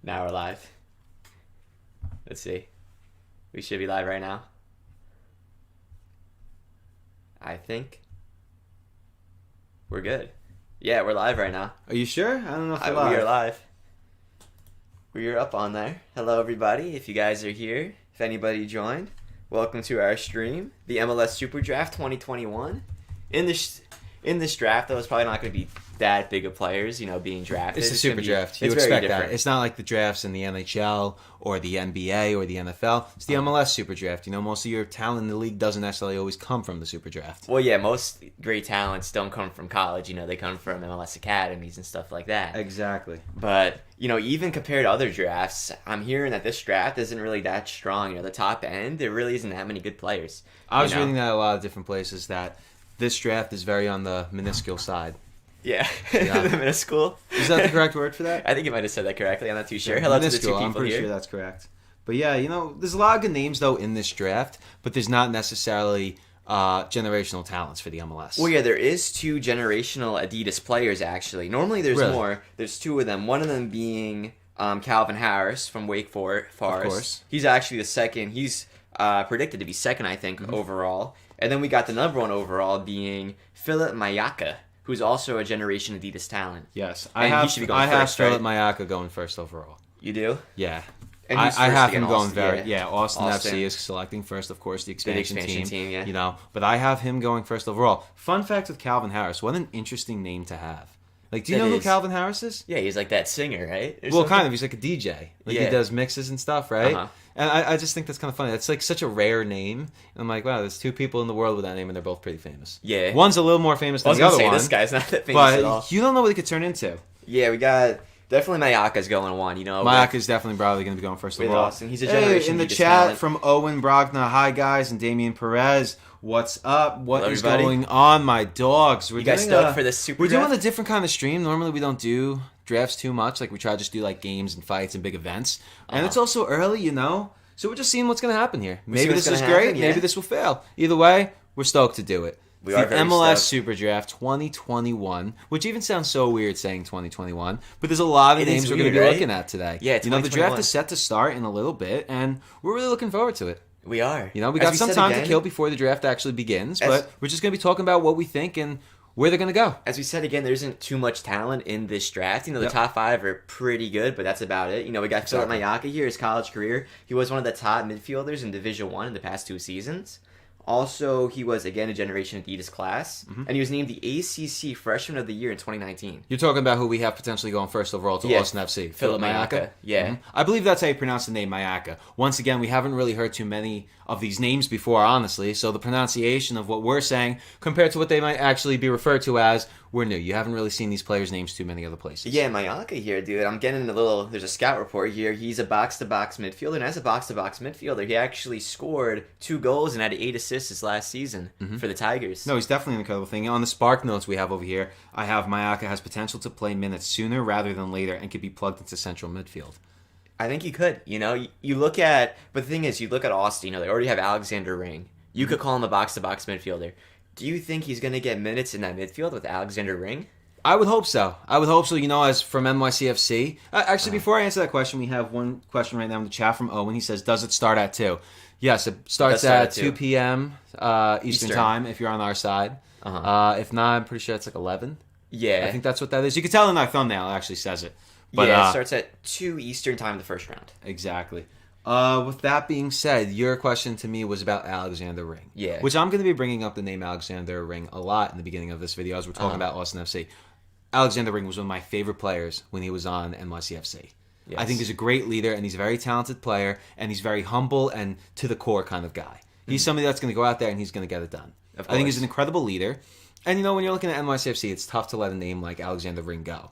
Now we're live. Let's see. We should be live right now. I think we're good. Yeah, we're live right now. Are you sure? I don't know if we're We live. are live. We are up on there. Hello, everybody. If you guys are here, if anybody joined, welcome to our stream, the MLS Superdraft 2021. In this draft, though, it's probably not going to be that big of players, being drafted. It's a super draft. You expect that. It's not like the drafts in the NHL or the NBA or the NFL. It's the MLS super draft. Most of your talent in the league doesn't necessarily always come from the super draft. Well, yeah, most great talents don't come from college. They come from MLS academies and stuff like that. Exactly. But, even compared to other drafts, I'm hearing that this draft isn't really that strong. The top end, there really isn't that many good players. I was reading that a lot of different places that this draft is very on the minuscule side. Yeah. The minuscule. Is that the correct word for that? I think you might have said that correctly. I'm not too sure. Hello to the two people I'm pretty here. sure that's correct. But yeah, there's a lot of good names, though, in this draft, but there's not necessarily generational talents for the MLS. Well, yeah, there is two generational Adidas players, actually. Normally there's more. There's two of them. One of them being Calvin Harris from Wake Forest. Of course. He's actually the second. He's predicted to be second, I think, overall. And then we got the number one overall being Philip Mayaka, who's also a generation Adidas talent. Yes. He should be going first, Philip right? Mayaka going first overall. You do? Yeah. And I have him going Austin, Austin Austin. FC is selecting first, of course, the expansion team. Yeah. But I have him going first overall. Fun fact with Calvin Harris, what an interesting name to have. Do you know who Calvin Harris is? Yeah, he's like that singer, right? Kind of. He's like a DJ. He does mixes and stuff, right? Uh-huh. And I just think that's kind of funny. That's like such a rare name. And I'm like, wow, there's two people in the world with that name, and they're both pretty famous. Yeah. One's a little more famous than the other one. This guy's not that famous at all. But you don't know what he could turn into. Yeah, we got... Definitely Mayaka's going one, Mayaka's definitely probably going to be going first with overall. Austin. He's a generation in the Adidas chat talent. from Owen Brogna, hi guys, and Damian Perez. What's up? What Hello, is everybody. going on, my dogs? You guys stoked for this super We're draft? doing a different kind of stream. Normally we don't do drafts too much. We try to just do games and fights and big events. And it's also early, So we're just seeing what's going to happen here. Maybe this is great. Maybe this will fail. Either way, we're stoked to do it. We are very MLS stoked. Superdraft 2021, which even sounds so weird saying 2021, but there's a lot of names we're going to be right? looking at today. Yeah, the draft is set to start in a little bit, and we're really looking forward to it. We are. We got some time to kill before the draft actually begins, but we're just going to be talking about what we think and where they're going to go. As we said again, there isn't too much talent in this draft. The top five are pretty good, but that's about it. We got Philip Mayaka here, his college career. He was one of the top midfielders in Division I in the past 2 seasons. Also, he was, again, a Generation Adidas class, and he was named the ACC Freshman of the Year in 2019. You're talking about who we have potentially going first overall to Austin FC. Philip Mayaka. Yeah. Mm-hmm. I believe that's how you pronounce the name, Mayaka. Once again, we haven't really heard too many of these names before, honestly, so the pronunciation of what we're saying compared to what they might actually be referred to as, we're new. You haven't really seen these players' names too many other places. Yeah, Mayaka here, dude. I'm getting there's a scout report here. He's a box-to-box midfielder, and as a box-to-box midfielder, he actually scored 2 goals and had 8 assists this last season for the Tigers. No, he's definitely an incredible thing. On the Spark notes we have over here, I have Mayaka has potential to play minutes sooner rather than later and could be plugged into central midfield. I think he could. You look at, but the thing is, you look at Austin. They already have Alexander Ring. You could call him a box-to-box midfielder. Do you think he's going to get minutes in that midfield with Alexander Ring? I would hope so. As from NYCFC. Actually, before I answer that question, we have one question right now in the chat from Owen. He says, does it start at 2? Yes, it starts at 2 p.m. Eastern Time if you're on our side. If not, I'm pretty sure it's 11. Yeah. I think that's what that is. You can tell in our thumbnail, it actually says it. But, it starts at 2 Eastern Time the first round. Exactly. With that being said, your question to me was about Alexander Ring. Yeah. Which I'm going to be bringing up the name Alexander Ring a lot in the beginning of this video as we're talking about Austin FC. Alexander Ring was one of my favorite players when he was on NYCFC. Yes. I think he's a great leader, and he's a very talented player, and he's very humble and to-the-core kind of guy. He's somebody that's going to go out there, and he's going to get it done. I think he's an incredible leader. And, when you're looking at NYCFC, it's tough to let a name like Alexander Ring go.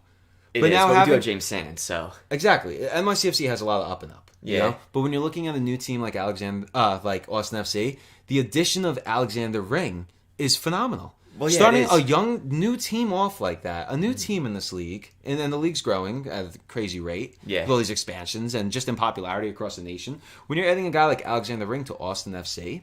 But we do have James Sands, so... Exactly. NYCFC has a lot of up and up. Yeah. But when you're looking at a new team like Austin FC, the addition of Alexander Ring is phenomenal. Well, yeah, starting a young new team off like that, a new team in this league, and the league's growing at a crazy rate with all these expansions and just in popularity across the nation. When you're adding a guy like Alexander Ring to Austin FC,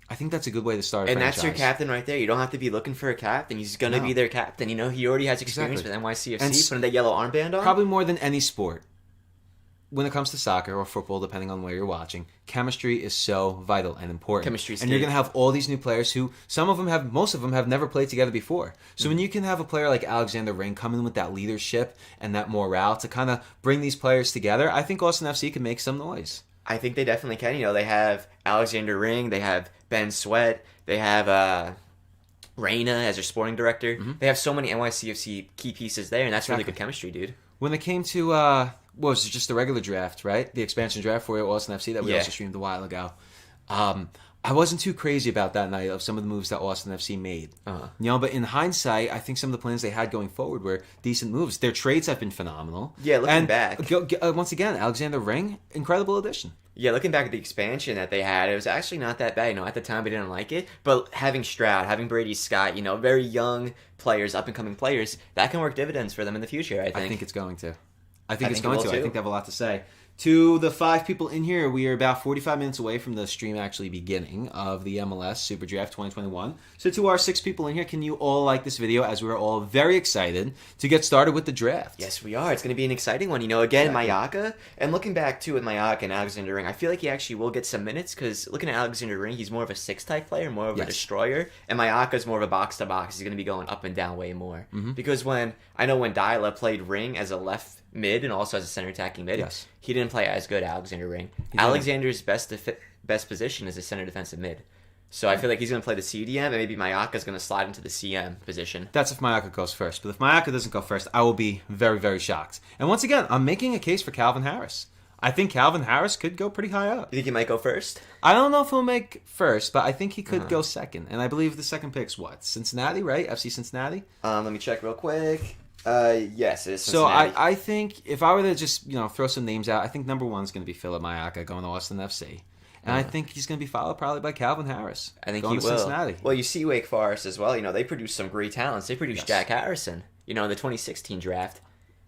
I think that's a good way to start a franchise. And that's your captain right there. You don't have to be looking for a captain. He's going to be their captain. He already has experience with NYCFC, putting that yellow armband on. Probably more than any sport. when it comes to soccer or football, depending on where you're watching, chemistry is so vital and important. Chemistry's and you're key. going to have all these new players who, most of them have never played together before. So when you can have a player like Alexander Ring come in with that leadership and that morale to kind of bring these players together, I think Austin FC can make some noise. I think they definitely can. You know, they have Alexander Ring, they have Ben Sweat, they have Reina as their sporting director. They have so many NYCFC key pieces there, and that's really good chemistry, dude. When it came to, what was it, just the regular draft, right? The expansion draft for Austin FC that we also streamed a while ago. I wasn't too crazy about that night of some of the moves that Austin FC made. But in hindsight, I think some of the plans they had going forward were decent moves. Their trades have been phenomenal. Yeah, looking back. Once again, Alexander Ring, incredible addition. Yeah, looking back at the expansion that they had, it was actually not that bad. You know, at the time we didn't like it, but having Stroud, having Brady Scott, you know, very young players, up-and-coming players, that can work dividends for them in the future, I think. I think it's going to. I think it will, too. I think they have a lot to say. To the 5 people in here, we are about 45 minutes away from the stream actually beginning of the MLS Superdraft 2021. So to our 6 people in here, can you all like this video as we're all very excited to get started with the draft? Yes, we are. It's going to be an exciting one. You know, again, Mayaka, and looking back too with Mayaka and Alexander Ring, I feel like he actually will get some minutes because looking at Alexander Ring, he's more of a 6-type player, more of a destroyer, and Mayaka's more of a box-to-box. He's going to be going up and down way more. Because when Dyla played Ring as a left mid and also as a center attacking mid, he didn't play as good Alexander Ring. Alexander's best position is a center defensive mid. So I feel like he's going to play the CDM and maybe Mayaka's going to slide into the CM position. That's if Mayaka goes first. But if Mayaka doesn't go first, I will be very, very shocked. And once again, I'm making a case for Calvin Harris. I think Calvin Harris could go pretty high up. You think he might go first? I don't know if he'll make first, but I think he could go second. And I believe the second pick's what? Cincinnati, right? FC Cincinnati? Let me check real quick. Yes, it is Cincinnati. So I think if I were to just throw some names out, I think number 1 is going to be Philip Mayaka going to Austin FC. And I think he's going to be followed probably by Calvin Harris. I think going he to will. Cincinnati. Well, you see Wake Forest as well. You know, they produced some great talents. They produced Jack Harrison, in the 2016 draft.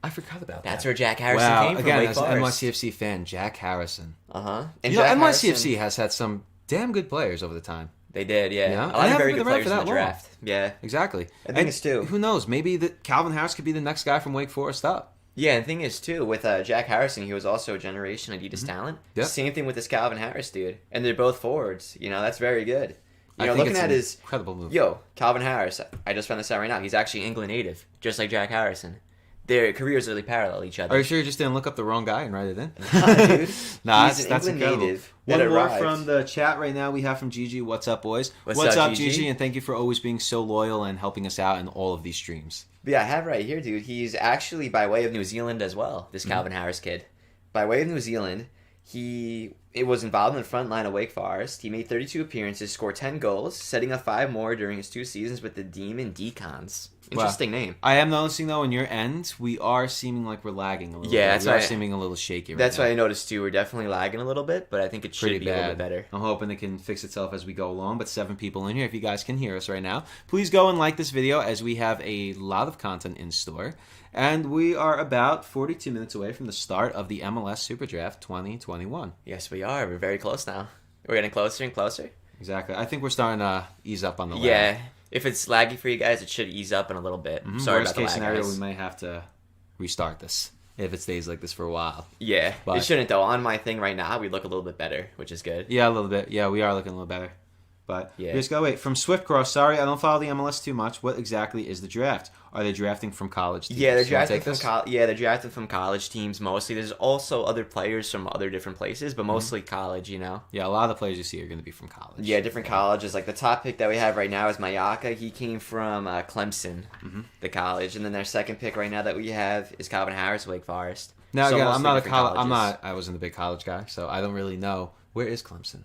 I forgot about that. That's where Jack Harrison came from, Wake as Forest. an NYCFC fan, Jack Harrison. And NYCFC has had some damn good players over the time. They did, yeah. A lot of very good players in the draft. Yeah. Exactly. The thing is, too, who knows? Maybe Calvin Harris could be the next guy from Wake Forest up. Yeah, and the thing is, too, with Jack Harrison, he was also a Generation Adidas talent. Yep. Same thing with this Calvin Harris dude. And they're both forwards. That's very good. Looking at his incredible move. Calvin Harris, I just found this out right now. He's actually England native, just like Jack Harrison. Their careers really parallel each other. Are you sure you just didn't look up the wrong guy and write it in? Nah, dude. That's England incredible. Native. One more from the chat right now. We have from Gigi. What's up, boys? What's up, Gigi? And thank you for always being so loyal and helping us out in all of these streams. But yeah, I have right here, dude. He's actually by way of New Zealand as well, this Calvin Harris kid. By way of New Zealand, he was involved in the front line of Wake Forest. He made 32 appearances, scored 10 goals, setting up 5 more during his 2 seasons with the Demon Decons. Interesting name. I am noticing, though, in your end, we are seeming like we're lagging a little bit. That's why seeming a little shaky right That's now. why I noticed, too. We're definitely lagging a little bit, but I think it should be a little bit better. I'm hoping it can fix itself as we go along, but 7 people in here, if you guys can hear us right now, please go and like this video as we have a lot of content in store. And we are about 42 minutes away from the start of the MLS Superdraft 2021. Yes, we are. We're very close now. We're getting closer and closer. Exactly. I think we're starting to ease up on the lag. Yeah. If it's laggy for you guys, it should ease up in a little bit. Sorry about the lag, Worst case scenario, guys. we may have to restart this if it stays like this for a while. Yeah. It shouldn't, though. On my thing right now, we look a little bit better, which is good. Yeah, a little bit. Yeah, we are looking a little better. But we just gotta wait. From Swiftcross, sorry, I don't follow the MLS too much. What exactly is the draft? Are they drafting from college teams? Yeah, they're drafting from college teams mostly. There's also other players from other different places, but mostly college, Yeah, a lot of the players you see are going to be from college. Yeah, different colleges. Like the top pick that we have right now is Mayaka. He came from Clemson, the college, and then their second pick right now that we have is Calvin Harris, Wake Forest. Now again, I wasn't a big college guy, so I don't really know. Where is Clemson?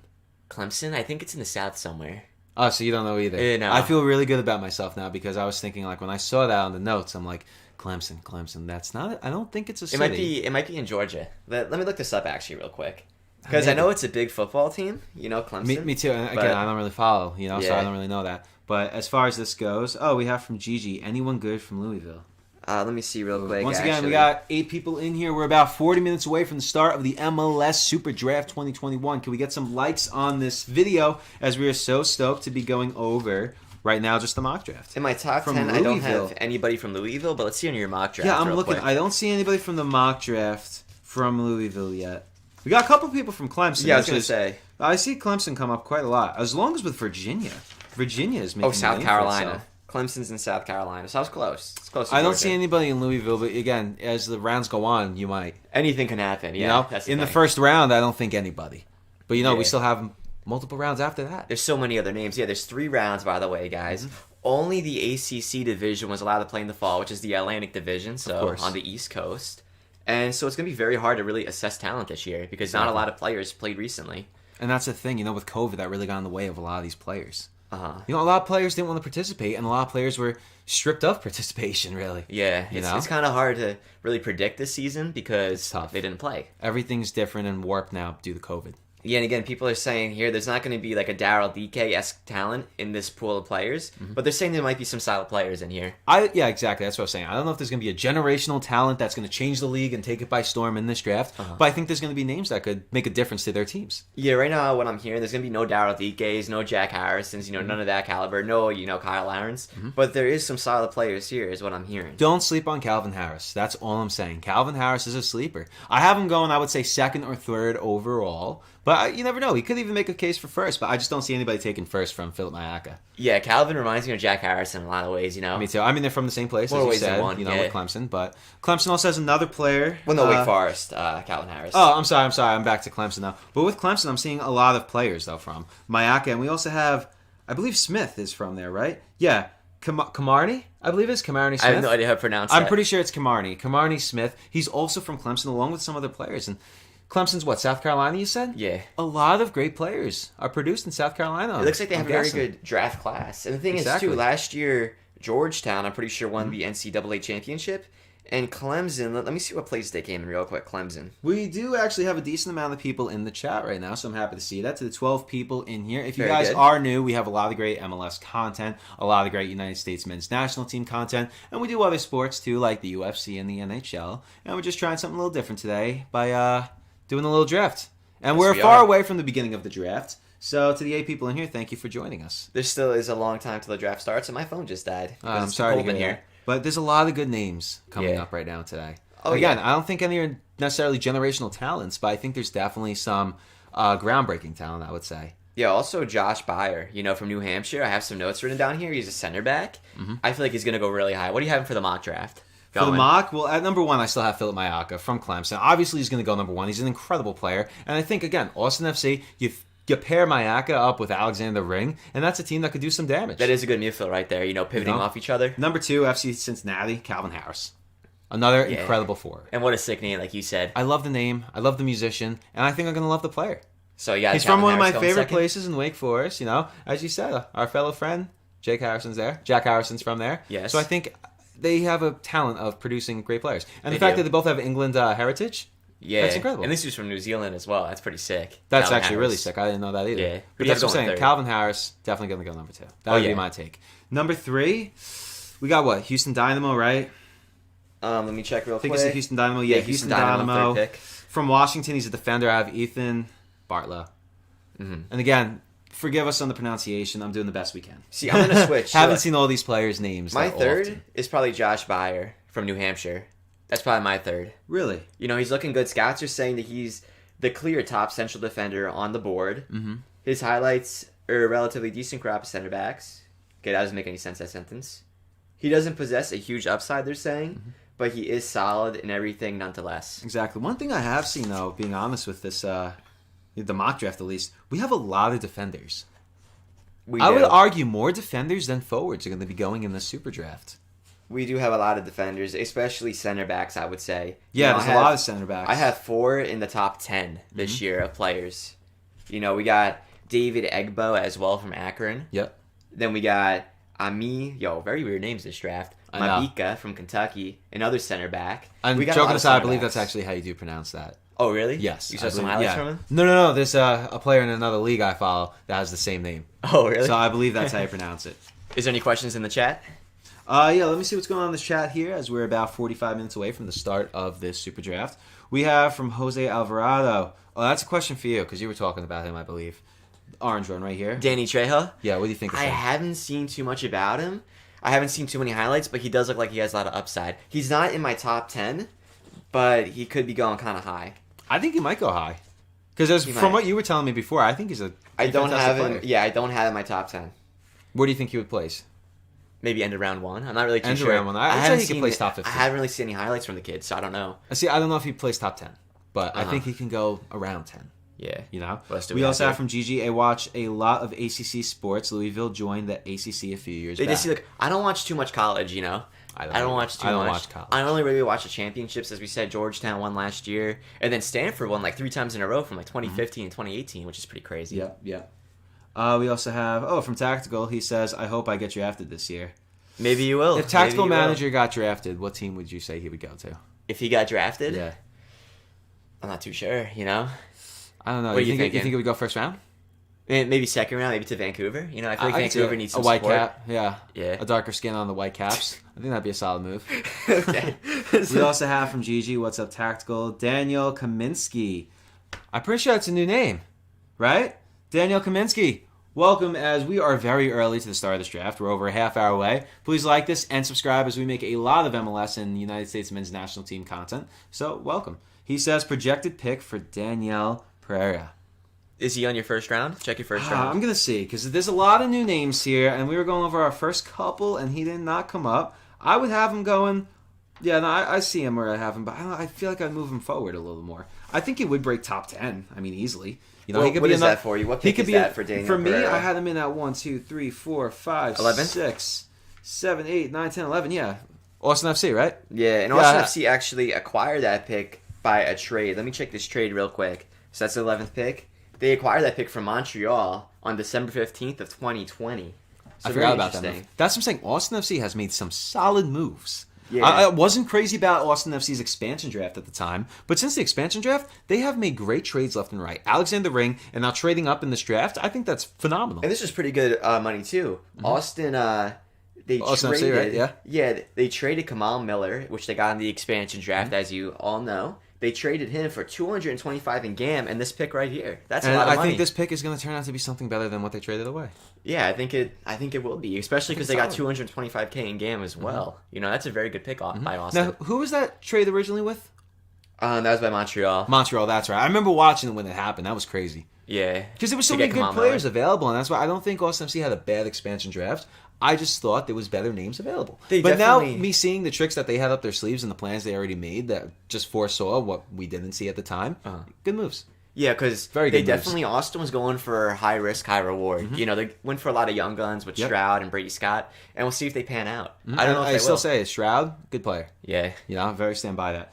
Clemson? I think it's in the South somewhere. Oh, so you don't know either. No. I feel really good about myself now because I was thinking, like, when I saw that on the notes, I'm like, Clemson. That's not. I don't think it's a city. It might be in Georgia. Let me look this up actually real quick because I know it's a big football team. Clemson. Me too. And again, I don't really follow. So I don't really know that. But as far as this goes, we have from Gigi. Anyone good from Louisville? Let me see real quick. Once again, we got 8 people in here. We're about 40 minutes away from the start of the MLS Superdraft 2021. Can we get some likes on this video as we are so stoked to be going over right now just the mock draft? In my top 10, Louisville. I don't have anybody from Louisville, but let's see on your mock draft. Yeah, I'm real looking. quick. I don't see anybody from the mock draft from Louisville yet. We got a couple people from Clemson. Yeah, I was going to say. I see Clemson come up quite a lot. As long as with Virginia. Virginia is making South Carolina. Clemson's in South Carolina, so I was close. It's close. I don't see anybody in Louisville, but again, as the rounds go on, you might. Anything can happen, yeah. You know? That's in the the first round, I don't think anybody. But, we Yeah. still have multiple rounds after that. There's so many other names. Yeah, there's 3 rounds, by the way, guys. Only the ACC division was allowed to play in the fall, which is the Atlantic division, so on the East Coast. And so it's going to be very hard to really assess talent this year because not a lot of players played recently. And that's the thing, with COVID, that really got in the way of a lot of these players. Uh-huh. A lot of players didn't want to participate, and a lot of players were stripped of participation, really. Yeah, it's kind of hard to really predict this season because they didn't play. Everything's different and warped now due to COVID. Yeah, and again, people are saying here there's not going to be like a Daryl DK-esque talent in this pool of players, but they're saying there might be some solid players in here. Yeah, exactly. That's what I was saying. I don't know if there's going to be a generational talent that's going to change the league and take it by storm in this draft, but I think there's going to be names that could make a difference to their teams. Yeah, right now what I'm hearing, there's going to be no Daryl DKs, no Jack Harrisons, none of that caliber, no, Kyle Aarons, but there is some solid players here is what I'm hearing. Don't sleep on Calvin Harris. That's all I'm saying. Calvin Harris is a sleeper. I have him going, I would say, 2nd or 3rd overall. But you never know. He could even make a case for 1st, but I just don't see anybody taking 1st from Philip Mayaka. Yeah, Calvin reminds me of Jack Harrison in a lot of ways, Me too. I mean, they're from the same place, as you said, with Clemson. But Clemson also has another player. Well, no, Wake Forest, Calvin Harris. Oh, I'm sorry. I'm back to Clemson now. But with Clemson, I'm seeing a lot of players, though, from Mayaka. And we also have, I believe Smith is from there, right? Yeah. Kamarni, I believe it's Kamarni Smith. I have no idea how to pronounce that. I'm pretty sure it's Kamarni. Kamarni Smith. He's also from Clemson, along with some other players. And Clemson's South Carolina, you said? Yeah. A lot of great players are produced in South Carolina. It looks like they have a very good draft class. And the thing is, too, last year, Georgetown, I'm pretty sure, won the NCAA championship. And Clemson, let me see what place they came in real quick, Clemson. We do actually have a decent amount of people in the chat right now, so I'm happy to see that. To the 12 people in here. If you guys are new, we have a lot of great MLS content, a lot of great United States men's national team content, and we do other sports, too, like the UFC and the NHL. And we're just trying something a little different today by doing a little draft. And we're far away from the beginning of the draft. So to the 8 people in here, thank you for joining us. There still is a long time till the draft starts, and my phone just died. I'm sorry to hear here. But there's a lot of good names coming up right now today. Again, I don't think any are necessarily generational talents, but I think there's definitely some groundbreaking talent, I would say. Yeah, also Josh Byer, from New Hampshire. I have some notes written down here. He's a center back. I feel like he's going to go really high. What do you have for the mock draft? For the mock, well, at number 1, I still have Philip Mayaka from Clemson. Obviously, he's going to go number 1. He's an incredible player. And I think, again, Austin FC, you pair Mayaka up with Alexander Ring, and that's a team that could do some damage. That is a good midfield right there, pivoting off each other. Number 2, FC Cincinnati, Calvin Harris. Another incredible forward. And what a sick name, like you said. I love the name. I love the musician. And I think I'm going to love the player. So yeah, he's from one of my favorite places in Wake Forest. As you said, our fellow friend, Jake Harrison's there. Jack Harrison's from there. Yes. So I think they have a talent of producing great players. And the fact that they both have England heritage, that's incredible. And this is from New Zealand as well. That's pretty sick. That's actually really sick. I didn't know that either. Yeah. But that's what I'm saying. Calvin Harris, definitely going to go number 2. That would be my take. Number 3, we got Houston Dynamo, right? Let me check real quick. I think it's the Houston Dynamo. Yeah, Houston Dynamo. Third pick. From Washington, he's a defender. I have Ethan Bartlow. And again, forgive us on the pronunciation. I'm doing the best we can. See, I'm going to switch. Haven't seen all these players' names. My third is probably Josh Byer from New Hampshire. That's probably my third. Really? He's looking good. Scouts are saying that he's the clear top central defender on the board. His highlights are a relatively decent crop of center backs. Okay, that doesn't make any sense, that sentence. He doesn't possess a huge upside, they're saying, but he is solid in everything nonetheless. Exactly. One thing I have seen, though, being honest with this, the mock draft at least, we have a lot of defenders. I would argue more defenders than forwards are going to be going in the Super Draft. We do have a lot of defenders, especially center backs, I would say. Yeah, there's a lot of center backs. I have 4 in the top 10 this year of players. We got David Egbo as well from Akron. Yep. Then we got Ami, very weird names this draft. Mabika from Kentucky, another center back. And joking aside, I believe that's actually how you do pronounce that. Oh, really? Yes. You saw some highlights from him? No. There's a player in another league I follow that has the same name. Oh, really? So I believe that's how you pronounce it. Is there any questions in the chat? Let me see what's going on in this chat here as we're about 45 minutes away from the start of this Super Draft. We have from Jose Alvarado. Oh, that's a question for you because you were talking about him, I believe. Orange one right here. Danny Trejo? Yeah, what do you think of him? I haven't seen too much about him. I haven't seen too many highlights, but he does look like he has a lot of upside. He's not in my top 10, but he could be going kind of high. I think he might go high. Because from what you were telling me before, I think he's a I don't have player. him. Yeah, I don't have him in my top 10. Where do you think he would place? Maybe end of round 1. I'm not really too End sure. of round 1. I'd say he could place top 15. I haven't really seen any highlights from the kid, so I don't know. See, I don't know if he plays top 10, but I think he can go around 10. Yeah. You know? We also have from Gigi, I watch a lot of ACC sports. Louisville joined the ACC a few years back. Just see, I don't watch too much college, you know? I don't watch too much. I don't watch college. I only really watch the championships. As we said, Georgetown won last year. And then Stanford won like 3 times in a row from like 2015 and 2018, which is pretty crazy. Yep. We also have, from Tactical, he says, I hope I get drafted this year. Maybe you will. If Tactical Manager got drafted, what team would you say he would go to? If he got drafted? Yeah. I'm not too sure, you know? I don't know. What you think it would go first round? Maybe second round, maybe to Vancouver. You know, I feel like Vancouver needs some a white support. cap. Yeah. A darker skin on the white caps. I think that'd be a solid move. Okay. We also have from Gigi, what's up, Tactical? Daniel Kaminsky. I'm pretty sure it's a new name, right? Daniel Kaminsky. Welcome, as we are very early to the start of this draft. We're over a half hour away. Please like this and subscribe as we make a lot of MLS and United States men's national team content. So, welcome. He says, projected pick for Daniel Pereira. Is he on your first round? Check your first round. I'm going to see, because there's a lot of new names here, and we were going over our first couple, and he did not come up. I would have him going, I see him where I have him, but I feel like I'd move him forward a little more. I think he would break top 10, easily. You know, well, he could what be is that for you? What pick is that for Daniel For me, Pereira? I had him in at 1, 2, 3, 4, 5, 11? 6, 7, 8, 9, 10, 11, yeah. Austin FC, right? Yeah, and Austin FC actually acquired that pick by a trade. Let me check this trade real quick. So that's the 11th pick. They acquired that pick from Montreal on December 15th of 2020. So I forgot about that move. That's what I'm saying. Austin FC has made some solid moves. Yeah. I wasn't crazy about Austin FC's expansion draft at the time, but since the expansion draft, they have made great trades left and right. Alexander Ring, and now trading up in this draft, I think that's phenomenal. And this is pretty good money, too. Mm-hmm. Austin traded... FC, right? Yeah. Yeah, they traded Kamal Miller, which they got in the expansion draft, as you all know. They traded him for $225 in GAM and this pick right here. That's a lot of money. I think this pick is going to turn out to be something better than what they traded away. Yeah, I think it will be, especially because they got $225K in GAM as well. Mm-hmm. You know, that's a very good pick by Austin. Now, who was that trade originally with? That was by Montreal. Montreal, that's right. I remember watching it when it happened. That was crazy. Yeah. Because there were so many good players available, and that's why I don't think Austin FC had a bad expansion draft. I just thought there was better names available. But now, me seeing the tricks that they had up their sleeves and the plans they already made that just foresaw what we didn't see at the time, good moves. Yeah, because Austin was going for high risk, high reward. Mm-hmm. You know, they went for a lot of young guns with Stroud and Brady Scott, and we'll see if they pan out. Mm-hmm. I don't know if they will. I still say Stroud, good player. Yeah. You know, very stand by that.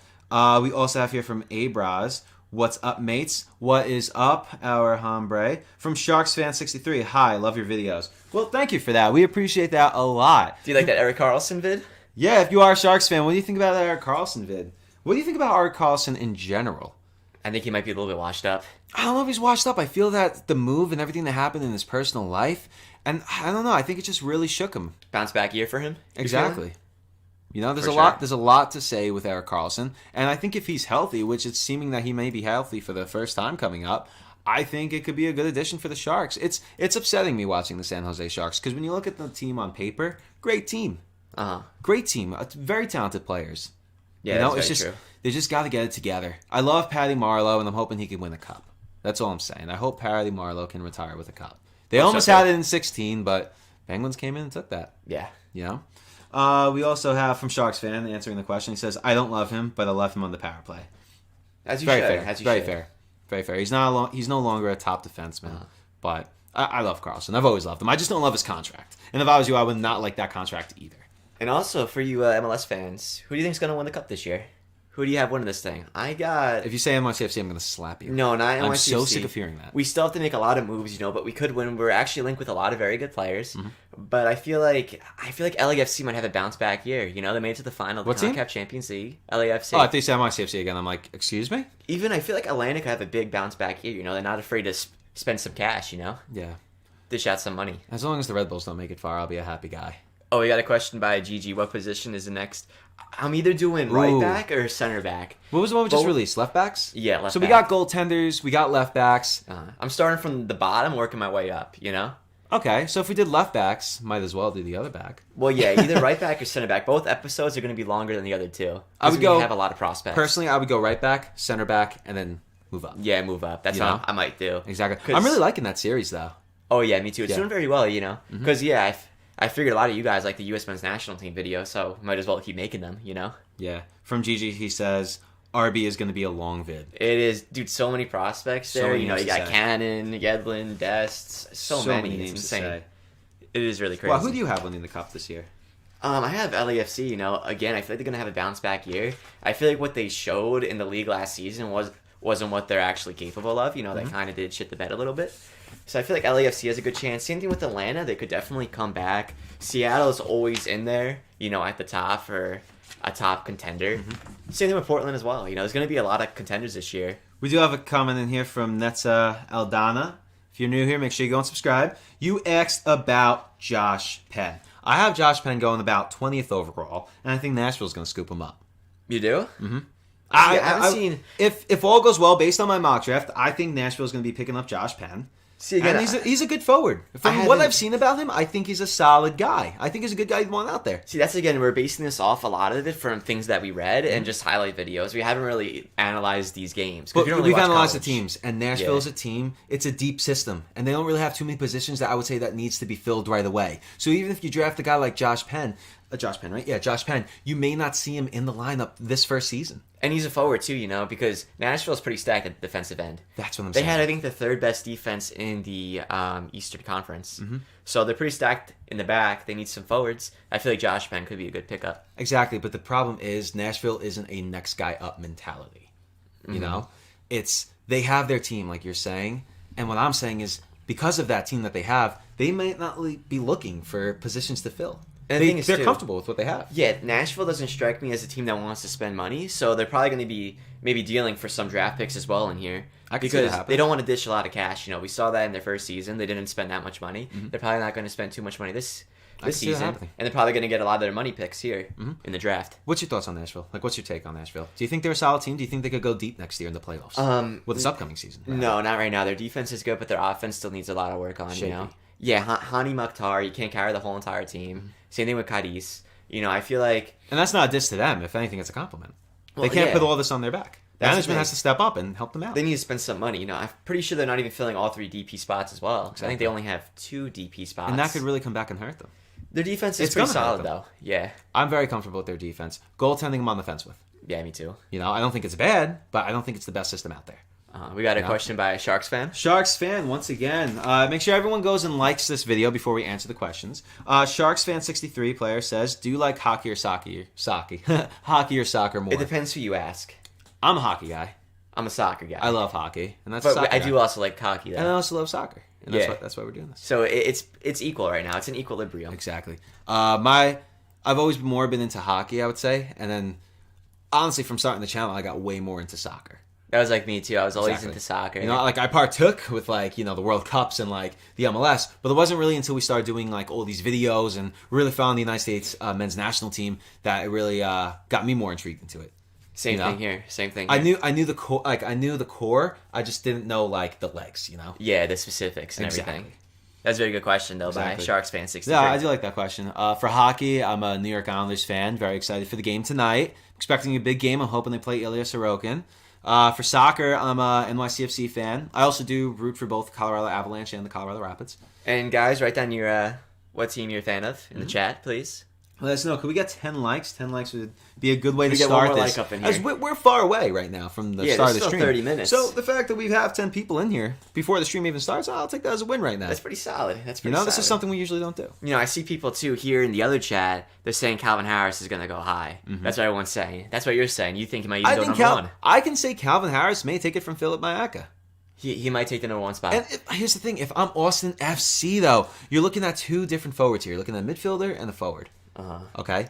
We also have here from Abraz, what's up, mates? What is up, our hombre? From SharksFan63, hi, love your videos. Well, thank you for that. We appreciate that a lot. Do you like that Erik Karlsson vid? Yeah, if you are a Sharks fan, what do you think about that Erik Karlsson vid? What do you think about Erik Karlsson in general? I think he might be a little bit washed up. I don't know if he's washed up. I feel that the move and everything that happened in his personal life, and I don't know, I think it just really shook him. Bounce back year for him? Exactly. You know, there's a lot to say with Erik Karlsson, and I think if he's healthy, which it's seeming that he may be healthy for the first time coming up, I think it could be a good addition for the Sharks. It's upsetting me watching the San Jose Sharks because when you look at the team on paper, great team. Great team. Very talented players. Yeah, that's very true. They just got to get it together. I love Patty Marleau, and I'm hoping he can win a cup. That's all I'm saying. I hope Patty Marleau can retire with a cup. They almost had it in 16, but Penguins came in and took that. Yeah. You know? We also have from Sharks fan answering the question. He says, I don't love him, but I love him on the power play. As you should. Very fair. Very fair. He's no longer a top defenseman, but I love Karlsson. I've always loved him. I just don't love his contract. And if I was you, I would not like that contract either. And also, for you MLS fans, who do you think is going to win the cup this year? Who do you have winning this thing? If you say NYCFC, I'm going to slap you. No, not NYCFC. I'm so sick of hearing that. We still have to make a lot of moves, you know, but we could win. We're actually linked with a lot of very good players. Mm-hmm. But I feel like LAFC might have a bounce back year. You know, they made it to the final of the CONCACAF Champions League. LAFC. Oh, I think you said NYCFC again. I'm like, excuse me? Even I feel like Atlantic have a big bounce back year. You know, they're not afraid to spend some cash, you know? Yeah. Dish out some money. As long as the Red Bulls don't make it far, I'll be a happy guy. Oh, we got a question by Gigi. What position is the next? I'm either doing right back or center back. What was the one we just released? Left backs? Yeah, left back. So we got goaltenders, we got left backs. I'm starting from the bottom, working my way up, you know? Okay, so if we did left backs, might as well do the other back. Well, yeah, either right back or center back. Both episodes are going to be longer than the other two. I would go. Have a lot of prospects. Personally, I would go right back, center back, and then move up. Yeah, move up. That's what I might do. Exactly. I'm really liking that series, though. Oh yeah, me too. It's doing very well, Because I figured a lot of you guys like the U.S. men's national team video, so might as well keep making them. Yeah. From Gigi, he says RB is going to be a long vid. It is, dude. So many prospects there. You got Cannon, Yedlin, Dest, so many. It's insane. It is really crazy. Well, who do you have winning the cup this year? I have LAFC. Again, I feel like they're gonna have a bounce back year. I feel like what they showed in the league last season wasn't what they're actually capable of. They kind of did shit the bed a little bit. So I feel like LAFC has a good chance. Same thing with Atlanta. They could definitely come back. Seattle's always in there, at the top for a top contender. Same thing with Portland as well. There's going to be a lot of contenders this year. We do have a comment in here from Netza Aldana. If you're new here, make sure you go and subscribe. You asked about Josh Penn. I have Josh Penn going about 20th overall, and I think Nashville's going to scoop him up. You do? Mm-hmm. I haven't seen... If all goes well, based on my mock draft, I think Nashville's going to be picking up Josh Penn. See, again, and he's a good forward. From what I've seen about him, I think he's a solid guy. I think he's a good guy you'd want out there. See, that's again, we're basing this off a lot of it from things that we read and just highlight videos. We haven't really analyzed these games. But we've analyzed the teams, and Nashville is a team. It's a deep system, and they don't really have too many positions that I would say that needs to be filled right away. So even if you draft a guy like Josh Penn, right? Yeah, Josh Penn, you may not see him in the lineup this first season. And he's a forward too, because Nashville's pretty stacked at the defensive end. That's what I'm saying. They had, I think, the third best defense in the Eastern Conference. So they're pretty stacked in the back. They need some forwards. I feel like Josh Penn could be a good pickup. Exactly, but the problem is Nashville isn't a next guy up mentality. It's they have their team, like you're saying, and what I'm saying is because of that team that they have, they might not be looking for positions to fill. And they're comfortable with what they have. Yeah, Nashville doesn't strike me as a team that wants to spend money, so they're probably going to be maybe dealing for some draft picks as well in here. Because they don't want to dish a lot of cash. We saw that in their first season. They didn't spend that much money. They're probably not going to spend too much money this season. And they're probably going to get a lot of their money picks here in the draft. What's your thoughts on Nashville? What's your take on Nashville? Do you think they're a solid team? Do you think they could go deep next year in the playoffs? Well, this upcoming season. Right? No, not right now. Their defense is good, but their offense still needs a lot of work on, Yeah, Hani Mukhtar, you can't carry the whole entire team. Same thing with Cadiz. I feel like... And that's not a diss to them. If anything, it's a compliment. They can't put all this on their back. Management has to step up and help them out. They need to spend some money. I'm pretty sure they're not even filling all 3 DP spots as well. Exactly. I think they only have 2 DP spots. And that could really come back and hurt them. Their defense is pretty solid, though. Yeah. I'm very comfortable with their defense. Goaltending, I'm on the fence with. Yeah, me too. I don't think it's bad, but I don't think it's the best system out there. We got a question by a Sharks fan. Sharks fan, once again. Make sure everyone goes and likes this video before we answer the questions. Sharks fan 63 player says, do you like hockey or soccer? Hockey or soccer more? It depends who you ask. I'm a hockey guy. I'm a soccer guy. I love hockey. And that's but I do also like hockey, though. And I also love soccer. And that's why we're doing this. So it's equal right now. It's an equilibrium. Exactly. I've always more been into hockey, I would say. And then, honestly, from starting the channel, I got way more into soccer. That was like me too. I was always into soccer. I partook with the World Cups and the MLS, but it wasn't really until we started doing all these videos and really found the United States men's national team that it really got me more intrigued into it. Same thing here. I knew the core. I knew the core. I just didn't know the legs. Yeah, the specifics and everything. That's a very good question though by Sharks fan 63. Yeah, I do like that question. For hockey, I'm a New York Islanders fan. Very excited for the game tonight. Expecting a big game. I'm hoping they play Ilya Sorokin. For soccer, I'm a NYCFC fan. I also do root for both Colorado Avalanche and the Colorado Rapids. And guys, write down your what team you're a fan of in the chat, please. Let us know. Could we get 10 likes? 10 likes would be a good way to start this. Like up in here. As we're far away right now from the start of the stream. 30 minutes. So the fact that we have 10 people in here before the stream even starts, I'll take that as a win right now. That's pretty solid. This is something we usually don't do. I see people too here in the other chat. They're saying Calvin Harris is going to go high. That's what everyone's saying. That's what you're saying. You think he might even go number 1. I can say Calvin Harris may take it from Philip Mayaka. He might take the number 1 spot. And here's the thing. If I'm Austin FC, though, you're looking at 2 different forwards here. You're looking at midfielder and the forward. Okay?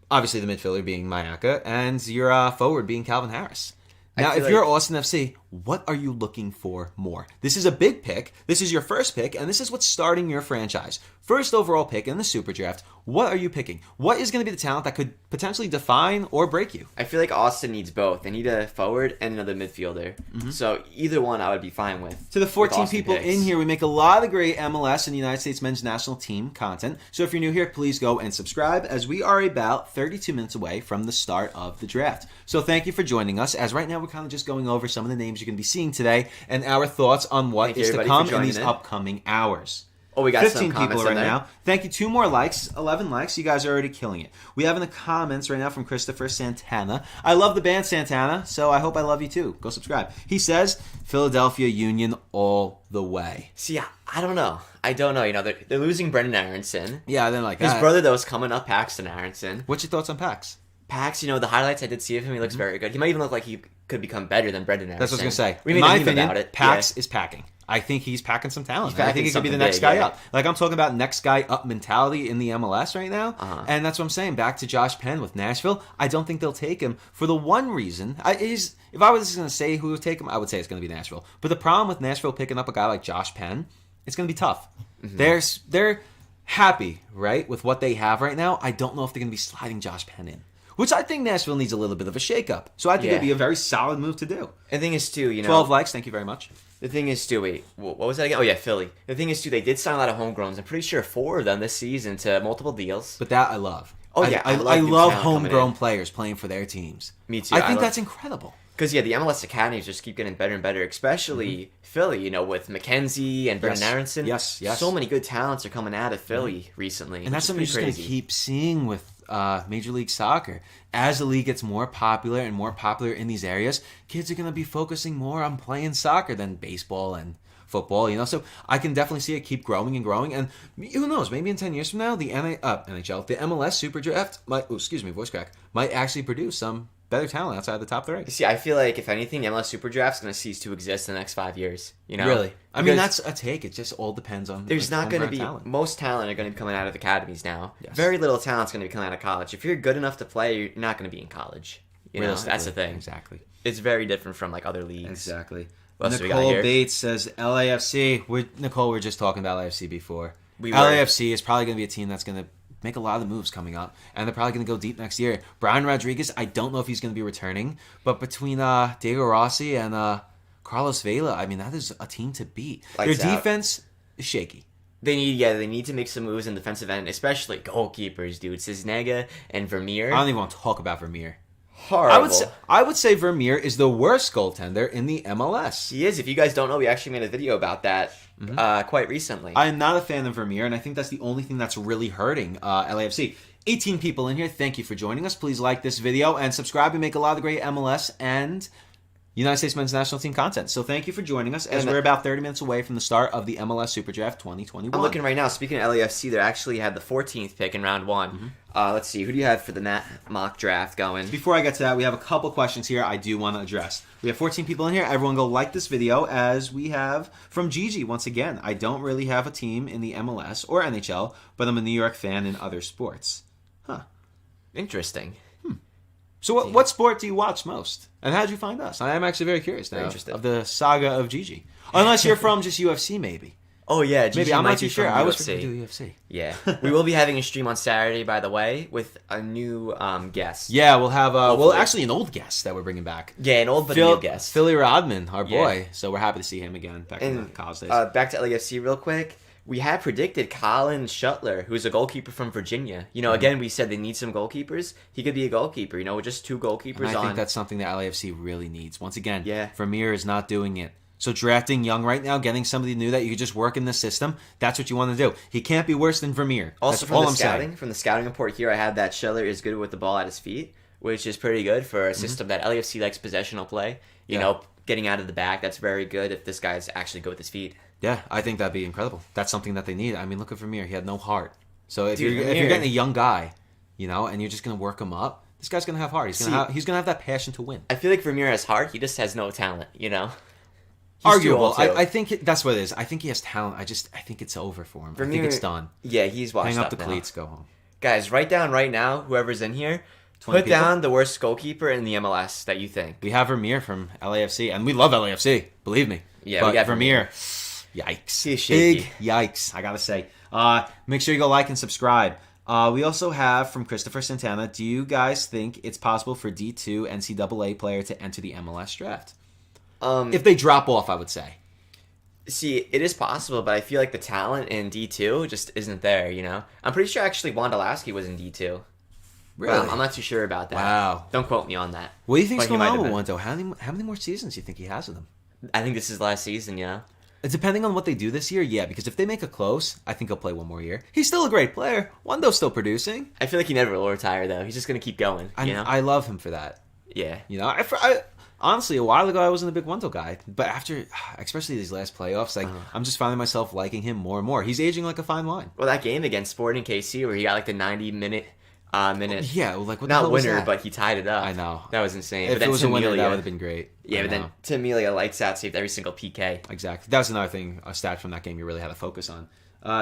Obviously, the midfielder being Mayaka, and your forward being Calvin Harris. Now, if you're Austin FC, what are you looking for more? This is a big pick. This is your first pick, and this is what's starting your franchise. First overall pick in the Super Draft. What are you picking? What is going to be the talent that could potentially define or break you? I feel like Austin needs both. They need a forward and another midfielder. So either one I would be fine with. To the 14 people in here, we make a lot of great MLS and the United States men's national team content. So if you're new here, please go and subscribe, as we are about 32 minutes away from the start of the draft. So thank you for joining us, as right now we're kind of just going over some of the names you're going to be seeing today and our thoughts on what is to come in these upcoming hours. Oh, we got 15 people right now. Thank you. 2 more likes. 11 likes. You guys are already killing it. We have in the comments right now from Christopher Santana. I love the band Santana, so I hope I love you too. Go subscribe. He says, Philadelphia Union all the way. See, I don't know. I don't know. You know, they're losing Brendan Aronson. Yeah, I didn't like His that. brother, though, is coming up, Paxton Aronson. What's your thoughts on Pax? Pax, you know, the highlights I did see of him, he looks very good. He might even look like he could become better than Brendan Aronson. That's what I was going to say. We in made my a meme opinion, about it. Pax is packing. I think he's packing some talent. I think he could be the next big, guy up. Like, I'm talking about next guy up mentality in the MLS right now. And that's what I'm saying. Back to Josh Penn with Nashville. I don't think they'll take him for the one reason. If I was going to say who would take him, I would say it's going to be Nashville. But the problem with Nashville picking up a guy like Josh Penn, it's going to be tough. They're happy, right, with what they have right now. I don't know if they're going to be sliding Josh Penn in, which I think Nashville needs a little bit of a shakeup. So I think it'd be a very solid move to do. The thing is, too, 12 likes. Thank you very much. The thing is, too, wait, what was that again? Oh, yeah, Philly. The thing is, too, they did sign a lot of homegrowns. I'm pretty sure 4 of them this season to multiple deals. But that I love. Oh, yeah. I love homegrown players playing for their teams. Me too. I think that's incredible. Because, the MLS academies just keep getting better and better, especially Philly, with McKenzie and Brendan Aronson. Yes. So many good talents are coming out of Philly recently. And that's something you're just going to keep seeing with Major League Soccer. As the league gets more popular and more popular in these areas, kids are going to be focusing more on playing soccer than baseball and football, So I can definitely see it keep growing and growing. And who knows, maybe in 10 years from now, the NHL, the MLS Superdraft might actually produce some better talent outside the top 3. See, I feel like, if anything, MLS Superdraft's going to cease to exist in the next 5 years. Really? I mean, that's a take. It just all depends on there's not going to be talent. Most talent are going to be coming out of academies now. Yes. Very little talent's going to be coming out of college. If you're good enough to play, you're not going to be in college. That's the thing. Exactly. It's very different from other leagues. Exactly. Nicole Bates says LAFC. Nicole, we were just talking about LAFC before. LAFC is probably going to be a team that's going to make a lot of the moves coming up, and they're probably going to go deep next year. Brian Rodriguez, I don't know if he's going to be returning, but between Diego Rossi and Carlos Vela, I mean, that is a team to beat. Their defense is shaky. They need to make some moves in defensive end, especially goalkeepers, dude. Cisnega and Vermeer. I don't even want to talk about Vermeer. Horrible. I would say Vermeer is the worst goaltender in the MLS. He is. If you guys don't know, we actually made a video about that quite recently. I am not a fan of Vermeer, and I think that's the only thing that's really hurting LAFC. 18 people in here. Thank you for joining us. Please like this video and subscribe. We make a lot of great MLS and United States men's national team content. So thank you for joining us, as we're about 30 minutes away from the start of the MLS Superdraft 2021. I'm looking right now. Speaking of LAFC, they actually had the 14th pick in round 1. Let's see. Who do you have for the mock draft going? Before I get to that, we have a couple questions here I do want to address. We have 14 people in here. Everyone go like this video, as we have from Gigi. Once again, I don't really have a team in the MLS or NHL, but I'm a New York fan in other sports. Interesting. So what sport do you watch most? And how did you find us? I am actually very curious now of the saga of Gigi. Unless you're from just UFC, maybe. Oh, yeah. Gigi, maybe. I'm not too sure. I was going to do UFC. Yeah. We will be having a stream on Saturday, by the way, with a new guest. Yeah, we'll have actually an old guest that we're bringing back. Yeah, an old but new guest. Philly Rodman, our boy. So we're happy to see him again back in the college days. Back to LAFC real quick. We had predicted Colin Shuttler, who's a goalkeeper from Virginia. Again, we said they need some goalkeepers. He could be a goalkeeper, with just 2 goalkeepers and I think that's something that LAFC really needs. Once again, Vermeer is not doing it. So drafting young right now, getting somebody new that you could just work in the system, that's what you want to do. He can't be worse than Vermeer. Also, from the scouting report here, I had that Shuttler is good with the ball at his feet, which is pretty good for a system that LAFC likes possessional play. Getting out of the back, that's very good if this guy's actually good with his feet. Yeah, I think that'd be incredible. That's something that they need. I mean, look at Vermeer. He had no heart. So if you're getting a young guy, and you're just going to work him up, this guy's going to have heart. He's going to have that passion to win. I feel like Vermeer has heart. He just has no talent, Arguable. I think that's what it is. I think he has talent. I think it's over for him. Vermeer, I think it's done. Yeah, he's washed up. Hang up the cleats, go home. Guys, write down right now, whoever's in here, Put down the worst goalkeeper in the MLS that you think. We have Vermeer from LAFC, and we love LAFC. Believe me. Yeah, but we got Vermeer. Yikes. He's shaky. Big yikes, I gotta say. Make sure you go like and subscribe. We also have from Christopher Santana, do you guys think it's possible for D2 NCAA player to enter the MLS draft? If they drop off, I would say. See, it is possible, but I feel like the talent in D2 just isn't there, you know? I'm pretty sure actually Wondolowski was in D2. Really? I'm not too sure about that. Wow. Don't quote me on that. What do you think's going on with Wando? How many more seasons do you think he has with him? I think this is last season, you know? Depending on what they do this year, yeah, because if they make it close, I think he'll play one more year. He's still a great player. Wando's still producing. I feel like he never will retire, though. He's just going to keep going, you know? I love him for that. Yeah. You know, I honestly, a while ago, I wasn't a big Wando guy. But after, especially these last playoffs, like I'm just finding myself liking him more and more. He's aging like a fine wine. Well, that game against Sporting KC where he got like the 90-minute... Yeah, like what the not hell was winner, that? but he tied it up. I know. That was insane. If it was a winner, that would have been great. Yeah, but then Tim Melia lights out, saved every single PK. Exactly. That was another thing, a stat from that game you really had to focus on.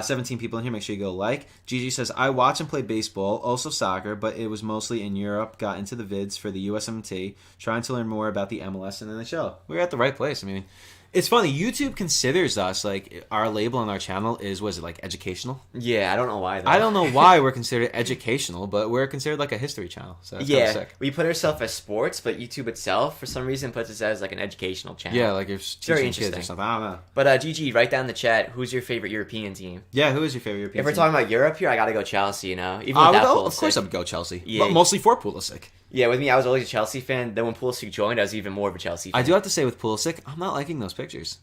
17 people in here. Make sure you go like. Gigi says, I watch and play baseball, also soccer, but it was mostly in Europe. Got into the vids for the USMT, trying to learn more about the MLS and NHL. We're at the right place. I mean, it's funny. YouTube considers us, like, our label on our channel was it like educational? Yeah, I don't know why, though. I don't know why we're considered educational, but we're considered like a history channel. So that's kind of sick. We put ourselves as sports, but YouTube itself, for some reason, puts us as like an educational channel. Yeah, like you're teaching kids or something. I don't know. But GG, write down in the chat, who's your favorite European team? Yeah, who is your favorite European team? If we're talking about Europe here, I gotta go Chelsea, you know? Even of course I would go Chelsea. Yeah. But mostly for Pulisic. Yeah, with me, I was always a Chelsea fan. Then when Pulisic joined, I was even more of a Chelsea fan. I do have to say with Pulisic, I'm not liking those pictures.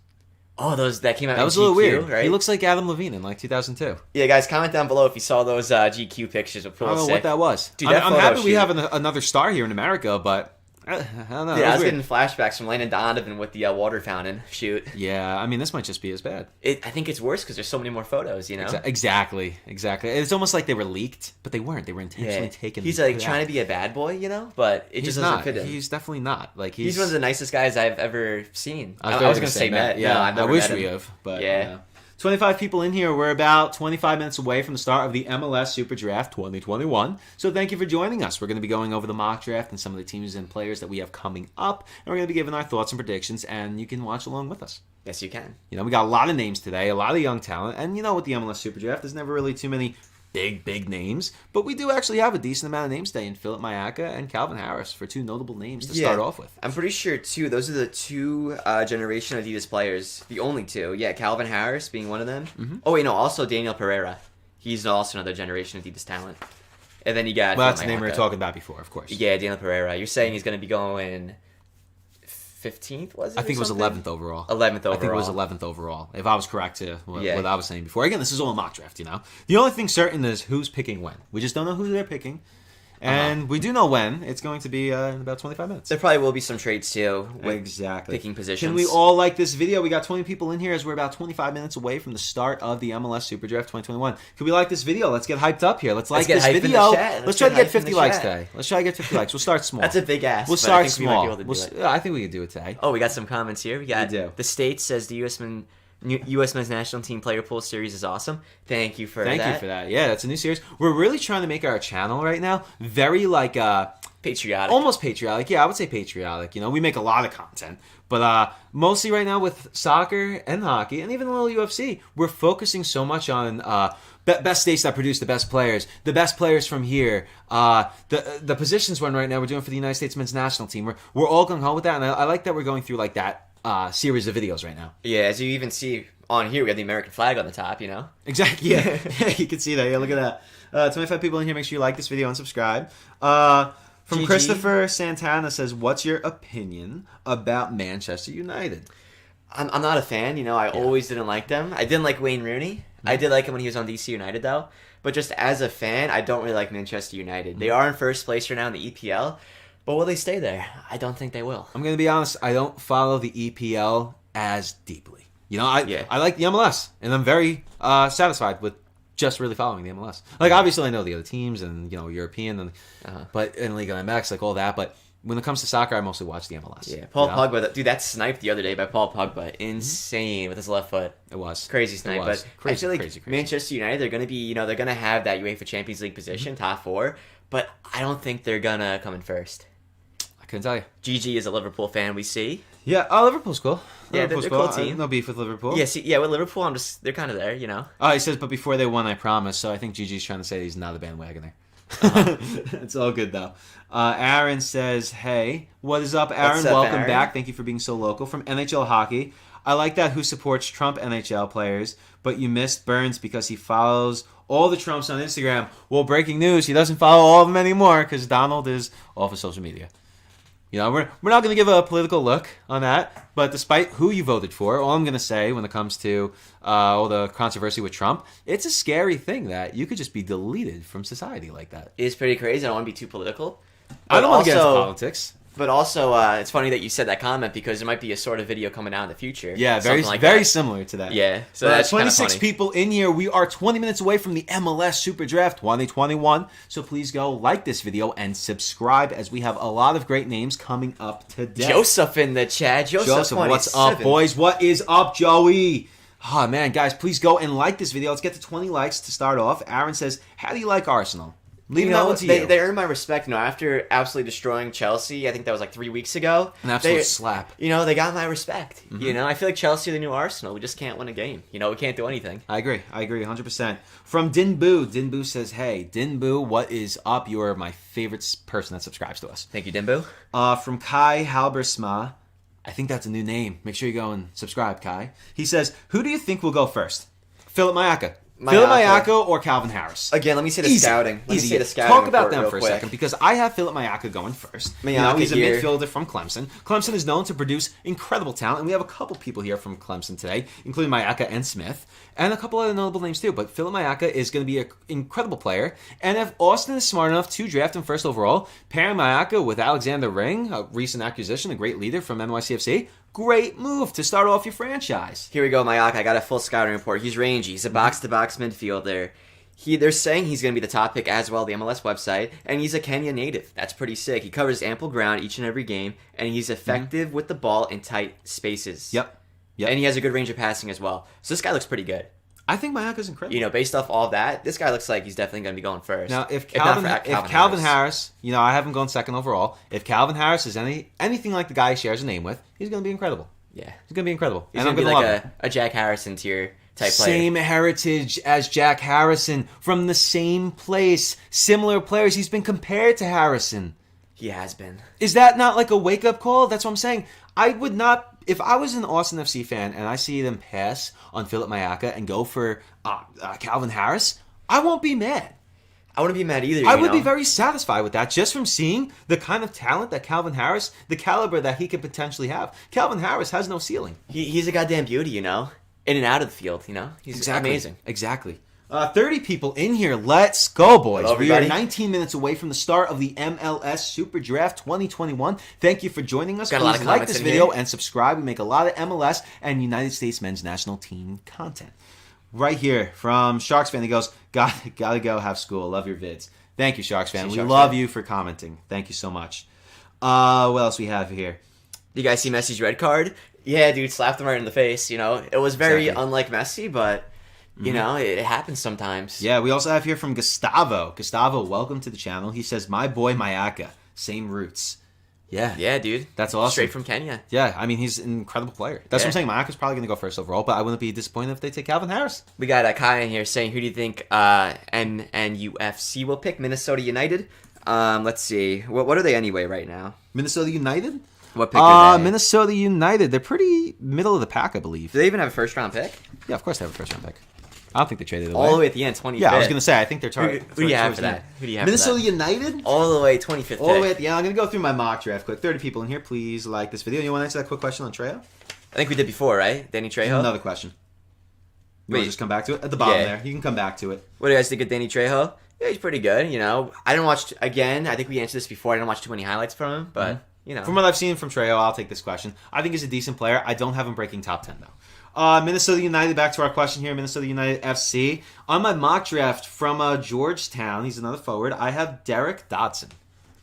Oh, those that came out. That was GQ, a little weird, right? He looks like Adam Levine in like 2002. Yeah, guys, comment down below if you saw those GQ pictures of Pulisic. I don't know what that was. Dude, I'm happy we have another star here in America, but I don't know. Yeah, I was getting flashbacks from Landon Donovan with the water fountain shoot. Yeah, I mean, this might just be as bad. I think it's worse because there's so many more photos, you know? Exactly. It's almost like they were leaked, but they weren't. They were intentionally taken. He's like trying to be a bad boy, you know? But it just doesn't fit him. He's definitely not. Like he's one of the nicest guys I've ever seen. I was going to say Matt. Yeah, no, I wish we have. But yeah. 25 people in here. We're about 25 minutes away from the start of the MLS Superdraft 2021. So thank you for joining us. We're going to be going over the mock draft and some of the teams and players that we have coming up. And we're going to be giving our thoughts and predictions, and you can watch along with us. Yes, you can. You know, we got a lot of names today, a lot of young talent. And you know, with the MLS Superdraft, there's never really too many big names. But we do actually have a decent amount of names today in Philip Mayaka and Calvin Harris for two notable names to start off with. I'm pretty sure, too, those are the two generation Adidas players. The only two. Yeah, Calvin Harris being one of them. Mm-hmm. Oh, wait, no, also Daniel Pereira. He's also another generation Adidas talent. And then you got... Well, that's the name we were talking about before, of course. Yeah, Daniel Pereira. You're saying he's going to be going... 15th, was it? I think it was 11th overall. 11th overall. I think it was 11th overall, if I was correct to what I was saying before. Again, this is all a mock draft, you know? The only thing certain is who's picking when. We just don't know who they're picking. And we do know when. It's going to be in about 25 minutes. There probably will be some trades, too. Exactly. Picking positions. Can we all like this video? We got 20 people in here as we're about 25 minutes away from the start of the MLS Superdraft 2021. Can we like this video? Let's get hyped up here. Let's like this video. Let's try to get 50 likes today. Let's try to get 50 likes. We'll start small. That's a big ask. We'll start small. I think we can do it today. Oh, we got some comments here. We got the States says the U.S. men's national team player pool series is awesome. Thank you for that. Thank you for that. Yeah, that's a new series. We're really trying to make our channel right now very like patriotic. Almost patriotic. Yeah, I would say patriotic. You know, we make a lot of content. But mostly right now with soccer and hockey and even a little UFC, we're focusing so much on best states that produce the best players from here. The positions one right now we're doing for the United States men's national team. We're all gung ho with that, and I like that we're going through like that series of videos right now. Yeah, as you even see on here, we have the American flag on the top, you know? Exactly, yeah. You can see that. Yeah, look at that. 25 people in here. Make sure you like this video and subscribe. From GG. Christopher Santana says, what's your opinion about Manchester United? I'm not a fan. You know, I always didn't like them. I didn't like Wayne Rooney. I did like him when he was on DC United, though. But just as a fan, I don't really like Manchester United. They are in first place right now in the EPL. But will they stay there? I don't think they will. I'm going to be honest. I don't follow the EPL as deeply. You know, I like the MLS, and I'm very satisfied with just really following the MLS. Like, obviously, I know the other teams and, you know, European, and but in Liga MX, like all that. But when it comes to soccer, I mostly watch the MLS. Yeah, Paul Pogba. Dude, that sniped the other day by Paul Pogba. Insane with his left foot. It was. Crazy snipe. But crazy, I feel like Manchester United, they're going to be, you know, they're going to have that UEFA Champions League position, top four. but I don't think they're gonna come in first. I couldn't tell you. GG is a Liverpool fan, we see. Yeah, Liverpool's cool. Yeah, they're cool team. No beef with Liverpool. Yeah, with Liverpool, they're kind of there, you know. Oh, he says, but before they won, I promise. So I think GG's trying to say he's not a bandwagoner. It's all good though. Aaron says, "Hey, what is up, Aaron? Welcome Aaron? back. Thank you for being so local from NHL Hockey. I like that who supports Trump NHL players, but you missed Burns because he follows all the Trumps on Instagram. Well, breaking news: he doesn't follow all of them anymore because Donald is off of social media. You know, we're not going to give a political look on that, but despite who you voted for, all I'm going to say when it comes to all the controversy with Trump, it's a scary thing that you could just be deleted from society like that. It's pretty crazy. I don't want to be too political. I don't want to get into politics. But also, it's funny that you said that comment because there might be a sort of video coming out in the future. Yeah, very similar to that. Yeah, so that's 26 people in here. We are 20 minutes away from the MLS Superdraft 2021. So please go like this video and subscribe as we have a lot of great names coming up today. Joseph in the chat. Joseph, what's up, boys? What is up, Joey? Oh, man, guys, please go and like this video. Let's get to 20 likes to start off. Aaron says, how do you like Arsenal? Leaving that one to you. They earned my respect. After absolutely destroying Chelsea, I think that was like 3 weeks ago. An absolute slap. They got my respect. Mm-hmm. I feel like Chelsea are the new Arsenal. We just can't win a game. We can't do anything. I agree 100%. From Dinboo says, hey, Dinboo, what is up? You are my favorite person that subscribes to us. Thank you, Dinboo. From Kai Halbersma, I think that's a new name. Make sure you go and subscribe, Kai. He says, who do you think will go first? Philip Mayaka. Philip Mayaka or Calvin Harris? Again, let me say the scouting. Easy. Talk about them for a second because I have Philip Mayaka going first. He's a midfielder from Clemson. Clemson is known to produce incredible talent, and we have a couple people here from Clemson today, including Mayaka and Smith, and a couple other notable names too. But Philip Mayaka is going to be an incredible player, and if Austin is smart enough to draft him first overall, pairing Mayaka with Alexander Ring, a recent acquisition, a great leader from NYCFC, great move to start off your franchise. Here we go, Mayaka. I got a full scouting report. He's rangy. He's a box-to-box midfielder. They're saying he's going to be the top pick as well, the MLS website, and he's a Kenya native. That's pretty sick. He covers ample ground each and every game, and he's effective with the ball in tight spaces. Yep. And he has a good range of passing as well. So this guy looks pretty good. I think Mayaka's incredible. Based off all that, this guy looks like he's definitely going to be going first. Now, if Calvin Harris, I have him going second overall. If Calvin Harris is anything like the guy he shares a name with, he's going to be incredible. Yeah. He's going to be incredible. He's going to be like a Jack Harrison tier type player. Same heritage as Jack Harrison, from the same place. Similar players. He's been compared to Harrison. He has been. Is that not like a wake-up call? That's what I'm saying. I would not... If I was an Austin FC fan and I see them pass on Philip Mayaka and go for Calvin Harris, I won't be mad. I wouldn't be mad either. I would be very satisfied with that just from seeing the kind of talent that Calvin Harris, the caliber that he could potentially have. Calvin Harris has no ceiling. He's a goddamn beauty, in and out of the field, He's amazing. Exactly. 30 people in here. Let's go, boys. Hello, we are 19 minutes away from the start of the MLS Superdraft 2021. Thank you for joining us. Got a lot of like this video here. and subscribe. We make a lot of MLS and United States men's national team content. Right here from Sharks fan, he goes, gotta go have school. Love your vids. Thank you, Sharks fan. We love you for commenting. Thank you so much. What else we have here? You guys see Messi's red card? Yeah, dude, slapped him right in the face. It was very unlike Messi, but it happens sometimes. Yeah, we also have here from Gustavo. Gustavo, welcome to the channel. He says, my boy Mayaka, same roots. Yeah, dude. That's awesome. Straight from Kenya. Yeah, he's an incredible player. That's what I'm saying. Mayaka's probably going to go first overall, but I wouldn't be disappointed if they take Calvin Harris. We got Kai in here saying, who do you think NUFC will pick? Minnesota United? Let's see. What are they anyway right now? Minnesota United? What pick are they? Minnesota United. They're pretty middle of the pack, I believe. Do they even have a first-round pick? Yeah, of course they have a first-round pick. I don't think they traded it away. All the way at the end, 25th. Yeah, I was going to say, I think they're targeting. Who do you have for that? Minnesota United? All the way, 25th All the way at the end. I'm going to go through my mock draft quick. 30 people in here. Please like this video. You want to answer that quick question on Trejo? I think we did before, right? Danny Trejo? Another question. You want to just come back to it? At the bottom there. You can come back to it. What do you guys think of Danny Trejo? Yeah, he's pretty good, I didn't watch, again, I think we answered this before. I didn't watch too many highlights from him, but, From what I've seen from Trejo, I'll take this question. I think he's a decent player. I don't have him breaking top 10, though. Minnesota United, back to our question here. Minnesota United FC. On my mock draft from Georgetown, he's another forward, I have Derek Dodson.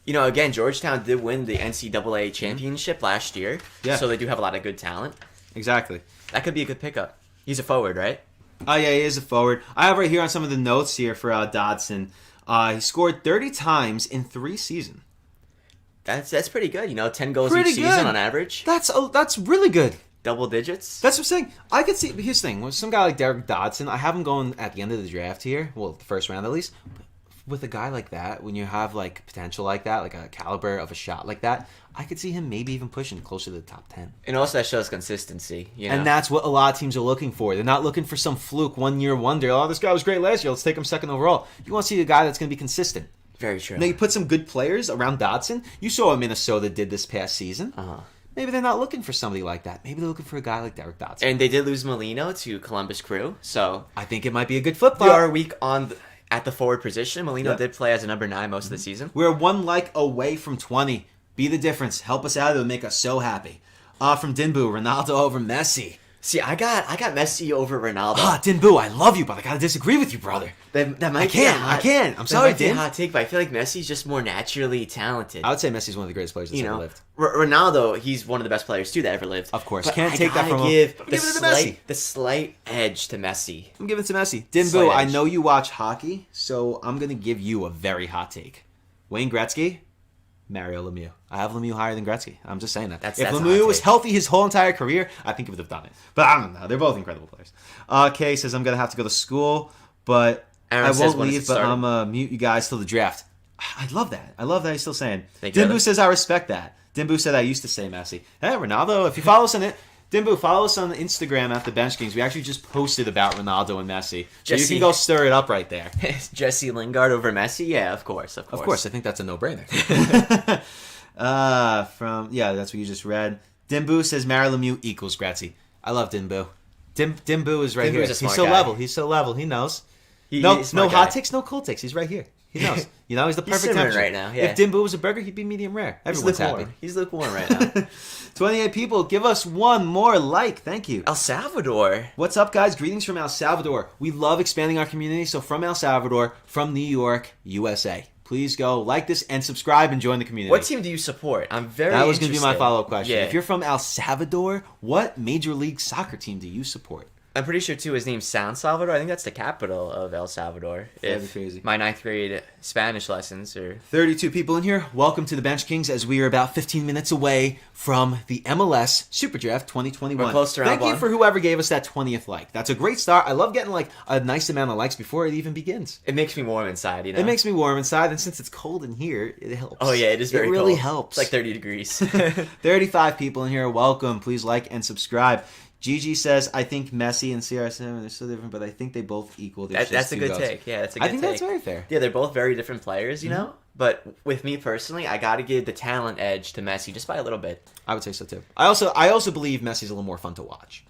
Again, Georgetown did win the NCAA championship last year, so they do have a lot of good talent. Exactly. That could be a good pickup. He's a forward, right? Oh, yeah, he is a forward. I have right here on some of the notes here for Dodson. He scored 30 times in 3 seasons. That's pretty good. 10 goals Pretty each good. season on average. That's really good. Double digits. That's what I'm saying. I could see. Here's the thing. With some guy like Derek Dodson, I have him going at the end of the draft here. Well, the first round at least. But with a guy like that, when you have like potential like that, like a caliber of a shot like that, I could see him maybe even pushing closer to the top 10. And also that shows consistency. And that's what a lot of teams are looking for. They're not looking for some fluke, 1-year wonder. Oh, this guy was great last year. Let's take him second overall. You want to see a guy that's going to be consistent. Very true. Now, you put some good players around Dodson. You saw what Minnesota did this past season. Maybe they're not looking for somebody like that. Maybe they're looking for a guy like Derek Dodson. And they did lose Molino to Columbus Crew, so I think it might be a good flip-flop. We are weak at the forward position. Molino did play as a number 9 most of the season. We're 1 like away from 20. Be the difference. Help us out. It would make us so happy. From Dinbu, Ronaldo over Messi. See, I got Messi over Ronaldo. Dinbu, I love you, but I gotta disagree with you, brother. That might I can't. I'm sorry, Din. That might be a hot take, but I feel like Messi's just more naturally talented. I would say Messi's one of the greatest players that's ever lived. Ronaldo, he's one of the best players too that ever lived. Of course, but can't take that from him. Give the slight edge to Messi. I'm giving it to Messi. Dinbu, I know you watch hockey, so I'm gonna give you a very hot take. Wayne Gretzky, Mario Lemieux. I have Lemieux higher than Gretzky. I'm just saying that. If Lemieux was healthy his whole entire career, I think he would have done it. But I don't know. They're both incredible players. Kay says, I'm going to have to go to school, but I won't leave, but I'm going to mute you guys till the draft. I love that. I love that he's still saying. Dinbu says, I respect that. Dinbu said, I used to say Messi. Hey, Ronaldo, if you follow us on it, Dinbu, follow us on Instagram at the BenchKings. We actually just posted about Ronaldo and Messi. So you can go stir it up right there. Jesse Lingard over Messi? Yeah, of course. Of course, I think that's a no-brainer. That's what you just read. Dinbu says Mario Lemieux equals Gretzky. I love Dinbu. Dinbu is right here. He's so level. He's so level. He knows. No hot takes, no cold takes. He's right here. He knows. He's the perfect temperature right now. Yeah. If Dinbu was a burger, he'd be medium rare. Everyone's happy. He's lukewarm right now. 28 people, give us one more like. Thank you. El Salvador. What's up, guys? Greetings from El Salvador. We love expanding our community, so from El Salvador, from New York, USA. Please go like this and subscribe and join the community. What team do you support? I'm very That was going to be my follow-up question. Yeah. If you're from El Salvador, what Major League Soccer team do you support? I'm pretty sure, too, his name's San Salvador. I think that's the capital of El Salvador. That'd be crazy. My 9th grade Spanish lessons are... 32 people in here. Welcome to the BenchKings as we are about 15 minutes away from the MLS Superdraft 2021. We're close to round Thank one. you for whoever gave us that 20th like. That's a great start. I love getting a nice amount of likes before it even begins. It makes me warm inside, It makes me warm inside, and since it's cold in here, it helps. Oh, yeah, it is very cold. It really helps. It's like 30 degrees. 35 people in here. Welcome. Please like and subscribe. Gigi says, I think Messi and CR7, they're so different, but I think they both equal. That's a good take. Yeah, that's a good take. I think that's very fair. Yeah, they're both very different players, you know? But with me personally, I got to give the talent edge to Messi just by a little bit. I would say so, too. I also believe Messi's a little more fun to watch.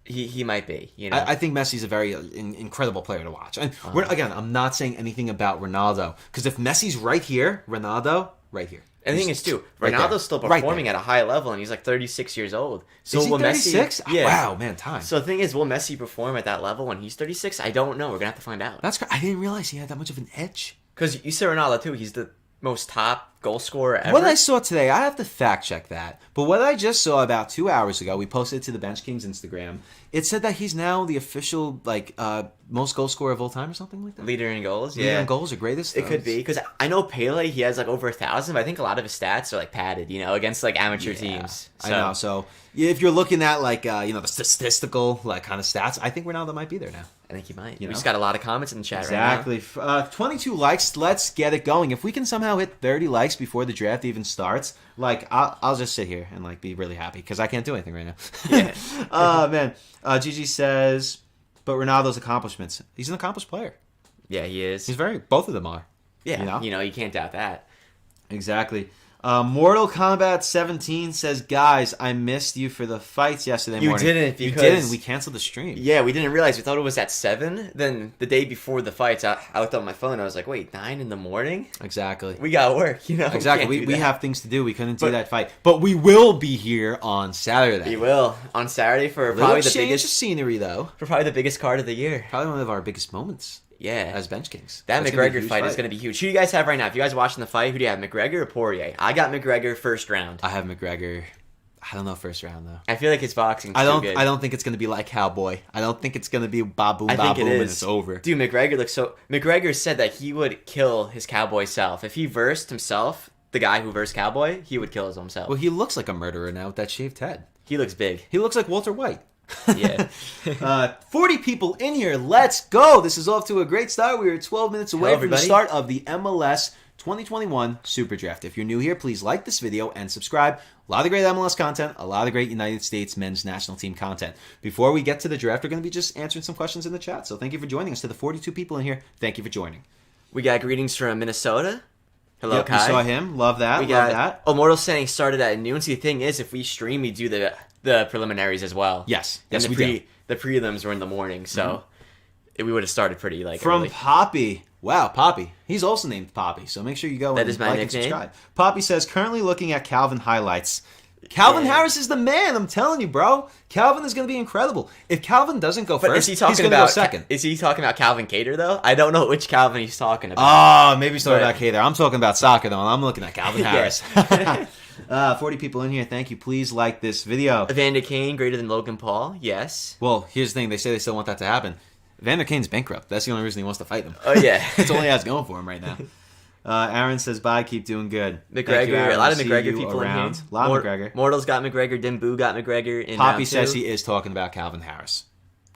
He might be, you know. I think Messi's a very incredible player to watch. And again, I'm not saying anything about Ronaldo, because if Messi's right here, Ronaldo, right here. And the thing is, too, Ronaldo's still performing at a high level, and he's like 36 years old. So is he 36? Yeah. Wow, man, time. So the thing is, will Messi perform at that level when he's 36? I don't know. We're going to have to find out. That's I didn't realize he had that much of an edge. Because you said Ronaldo, too. He's the most top goal scorer ever. What I saw today, I have to fact check that. But what I just saw about 2 hours ago, we posted it to the BenchKings Instagram. It said that he's now the official most goal scorer of all time or something like that. Leader in goals, Leader in goals or greatest. It could be, because I know Pele, he has over 1,000, but I think a lot of his stats are padded, against amateur teams. So. I know. So if you're looking at the statistical kind of stats, I think Ronaldo might be there now. I think he might. We just got a lot of comments in the chat exactly. right now. 22 likes. Let's get it going. If we can somehow hit 30 likes before the draft even starts, I'll just sit here and be really happy because I can't do anything right now. Yeah. Man. Gigi says, but Ronaldo's accomplishments. He's an accomplished player. Yeah, he is. Both of them are. Yeah. You can't doubt that. Exactly. Mortal Kombat 17 says, guys, I missed you for the fights yesterday morning. You didn't. We canceled the stream. Yeah, we didn't realize. We thought it was at 7. Then the day before the fights, I looked on my phone. I was like, wait, 9 in the morning? Exactly. We got work, Exactly. We have things to do. We couldn't do that fight. But we will be here on Saturday. We will. On Saturday for probably the biggest scenery, though. For probably the biggest card of the year. Probably one of our biggest moments. Yeah. As BenchKings. That McGregor fight is going to be huge. Who do you guys have right now? If you guys are watching the fight, who do you have, McGregor or Poirier? I got McGregor first round. I have McGregor. I don't know first round though. I feel like his boxing's I too good. don't think it's gonna be like Cowboy. I don't think it's gonna be ba-boom, I think ba-boom, it and is. it's over. Dude, McGregor looks so... McGregor said that he would kill his Cowboy self. If he versed himself, the guy who versed Cowboy, he would kill his own self. Well, he looks like a murderer now with that shaved head. He looks big. He looks like Walter White. Yeah. 40 people in here. Let's go. This is off to a great start. We are 12 minutes away Hello, from the everybody. start of the MLS 2021 Superdraft. If you're new here, please like this video and subscribe. A lot of great MLS content, a lot of great United States men's national team content. Before we get to the draft, we're going to be just answering some questions in the chat. So thank you for joining us. To the 42 people in here, thank you for joining. We got greetings from Minnesota. Hello, Yep, Kai. we saw him. Love that. We Love got that. Immortal saying started at noon. See, the thing is, if we stream, we do the preliminaries as well. Yes. And Yes, the we do. The prelims were in the morning, so we would have started pretty From early. Poppy. Wow, Poppy. He's also named Poppy, so make sure you go That and is my like nickname. and subscribe. Poppy says, currently looking at Calvin highlights. Calvin Yeah. Harris is the man, I'm telling you, bro. Calvin is going to be incredible. If Calvin doesn't go But first, is he he's talking going to about go second. Is he talking about Calvin Cater though? I don't know which Calvin he's talking about. Oh, maybe he's talking But- about K there. I'm talking about soccer, though, and I'm looking at Calvin Yeah. Harris. 40 people in here. Thank you. Please like this video. Evander Kane greater than Logan Paul? Yes. Well, here's the thing. They say they still want that to happen. Vander Kane's bankrupt. That's the only reason he wants to fight him. Oh yeah. It's all he has going for him right now. Aaron says, bye, keep doing good. Thank you, McGregor, Aaron. a lot of See McGregor you people around. in here. A lot of McGregor. Mortal's got McGregor. Dimbu got McGregor. In Poppy round says two. he is talking about Calvin Harris.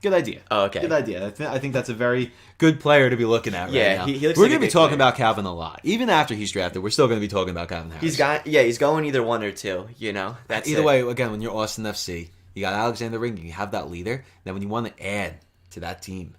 Good idea. Oh, okay. Good idea. I think that's a very good player to be looking at right Yeah, now. he looks We're like a going to be good talking player. about Calvin a lot. Even after he's drafted, we're still going to be talking about Calvin Harris. He's going either one or two. You know, that's Either it. way, again, when you're Austin FC, you got Alexander Ring, you have that leader. Then when you want to add to that team,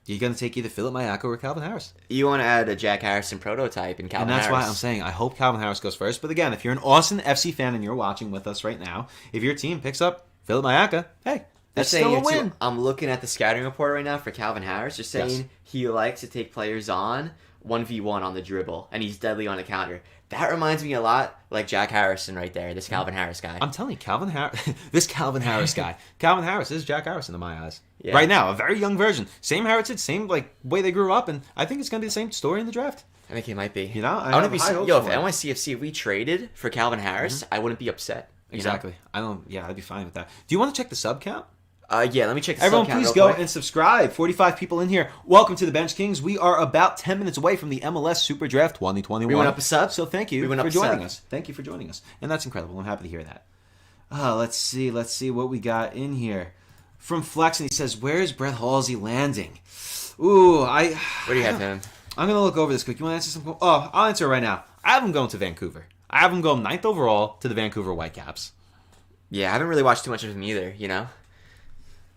you're going to take either Philip Mayaka or Calvin Harris. You want to add a Jack Harrison prototype in Calvin And that's Harris. why I'm saying I hope Calvin Harris goes first. But again, if you're an Austin FC fan and you're watching with us right now, if your team picks up Philip Mayaka, hey, that's They're still a saying here, win. too, I'm looking at the scouting report right now for Calvin Harris. They're saying Yes. he likes to take players on 1v1 on the dribble, and he's deadly on a counter. That reminds me a lot like Jack Harrison right there, this Calvin Harris guy. I'm telling you, Calvin Harris, this Calvin Harris guy, Calvin Harris is Jack Harrison in my eyes. Yeah. Right now, a very young version, same heritage, same like way they grew up, and I think it's gonna be the same story in the draft. I think he might be. You know, I wouldn't have be high hopes yo. If for him. NYCFC we traded for Calvin Harris, I wouldn't be upset. you know? Exactly. I'd be fine with that. Do you want to check the sub count? Yeah, let me check. The Everyone, sub count please real go quick. and subscribe. 45 people in here. Welcome to the Bench Kings. We are about 10 minutes away from the MLS Superdraft 2021. We went up a sub? So thank you We went up for a joining sub. us. Thank you for joining us. And that's incredible. I'm happy to hear that. Let's see what we got in here. From Flex, and he says, where's Brett Halsey landing? Ooh, Where do you have him? I'm going to look over this quick. You want to answer some? Oh, I'll answer it right now. I have him going to Vancouver. I have him going 9th overall to the Vancouver Whitecaps. Yeah, I haven't really watched too much of him either. You know.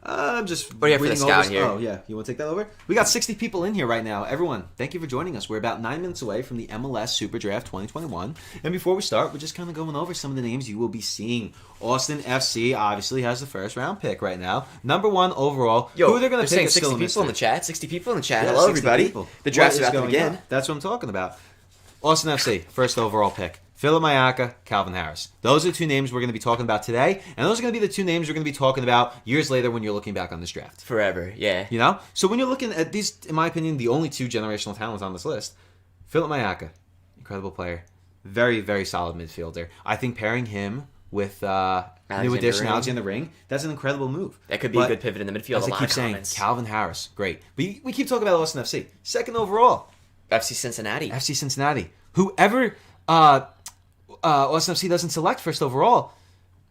I'm just What do you have for the reading scout over- here? Oh, yeah. You want to take that over? We got 60 people in here right now. Everyone, thank you for joining us. We're about 9 minutes away from the MLS Superdraft 2021. And before we start, we're just kind of going over some of the names you will be seeing. Austin FC obviously has the first round pick right now. Number 1 overall. Yo, Who they're going to saying pick is 60 still a people in mystery. the chat. 60 people in the chat. Yeah, Hello, 60 everybody. people. The draft's What is about to going begin. on? That's what I'm talking about. Austin FC, first overall pick. Philip Mayaka, Calvin Harris. Those are the two names we're going to be talking about today, and those are going to be the two names we're going to be talking about years later when you're looking back on this draft. Forever, yeah. You know? So when you're looking at these, in my opinion, the only two generational talents on this list, Philip Mayaka, incredible player. Very, very solid midfielder. I think pairing him with new Alexander addition Ring. Alexander Ring, that's an incredible move. That could be But a good pivot in the midfield. As A I lot keep of saying, comments. Calvin Harris, great. But we keep talking about Austin FC. Second overall, FC Cincinnati. FC Cincinnati. Whoever Austin FC doesn't select first overall,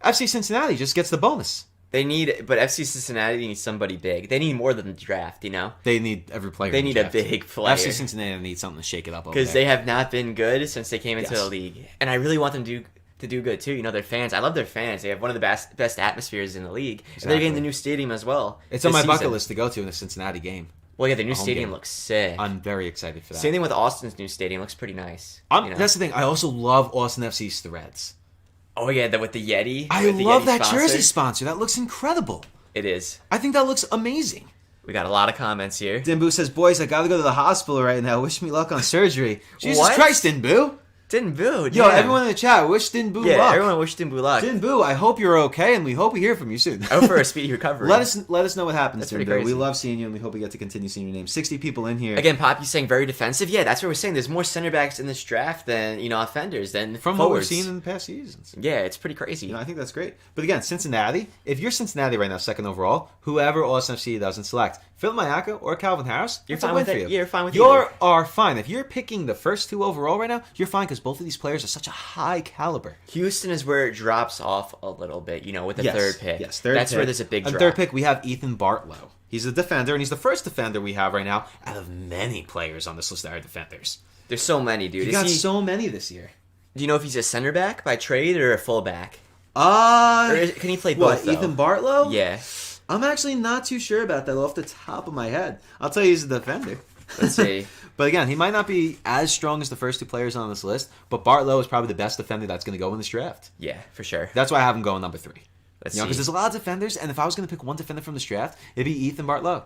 FC Cincinnati just gets the bonus. But FC Cincinnati needs somebody big. They need more than the draft, you know? They need every player. They in the need a draft. big player. FC Cincinnati needs something to shake it up over Because there. they have not been good since they came into Yes. the league. And I really want them to do good, too. You know, their fans. I love their fans. They have one of the best atmospheres in the league. And they're getting Exactly. the new stadium as well. It's on this my bucket season. list to go to in the Cincinnati game. Well, yeah, the new A home stadium game. looks sick. I'm very excited for that. Same thing with Austin's new stadium. Looks pretty nice. you know? That's the thing. I also love Austin FC's threads. Oh, yeah, with the Yeti. I with the love Yeti that sponsor. jersey sponsor. That looks incredible. It is. I think that looks amazing. We got a lot of comments here. Dimbu says, boys, I gotta go to the hospital right now. Wish me luck on surgery. Jesus What? Christ, Dimbu. Din Boo. Yo, everyone in the chat, wish Din Boo luck. Everyone wish Din Boo luck. Din Boo, I hope you're okay, and we hope we hear from you soon. Hope for a speedy recovery. Let us know what happens, Din Boo. Crazy. We love seeing you, and we hope we get to continue seeing your name. 60 people in here. Again, Poppy's saying very defensive. Yeah, that's what we're saying. There's more center backs in this draft than offenders than from forwards. What we've seen in the past seasons. Yeah, it's pretty crazy. I think that's great. But again, Cincinnati. If you're Cincinnati right now, second overall, whoever Austin FC doesn't select, Philip Mayaka or Calvin Harris, you're fine with it. You. You're fine with it. You are fine. If you're picking the first 2 overall right now, you're fine because both of these players are such a high caliber. Houston is where it drops off a little bit, with the third pick. Yes, third That's pick. where there's a big drop. Third pick, we have Ethan Bartlow. He's a defender, and he's the first defender we have right now out of many players on this list that are defenders. There's so many, dude. He got so many this year. Do you know if he's a center back by trade or a full back? Or can he play both, though? Ethan Bartlow? Yeah. I'm actually not too sure about that off the top of my head. I'll tell you he's a defender. Let's see. But again, he might not be as strong as the first 2 players on this list, but Bartlow is probably the best defender that's going to go in this draft. Yeah, for sure. That's why I have him going number 3. Let's see. Because there's a lot of defenders, and if I was going to pick one defender from this draft, it'd be Ethan Bartlow.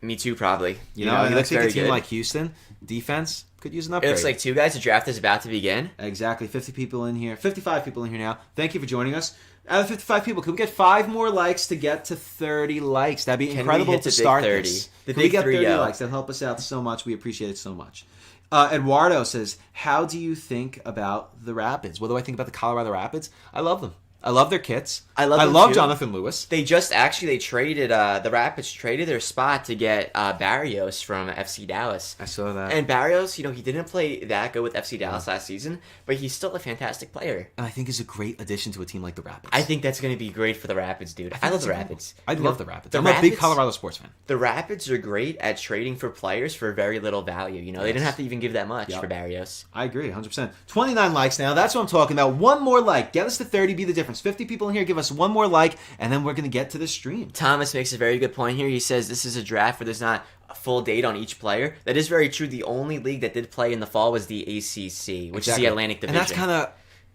Me too, probably. He looks like a team like Houston. Defense could use an upgrade. It looks like 2 guys. The draft is about to begin. Exactly. 50 people in here. 55 people in here now. Thank you for joining us. Out of 55 people, can we get 5 more likes to get to 30 likes? That'd be incredible to start this. Can we get 30 likes? That'll help us out so much. We appreciate it so much. Eduardo says, how do you think about the Rapids? What do I think about the Colorado Rapids? I love them. I love their kits. I love Jonathan Lewis. They traded the Rapids traded their spot to get Barrios from FC Dallas. I saw that. And Barrios, he didn't play that good with FC Dallas last season, but he's still a fantastic player. And I think he's a great addition to a team like the Rapids. I think that's going to be great for the Rapids, dude. I love the Rapids. I love the Rapids. I'm a big Colorado sports fan. The Rapids are great at trading for players for very little value. They didn't have to even give that much for Barrios. I agree, 100%. 29 likes now. That's what I'm talking about. One more like. Get us to 30, be the difference. 50 people in here, give us one more like, and then we're going to get to the stream. Thomas makes a very good point here. He says this is a draft where there's not a full date on each player. That is very true. The only league that did play in the fall was the ACC, which is the Atlantic Division. And that's kind of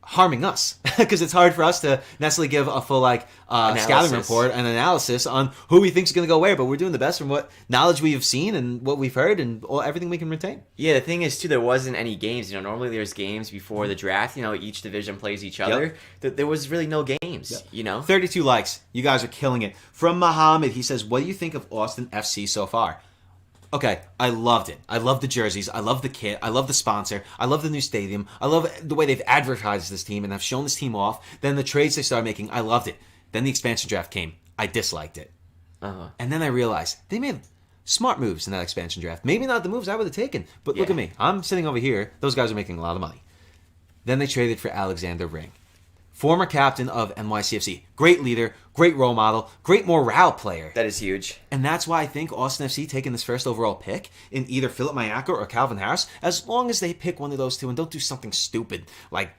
harming us because it's hard for us to necessarily give a full scouting report and analysis on who we think is going to go where, but we're doing the best from what knowledge we have seen and what we've heard and everything we can retain. Yeah, the thing is too, there wasn't any games. Normally there's games before the draft. Each division plays each other. There was really no games. 32 likes. You guys are killing it. From Muhammad, he says, "What do you think of Austin FC so far?" Okay, I loved it. I love the jerseys. I love the kit. I love the sponsor. I love the new stadium. I love the way they've advertised this team and have shown this team off. Then the trades they started making, I loved it. Then the expansion draft came. I disliked it. And then I realized they made smart moves in that expansion draft. Maybe not the moves I would have taken, but look at me. I'm sitting over here. Those guys are making a lot of money. Then they traded for Alexander Ring. Former captain of NYCFC. Great leader, great role model, great morale player. That is huge. And that's why I think Austin FC taking this first overall pick in either Philip Mayaka or Calvin Harris, as long as they pick one of those 2 and don't do something stupid like,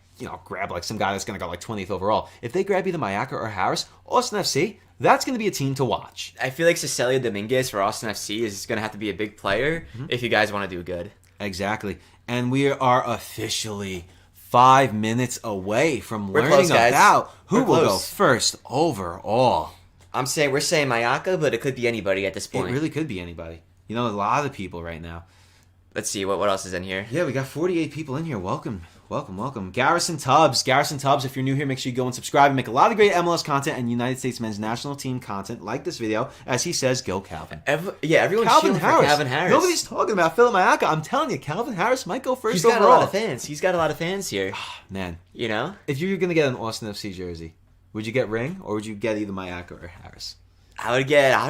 grab some guy that's going to go 20th overall. If they grab either Mayaka or Harris, Austin FC, that's going to be a team to watch. I feel like Cecilia Dominguez for Austin FC is going to have to be a big player if you guys want to do good. Exactly. And we are officially 5 minutes away from learning close, about who will go first overall. We're saying Mayaka, but it could be anybody at this point. It really could be anybody. A lot of people right now. Let's see what else is in here. Yeah, we got 48 people in here. Welcome. Garrison Tubbs, if you're new here, make sure you go and subscribe and make a lot of great MLS content and United States men's national team content like this video. As he says, go Calvin. Everyone's Calvin Harris. Nobody's talking about Philip Mayaka. I'm telling you, Calvin Harris might go first overall. He's got a lot of fans here. Man. If you were going to get an Austin FC jersey, would you get Ring or would you get either Mayaka or Harris? I would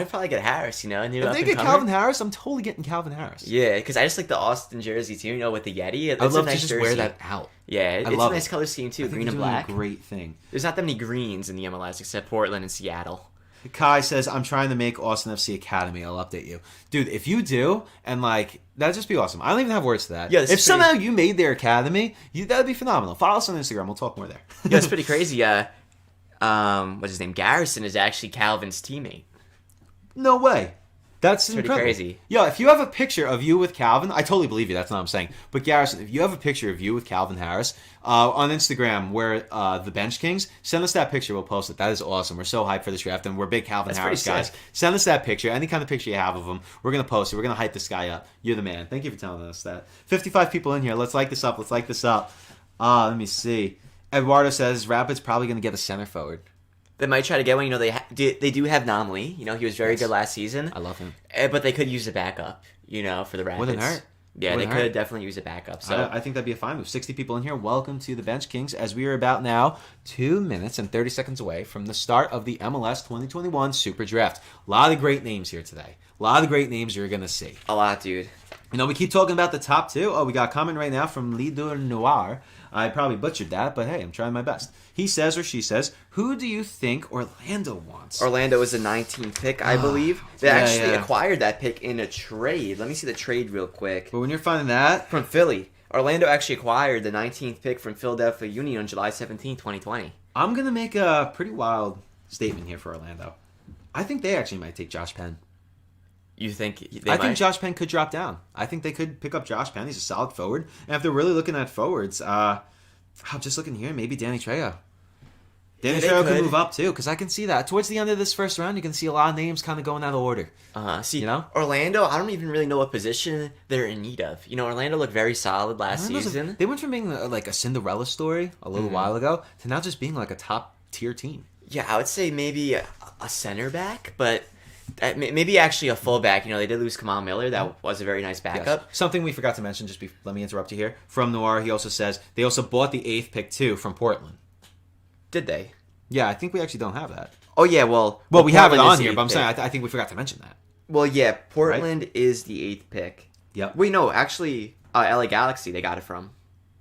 probably get Harris, If they get Calvin Harris, I'm totally getting Calvin Harris. Yeah, because I just like the Austin jersey too, with the Yeti. I'd love to just wear that out. Yeah, it's a nice color scheme too, green and black. A great thing. There's not that many greens in the MLS except Portland and Seattle. Kai says, I'm trying to make Austin FC Academy. I'll update you. Dude, if you do, and that'd just be awesome. I don't even have words to that. Yeah, if somehow you made their academy, that'd be phenomenal. Follow us on Instagram. We'll talk more there. Yeah, it's pretty crazy. What's his name? Garrison is actually Calvin's teammate. No way. That's pretty crazy. Yo, if you have a picture of you with Calvin, I totally believe you. That's not what I'm saying. But Garrison, if you have a picture of you with Calvin Harris on Instagram, where the BenchKings, send us that picture. We'll post it. That is awesome. We're so hyped for this draft, and we're big Calvin Harris guys. Send us that picture. Any kind of picture you have of him, we're gonna post it. We're gonna hype this guy up. You're the man. Thank you for telling us that. 55 people in here. Let's like this up. Let me see. Eduardo says Rapids probably going to get a center forward. They might try to get one. They do have Nomley. He was very good last season. I love him. But they could use a backup, for the Rapids. Wouldn't hurt. Yeah, they could definitely use a backup. So I think that'd be a fine move. 60 people in here. Welcome to the Bench Kings, as we are about now 2 minutes and 30 seconds away from the start of the MLS 2021 Super Draft. A lot of great names here today. A lot of great names you're going to see. A lot, dude. We keep talking about the top two. Oh, we got a comment right now from Leader Noir. I probably butchered that, but hey, I'm trying my best. He says, or she says, who do you think Orlando wants? Orlando is the 19th pick, I believe. They actually acquired that pick in a trade. Let me see the trade real quick. But when you're finding that... From Philly. Orlando actually acquired the 19th pick from Philadelphia Union on July 17, 2020. I'm going to make a pretty wild statement here for Orlando. I think they actually might take Josh Penn. You think I think Josh Penn could drop down. I think they could pick up Josh Penn. He's a solid forward. And if they're really looking at forwards, I'm just looking here, maybe Danny Trejo. Danny Trejo could move up too, because I can see that. Towards the end of this first round, you can see a lot of names kind of going out of order. Orlando, I don't even really know what position they're in need of. Orlando looked very solid last season. They went from being like a Cinderella story a little while ago to now just being like a top-tier team. Yeah, I would say maybe a center back, but... maybe actually a fullback. They did lose Kamal Miller. That was a very nice backup. Yes. Something we forgot to mention, let me interrupt you here. From Noir, he also says they also bought the 8th pick, too, from Portland. Did they? Yeah, I think we actually don't have that. Oh, yeah, well... we have it on here, but I'm saying I think we forgot to mention that. Well, yeah, Portland is the 8th pick. Yep. Wait, no, actually, LA Galaxy, they got it from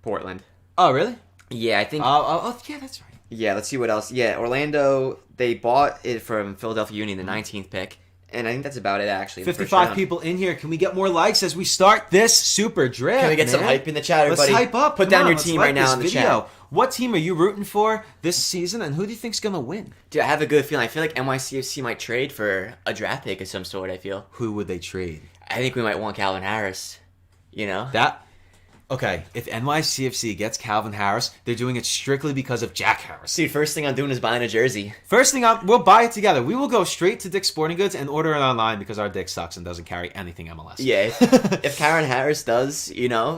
Portland. Oh, really? Yeah, I think... yeah, that's right. Yeah, let's see what else. Yeah, Orlando, they bought it from Philadelphia Union, the 19th pick. And I think that's about it, actually. 55 people in here. Can we get more likes as we start this Super Draft? Can we get some hype in the chat, everybody? Let's hype up. Put down your team right now in the chat. What team are you rooting for this season, and who do you think's going to win? Dude, I have a good feeling. I feel like NYCFC might trade for a draft pick of some sort, I feel. Who would they trade? I think we might want Calvin Harris. Okay, if NYCFC gets Calvin Harris, they're doing it strictly because of Jack Harris. Dude, first thing I'm doing is buying a jersey. We'll buy it together. We will go straight to Dick's Sporting Goods and order it online because our dick sucks and doesn't carry anything MLS. Yeah, if Calvin Harris does,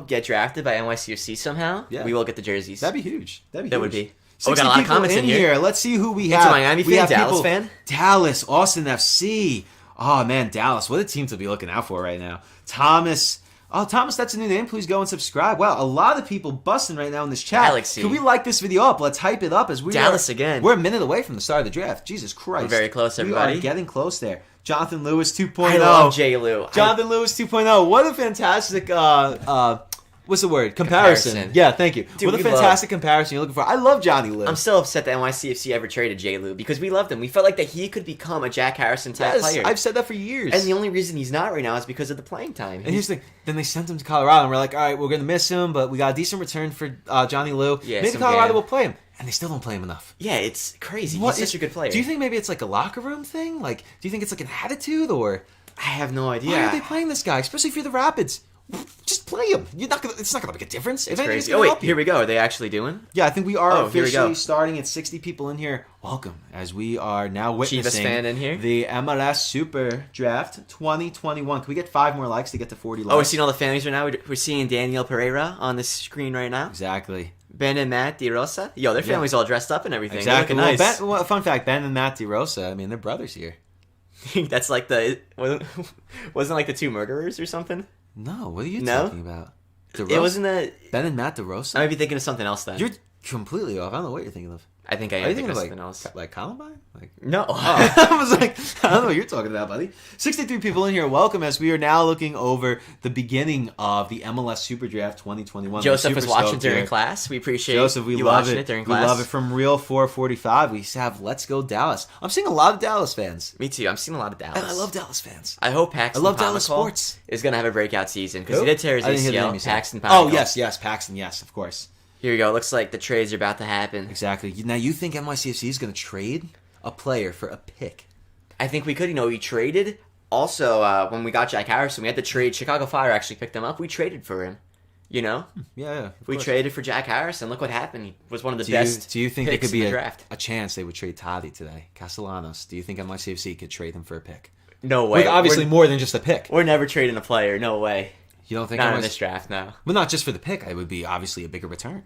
get drafted by NYCFC somehow, we will get the jerseys. That'd be huge. That would be. We got a lot of comments in here. Let's see who we have. It's a Miami fan, Dallas fan. Dallas, Austin FC. Oh, man, Dallas. What a team to be looking out for right now. Thomas... Oh, Thomas, that's a new name. Please go and subscribe. Wow, a lot of people busting right now in this chat. Galaxy. Can we like this video up? Let's hype it up as we Dallas again. We're a minute away from the start of the draft. Jesus Christ. We're very close, everybody. We are getting close there. Jonathan Lewis 2.0. I love J. Lou. Jonathan Lewis 2.0. What a fantastic what's the word? Comparison. Yeah, thank you. Dude, what a fantastic comparison you're looking for. I love Johnny Lou. I'm still upset that NYCFC ever traded J. Lou because we loved him. We felt like that he could become a Jack Harrison type player. I've said that for years. And the only reason he's not right now is because of the playing time. And here's the thing. Then they sent him to Colorado, and we're like, all right, we're going to miss him, but we got a decent return for Johnny Lou. Yeah, maybe Colorado will play him. And they still don't play him enough. Yeah, it's crazy. He's such a good player. Do you think maybe it's like a locker room thing? Like, do you think it's like an attitude, or... I have no idea. Why are they playing this guy? Especially if you're the Rapids. Just play him. It's not gonna make a difference. It's crazy. Oh wait, here we go. Are they actually doing? Yeah, I think we are officially starting at 60 people in here. Welcome, as we are now witnessing fan in here. The MLS Super Draft 2021. Can we get 5 more likes to get to 40 likes? Oh, we're seeing all the families right now. We're seeing Daniel Pereira on the screen right now. Exactly. Ben and Matt DeRosa. Yo, their family's all dressed up and everything. Exactly. They're looking nice. Fun fact: Ben and Matt DeRosa. I mean, they're brothers here. That's like wasn't like the 2 murderers or something? No, what are you talking about? It wasn't a... Ben and Matt DeRosa? I might be thinking of something else then. You're completely off. I don't know what you're thinking of. I think I am thinking of something else. Like Columbine? No. Oh. I was like, I don't know what you're talking about, buddy. 63 people in here. Welcome, as we are now looking over the beginning of the MLS Super Draft 2021. Joseph was watching during class. We appreciate Joseph, you watching it during class. We love it. From Real 445, we have Let's Go Dallas. I'm seeing a lot of Dallas fans. Me too. I'm seeing a lot of Dallas. And I love Dallas fans. I hope Paxton Dallas sports is going to have a breakout season because he did tear his ACL. Paxton Pomykal. Oh, yes, Paxton, yes, of course. Here we go. Looks like the trades are about to happen. Exactly. Now, you think NYCFC is going to trade a player for a pick? I think we could. We traded. Also, when we got Jack Harrison, we had to trade. Chicago Fire actually picked him up. We traded for him. Yeah. We traded for Jack Harrison. Look what happened. He was one of the best. Do you think there could be a chance they would trade Toddy today? Castellanos. Do you think NYCFC could trade him for a pick? No way. Obviously, more than just a pick. We're never trading a player. No way. You don't think Not in this draft, no. Well, not just for the pick. It would be obviously a bigger return.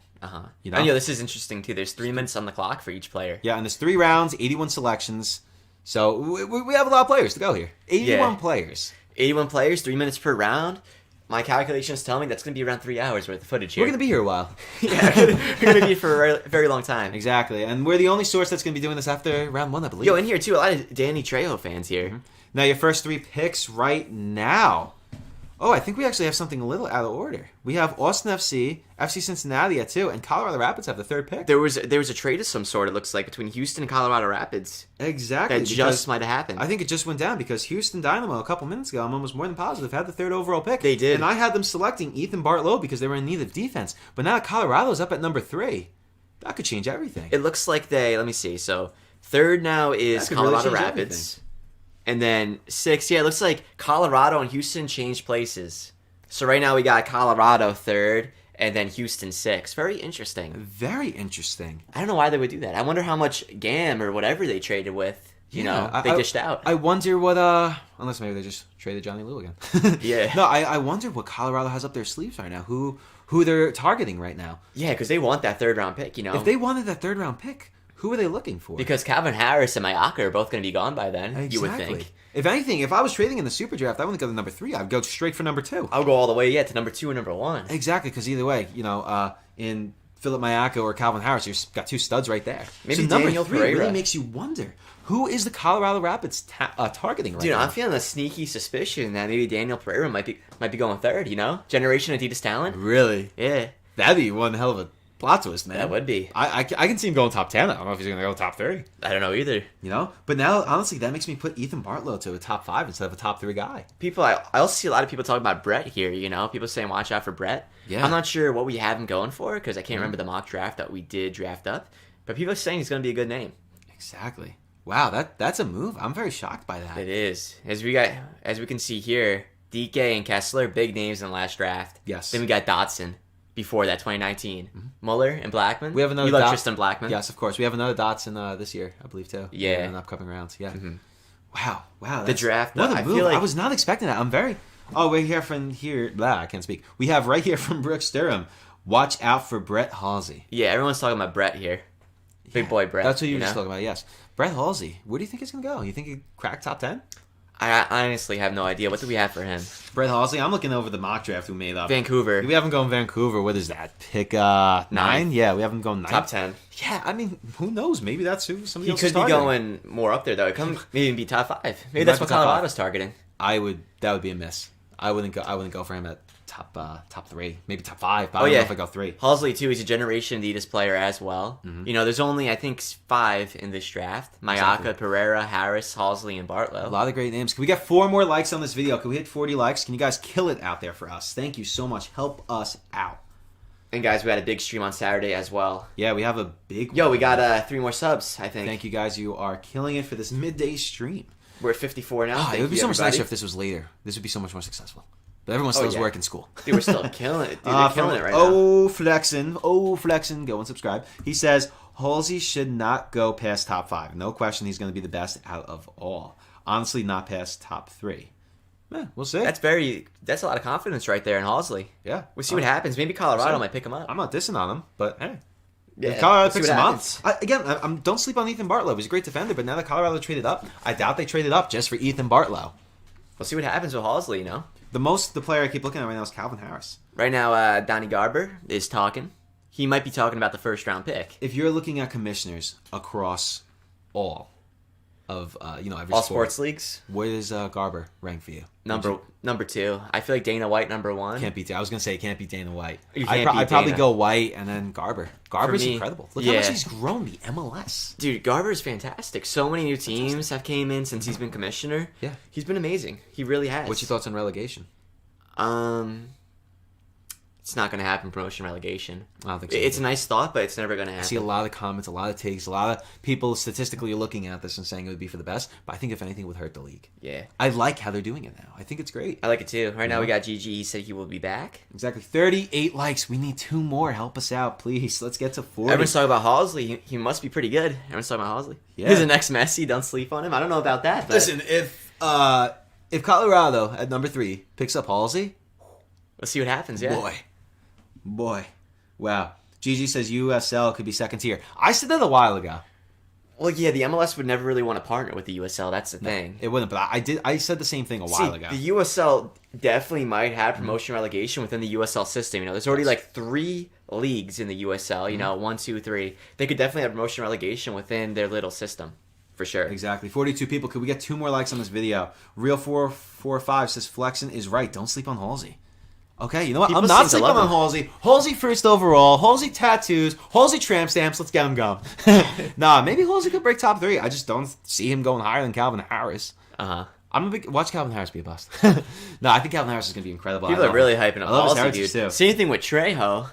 You know, this is interesting too. There's 3 minutes on the clock for each player. Yeah, and there's 3 rounds, 81 selections. So we have a lot of players to go here. 81 players. 81 players, 3 minutes per round. My calculations tell me that's going to be around 3 hours worth of footage here. We're going to be here a while. Yeah, we're going to be here for a very long time. Exactly, and we're the only source that's going to be doing this after round 1, I believe. Yo, in here too, a lot of Danny Trejo fans here. Mm-hmm. Now, your first 3 picks right now. Oh, I think we actually have something a little out of order. We have Austin FC, FC Cincinnati at 2, and Colorado Rapids have the 3rd pick. There was a trade of some sort, it looks like, between Houston and Colorado Rapids. Exactly. That just might have happened. I think it just went down because Houston Dynamo a couple minutes ago, I'm almost more than positive, had the 3rd overall pick. They did. And I had them selecting Ethan Bartlow because they were in need of defense. But now Colorado's up at number 3. That could change everything. It looks like let me see. So 3rd now is Colorado Rapids. Everything. And then 6, it looks like Colorado and Houston changed places. So right now we got Colorado 3rd and then Houston 6th. Very interesting. Very interesting. I don't know why they would do that. I wonder how much GAM or whatever they traded with, they dished out. I wonder what, unless maybe they just traded Johnny Lou again. Yeah. No, I wonder what Colorado has up their sleeves right now. Who they're targeting right now. Yeah, because they want that 3rd round pick, If they wanted that 3rd round pick, who are they looking for? Because Calvin Harris and Mayaka are both going to be gone by then, Exactly. you would think. If anything, if I was trading in the Superdraft, I wouldn't go to number 3. I'd go straight for number 2. I'll go all the way, to number 2 and number 1. Exactly, because either way, in Philip Mayaka or Calvin Harris, you've got 2 studs right there. Maybe so number Daniel 3 Pereira really makes you wonder, who is the Colorado Rapids targeting right now? Dude, I'm feeling a sneaky suspicion that maybe Daniel Pereira might be going 3rd, Generation Adidas talent. Really? Yeah. That'd be one hell of a plot twist, man. That would be. I can see him going top 10. I don't know if he's going to go top 30. I don't know either. But now, honestly, that makes me put Ethan Bartlow to a top 5 instead of a top 3 guy. I also see a lot of people talking about Brett here, People saying watch out for Brett. Yeah. I'm not sure what we have him going for because I can't remember the mock draft that we did draft up. But people are saying he's going to be a good name. Exactly. Wow, that's a move. I'm very shocked by that. It is. As we can see here, DK and Kessler, big names in the last draft. Yes. Then we got Dotson. Before that, 2019. Muller and Blackman. We have another You love Tristan Blackman. Yes, of course. We have another Dotson this year, I believe, too. Yeah. In upcoming rounds. Yeah. Mm-hmm. Wow. The draft. What a move. I was not expecting that. I'm very... Oh, we hear from here... I can't speak. We have right here from Brooks Durham. Watch out for Brett Halsey. Yeah, everyone's talking about Brett here. Big boy Brett. That's what you were just talking about, yes. Brett Halsey. Where do you think he's going to go? You think he'd crack top 10? I honestly have no idea. What do we have for him? Brett Halsey. I'm looking over the mock draft we made up. Vancouver. We have him going Vancouver. What is that? Pick 9? Yeah, we have him going 9. Top 10. Yeah, I mean, who knows? Maybe that's who somebody else He is could be targeting. going more up there, though. It could maybe even be top 5. Maybe that's what Colorado's targeting. That would be a miss. I wouldn't go for him at top 3. Maybe top 5, but I don't know if I go 3. Halsey, too, he's a Generation Adidas player as well. Mm-hmm. There's only, I think, 5 in this draft. Mayaka, Pereira, Harris, Halsey, and Bartlow. A lot of great names. Can we get 4 more likes on this video? Can we hit 40 likes? Can you guys kill it out there for us? Thank you so much. Help us out. And, guys, we had a big stream on Saturday as well. Yeah, we have a big we got 3 more subs, I think. Thank you, guys. You are killing it for this midday stream. We're at 54 now. It would be so much nicer if this was later. This would be so much more successful. But everyone still has work in school. Dude, we're still killing it. Dude, they're killing it right now. Flexin. Go and subscribe. He says, Halsey should not go past top 5. No question he's going to be the best out of all. Honestly, not past top 3. We'll see. That's a lot of confidence right there in Halsey. Yeah. We'll see what happens. Maybe Colorado might pick him up. I'm not dissing on him, but hey. Yeah, if Colorado picks him up. Don't sleep on Ethan Bartlow. He's a great defender, but now that Colorado traded up, I doubt they traded up just for Ethan Bartlow. We'll see what happens with Halsey, The player I keep looking at right now is Calvin Harris. Right now, Donnie Garber is talking. He might be talking about the 1st round pick. If you're looking at commissioners across all of every all sports leagues, where does Garber rank for you? Number 2. I feel like Dana White number 1. Can't beat. I was gonna say it can't beat Dana White. I'd probably go White and then Garber. Garber's incredible. Look how much he's grown the MLS. Dude, Garber's fantastic. So many new teams have came in since he's been commissioner. Yeah, he's been amazing. He really has. What's your thoughts on relegation? It's not going to happen, promotion relegation. I don't think so. It's a nice thought, but it's never going to happen. I see a lot of comments, a lot of takes, a lot of people statistically looking at this and saying it would be for the best, but I think if anything it would hurt the league. Yeah. I like how they're doing it now. I think it's great. I like it too. Right now we got GG. He said he will be back. Exactly. 38 likes. We need 2 more. Help us out, please. Let's get to 40. Everyone's talking about Halsey. He must be pretty good. Everyone's talking about Halsey. Yeah. He's the next Messi. Don't sleep on him. I don't know about that. But... Listen, if Colorado at number 3 picks up Halsey, We'll see what happens, yeah. Boy. Wow. Gigi says USL could be second tier. I said that a while ago. Well, yeah, the MLS would never really want to partner with the USL. That's the thing. It wouldn't, but I said the same thing a while ago. The USL definitely might have promotion relegation within the USL system. You know, there's already like 3 leagues in the USL. You know, 1, 2, 3. They could definitely have promotion relegation within their little system, for sure. Exactly. 42 people. Could we get 2 more likes on this video? Real445 says Flexen is right. Don't sleep on Halsey. Okay, you know what? People I'm not seem to sleeping love on Halsey. Halsey first overall. Halsey tattoos. Halsey tramp stamps. Let's get him going. Nah, maybe Halsey could break top 3. I just don't see him going higher than Calvin Harris. Uh-huh. I'm a big... Watch Calvin Harris be a bust. No, I think Calvin Harris is going to be incredible. People are really hyping up Halsey, dude. Too. Same thing with Trejo.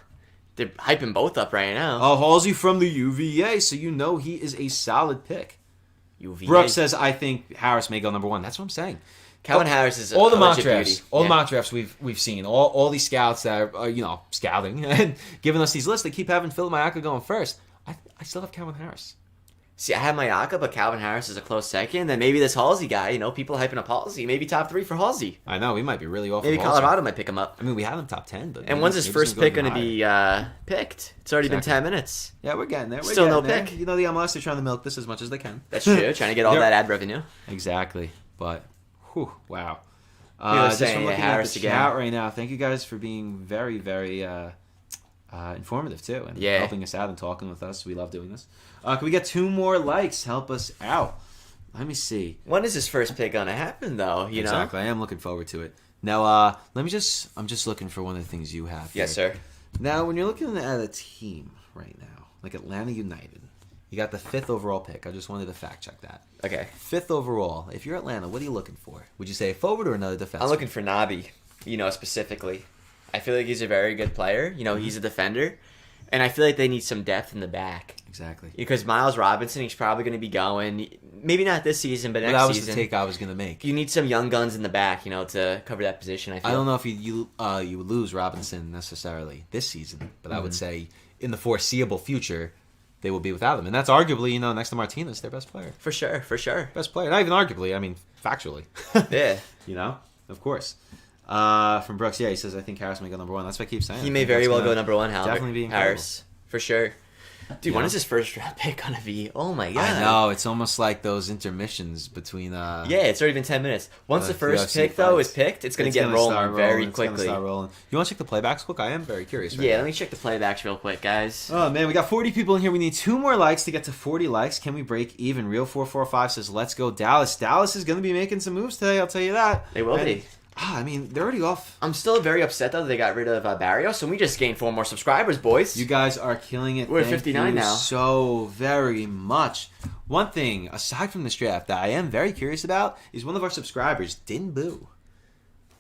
They're hyping both up right now. Oh, Halsey from the UVA, so you know he is a solid pick. UVA. Brooke says, I think Harris may go number 1. That's what I'm saying. Calvin Harris is all the mock legit drafts. beauty. All the mock drafts we've seen. All these scouts that are scouting and giving us these lists. They keep having Philip Mayaka going first. I still have Calvin Harris. See, I have Mayaka, but Calvin Harris is a close second. Then maybe this Halsey guy. You know, people hyping up Halsey. Maybe top 3 for Halsey. I know we might be really off. Maybe Colorado might pick him up. I mean, we had him top 10, but and when's his first pick going to be picked? It's already been 10 minutes. Yeah, we're getting there. Still no pick. You know, the MLS are trying to milk this as much as they can. That's true. Trying to get all that ad revenue. Exactly. But, wow. Just from looking Harris at the chat right now, thank you guys for being very, very informative too, and helping us out and talking with us. We love doing this. Can we get 2 more likes? Help us out. Let me see. When is his first pick gonna happen, though? You know? I am looking forward to it. Now, I'm just looking for one of the things you have here. Yes, sir. Now, when you're looking at a team right now, like Atlanta United, you got the 5th overall pick. I just wanted to fact check that. Okay. 5th overall. If you're Atlanta, what are you looking for? Would you say a forward or another defenseman? I'm looking for Nabi, specifically. I feel like he's a very good player. He's a defender. And I feel like they need some depth in the back. Exactly. Because Miles Robinson, he's probably going to be going. Maybe not this season, but next season. That was the take I was going to make. You need some young guns in the back, to cover that position, I feel. I don't know if you would lose Robinson necessarily this season, but I would say in the foreseeable future, they will be without him. And that's arguably, next to Martinez, their best player. For sure. Best player. Not even arguably, I mean, factually. Yeah. Of course. From Brooks, he says, I think Harris may go number 1. That's what I keep saying. He may very well go number 1, definitely be incredible. Harris. For sure. Dude, when is his first round pick going to be? Oh, my God. I know. It's almost like those intermissions between... yeah, it's already been 10 minutes. Once the first pick, though, is picked, it's going to get rolling very quickly. Start rolling. You want to check the playbacks quick? I am very curious. Let me check the playbacks real quick, guys. Oh, man, we got 40 people in here. We need 2 more likes to get to 40 likes. Can we break even? Real445 says, let's go Dallas. Dallas is going to be making some moves today, I'll tell you that. They will be. I mean, they're already off. I'm still very upset, though, that they got rid of Barrios, so we just gained 4 more subscribers, boys. You guys are killing it. We're at 59 now. So very much. One thing, aside from this draft, that I am very curious about is one of our subscribers, Din Boo.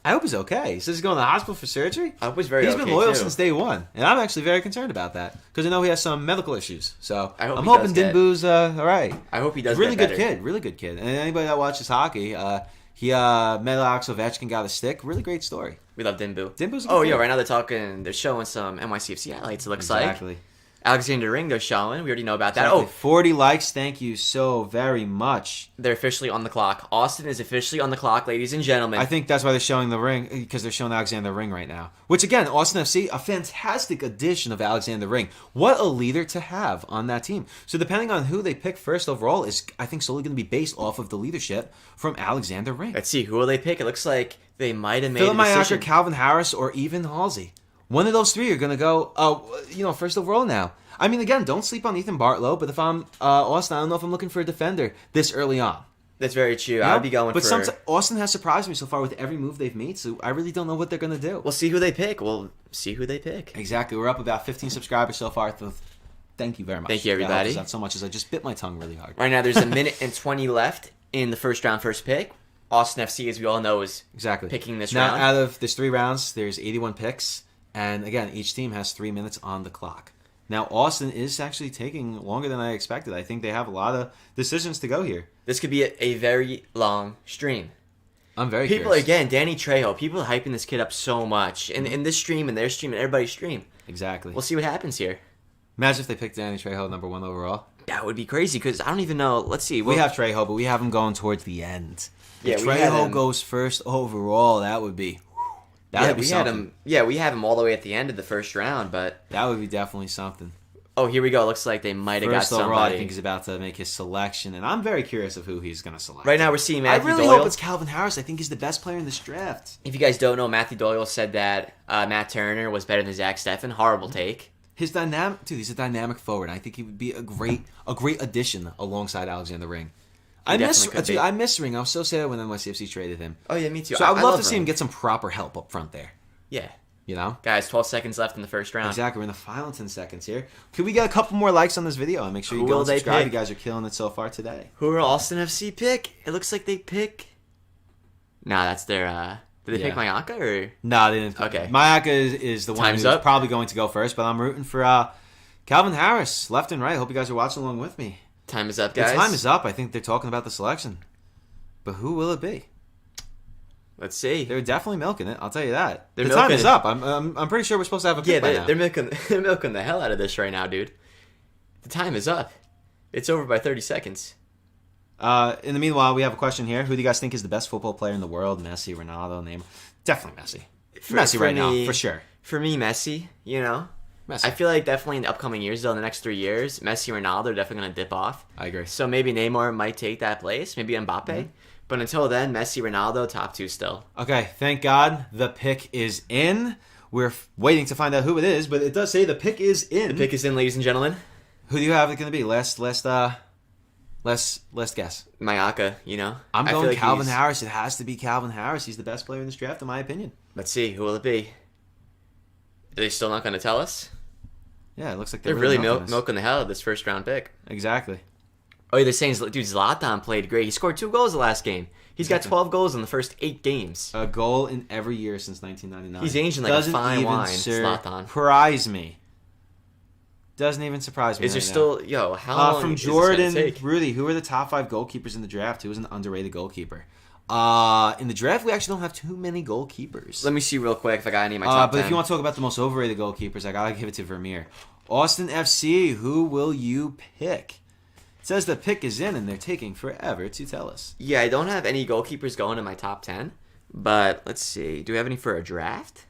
I hope he's okay. He says he's going to the hospital for surgery. I hope he's very okay, He's been loyal since day one, and I'm actually very concerned about that because I know he has some medical issues. So I'm hoping Din Boo's all right. I hope he does really get good better. kid, really good kid. And anybody that watches hockey, he met Alex Ovechkin, got a stick. Really great story. We love Din Boo. Din Boo's a good kid. Right now they're showing some NYCFC highlights, it looks like. Exactly. Alexander Ring, they're showing. We already know about that. Exactly. 40 likes. Thank you so very much. They're officially on the clock. Austin is officially on the clock, ladies and gentlemen. I think that's why they're showing the ring, because they're showing Alexander Ring right now. Which, again, Austin FC, a fantastic addition of Alexander Ring. What a leader to have on that team. So depending on who they pick first overall is, I think, solely going to be based off of the leadership from Alexander Ring. Let's see. Who will they pick? It looks like they might have made Philip a decision. Mayaka, Calvin Harris, or even Halsey. One of those 3 are going to go, first overall now. I mean, again, don't sleep on Ethan Bartlow, but if I'm Austin, I don't know if I'm looking for a defender this early on. That's very true. I would be going for... But Austin has surprised me so far with every move they've made, so I really don't know what they're going to do. We'll see who they pick. Exactly. We're up about 15 subscribers so far. Thank you very much. Thank you, everybody. That so much as I just bit my tongue really hard. Right now, there's 1:20 left in the first round, first pick. Austin FC, as we all know, is picking this round. Now, out of there's 3 rounds, there's 81 picks. And again, each team has 3 minutes on the clock. Now, Austin is actually taking longer than I expected. I think they have a lot of decisions to go here. This could be a very long stream. I'm very curious. People, again, Danny Trejo, people are hyping this kid up so much. In this stream, and their stream, and everybody's stream. Exactly. We'll see what happens here. Imagine if they picked Danny Trejo number 1 overall. That would be crazy, because I don't even know. Let's see. We have Trejo, but we have him going towards the end. Yeah, if Trejo goes first overall, that would be... That would be we something. had him. Yeah, we have him all the way at the end of the first round, but That would be definitely something. oh, here we go. Looks like they might have got First overall, somebody. I think he's about to make his selection, and I'm very curious of who he's going to select. Right now, we're seeing I Matthew really Doyle. hope it's Calvin Harris. I think he's the best player in this draft. If you guys don't know, Matthew Doyle said that Matt Turner was better than Zach Steffen. Horrible take. He's a dynamic forward. I think he would be a great addition alongside Alexander Ring. I miss Ring. I was so sad when NYCFC traded him. Oh yeah, me too. So I'd love to see Ring. him get some proper help up front there. Yeah. You know? Guys, 12 seconds left in the first round. Exactly. We're in the final 10 seconds here. Could we get a couple more likes on this video? And make sure you Who go will and they subscribe. pick? You guys are killing it so far today. Who will Austin FC pick? It looks like they pick... Nah, that's their... Did they pick Mayaka or... No, they didn't. Okay. Mayaka is the one Time's who's up. probably going to go first, but I'm rooting for Calvin Harris, left and right. Hope you guys are watching along with me. Time is up, The guys. time is up. I think they're talking about the selection. But who will it be? Let's see. They're definitely milking it. I'll tell you that. They're The time milking is it. up. I'm pretty sure we're supposed to have a pick Yeah, by now. they're milking the hell out of this right now, dude. The time is up. It's over by 30 seconds. In the meanwhile, we have a question here. Who do you guys think is the best football player in the world? Messi, Ronaldo, Neymar? Definitely Messi. Messi right now, for sure. For me, Messi, you know? Messi. I feel like definitely in the upcoming years, though, in the next 3 years, Messi and Ronaldo are definitely going to dip off. I agree. So maybe Neymar might take that place, maybe Mbappe. Mm-hmm. But until then, Messi, Ronaldo, top two still. Okay, thank God the pick is in. We're waiting to find out who it is, but it does say the pick is in. The pick is in, ladies and gentlemen. Who do you have it going to be? Last guess. Mayaka, you know? I'm I feel going like Calvin he's- Harris. It has to be Calvin Harris. He's the best player in this draft, in my opinion. Let's see, who will it be? Are they still not going to tell us? Yeah, it looks like They're really milking this. milking the hell out of this first round pick. Exactly. Oh, yeah, they're saying, dude, Zlatan played great. He scored 2 goals the last game. He's got Exactly. 12 goals in the first 8 games. A goal in every year since 1999. He's aging like Doesn't a fine even wine, Zlatan. surprise me. Doesn't even surprise me. Is there right now. still, yo, how long From is Jordan, this gonna take? Rudy, who are the top 5 goalkeepers in the draft? Who is an underrated goalkeeper? In the draft, we actually don't have too many goalkeepers. Let me see real quick if I got any of my top But 10. if you want to talk about the most overrated goalkeepers, I gotta give it to Vermeer. Austin FC, who will you pick? It says the pick is in, and they're taking forever to tell us. Yeah, I don't have any goalkeepers going in my top 10, but let's see. Do we have any for a draft?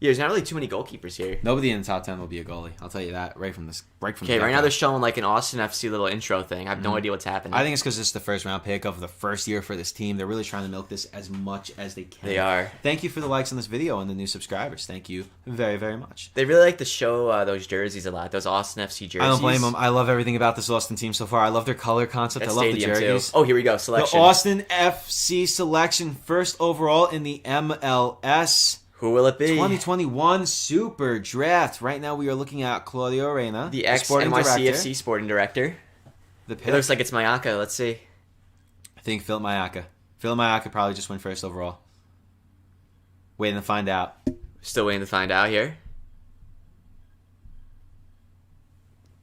Yeah, there's not really too many goalkeepers here. Nobody in the top 10 will be a goalie. I'll tell you that right from the Okay, right now they're showing like an Austin FC little intro thing. I have no idea what's happening. I think it's because this is the first round pick of the first year for this team. They're really trying to milk this as much as they can. They are. Thank you for the likes on this video and the new subscribers. Thank you very, very much. They really like to show those jerseys a lot, those Austin FC jerseys. I don't blame them. I love everything about this Austin team so far. I love their color concept. That I love the stadium, jerseys. too. Oh, here we go. The Selection. Austin FC selection, first overall in the MLS Who will it be? 2021 Super Draft. Right now we are looking at Claudio Reyna, The sporting director. ex-NYCFC sporting director. The pick. It looks like it's Mayaka. Let's see. I think Philip Mayaka. Philip Mayaka probably just went first overall. Waiting to find out. Still waiting to find out here.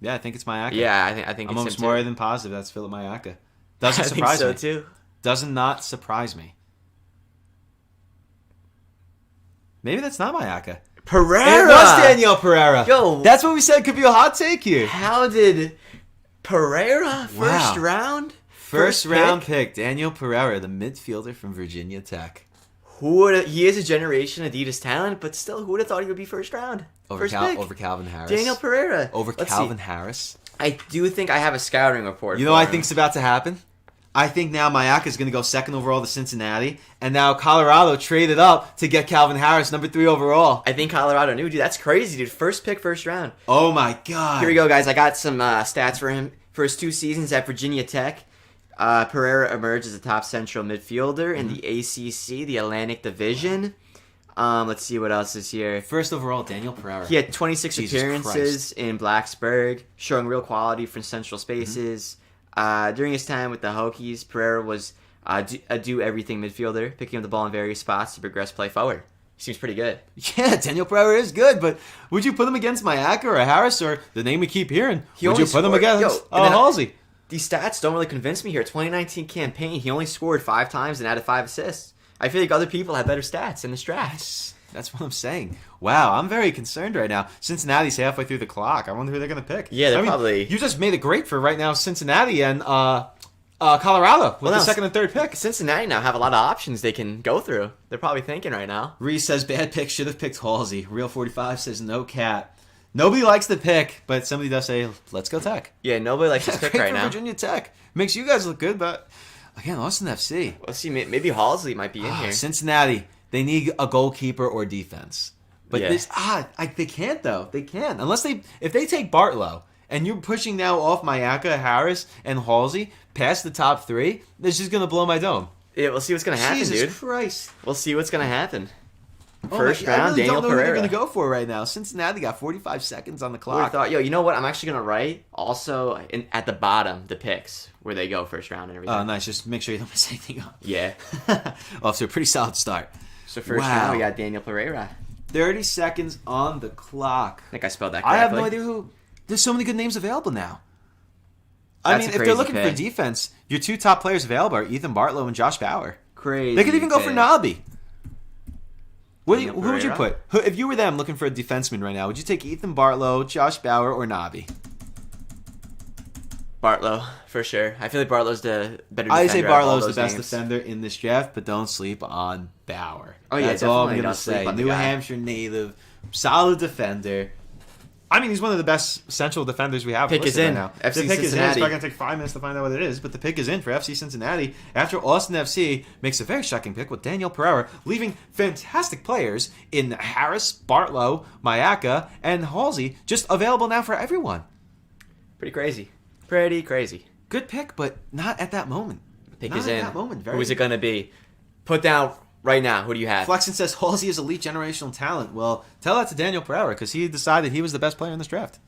Yeah, I think it's Mayaka. Yeah, I think I'm it's almost him more too. than positive that's Philip Mayaka. I Doesn't think surprise so me. too. Does not surprise me. Maybe that's not Mayaka. Pereira. It was Daniel Pereira. Yo. That's what we said could be a hot take here. How did Pereira first Wow. round? First round pick, Daniel Pereira, the midfielder from Virginia Tech. He is a generation Adidas talent, but still, who would have thought he would be first round? Over, First pick. over Calvin Harris. Daniel Pereira. Over Let's Calvin see. Harris. I do think I have a scouting report. You know for what I him. think's about to happen? I think now Mayaka is going to go second overall to Cincinnati, and now Colorado traded up to get Calvin Harris, number 3 overall. I think Colorado knew, dude. That's crazy, dude. First pick, first round. Oh my God! Here we go, guys. I got some stats for him. For his 2 seasons at Virginia Tech, Pereira emerged as a top central midfielder in the ACC, the Atlantic Division. Let's see what else is here. First overall, Daniel Pereira. He had 26 Jesus appearances in Blacksburg, showing real quality from central spaces. During his time with the Hokies, Pereira was a do-everything midfielder, picking up the ball in various spots to progress play forward. He seems pretty good. Yeah, Daniel Pereira is good, but would you put him against Mayaka or Harris or the name we keep hearing? He Would you only put him scored- against Yo, and then Halsey? These stats don't really convince me here. 2019 campaign, he only scored 5 times and added 5 assists. I feel like other people have better stats in this draft. That's what I'm saying. Wow, I'm very concerned right now. Cincinnati's halfway through the clock. I wonder who they're going to pick. Yeah, they're probably- You just made it great for right now, Cincinnati, and Colorado with Well, the now, second and third pick. Cincinnati now have a lot of options they can go through. They're probably thinking right now. Reese says bad pick, should have picked Halsey. Real 45 says no cat. Nobody likes the pick, but somebody does say let's go Tech. Yeah, nobody likes this pick Great right for now. Virginia Tech makes you guys look good, but again, Austin FC. Let's see, maybe Halsey might be in here. Cincinnati, they need a goalkeeper or defense, but Yeah. they can't though. They can't unless if they take Bartlow. And you're pushing now off Mayaka, Harris, and Halsey past the top three. This is gonna blow my dome. Yeah, we'll see what's gonna happen, Jesus dude. Christ! We'll see what's gonna happen. Oh First my, I round, really Daniel don't know who they're Pereira. gonna go for right now. Cincinnati got 45 seconds on the Would've clock. thought, yo, you know what? I'm actually gonna write also at the bottom the picks where they go first round and everything. Oh, nice. Just make sure you don't miss anything up. Yeah. Off to a pretty solid start. So first Wow. round, we got Daniel Pereira. 30 seconds on the clock. I think I spelled that I correctly. have no idea who. There's so many good names available now. I That's mean, a if they're crazy looking for pick. defense, your two top players available are Ethan Bartlow and Josh Bauer. Crazy. They could even go for pick. Nabi. Daniel Who would you Pereira? put? If you were them looking for a defenseman right now, would you take Ethan Bartlow, Josh Bauer, or Nabi? Bartlow, for sure. I feel like Bartlow's the better defender. I say out of all Bartlow's the those best names. defender in this draft, but don't sleep on Bauer. Oh, yeah, That's all I'm definitely going to don't sleep say. on the New guy. Hampshire native, solid defender. I mean, he's one of the best central defenders we have. Pick is listed in. right now. FC The pick is in. It's Cincinnati. probably going to take 5 minutes to find out what it is, but the pick is in for FC Cincinnati after Austin FC makes a very shocking pick with Daniel Pereira, leaving fantastic players in Harris, Bartlow, Mayaka, and Halsey just available now for everyone. Pretty crazy. Pretty crazy. Good pick, but not at that moment. Pick Not is at in. that moment. Who is it going to be? Put down right now. Who do you have? Flexen says Halsey is elite generational talent. Well, tell that to Daniel Pereira because he decided he was the best player in this draft.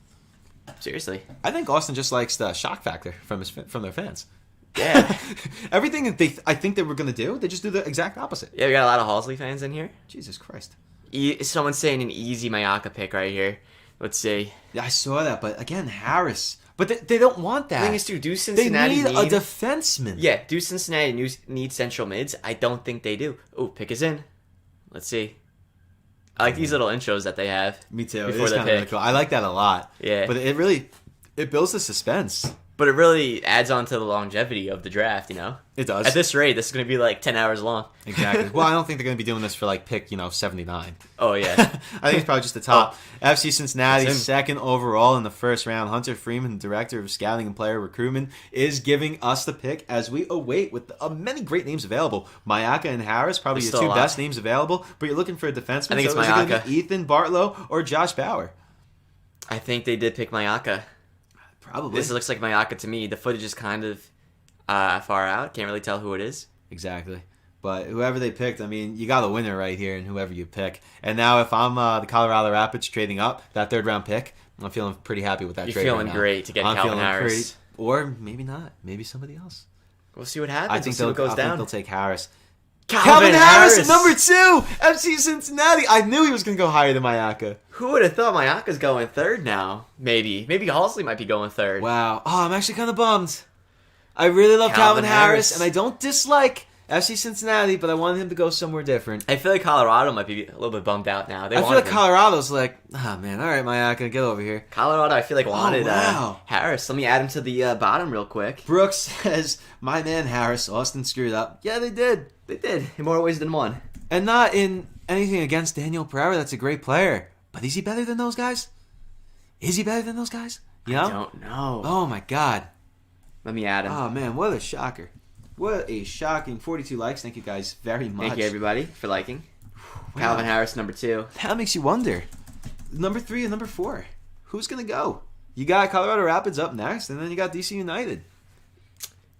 Seriously. I think Austin just likes the shock factor from their fans. Yeah. Everything that I think they were going to do, they just do the exact opposite. Yeah, we got a lot of Halsey fans in here. Jesus Christ. Someone's saying an easy Mayaka pick right here. Let's see. Yeah, I saw that, but again, Harris. But they don't want that. The thing is, do They Cincinnati need a defenseman. Yeah, do Cincinnati need central mids? I don't think they do. Oh, pick is in. Let's see. I like these little intros that they have. Me too. Before It's the kind of really pick. cool. I like that a lot. Yeah. But it builds the suspense. But it really adds on to the longevity of the draft, you know? It does. At this rate, this is going to be like 10 hours long. Exactly. Well, I don't think they're going to be doing this for like pick, 79. Oh, yeah. I think it's probably just the top. FC Cincinnati, That's him. second overall in the first round. Hunter Freeman, director of scouting and player recruitment, is giving us the pick as we await with many great names available. Mayaka and Harris, probably There's your still two a lot. best names available, but you're looking for a defenseman. I think it's so is it gonna Mayaka. be Ethan Bartlow or Josh Bauer? I think they did pick Mayaka. Probably. This looks like Mayaka to me. The footage is kind of far out. Can't really tell who it is. Exactly. But whoever they picked, I mean, you got a winner right here in whoever you pick. And now if I'm the Colorado Rapids trading up, that third round pick, I'm feeling pretty happy with that You're trade feeling right now. great to get I'm Calvin feeling Harris. Or maybe not. Maybe somebody else. We'll see what happens. I think we'll see what goes I think down. they'll take Harris. Calvin Harris at number 2! FC Cincinnati. I knew he was going to go higher than Mayaka. Who would have thought Mayaka's going third now? Maybe Halsey might be going third. Wow. Oh, I'm actually kind of bummed. I really love Calvin Harris, and I don't dislike FC Cincinnati, but I wanted him to go somewhere different. I feel like Colorado might be a little bit bummed out now. I feel like Colorado's like, man, all right, Mayaka, get over here. Colorado, I feel like wanted wow. Harris. Let me add him to the bottom real quick. Brooks says, my man Harris, Austin screwed up. Yeah, they did. They did in more ways than one. And not in anything against Daniel Pereira. That's a great player. But is he better than those guys? Is he better than those guys? You know? I don't know. Oh, my God. Let me add him. Oh, man, what a shocker. What a shocking 42 likes. Thank you guys very much. Thank you, everybody, for liking. Wow. Calvin Harris, number 2. That makes you wonder. Number 3 and number 4. Who's going to go? You got Colorado Rapids up next, and then you got DC United.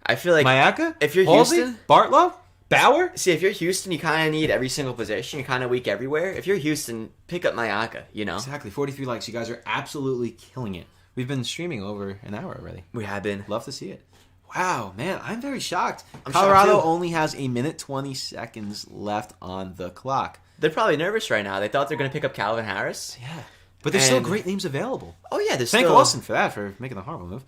I feel like Mayaka? if you're Halsey? Houston, Bartlow? Bauer? see, if you're Houston, you kind of need every single position. You're kind of weak everywhere. If you're Houston, pick up Mayaka, you know? Exactly. 43 likes. You guys are absolutely killing it. We've been streaming over an hour already. We have been. Love to see it. Wow, man, I'm very shocked. I'm Colorado shocked, too. only has 1:20 seconds left on the clock. They're probably nervous right now. They thought they're going to pick up Calvin Harris. Yeah. But there's still And- great names available. Oh, yeah, there's Thank still... Austin for that, for making the horrible move.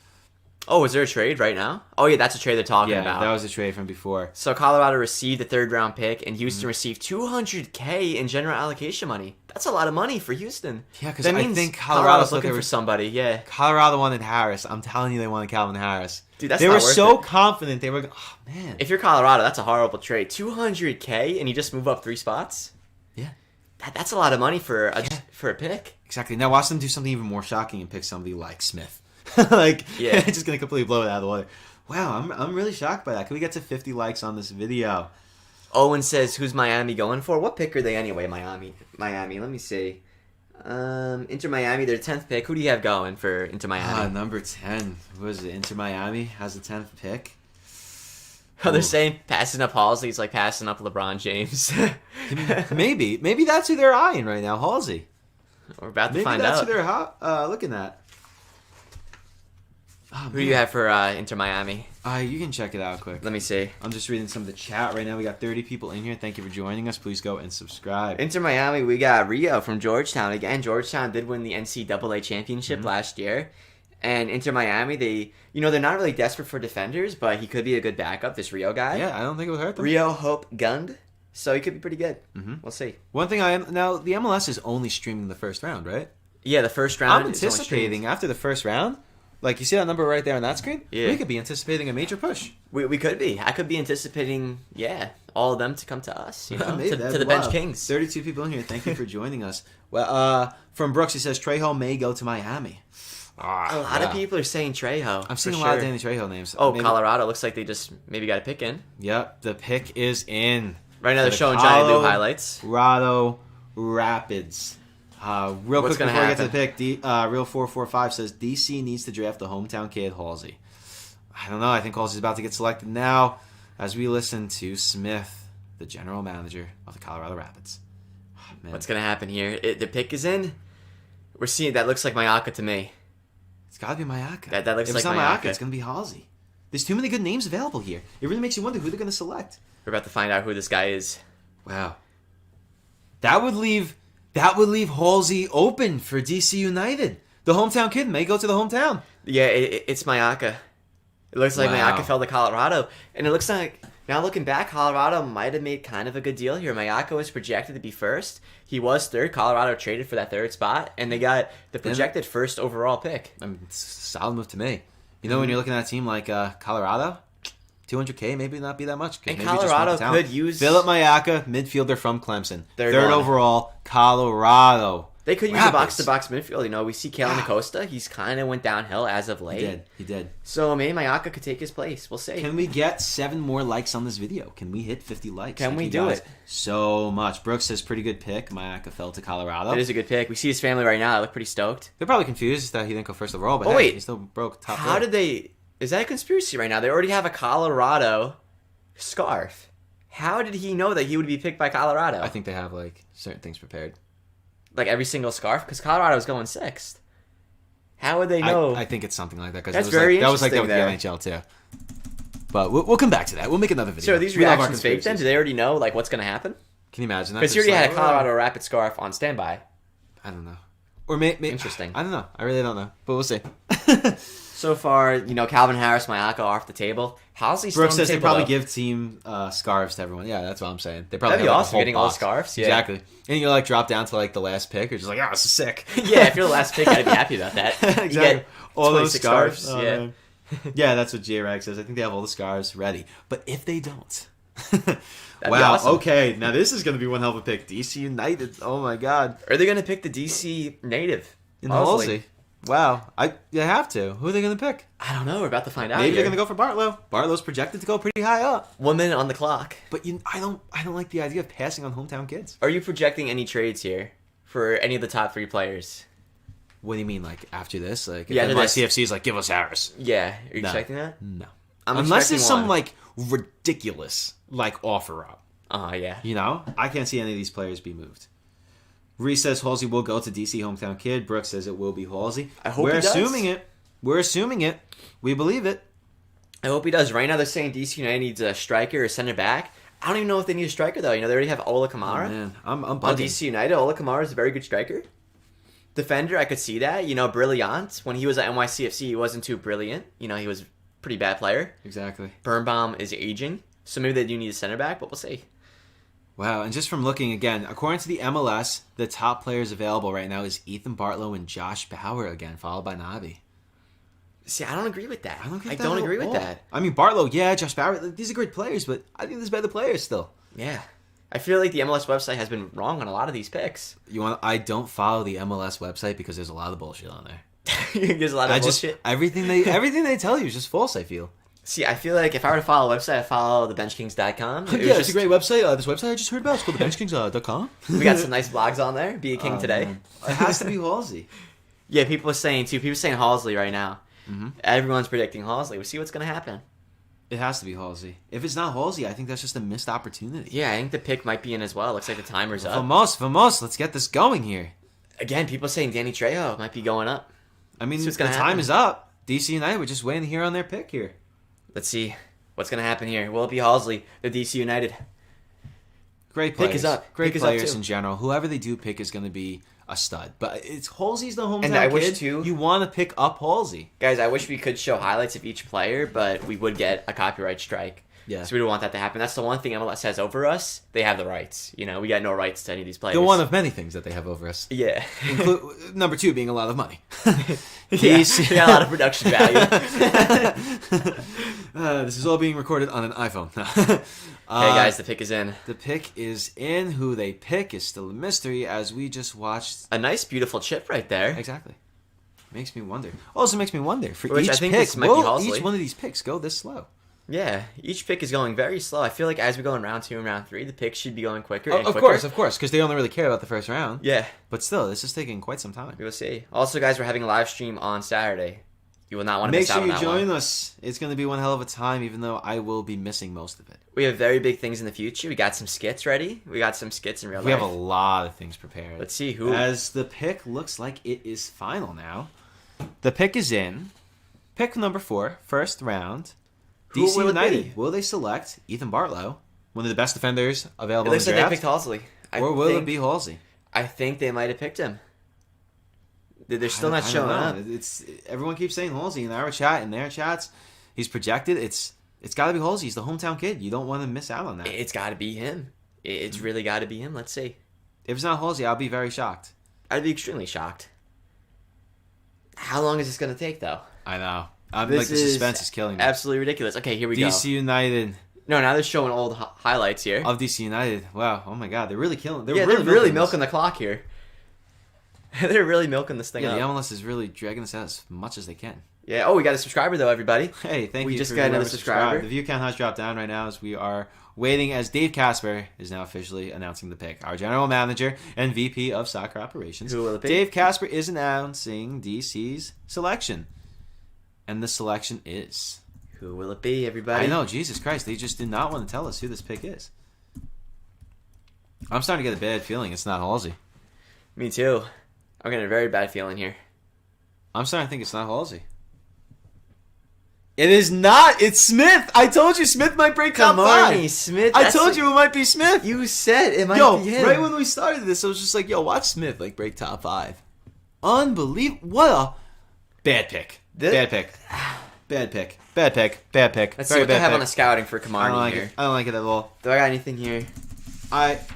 Oh, is there a trade right now? Oh, yeah, that's a trade they're talking Yeah, about. that was a trade from before. So Colorado received a third-round pick, and Houston received $200K in general allocation money. That's a lot of money for Houston. Yeah, because that I means think Colorado's looking for somebody. Yeah, Colorado wanted Harris. I'm telling you, they wanted Calvin Harris. dude, that's they not were worth so it. confident. They were. Oh man. If you're Colorado, that's a horrible trade. $200K, and you just move up 3 spots. Yeah. That's a lot of money for a pick. Exactly. Now watch them do something even more shocking and pick somebody like Smith. Like, Yeah. just gonna completely blow it out of the water. Wow, I'm really shocked by that. Can we get to 50 likes on this video? Owen says, "Who's Miami going for? What pick are they anyway? Miami. Let me see. Inter Miami, their 10th pick. Who do you have going for Inter Miami? Number 10. What is it? Inter Miami has the 10th pick. Oh, they're saying passing up Halsey's like passing up LeBron James. Maybe that's who they're eyeing right now, Halsey. We're about to Maybe find that's out. who they're looking at. Oh, Who do you have for Inter Miami? You can check it out quick. Let me see. I'm just reading some of the chat right now. We got 30 people in here. Thank you for joining us. Please go and subscribe. Inter Miami, we got Rio from Georgetown. Again, Georgetown did win the NCAA championship last year. And Inter Miami, they're not really desperate for defenders, but he could be a good backup, this Rio guy. Yeah, I don't think it would hurt them. Rio Hope Gund. So he could be pretty good. We'll see. One thing now the MLS is only streaming the first round, right? Yeah, the first round. I'm is only anticipating after the first round. Like, you see that number right there on that screen? Yeah. We could be anticipating a major push. We could be. I could be anticipating, all of them to come to us, Maybe, to that'd the be wild. BenchKings. 32 people in here. Thank you for joining us. Well, from Brooks, he says Trejo may go to Miami. A lot of people are saying Trejo. I'm seeing for a lot of sure. Danny Trejo names. Oh, Maybe- Colorado. Looks like they just maybe got a pick in. Yep, the pick is in. Right now they're The showing Johnny Lou highlights. Colorado Rapids. Real What's quick gonna before we get to the happen? pick, Real 445 says DC needs to draft the hometown kid, Halsey. I don't know. I think Halsey's about to get selected now as we listen to Smith, the general manager of the Colorado Rapids. Oh, man. What's gonna happen here? The pick is in. We're seeing that looks like Mayaka to me. It's got to be Mayaka. That looks if like it's not Mayaka. It's going to be Halsey. There's too many good names available here. It really makes you wonder who they're going to select. We're about to find out who this guy is. Wow. That would leave Halsey open for DC United. The hometown kid may go to the hometown. Yeah, it's Mayaka. It looks like Wow. Mayaka fell to Colorado, and it looks like now looking back, Colorado might have made kind of a good deal here. Mayaka was projected to be first. He was third. Colorado traded for that third spot, and they got the projected first overall pick. I mean, it's a solid move to me. You know, when you're looking at a team like Colorado, $200K maybe not be that much. 'Cause And maybe just want Colorado the talent. could use- Philip Mayaka, midfielder from Clemson. Third Third one. overall, Colorado. They could use a Rapids. box-to-box midfield. We see Kalen Acosta. He's kind of went downhill as of late. He did. So maybe Mayaka could take his place. We'll see. Can we get 7 more likes on this video? Can we hit 50 likes? Can Thank we you do guys it? So much. Brooks says pretty good pick. Mayaka fell to Colorado. It is a good pick. We see his family right now. They look pretty stoked. They're probably confused that he didn't go first overall, but Oh, hey, wait. he still broke top How four. did they... Is that a conspiracy right now? They already have a Colorado scarf. How did he know that he would be picked by Colorado? I think they have like certain things prepared. Like every single scarf? Because Colorado's going 6th. How would they know? I think it's something like that. Cause That's it was very that was like that interesting with the NHL too. But we'll come back to that. We'll make another video. So are these We love our reactions fake then? conspiracies. Do they already know what's going to happen? Can you imagine that? Because you Just already had like, a Colorado Rapid scarf on standby. I don't know. Or maybe Interesting. I don't know. I really don't know. But we'll see. So far, Calvin Harris, Mayaka off the table. Halsey's still Brooks on the says they table, probably though. give team scarves to everyone. Yeah, that's what I'm saying. They probably That'd be have, like, a awesome, whole getting all the box. scarves, yeah. Exactly. And you like drop down to like the last pick. You're just like, oh, this is sick. Yeah, if you're the last pick, I'd be happy about that. Exactly. You get All those 26 scarves. scarves, yeah. man. Yeah, that's what J-Rag says. I think they have all the scarves ready. But if they don't... be wow, awesome. okay. Now this is going to be one hell of a pick. DC United. Oh my god. Are they going to pick the DC native? In Halsey? Halsey. Wow. They have to. Who are they going to pick? I don't know. We're about to find out. Maybe here. they're going to go for Bartlow. Bartlow's projected to go pretty high up. 1 minute on the clock. But I don't like the idea of passing on hometown kids. Are you projecting any trades here for any of the top 3 players? What do you mean, like, after this? Like, Yeah, if after this. NYCFC is like, give us Harris. Yeah. Are you No. expecting that? No. I'm Unless expecting there's some, one. like, ridiculous, like, offer up. Yeah. You know? I can't see any of these players be moved. Reese says Halsey will go to DC hometown kid. Brooks says it will be Halsey. I hope We're he does. assuming it. We're assuming it. We believe it. I hope he does. Right now they're saying DC United needs a striker or center back. I don't even know if they need a striker, though. They already have Ola Kamara. Man, I'm On bugging. DC United, Ola Kamara is a very good striker. Defender, I could see that. Brilliant. When he was at NYCFC, he wasn't too brilliant. He was a pretty bad player. Exactly. Birnbaum is aging, so maybe they do need a center back, but we'll see. Wow, and just from looking again, according to the MLS, the top players available right now is Ethan Bartlow and Josh Bauer again, followed by Nabi. See, I don't agree with that. I don't agree with that. I mean, Bartlow, yeah, Josh Bauer, these are great players, but I think there's better players still. Yeah. I feel like the MLS website has been wrong on a lot of these picks. I don't follow the MLS website because there's a lot of bullshit on there. There's a lot of bullshit. Everything they tell you is just false, I feel. See, I feel like if I were to follow a website, I'd follow the BenchKings.com. It's a great website. This website I just heard about is called the BenchKings.com. We got some nice blogs on there. Be a King today. Man. It has to be Halsey. Yeah, people are saying Halsley right now. Mm-hmm. Everyone's predicting Halsley. We'll see what's going to happen. It has to be Halsey. If it's not Halsey, I think that's just a missed opportunity. Yeah, I think the pick might be in as well. Looks like the timer's up. Vamos. Let's get this going here. Again, people saying Danny Trejo might be going up. I mean, the time is up. DC United, we're just waiting to hear on their pick here. Let's see what's going to happen here. Will it be Halsley? The DC United. Great players. Pick is up. Great pick players is up in general. Whoever they do pick is going to be a stud. But Halsey's the hometown and I kid. wish too, you want to pick up Halsey. Guys, I wish we could show highlights of each player, but we would get a copyright strike. Yeah. So we don't want that to happen. That's the one thing MLS has over us. They have the rights. We got no rights to any of these players. The one of many things that they have over us. Yeah. Number 2 being a lot of money. Yeah, we got a lot of production value. This is all being recorded on an iPhone. Hey guys, the pick is in. The pick is in. Who they pick is still a mystery, as we just watched. A nice, beautiful chip right there. Exactly. Makes me wonder. Also makes me wonder, for Which each I think pick, this might be will Halsey. each one of these picks go this slow? Yeah, each pick is going very slow. I feel like as we go in round 2 and round 3, the picks should be going quicker. Of course, because they only really care about the first round. Yeah. But still, this is taking quite some time. We will see. Also, guys, we're having a live stream on Saturday. You will not want to miss out on that one. Make sure you join us. It's going to be one hell of a time, even though I will be missing most of it. We have very big things in the future. We got some skits ready. We got some skits in real life. We have a lot of things prepared. Let's see who. As the pick looks like it is final now. The pick is in. Pick number 4, first round. DC United. Will they select Ethan Bartlow, one of the best defenders available in the draft? It looks like they picked Halsey. Or will it be Halsey? I think they might have picked him. They're still not showing up. Everyone keeps saying Halsey in our chat, in their chats. He's projected. It's got to be Halsey. He's the hometown kid. You don't want to miss out on that. It's got to be him. It's really got to be him. Let's see. If it's not Halsey, I'll be very shocked. I'd be extremely shocked. How long is this going to take, though? I know. The suspense is killing me. Absolutely ridiculous. Okay, here we go. DC United. No, now they're showing old highlights here. Of DC United. Wow. Oh, my God. They're really killing. They're really milking the clock here. They're really milking this thing up. The MLS is really dragging this out as much as they can. Yeah. Oh, we got a subscriber, though, everybody. Hey, thank you. We just got another subscriber. The view count has dropped down right now as we are waiting, as Dave Casper is now officially announcing the pick. Our general manager and VP of soccer operations. Who will it be? Dave Casper is announcing DC's selection. And the selection is... Who will it be, everybody? I know, Jesus Christ. They just did not want to tell us who this pick is. I'm starting to get a bad feeling it's not Halsey. Me too. I'm getting a very bad feeling here. I'm starting to think it's not Halsey. It is not. It's Smith. I told you Smith might break top 5. Smith. I told you it might be Smith. You said it might be him. Right when we started this, I was just like, watch Smith break top 5. Unbelievable. What a bad pick. Bad pick. Bad pick. Bad pick. Bad pick. Let's see what they have on the scouting for Kamani here. I don't like it at all. Do I got anything here? If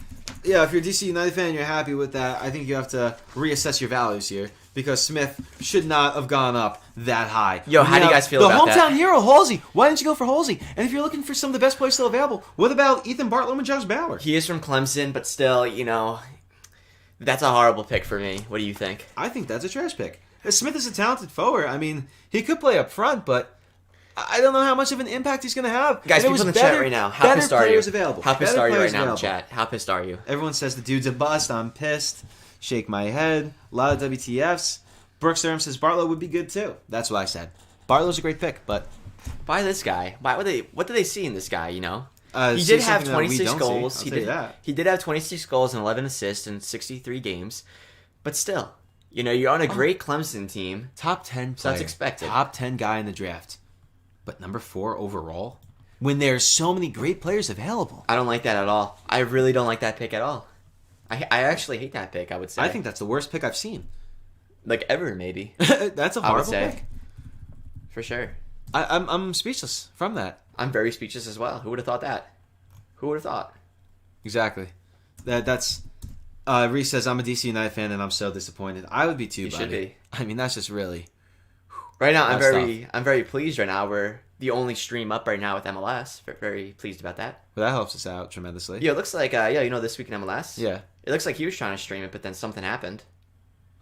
you're a DC United fan and you're happy with that, I think you have to reassess your values here. Because Smith should not have gone up that high. How do you guys feel about that? The hometown hero, Halsey. Why didn't you go for Halsey? And if you're looking for some of the best players still available, what about Ethan Bartlow and Josh Bauer? He is from Clemson, but still, that's a horrible pick for me. What do you think? I think that's a trash pick. Smith is a talented forward. I mean, he could play up front, but I don't know how much of an impact he's going to have. Guys, people in the chat right now, how pissed are you? Available. How pissed are you right now in the chat? How pissed are you? Everyone says the dude's a bust. I'm pissed. Shake my head. A lot of WTFs. Brooks Durham says Bartlow would be good too. That's what I said. Bartlow's a great pick, but why this guy? What do they see in this guy? He he did have 26 goals. He did have 26 goals and 11 assists in 63 games, but still, you're on a great Clemson team. Top 10 player. So that's expected. Top 10 guy in the draft, but number 4 overall. When there's so many great players available, I don't like that at all. I really don't like that pick at all. I actually hate that pick. I would say. I think that's the worst pick I've seen. Like ever, maybe. That's a horrible pick. For sure. I'm speechless from that. I'm very speechless as well. Who would have thought that? Who would have thought? Exactly. That's. Reese says, I'm a DC United fan and I'm so disappointed. I would be too, buddy. You should be. I mean, that's just really... Right now, I'm very pleased right now. We're the only stream up right now with MLS. Very pleased about that. Well, that helps us out tremendously. Yeah, it looks like, this week in MLS. Yeah. It looks like he was trying to stream it, but then something happened.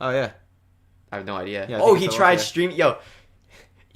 Oh, yeah. I have no idea. Yeah, he tried streaming... Yo,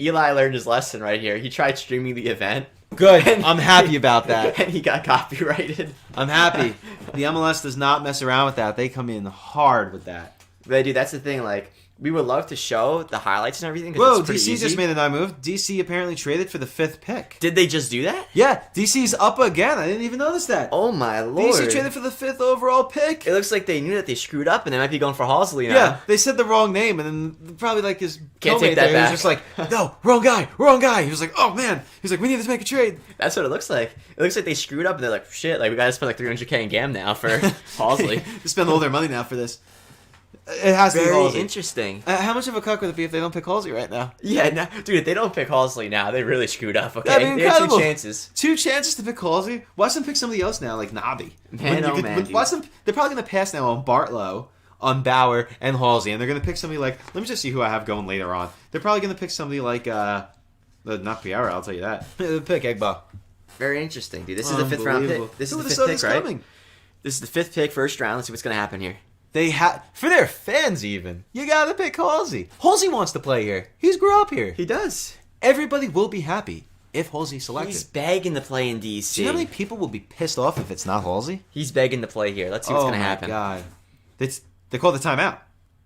Eli learned his lesson right here. He tried streaming the event. Good. I'm happy about that. And he got copyrighted. I'm happy. The MLS does not mess around with that. They come in hard with that. But, dude, that's the thing. Like, we would love to show the highlights and everything. Whoa, it's DC easy. just made another move. DC apparently traded for the 5th pick. Did they just do that? Yeah, DC's up again. I didn't even notice that. Oh, my Lord. DC traded for the 5th overall pick. It looks like they knew that they screwed up, and they might be going for Halsley now. Yeah, they said the wrong name, and then probably like his Can't teammate take that there, back. he was just like, no, wrong guy. He was like, oh, man. He's like, we need to make a trade. That's what it looks like. It looks like they screwed up, and they're like, shit, like we gotta spend like $300K in GAM now for Halsley. They spend all their money now for this. It has to be Very Halsey. Interesting. How much of a cuck would it be if they don't pick Halsey right now? Yeah, dude, if they don't pick Halsley now, they really screwed up, okay? That'd be They had incredible. 2 chances. 2 chances to pick Halsey? Watch them pick somebody else now, like Nobby. Man, dude. Watch them, they're probably going to pass now on Bartlow, on Bauer, and Halsey, and they're going to pick somebody like, let me just see who I have going later on. They're probably going to pick somebody like, not Piera, I'll tell you that. Pick Egbo. Very interesting, dude. This is the 5th round pick. This is the 5th pick, right? Coming? This is the 5th pick, first round. Let's see what's gonna happen here. They for their fans even. You gotta pick Halsey. Halsey wants to play here. He's grew up here. He does. Everybody will be happy if Halsey's selected. He's begging to play in DC. Do you know how many people will be pissed off if it's not Halsey? He's begging to play here. Let's see what's gonna happen. Oh my god. They call the timeout.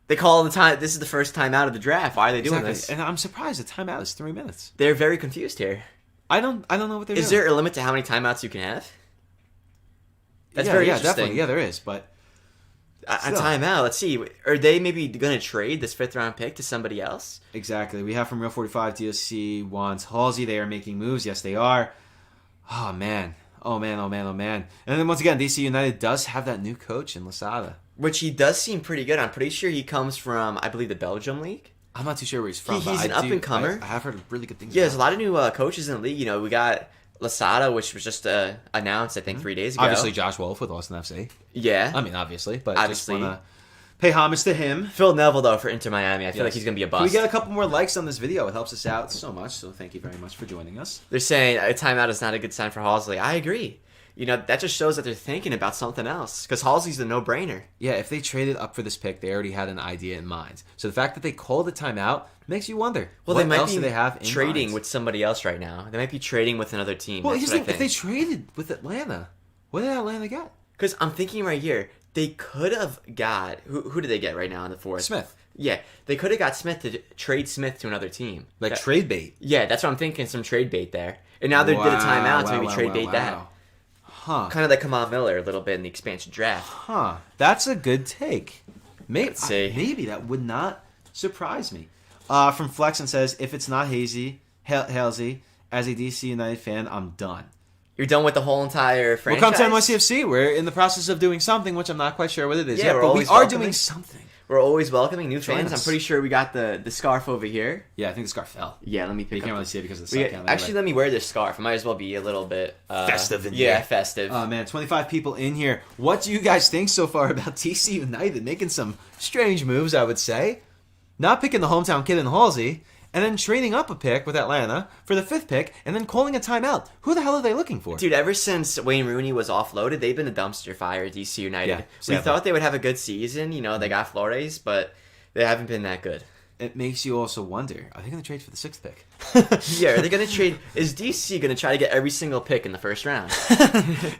They call the time. This is the first timeout of the draft. Why are they doing this? And I'm surprised the timeout is 3 minutes. They're very confused here. I don't know what they're doing. Is there a limit to how many timeouts you can have? That's very interesting. Definitely. Yeah, there is, but a timeout. Let's see. Are they maybe going to trade this 5th round pick to somebody else? Exactly. We have from Real 45 DOC wants Halsey. They are making moves. Yes, they are. Oh man. And then once again, DC United does have that new coach in Lasada, which he does seem pretty good. I'm pretty sure he comes from, I believe, the Belgium league. I'm not too sure where he's from. He's an up-and-comer. I have heard really good things. Yeah, there's a lot of new coaches in the league. You know, we got Lasada, which was just announced, I think, 3 days ago. Obviously, Josh Wolf with Austin FC. Yeah. I mean, obviously, but obviously. Just want to pay homage to him. Phil Neville, though, for Inter Miami. I feel like he's going to be a bust. We get a couple more likes on this video. It helps us out so much, so thank you very much for joining us. They're saying a timeout is not a good sign for Halsley. I agree. You know, that just shows that they're thinking about something else. Because Halsey's a no-brainer. Yeah, if they traded up for this pick, they already had an idea in mind. So the fact that they called a timeout makes you wonder. Well, what they might else be do they have in trading mind? with somebody else right now. They might be trading with another team. Well, That's here's what the I thing. think. If they traded with Atlanta, what did Atlanta get? Because I'm thinking right here, they could have got... Who did they get right now in the 4th? Smith. Yeah, they could have got Smith to trade Smith to another team. Like trade bait. Yeah, that's what I'm thinking, some trade bait there. And now they did a timeout to maybe trade bait that. Huh. Kind of like Kamal Miller a little bit in the expansion draft. Huh. That's a good take. Let's see. Maybe that would not surprise me. From Flexen says, if it's not Halsey, as a DC United fan, I'm done. You're done with the whole entire franchise? We'll come to NYCFC. We're in the process of doing something, which I'm not quite sure what it is Yeah, yet, we're but we always are welcoming. doing something. We're always welcoming new Join fans. us. I'm pretty sure we got the scarf over here. Yeah, I think the scarf fell. Yeah, let me You pick can't up. really see it because of the sun. Actually, let me wear this scarf. I might as well be a little bit... festive in here. Yeah, festive. Oh, man, 25 people in here. What do you guys think so far about DC United making some strange moves, I would say? Not picking the hometown kid in Halsey, and then trading up a pick with Atlanta for the 5th pick, and then calling a timeout. Who the hell are they looking for? Dude, ever since Wayne Rooney was offloaded, they've been a dumpster fire, DC United. Yeah, we sadly. thought they would have a good season. You know, they got Flores, but they haven't been that good. It makes you also wonder, are they going to trade for the 6th pick? Yeah, are they going to trade... Is DC going to try to get every single pick in the first round?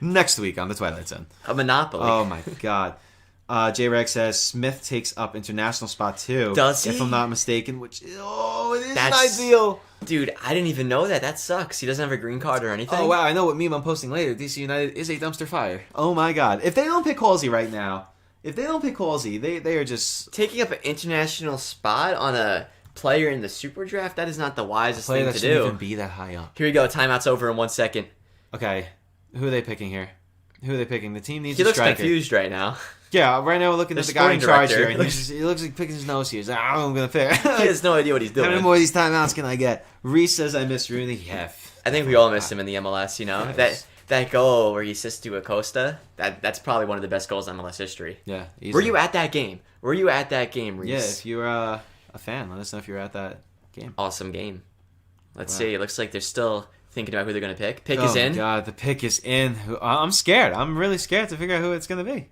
Next week on the Twilight Zone. A monopoly. Oh, my God. J-Rex says Smith takes up international spot 2. Does he? If I'm not mistaken, which, it is That's- ideal. Dude, I didn't even know that. That sucks. He doesn't have a green card or anything. Oh, wow, I know what meme I'm posting later. DC United is a dumpster fire. Oh, my God. If they don't pick Halsey right now, they are just... Taking up an international spot on a player in the Superdraft, that is not the wisest player thing that to shouldn't do. even be that high up. Here we go. Timeout's over in 1 second. Okay, who are they picking here? Who are they picking? The team needs He a looks striker. confused right now. Yeah, right now we're looking The at the guy in sporting charge here, director. and he looks like picking his nose here. He's like, oh, I'm going to pick. He has no idea what he's How many doing. more of these timeouts can I get? Reese says I miss Rooney. Yeah. I think we all miss him in the MLS, you know? That goal where he assists to Acosta, that's probably one of the best goals in MLS history. Yeah. Easily. Were you at that game? Were you at that game, Reese? Yeah, if you're a fan, let us know if you're at that game. Awesome game. Let's Wow. see. It looks like they're still thinking about who they're going to pick. Pick is in. Oh, my God. The pick is in. I'm scared. I'm really scared to figure out who it's going to be.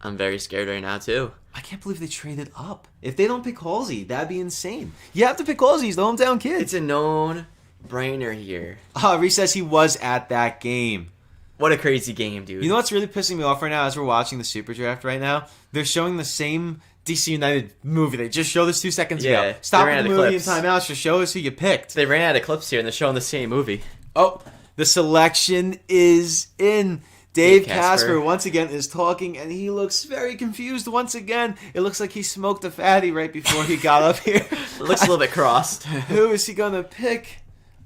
I'm very scared right now, too. I can't believe they traded up. If they don't pick Halsey, that'd be insane. You have to pick Halsey. He's the hometown kid. It's a known brainer here. Reese says he was at that game. What a crazy game, dude. You know what's really pissing me off right now as we're watching the Superdraft right now? They're showing the same DC United movie. They just showed us 2 seconds ago. Stop they ran the out of movie in clips. timeouts. Just show us who you picked. They ran out of clips here, and they're showing the same movie. Oh, the selection is in. Dave Casper Casper once again is talking, and he looks very confused once again. It looks like he smoked a fatty right before he got up here. It looks a little bit crossed. Who is he going to pick?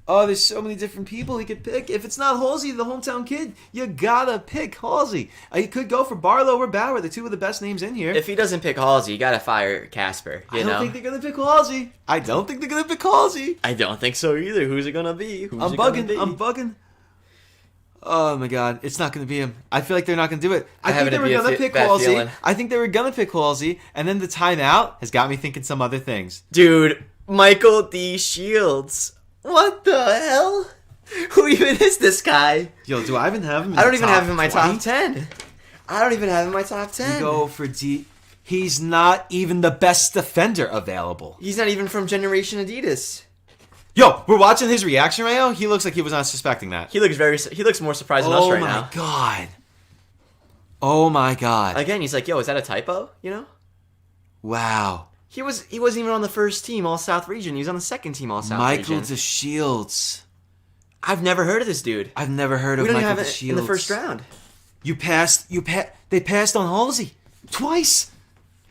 Oh, there's so many different people he could pick. If it's not Halsey, the hometown kid, you gotta pick Halsey. He could go for Barlow or Bauer, the two of the best names in here. If he doesn't pick Halsey, you got to fire Casper. I don't think they're going to pick Halsey. I don't think they're going to pick Halsey. I don't think so either. Who's it going to be? I'm bugging. Oh my God, it's not going to be him. I feel like they're not going to do it. I think they were going to pick Halsey. Feeling. I think they were going to pick Halsey, and then the timeout has got me thinking some other things. Dude, Michael D. Shields. What the hell? Who even is this guy? Yo, do I even have him? I don't even have him in my top 10. I don't even have him in my top 10. You go for D. He's not even the best defender available. He's not even from Generation Adidas. Yo, we're watching his reaction right now. He looks like he was not suspecting that. He looks more surprised than us right now. Oh my God. Oh my God. Again, he's like, yo, is that a typo? You know? Wow. He wasn't even on the first team All South region. He was on the second team All South Michael region. DeShields. I've never heard of this dude. I've never heard of We don't Michael even have DeShields. it in the first round. They passed on Halsey twice.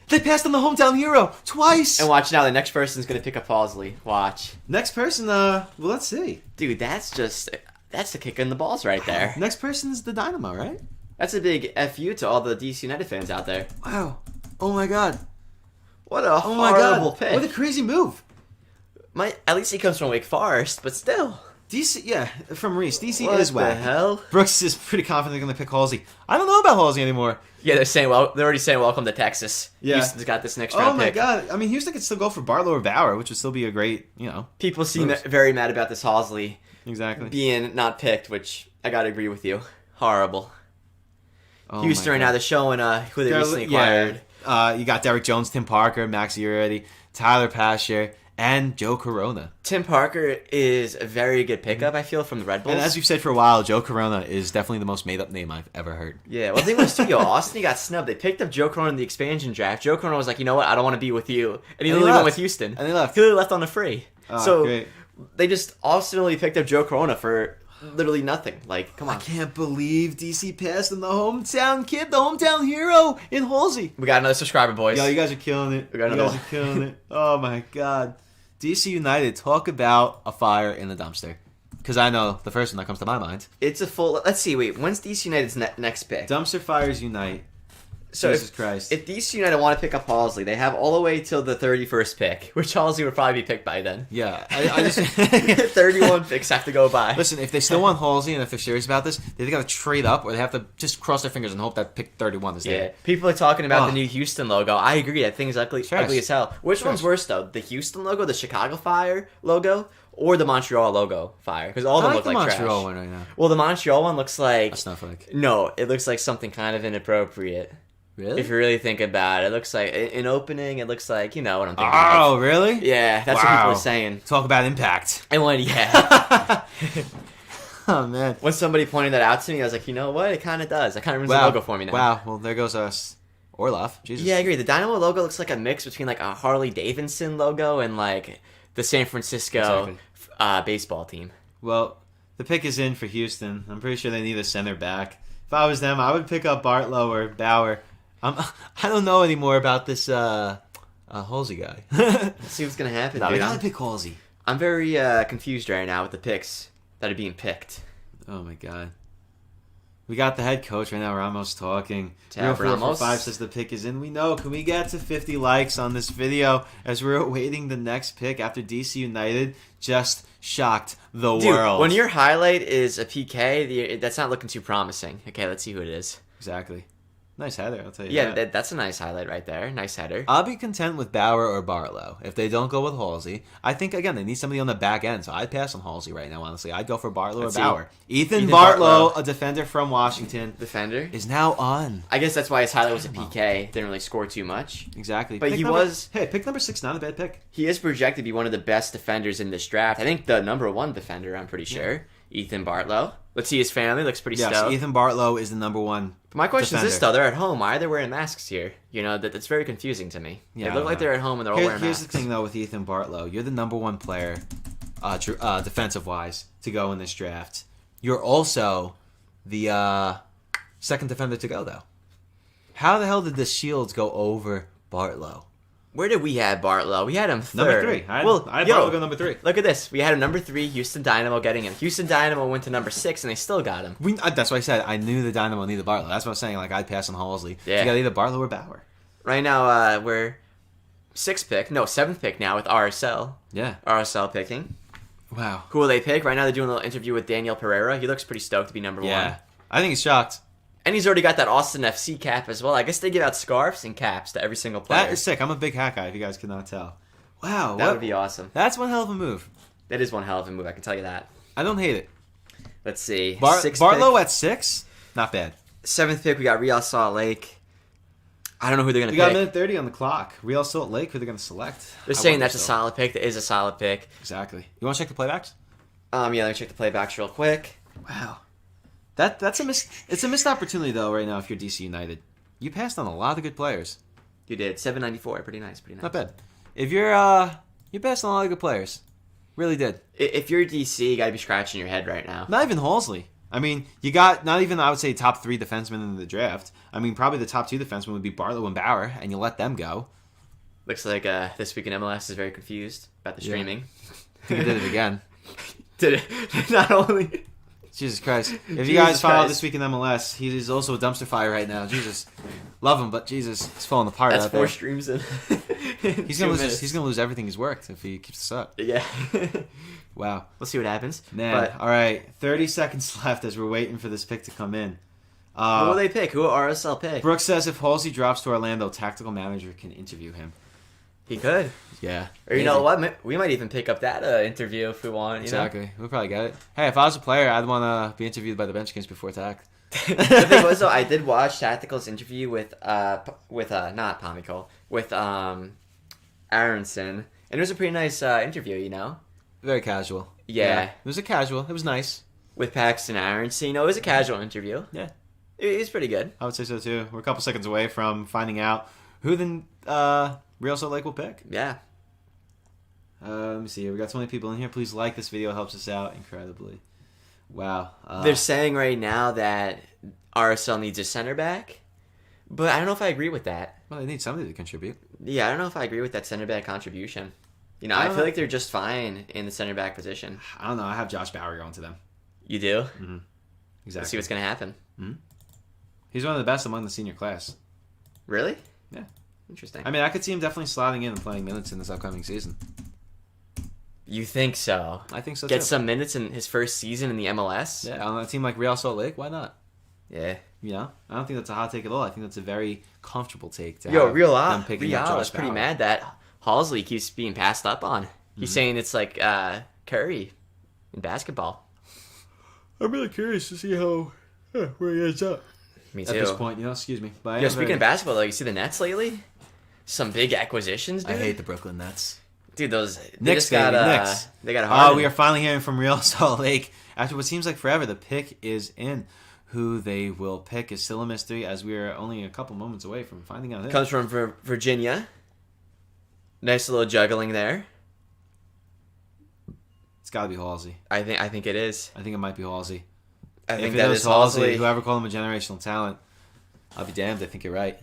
They passed on the hometown hero twice. And watch now, the next person's gonna pick up Halsey. Watch, Next person, well, let's see. dude. That's the kick in the balls right there. Next person's the Dynamo, right? That's a big FU to all the DC United fans out there. Wow. Oh my God. What a Oh my horrible God. pick. What a crazy move. At least he comes from Wake Forest, but still. DC, yeah, from Reese. DC What is the whack. hell? Brooks is pretty confident they're going to pick Halsey. I don't know about Halsey anymore. Yeah, they're already saying welcome to Texas. Yeah. Houston's got this next round Oh my pick. God. I mean, Houston could still go for Barlow or Bauer, which would still be a great, People seem Moves. very mad about this Halsey Exactly. being not picked, which I gotta agree with you. Horrible. Oh Houston my right God. now, they're showing who they recently acquired. You got Derek Jones, Tim Parker, Max Uriarty, Tyler Pasher, and Joe Corona. Tim Parker is a very good pickup, I feel, from the Red Bulls. And as we've said for a while, Joe Corona is definitely the most made-up name I've ever heard. Yeah, well, the thing was, too, Austin, he got snubbed. They picked up Joe Corona in the expansion draft. Joe Corona was like, you know what, I don't want to be with you. And he literally went with Houston. And they left. He literally left on the free. So Great. they just ultimately picked up Joe Corona for literally nothing. Like, come on. I can't believe DC passed on the hometown kid, the hometown hero in Halsey. We got another subscriber, boys. Yo, you guys are killing it. We got You another guys are killing it. Oh my God. DC United, talk about a fire in the dumpster. Because I know the first one that comes to my mind. It's a full... Let's see, wait. When's DC United's next pick? Dumpster fires unite. So Jesus Christ. If DC United want to pick up Halsey, they have all the way till the 31st pick, which Halsey would probably be picked by then. Yeah. I just... 31 picks have to go by. Listen, if they still want Halsey and if they're serious about this, they got to trade up or they have to just cross their fingers and hope that pick 31 is Yeah, there. people are talking about Oh. the new Houston logo. I agree, that thing's ugly as hell. Which Trash. one's worse, though? The Houston logo, the Chicago Fire logo, or the Montreal logo Fire? Because all of them I look like like the Montreal trash. one right now. Well, the Montreal one looks like... A snowflake. No, it looks like something kind of inappropriate. Really? If you really think about it, it looks like in opening. It looks like, you know what I'm thinking. Oh, of. really? Yeah, that's what Wow. people are saying. Talk about impact. And when yeah, Oh, man. when somebody pointed that out to me, I was like, you know what? It kind of does. It kind of ruins the Wow. logo for me now. Wow. Well, there goes us. Orloff. Jesus. Yeah, I agree. The Dynamo logo looks like a mix between like a Harley Davidson logo and like the San Francisco baseball team. Well, the pick is in for Houston. I'm pretty sure they need a center back. If I was them, I would pick up Bartlow or Bauer. I don't know anymore about this Halsey guy. Let's see what's gonna happen. No, dude. we gotta pick Halsey. I'm very confused right now with the picks that are being picked. Oh my God. We got the head coach right now, Ramos, talking. Tab Ramos. 5 says the pick is in. We know. Can we get to 50 likes on this video as we're awaiting the next pick after DC United just shocked the world? When your highlight is a PK, that's not looking too promising. Okay, let's see who it is. Exactly. Nice header, I'll tell you Yeah, that. that's a nice highlight right there. Nice header. I'll be content with Bauer or Barlow. If they don't go with Halsey, I think, again, they need somebody on the back end, so I'd pass on Halsey right now, honestly. I'd go for Barlow or Bauer. Ethan Bartlow, a defender from Washington. Defender. Is now on. I guess that's why his highlight was a PK. Didn't really score too much. Exactly. But pick number 6, not a bad pick. He is projected to be one of the best defenders in this draft. I think the number 1 defender, I'm pretty sure. Ethan Bartlow. Let's see his family. Looks pretty stoked. Yes, Ethan Bartlow is the number 1 But my question defender. is this, though. They're at home. Why are they wearing masks here? You know, that's very confusing to me. Yeah, they look like they're at home and they're all wearing Here's masks. the thing, though, with Ethan Bartlow. You're the number 1 player, defensive-wise, to go in this draft. You're also the second defender to go, though. How the hell did the Shields go over Bartlow? Where did we have Bartlow? We had him third. Number 3. I had Bartlow go number 3. Look at this. We had him number 3, Houston Dynamo getting him. Houston Dynamo went to number 6, and they still got him. That's why I said I knew the Dynamo needed Bartlow. That's what I'm saying. Like, I'd pass on Halsey. Yeah. You got either Bartlow or Bauer. Right now, we're 7th pick now with RSL. Yeah. RSL picking. Wow. Who will they pick? Right now, they're doing a little interview with Daniel Pereira. He looks pretty stoked to be number 1. Yeah. I think he's shocked. And he's already got that Austin FC cap as well. I guess they give out scarves and caps to every single player. That is sick. I'm a big hat guy, if you guys could not tell. Wow. That would be awesome. That's one hell of a move. That is one hell of a move, I can tell you that. I don't hate it. Let's see. Bartlow at 6? Not bad. 7th pick, we got Real Salt Lake. I don't know who they're going to We pick. got a minute 30 on the clock. Real Salt Lake, who they're going to select. They're saying that's a solid pick. That is a solid pick. Exactly. You want to check the playbacks? Yeah, let me check the playbacks real quick. Wow. It's a missed opportunity, though, right now, if you're DC United. You passed on a lot of good players. You did. 794. Pretty nice. Not bad. If you're, you passed on a lot of good players. Really did. If you're DC, you got to be scratching your head right now. Not even Halsey. I mean, you got not even, I would say, top 3 defensemen in the draft. I mean, probably the top 2 defensemen would be Bartlow and Bauer, and you let them go. Looks like This Week in MLS is very confused about the streaming. I think he did it again. Did it? Not only... Jesus Christ. If you guys follow This Week in MLS, he's also a dumpster fire right now. Jesus. Love him, but Jesus, he's falling apart That's out there. That's 4 streams in. He's gonna lose everything he's worked if he keeps this up. Yeah. Wow. We'll see what happens. Man, all right. 30 seconds left as we're waiting for this pick to come in. Who will they pick? Who will RSL pick? Brooks says if Halsey drops to Orlando, tactical manager can interview him. He could. Yeah. Or you know what? We might even pick up that interview if we want. Exactly. We'll probably get it. Hey, if I was a player, I'd want to be interviewed by the BenchKings before tack. The thing was, though, I did watch Tactical's interview with not Pomico, with Aronson, and it was a pretty nice interview, you know? Very casual. Yeah. It was a casual. It was nice. With Paxton Aronson, you know, it was a casual interview. Yeah. It was pretty good. I would say so, too. We're a couple seconds away from finding out who the Real Salt Lake will pick. Yeah. Let me see here. We got so many people in here. Please like this video. It helps us out incredibly. Wow. They're saying right now that RSL needs a center back, but I don't know if I agree with that. Well, they need somebody to contribute. Yeah, I don't know if I agree with that center back contribution. You know, I feel like they're just fine in the center back position. I don't know. I have Josh Bauer going to them. You do? Mm-hmm. Exactly. Let's see what's going to happen. Mm-hmm. He's one of the best among the senior class. Really? Yeah. Interesting. I mean, I could see him definitely slotting in and playing minutes in this upcoming season. You think so? I think so, Get some minutes in his first season in the MLS? Yeah, on a team like Real Salt Lake, why not? Yeah. You know? I don't think that's a hot take at all. I think that's a very comfortable take. To Yo, have Real them picking up Josh is pretty Bauer. mad that Halsey keeps being passed up on. He's saying it's like Curry in basketball. I'm really curious to see where he ends up. Me too. At this point, excuse me. But Speaking of basketball, though, you see the Nets lately? Some big acquisitions, dude. I hate the Brooklyn Nets. Dude, those Knicks, they Knicks. They got Harden. We are finally hearing from Real Salt Lake. After what seems like forever, the pick is in. Who they will pick is still a mystery, as we are only a couple moments away from finding out. Comes from Virginia. Nice little juggling there. It's got to be Halsey. I think it is. I think it might be Halsey. I think if that it is was Halsey, Halsey. whoever called him a generational talent, I'll be damned. I think you're right.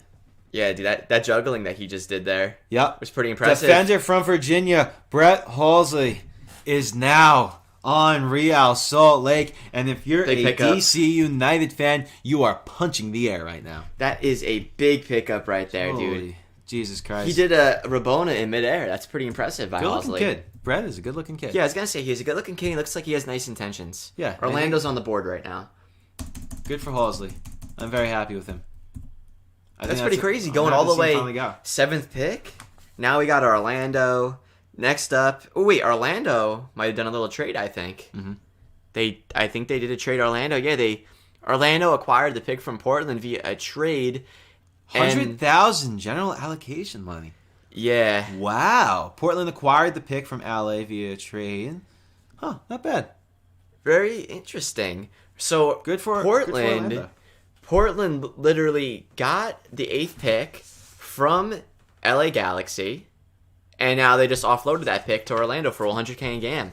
Yeah, dude, that juggling that he just did there Yep. was pretty impressive. Defender from Virginia, Brett Halsey, is now on Real Salt Lake. And if you're Big a pickup. DC United fan, you are punching the air right now. That is a big pickup right there, Holy dude. Jesus Christ. He did a Rabona in midair. That's pretty impressive by Good-looking Halsley. kid. Brett is a good-looking kid. Yeah, I was going to say, he's a good-looking kid. He looks like he has nice intentions. Yeah. Orlando's on the board right now. Good for Halsley. I'm very happy with him. That's pretty crazy. Going all the way 7th pick. Now we got Orlando. Next up. Oh, wait. Orlando might have done a little trade, I think. Mm-hmm. I think they did a trade Orlando. Yeah, Orlando acquired the pick from Portland via a trade. 100,000 general allocation money. Yeah. Wow. Portland acquired the pick from LA via trade. Huh, not bad. Very interesting. So Good for Portland. Orlando. Portland literally got the 8th pick from LA Galaxy, and now they just offloaded that pick to Orlando for $100K in GAM.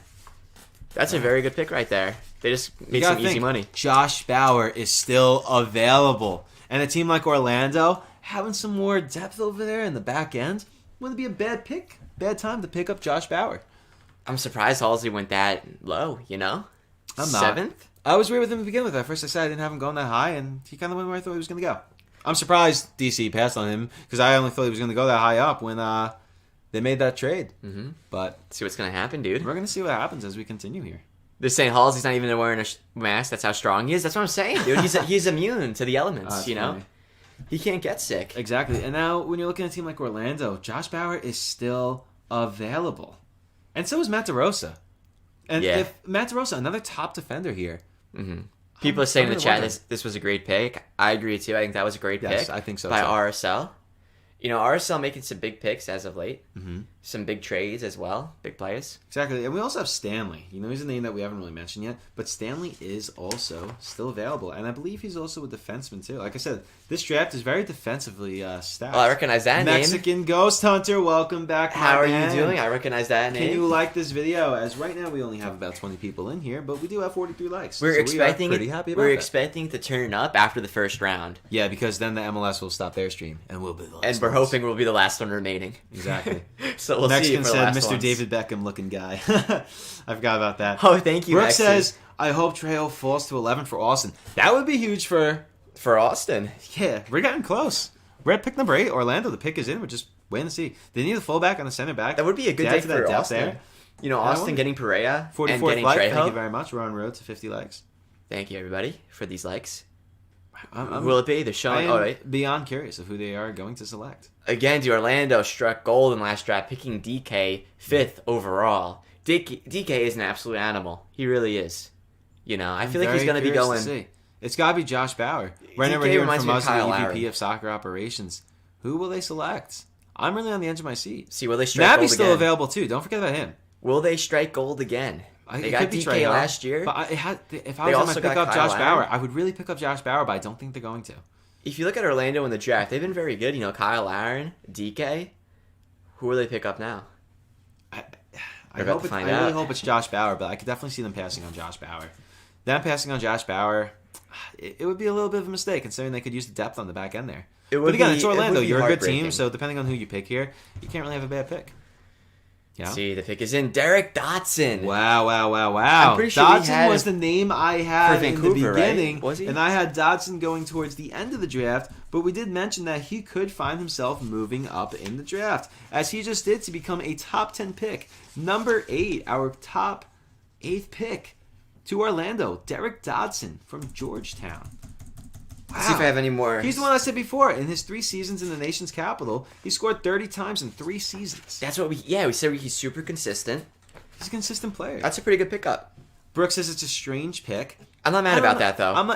That's a very good pick right there. They just made some easy money. Josh Bauer is still available. And a team like Orlando, having some more depth over there in the back end, wouldn't be a bad time to pick up Josh Bauer. I'm surprised Halsey went that low, you know? I'm not. 7th? I was weird with him to begin with. At first I said I didn't have him going that high, and he kind of went where I thought he was going to go. I'm surprised DC passed on him, because I only thought he was going to go that high up when they made that trade. Mm-hmm. But see what's going to happen, dude. We're going to see what happens as we continue here. They're saying Halsey's not even wearing a mask. That's how strong he is. That's what I'm saying, dude. He's immune to the elements, you know? Funny. He can't get sick. Exactly. And now when you're looking at a team like Orlando, Josh Bauer is still available. And so is Matt DeRosa. And if Matt DeRosa, another top defender here. Mm-hmm. People are saying in the chat this was a great pick. I agree too. I think that was a great pick. I think so by too. RSL. You know, RSL making some big picks as of late. Mm-hmm. Some big trades as well. Big players. Exactly. And we also have Stanley. You know, he's a name that we haven't really mentioned yet. But Stanley is also still available. And I believe he's also a defenseman too. Like I said, this draft is very defensively stacked. Oh, I recognize that Mexican Ghost Hunter, welcome back. How are you doing? I recognize that name. Can you like this video? As right now we only have about 20 people in here, but we do have 43 likes. We're expecting we're expecting to turn up after the first round. Yeah, because then the MLS will stop their stream, and we'll be the last and we're hoping we'll be the last one remaining. Exactly. So we'll Mexican see. said, Mr. David Beckham looking guy. I forgot about that. Oh, thank you, Brooke Mexican. says, I hope Trejo falls to 11 for Austin. That would be huge for Austin. Yeah, we're getting close. We're at pick number 8. Orlando, the pick is in. We're just waiting to see. They need a fullback on the center back. That would be a good day for Austin. There. You know, Austin getting Perea 44th and getting like. Trejo. Thank you very much. We're on road to 50 likes. Thank you, everybody, for these likes. I'm Will it be? They're showing. I am beyond curious of who they are going to select. Again, Orlando struck gold in last draft, picking DK 5th overall. DK is an absolute animal. He really is. You know, I feel like he's going to be going. It's got to be Josh Bauer. Right now we're hearing from us, the EVP of Soccer Operations. Who will they select? I'm really on the edge of my seat. See, will they strike gold again? Nabby's still available too. Don't forget about him. Will they strike gold again? They got DK last year. But if I was going to pick up Josh Bauer, I would really pick up Josh Bauer, but I don't think they're going to. If you look at Orlando in the draft, they've been very good. You know, Kyle Aaron, DK. Who will they pick up now? I really hope it's Josh Bauer, but I could definitely see them passing on Josh Bauer. Them passing on Josh Bauer, it would be a little bit of a mistake considering they could use the depth on the back end there. But again, it's Orlando. You're a good team, so depending on who you pick here, you can't really have a bad pick. Yeah. See, the pick is in. Derek Dotson. Wow. I'm pretty sure Dotson was the name I had in the beginning. Right? Was he? And I had Dotson going towards the end of the draft, but we did mention that he could find himself moving up in the draft, as he just did to become a top 10 pick. Number 8, our top 8th pick to Orlando, Derek Dotson from Georgetown. Wow. Let's see if I have any more. He's the one I said before. In his 3 seasons in the nation's capital, he scored 30 times in 3 seasons. That's what we said he's super consistent. He's a consistent player. That's a pretty good pickup. Brooks says it's a strange pick. I'm not mad about that, though.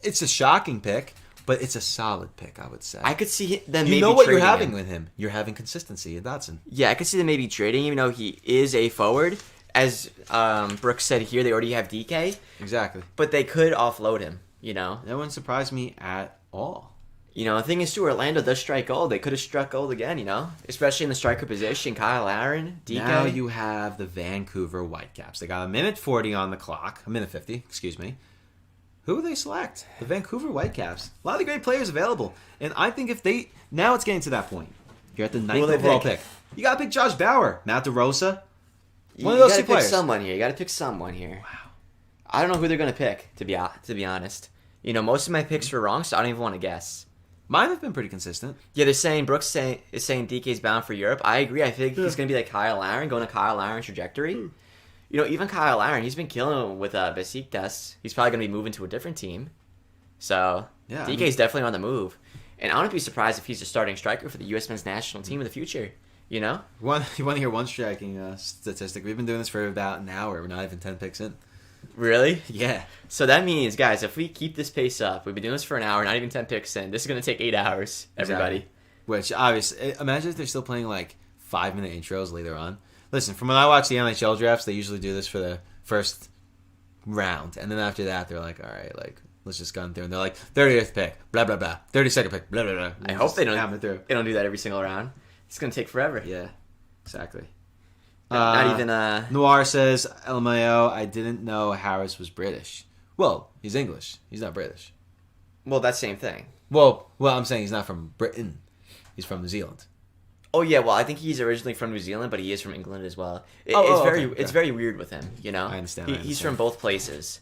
It's a shocking pick, but it's a solid pick, I would say. I could see them maybe You know what you're trading having him. with him. You're having consistency in Dotson. Yeah, I could see them maybe trading, even though he is a forward. As Brooks said here, they already have DK. Exactly. But they could offload him, you know? That wouldn't surprise me at all. You know, the thing is, too, Orlando does strike gold. They could have struck gold again, you know? Especially in the striker position. Kyle Aaron, DK. Now you have the Vancouver Whitecaps. They got 1:40 on the clock. 1:50, excuse me. Who will they select? The Vancouver Whitecaps. A lot of great players available. And I think if they... Now it's getting to that point. You're at the 9th overall pick. You got to pick Josh Bauer. Matt DeRosa. One of those two pick players. someone here. You got to pick someone here. Wow. I don't know who they're going to pick, to be honest. Most of my picks were wrong, so I don't even want to guess. Mine have been pretty consistent. Yeah, they're saying is saying DK's bound for Europe. I agree. I think he's going to be like Kyle Larin, going to Kyle Larin's trajectory. Even Kyle Larin, he's been killing it with Besiktas. He's probably going to be moving to a different team. So yeah, DK's definitely on the move. And I wouldn't be surprised if he's a starting striker for the U.S. men's national team in the future. You want to hear one striking statistic? We've been doing this for about an hour. We're not even 10 picks in. Really? Yeah. So that means, guys, if we keep this pace up, we've been doing this for an hour, not even 10 picks in. This is going to take 8 hours, everybody. Exactly. Which, obviously, imagine if they're still playing, 5-minute intros later on. Listen, from when I watch the NHL drafts, they usually do this for the first round. And then after that, they're like, all right, let's just gun through. And they're like, 30th pick, blah, blah, blah. 32nd pick, blah, blah, blah. I hope they don't do that every single round. It's going to take forever. Yeah, exactly. Not even Noir says, LMAO, I didn't know Harris was British. Well, he's English. He's not British. Well, that's the same thing. Well, I'm saying he's not from Britain. He's from New Zealand. Oh yeah, well I think he's originally from New Zealand, but he is from England as well. It's very weird with him, I understand. He's from both places.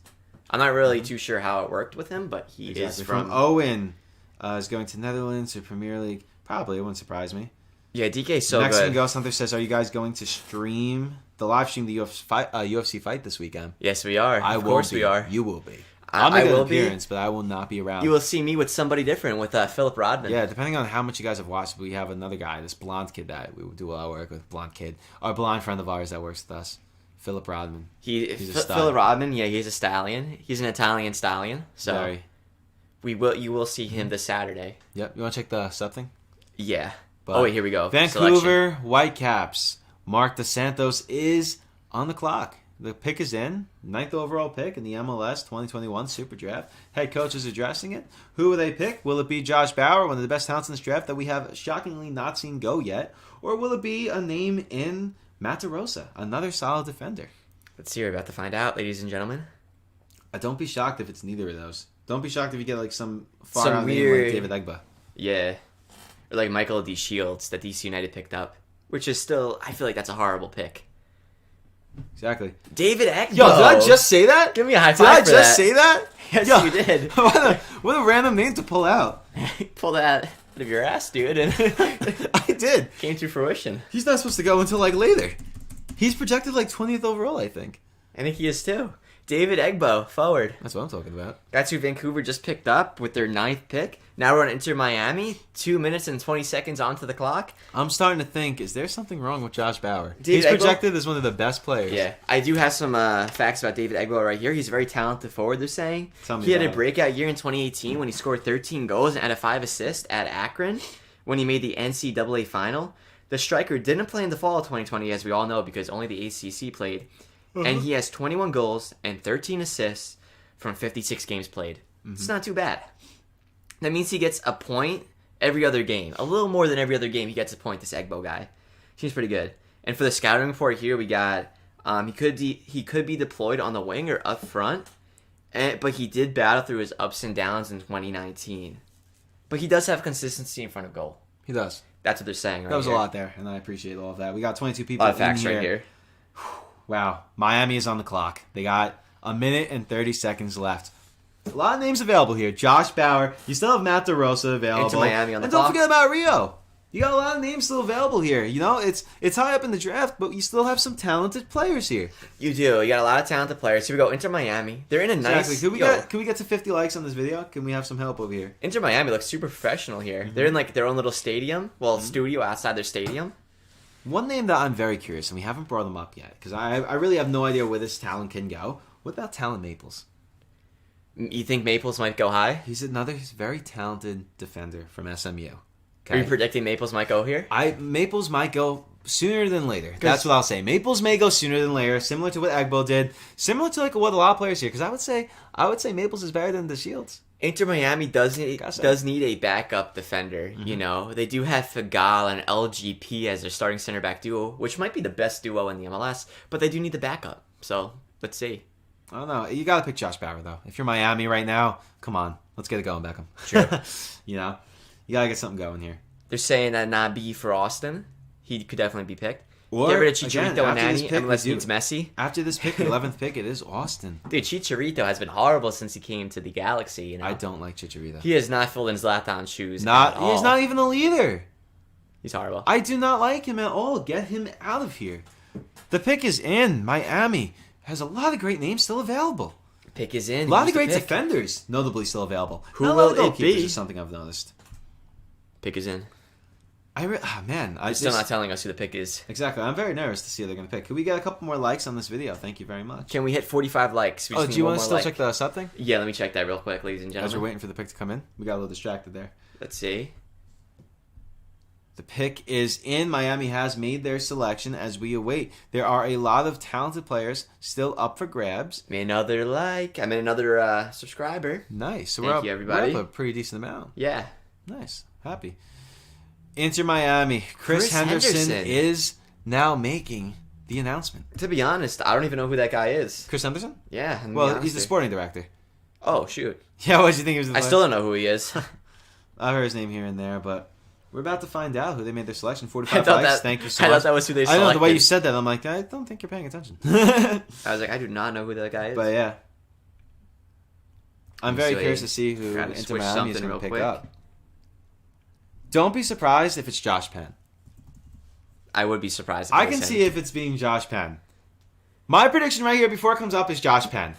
I'm not really too sure how it worked with him, but he is from Owen. Is going to Netherlands or Premier League. Probably, it wouldn't surprise me. Yeah, DK's so Mexican good. Ghost Hunter says, are you guys going to live stream the UFC fight this weekend? Yes, we are. Of course we are. You will be. I'll make an will appearance, but I will not be around. You will see me with somebody different, with Philip Rodman. Yeah, depending on how much you guys have watched, we have another guy, this blonde kid that we do a lot of work with. Blonde kid. Our blonde friend of ours that works with us. Philip Rodman. He's a stallion. Philip Rodman, yeah, he's a stallion. He's an Italian stallion. So you will see him this Saturday. Yep. You want to check the sub thing? Yeah. But wait, here we go. Vancouver Selection. Whitecaps. Mark DeSantos is on the clock. The pick is in. 9th overall pick in the MLS 2021 Superdraft. Head coach is addressing it. Who will they pick? Will it be Josh Bauer, one of the best talents in this draft that we have shockingly not seen go yet? Or will it be a name in Matt DeRosa, another solid defender? Let's see. We're about to find out, ladies and gentlemen. Don't be shocked if it's neither of those. Don't be shocked if you get some weird name like David Egba. Yeah. Or like Michael D. Shields that DC United picked up. Which is still, I feel like that's a horrible pick. Exactly. David Egbo. Yo, did I just say that? Give me a high five Did I just say that? Yes, Yo, you did. what a random name to pull out. Pull that out of your ass, dude. And I did. Came to fruition. He's not supposed to go until later. He's projected 20th overall, I think. I think he is too. David Egbo, forward. That's what I'm talking about. That's who Vancouver just picked up with their 9th pick. Now we're on Inter Miami. 2 minutes and 20 seconds onto the clock. I'm starting to think, is there something wrong with Josh Bauer? David He's projected as one of the best players. Yeah, I do have some facts about David Egbo right here. He's a very talented forward, they're saying. He had a breakout year in 2018 when he scored 13 goals and had 5 assists at Akron when he made the NCAA final. The striker didn't play in the fall of 2020, as we all know, because only the ACC played. And he has 21 goals and 13 assists from 56 games played. It's not too bad. That means he gets a point every other game. A little more than every other game he gets a point, this Egbo guy. Seems pretty good. And for the scouting report here, we got he could be deployed on the wing or up front, but he did battle through his ups and downs in 2019. But he does have consistency in front of goal. He does. That's what they're saying right That was here. a lot there, and I appreciate all of that. We got 22 people A lot of facts right here. Wow. Miami is on the clock. They got 1 minute and 30 seconds left. A lot of names available here. Josh Bauer. You still have Matt DeRosa available. Into Miami on the and clock. don't forget about Rio. You got a lot of names still available here. It's high up in the draft, but you still have some talented players here. You do. You got a lot of talented players. Here we go. Inter Miami. They're in a nice... Can we get to 50 likes on this video? Can we have some help over here? Inter Miami looks super professional here. They're in their own little stadium. Well, studio outside their stadium. One name that I'm very curious, and we haven't brought him up yet, because I really have no idea where this talent can go. What about Talon Maples? You think Maples might go high? He's another very talented defender from SMU. Okay. Are you predicting Maples might go here? Maples might go sooner than later. That's what I'll say. Maples may go sooner than later, similar to what Egbo did, similar to what a lot of players here. Because I would say Maples is better than the Shields. Inter Miami does need a backup defender. They do have Figal and LGP as their starting center back duo, which might be the best duo in the MLS. But they do need the backup. So let's see. I don't know. You got to pick Josh Bauer though. If you're Miami right now, come on, let's get it going, Beckham. True. You got to get something going here. They're saying that Nabi for Austin. He could definitely be picked. Or, get rid of again, Chicharito and after this Nani. pick, MLS needs Messi. After this pick, the 11th pick, it is Austin. Dude, Chicharito has been horrible since he came to the Galaxy. You know? I don't like Chicharito. He has not filled in Zlatan's shoes. He's at all. not even a leader. He's horrible. I do not like him at all. Get him out of here. The pick is in. Miami has a lot of great names still available. Pick is in. A lot of great defenders, notably still available. Who not will a lot of it be? goalkeepers is something I've noticed. Pick is in. I'm still not telling us who the pick is. Exactly. I'm very nervous to see who they're going to pick. Could we get a couple more likes on this video? Thank you very much. Can we hit 45 likes? Do you want to still check the sub thing? Yeah, let me check that real quick, ladies and As gentlemen. we're waiting for the pick to come in, we got a little distracted there. Let's see. The pick is in. Miami has made their selection as we await. There are a lot of talented players still up for grabs. Another like. I mean, another subscriber. Nice. So Thank you, everybody. We're up a pretty decent amount. Yeah. Nice. Happy. Inter Miami. Chris Henderson is now making the announcement. To be honest, I don't even know who that guy is. Chris Henderson? Yeah. Well, he's the sporting director. Oh, shoot. Yeah, what did you think he was? I still don't know who he is. I've heard his name here and there, but we're about to find out who they made their selection. 45 likes. Thank you so much. I thought that was who they selected. I know the way you said that. I'm like, I don't think you're paying attention. I was like, I do not know who that guy is. But yeah. I'm very curious to see who Inter Inter Miami is going to pick quick. up. Don't be surprised if it's Josh Penn. I would be surprised if I can see if it's being Josh Penn. My prediction right here before it comes up is Josh Penn.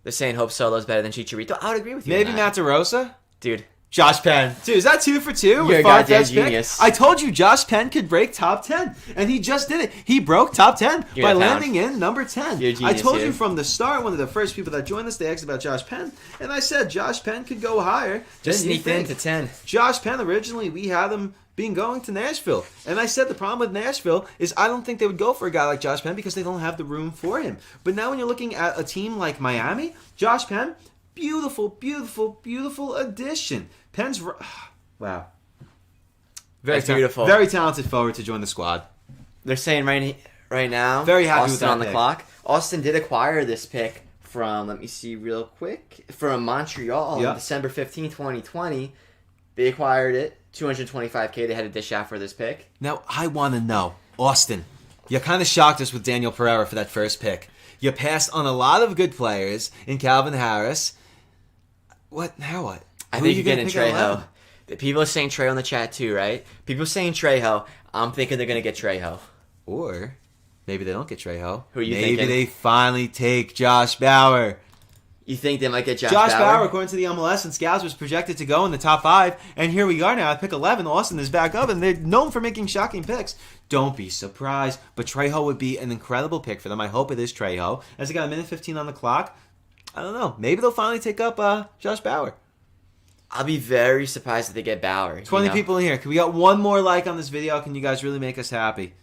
They're saying Hope Solo's better than Chicharito. I would agree with you. Maybe on that. Matt DeRosa? Dude. Josh Penn. Dude, is that 2 for 2? You're a goddamn genius. I told you Josh Penn could break top 10, and he just did it. He broke top 10 by landing in number 10. You're a genius, I told you from the start, one of the first people that joined us, they asked about Josh Penn, and I said Josh Penn could go higher. Just sneaked into 10. Josh Penn, originally, we had him being going to Nashville. And I said the problem with Nashville is I don't think they would go for a guy like Josh Penn because they don't have the room for him. But now when you're looking at a team like Miami, Josh Penn, beautiful, beautiful, beautiful addition. Penn's... Wow. Very beautiful. Very talented forward to join the squad. They're saying right now, very happy Austin with that on the pick. clock. Austin did acquire this pick from, let me see real quick, from Montreal on December 15, 2020. They acquired it, $225K. They had to dish out for this pick. Now, I want to know, Austin, you kind of shocked us with Daniel Pereira for that first pick. You passed on a lot of good players in Calvin Harris. What? Now what? I think you're getting Trejo. People are saying Trejo in the chat too, right? People are saying Trejo. I'm thinking they're going to get Trejo. Or maybe they don't get Trejo. Who are you thinking? Maybe they finally take Josh Bauer. You think they might get Josh Bauer, according to the MLS and Scouts, was projected to go in the top 5. And here we are now at pick 11. Austin is back up, and they're known for making shocking picks. Don't be surprised. But Trejo would be an incredible pick for them. I hope it is Trejo. As they got a minute 15 on the clock, I don't know. Maybe they'll finally take up Josh Bauer. I'll be very surprised if they get Bauer. 20 people in here. Can we got one more like on this video? Can you guys really make us happy?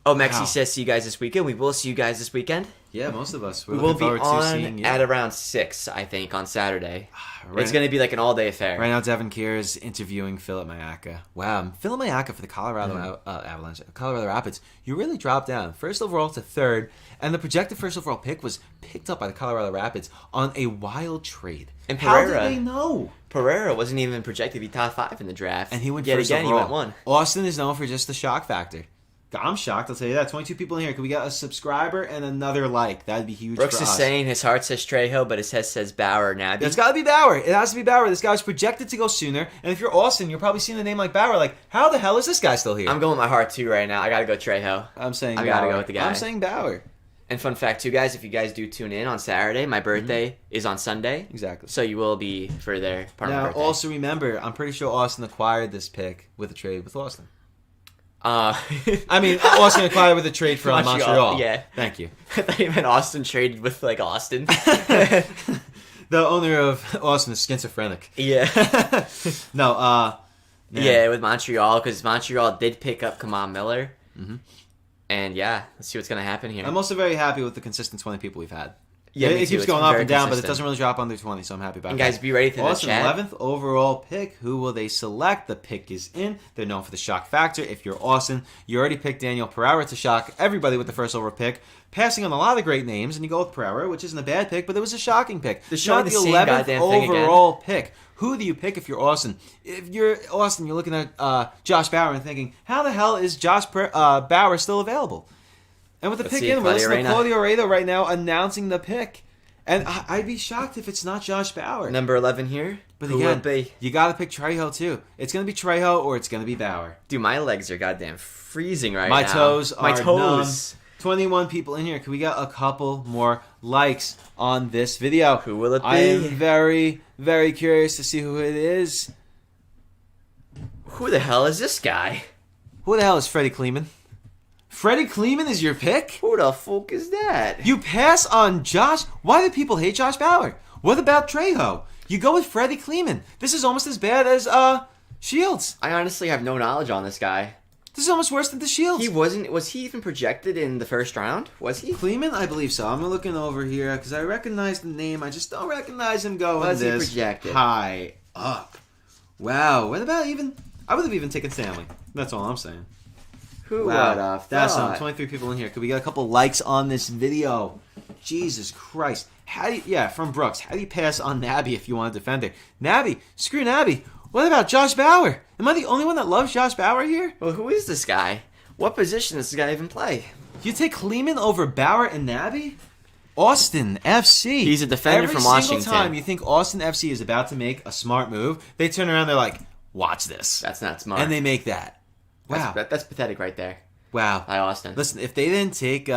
Oh, Mexi says see you guys this weekend. We will see you guys this weekend. Yeah, most of us. We will be on at around 6, I think, on Saturday. It's going to be like an all-day affair. Right now, Devin Keir is interviewing Philip Mayaka. Wow, Philip Mayaka for the Colorado Avalanche, Colorado Rapids. You really dropped down. First overall to 3rd, and the projected first overall pick was picked up by the Colorado Rapids on a wild trade. And Pereira, how did they know? Pereira wasn't even projected to be top 5 in the draft. And he went yet first again, overall. He went 1. Austin is known for just the shock factor. I'm shocked, I'll tell you that. 22 people in here. Can we get a subscriber and another like? That'd be huge Brooks for us. is saying his heart says Trejo, but his head says Bauer. Now it's got to be Bauer. It has to be Bauer. This guy's projected to go sooner. And if you're Austin, you're probably seeing a name like Bauer. Like, how the hell is this guy still here? I'm going with my heart too right now. I got to go Trejo. I'm saying I Bauer. got to go with the guy. I'm saying Bauer. And fun fact too, guys, if you guys do tune in on Saturday, my birthday is on Sunday. Exactly. So you will be for there. Now, also remember, I'm pretty sure Austin acquired this pick with a trade with Austin. I mean, Austin acquired with a trade from Montreal. Yeah. Thank you. I thought you meant Austin traded with, like, Austin. The owner of Austin is schizophrenic. Yeah. No, yeah, with Montreal, because Montreal did pick up Kamal Miller. Mm-hmm. And, yeah, let's see what's going to happen here. I'm also very happy with the consistent 20 people we've had. Yeah, me it too. keeps It's going been up very and down, but it consistent. doesn't really drop under 20, so I'm happy about And that. guys, be ready for the Austin, chat. 11th overall pick. Who will they select? The pick is in. They're known for the shock factor. If you're Austin, you already picked Daniel Pereira to shock everybody with the first overall pick, passing on a lot of great names, and you go with Pereira, which isn't a bad pick, but it was a shocking pick. Not the the same 11th goddamn thing again. overall pick. Who do you pick if you're Austin? If you're Austin, you're looking at Josh Bauer and thinking, how the hell is Bauer still available? And with the pick in, we're listening to Claudio Reyna right now announcing the pick. And I'd be shocked if it's not Josh Bauer. Number 11 here. But Who again, will it be? you got to pick Trejo too. It's going to be Trejo or it's going to be Bauer. Dude, my legs are goddamn freezing right My now. toes are My toes. numb. 21 people in here. Can we get a couple more likes on this video? Who will it be? I am very, very curious to see who it is. Who the hell is this guy? Who the hell is Freddie Kleeman? Freddie Kleeman is your pick? Who the fuck is that? You pass on Josh? Why do people hate Josh Bauer? What about Trejo? You go with Freddie Kleeman. This is almost as bad as Shields. I honestly have no knowledge on this guy. This is almost worse than the Shields. Was he even projected in the first round? Was he? Kleeman? I believe so. I'm looking over here because I recognize the name. I just don't recognize him going Was he this projected? high up. Wow. What about even... I would have even taken Stanley. That's all I'm saying. Who Wow. would have That's thought? 23 people in here. Could we get a couple likes on this video? Jesus Christ. From Brooks. How do you pass on Nabby if you want a defender? Nabby? Screw Nabby. What about Josh Bauer? Am I the only one that loves Josh Bauer here? Well, who is this guy? What position does this guy even play? You take Kleeman over Bauer and Nabby? Austin FC. He's a defender from Washington. Every single time you think Austin FC is about to make a smart move, they turn around, they're like, watch this. That's not smart. And they make that. Wow. That's pathetic right there. Wow. By Austin. Listen, if they didn't take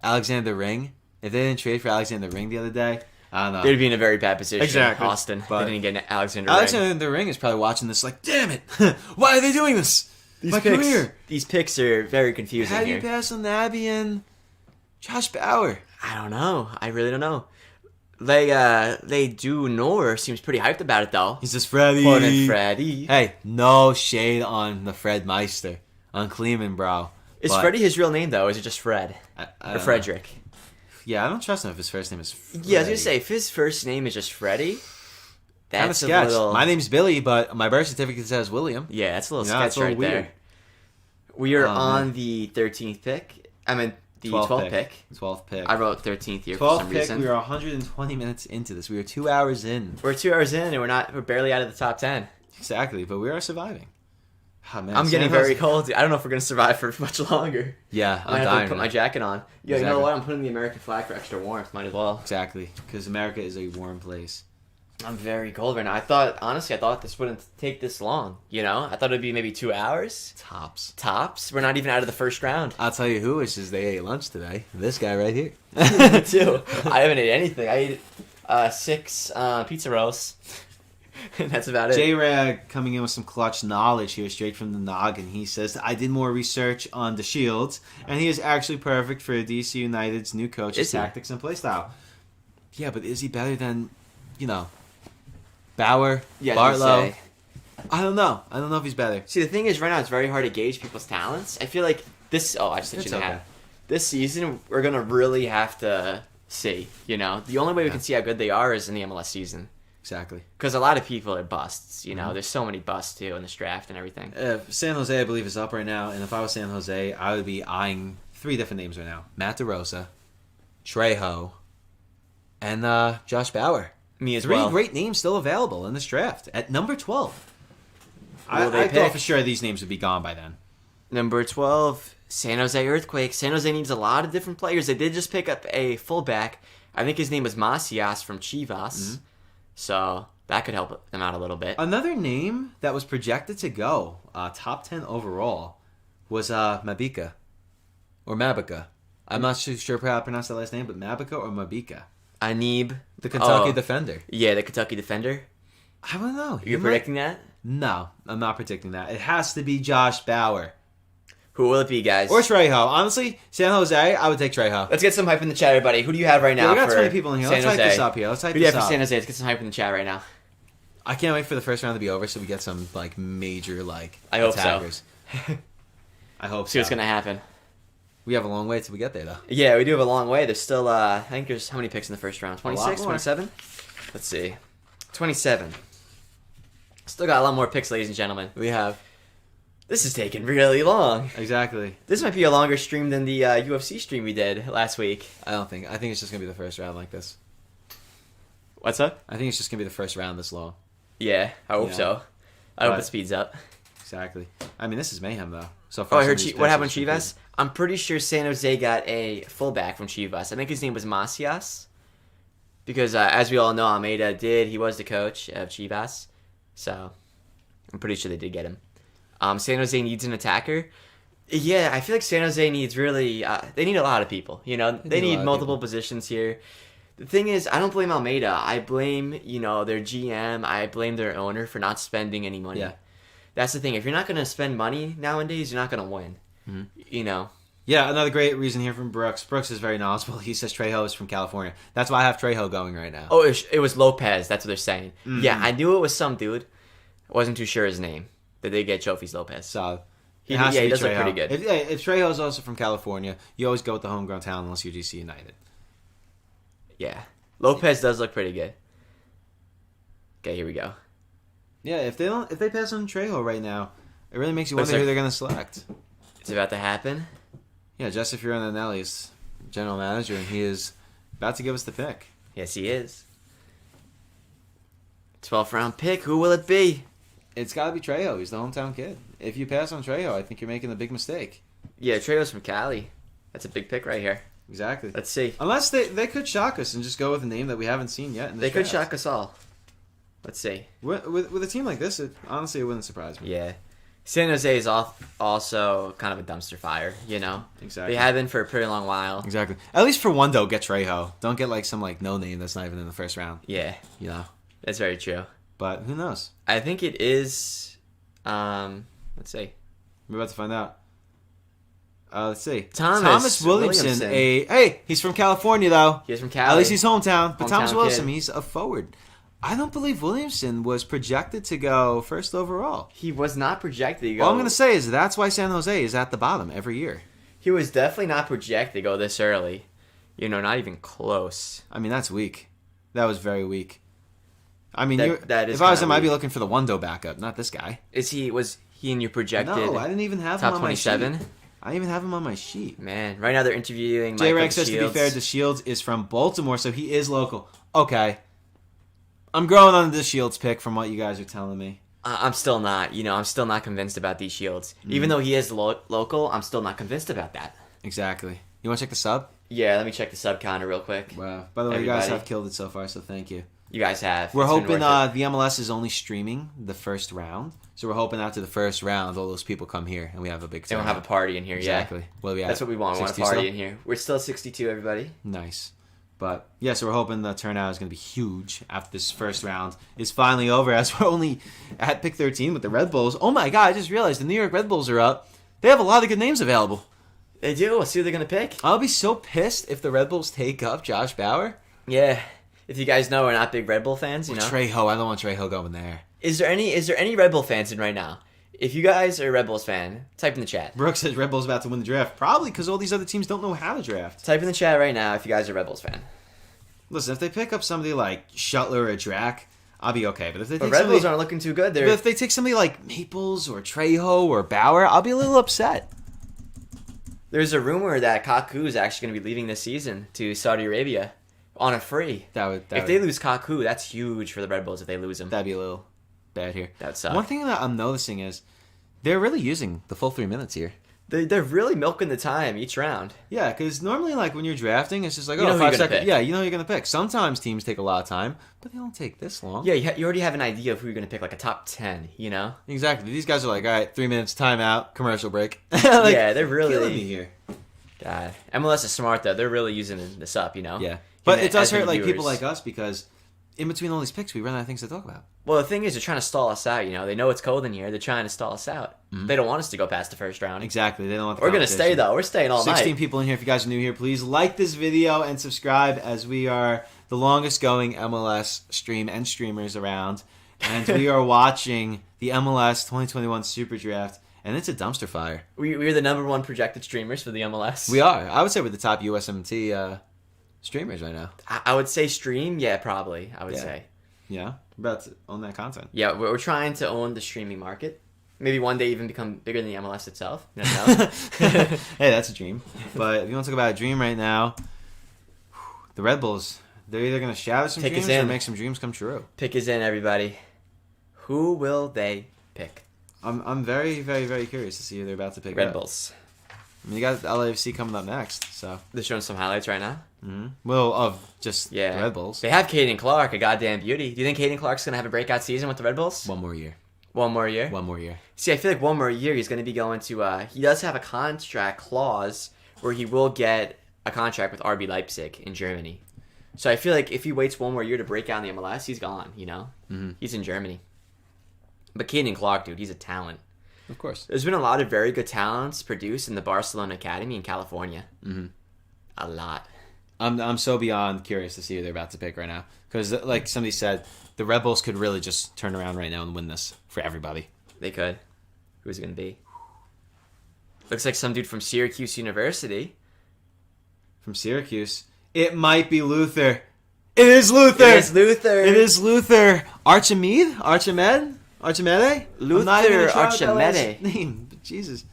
Alexander Ring, if they didn't trade for Alexander Ring the other day, I don't know. They'd be in a very bad position. Exactly. Austin. But they didn't get Alexander Ring. Alexander Ring is probably watching this like, damn it. Why are they doing this? My career. These picks are very confusing How do here. you pass on Nabby and Josh Bauer? I don't know. I really don't know. They do Nor seems pretty hyped about it though. He's just Freddie. Poor Freddie. Hey, no shade on the Fred Meister. On Kleeman, bro. Is But- Freddie his real name though? Or is it just Fred? I Or don't know. Frederick? Yeah, I don't trust him if his first name is Freddie. Yeah, I was gonna say if his first name is just Freddie, Kind of that's a sketch. little. My name's Billy, but my birth certificate says William. Yeah, that's a little You know, sketch it's a little right weird. there. We are Oh, on man. the 13th pick. I mean the 12th pick. 12th pick. I wrote 13th here for 12th some pick. reason. We are 120 minutes into this. We are 2 hours in. We're 2 hours in and we're barely out of the top 10. Exactly, but we are surviving. Oh, man, I'm getting San very Jose- cold. I don't know if we're gonna survive for much longer. Yeah, I I'm have dying. to put my right jacket on. Yeah, you know Exactly. what? I'm putting the American flag for extra warmth. Might as well. now. Exactly, because America is a warm place. I'm very cold right now. I thought this wouldn't take this long. You know, I thought it'd be maybe 2 hours Tops. tops. We're not even out of the first round. I'll tell you who wishes they ate lunch today. This guy right here. Me too. I haven't ate anything. I ate 6 pizza rolls. And that's about it. J-Rag coming in with some clutch knowledge here straight from the noggin. He says, I did more research on the Shields, and he is actually perfect for DC United's new coach's Is he? tactics and playstyle. Yeah, but is he better than, Bauer, Yeah, Bartlow? I don't know. I don't know if he's better. See, the thing is, right now it's very hard to gauge people's talents. I feel like this. Oh, I just hit It's you in the okay. hat. This season, we're gonna really have to see. You know, the only way we can see how good they are is in the MLS season. Exactly. Because a lot of people are busts. You know, Mm-hmm. there's so many busts too in this draft and everything. San Jose, I believe, is up right now, and if I was San Jose, I would be eyeing 3 different names right now. Matt DeRosa, Trejo, and Josh Bauer. Me as 3 well. great names still available in this draft at number 12. Will they I thought pick? for sure these names would be gone by then. Number 12, San Jose Earthquakes. San Jose needs a lot of different players. They did just pick up a fullback. I think his name was Macias from Chivas. Mm-hmm. So that could help them out a little bit. Another name that was projected to go top 10 overall was Mabika. Or Mabika. I'm not too sure how to pronounce that last name, but Mabika or Mabika. Anib. The Kentucky Oh, defender. Yeah, the Kentucky defender. I don't know. You're predicting that? No, I'm not predicting that. It has to be Josh Bauer. Who will it be, guys? Or Trejo. Honestly, San Jose, I would take Trejo. Let's get some hype in the chat, everybody. Who do you have right now? Yeah, we got for 20 people in here. San Let's type Jose? this up here. Let's type Who do you this have for up. San Jose? Let's get some hype in the chat right now. I can't wait for the first round to be over so we get some major I hope so. attackers. I hope See so. what's gonna happen. We have a long way till we get there, though. Yeah, we do have a long way. There's still, I think there's how many picks in the first round? 26, 27? Let's see. 27. Still got a lot more picks, ladies and gentlemen. We have. This is taking really long. Exactly. This might be a longer stream than the UFC stream we did last week. I think it's just going to be the first round like this. What's up? I think it's just going to be the first round this long. Yeah, I hope so. I hope it speeds up. Exactly. I mean, this is mayhem, though. So far, I heard what happened to Chivas? I'm pretty sure San Jose got a fullback from Chivas. I think his name was Macias. Because, as we all know, Almeida he was the coach of Chivas. So, I'm pretty sure they did get him. San Jose needs an attacker. Yeah, I feel like San Jose needs really... they need a lot of people, you know? They need multiple positions here. The thing is, I don't blame Almeida. I blame, their GM. I blame their owner for not spending any money. Yeah. That's the thing. If you're not going to spend money nowadays, you're not going to win. Mm-hmm. Yeah, another great reason here from Brooks. Brooks is very knowledgeable. He says Trejo is from California. That's why I have Trejo going right now. Oh, it was Lopez. That's what they're saying. Mm-hmm. Yeah, I knew it was some dude. I wasn't too sure his name. Did they get Chofis Lopez? Solid. He does look pretty good. If Trejo is also from California, you always go with the homegrown talent unless you're DC United. Yeah. Lopez does look pretty good. Okay, here we go. Yeah, if they pass on Trejo right now, it really makes you wonder who they're going to select. It's about to happen. Yeah, Joseph Fioranelli's general manager, and he is about to give us the pick. Yes, he is. 12th round pick. Who will it be? It's got to be Trejo. He's the hometown kid. If you pass on Trejo, I think you're making a big mistake. Yeah, Trejo's from Cali. That's a big pick right here. Exactly. Let's see. Unless they could shock us and just go with a name that we haven't seen yet. They could shock us all. Let's see. With a team like this, honestly, it wouldn't surprise me. Yeah. San Jose is also kind of a dumpster fire, Exactly. They have been for a pretty long while. Exactly. At least for one, though, get Trejo. Don't get some no name that's not even in the first round. Yeah. That's very true. But who knows? I think it is. Let's see. We're about to find out. Let's see. Thomas Williamson. He's from California, though. He's from Cali. At least he's hometown. But Thomas Williamson, kid. he's a forward. I don't believe Williamson was projected to go first overall. He was not projected to go. All I'm going to say is that's why San Jose is at the bottom every year. He was definitely not projected to go this early. Not even close. I mean, that's weak. That was very weak. I mean, that is if I was him, I'd be looking for the Wando backup, not this guy. Was he in your projected? No, I didn't even have top him on 27? my sheet. I didn't even have him on my sheet. Man, right now they're interviewing J-Rex says, to be fair, DeShields is from Baltimore, so he is local. Okay. I'm growing on the Shields pick from what you guys are telling me. I'm still not. I'm still not convinced about these Shields. Even though he is local, I'm still not convinced about that. Exactly. You want to check the sub? Yeah, let me check the sub counter real quick. Wow. By the way, you guys have killed it so far, so thank you. You guys have. We're hoping the MLS is only streaming the first round. So we're hoping after the first round, all those people come here and we have a big turnout. They won't have a party in here, exactly. Yeah. What are we at? That's what we want. We want a party in here. We're still 62, everybody. Nice. But, yeah, so we're hoping the turnout is going to be huge after this first round is finally over, as we're only at pick 13 with the Red Bulls. Oh, my God, I just realized the New York Red Bulls are up. They have a lot of good names available. They do. Let's see who they're going to pick. I'll be so pissed if the Red Bulls take up Josh Bauer. Yeah. If you guys know we're not big Red Bull fans, Trejo. I don't want Trejo going there. Is there any Red Bull fans in right now? If you guys are a Red Bulls fan, type in the chat. Brooks says Red Bulls about to win the draft. Probably because all these other teams don't know how to draft. Type in the chat right now if you guys are a Red Bulls fan. Listen, if they pick up somebody like Shuttler or Drac, I'll be okay. But if they take Red Bulls aren't looking too good, but if they take somebody like Maples or Trejo or Bauer, I'll be a little upset. There's a rumor that Kaku is actually going to be leaving this season to Saudi Arabia on a free. If they lose Kaku, that's huge for the Red Bulls if they lose him. That'd be a little bad here. That sucks. One thing that I'm noticing is they're really using the full 3 minutes here. They're really milking the time each round. Yeah, because normally, when you're drafting, it's just like, 5 seconds. Yeah, you know you're going to pick. Sometimes teams take a lot of time, but they don't take this long. Yeah, you already have an idea of who you're going to pick, like a top 10, Exactly. These guys are like, all right, 3 minutes, timeout, commercial break. Yeah, they're really killing me here. God, MLS is smart, though. They're really using this up, Yeah. But it does hurt people like us because in between all these picks, we run out of things to talk about. Well, the thing is, they're trying to stall us out. They know it's cold in here. They're trying to stall us out. Mm-hmm. They don't want us to go past the first round. Exactly. They don't want. We're gonna stay though. We're staying all 16 people in here. If you guys are new here, please like this video and subscribe, as we are the longest going MLS stream and streamers around, and we are watching the MLS 2021 Superdraft. And it's a dumpster fire. We're the number one projected streamers for the MLS. We are. I would say we're the top USMT streamers right now. I would say stream. Yeah, probably. I would say. Yeah. We're about to own that content. Yeah, we're trying to own the streaming market. Maybe one day even become bigger than the MLS itself. You don't know. Hey, that's a dream. But if you want to talk about a dream right now, the Red Bulls, they're either going to shatter some dreams or make some dreams come true. Pick is in, everybody. Who will they pick? I'm very, very, very curious to see who they're about to pick Red up. Bulls. I mean, you got LAFC coming up next, so. They're showing some highlights right now. Mm-hmm. Well, of just the Red Bulls. They have Caden Clark, a goddamn beauty. Do you think Caden Clark's going to have a breakout season with the Red Bulls? One more year. One more year? One more year. See, I feel like one more year he's going to be going to... he does have a contract clause where he will get a contract with RB Leipzig in Germany. So I feel like if he waits one more year to break out in the MLS, he's gone, you know? Mm-hmm. He's in Germany. But Caden Clark, dude, he's a talent. Of course. There's been a lot of very good talents produced in the Barcelona Academy in California. Mm-hmm. A lot. I'm so beyond curious to see who they're about to pick right now. Because, like somebody said, the Red Bulls could really just turn around right now and win this for everybody. They could. Who's it going to be? Looks like some dude from Syracuse University. From Syracuse? It might be Luther. It is Luther! It is Luther! It is Luther! Archimede? Archimede? Luther Archimede. Name. But Jesus.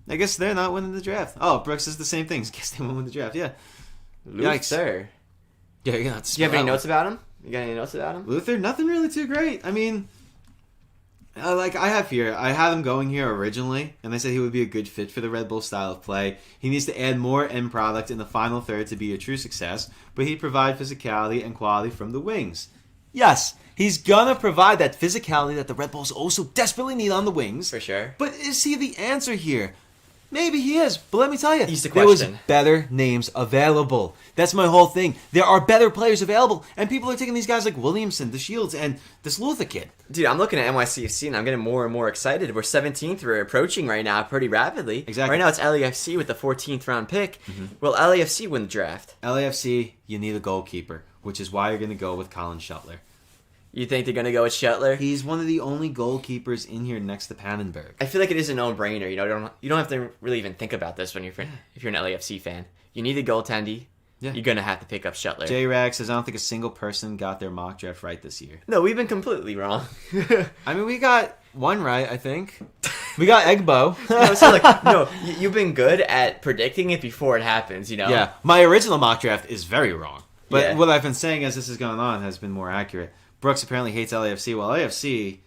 I guess they're not winning the draft. Oh, Brooks says the same things. Guess they won't win the draft. Yeah. Luther. Yeah, you're not. Do you have any notes about him? You got any notes about him? Luther? Nothing really too great. I mean, I had him going here originally, and they said he would be a good fit for the Red Bull style of play. He needs to add more end product in the final third to be a true success, but he'd provide physicality and quality from the wings. Yes, he's gonna provide that physicality that the Red Bulls also desperately need on the wings. For sure. But is he the answer here? Maybe he is, but let me tell you, He's the there was question. better names available. That's my whole thing. There are better players available, and people are taking these guys like Williamson, the Shields, and this Luther kid. Dude, I'm looking at NYCFC, and I'm getting more and more excited. We're 17th. We're approaching right now pretty rapidly. Exactly. Right now, it's LAFC with the 14th round pick. Mm-hmm. Will LAFC win the draft? LAFC, you need a goalkeeper, which is why you're going to go with Colin Shuttler. You think they're going to go with Shuttler? He's one of the only goalkeepers in here next to Pannenberg. I feel like it is a no-brainer. You know, you don't have to really even think about this when if you're an LAFC fan. You need a goaltender. Yeah. You're going to have to pick up Shuttler. J-Rag says, I don't think a single person got their mock draft right this year. No, we've been completely wrong. I mean, we got one right, I think. We got Egbo. You've been good at predicting it before it happens, you know? Yeah, my original mock draft is very wrong. But what I've been saying as this has gone on has been more accurate. Brooks apparently hates LAFC. Well, LAFC,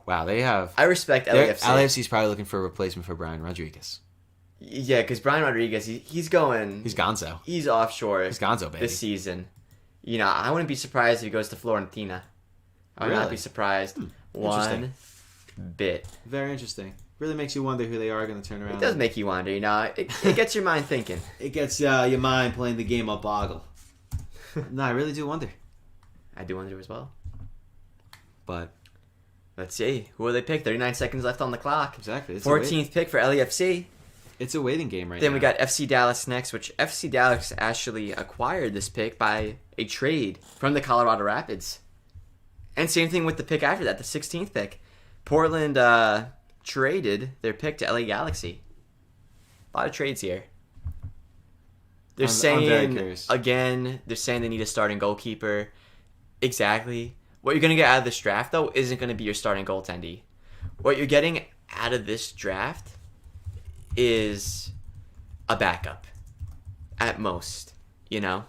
wow, they have... I respect LAFC. LAFC's probably looking for a replacement for Brian Rodriguez. Yeah, because Brian Rodriguez, he's going... He's gonzo. He's offshore. He's gonzo, baby. This season. You know, I wouldn't be surprised if he goes to Florentina. I would not be surprised one bit. Very interesting. Really makes you wonder who they are going to turn around. It does make you wonder, you know. It gets your mind thinking. It gets your mind playing the game of Boggle. No, I really do wonder. I do wonder as well. But let's see. Who will they pick? 39 seconds left on the clock. Exactly. 14th pick for LAFC. It's a waiting game right now. Then we got FC Dallas next, which FC Dallas actually acquired this pick by a trade from the Colorado Rapids. And same thing with the pick after that, the 16th pick. Portland traded their pick to LA Galaxy. A lot of trades here. They're saying, again, they're saying they need a starting goalkeeper. Exactly. What you're going to get out of this draft, though, isn't going to be your starting goaltender. What you're getting out of this draft is a backup, at most, you know?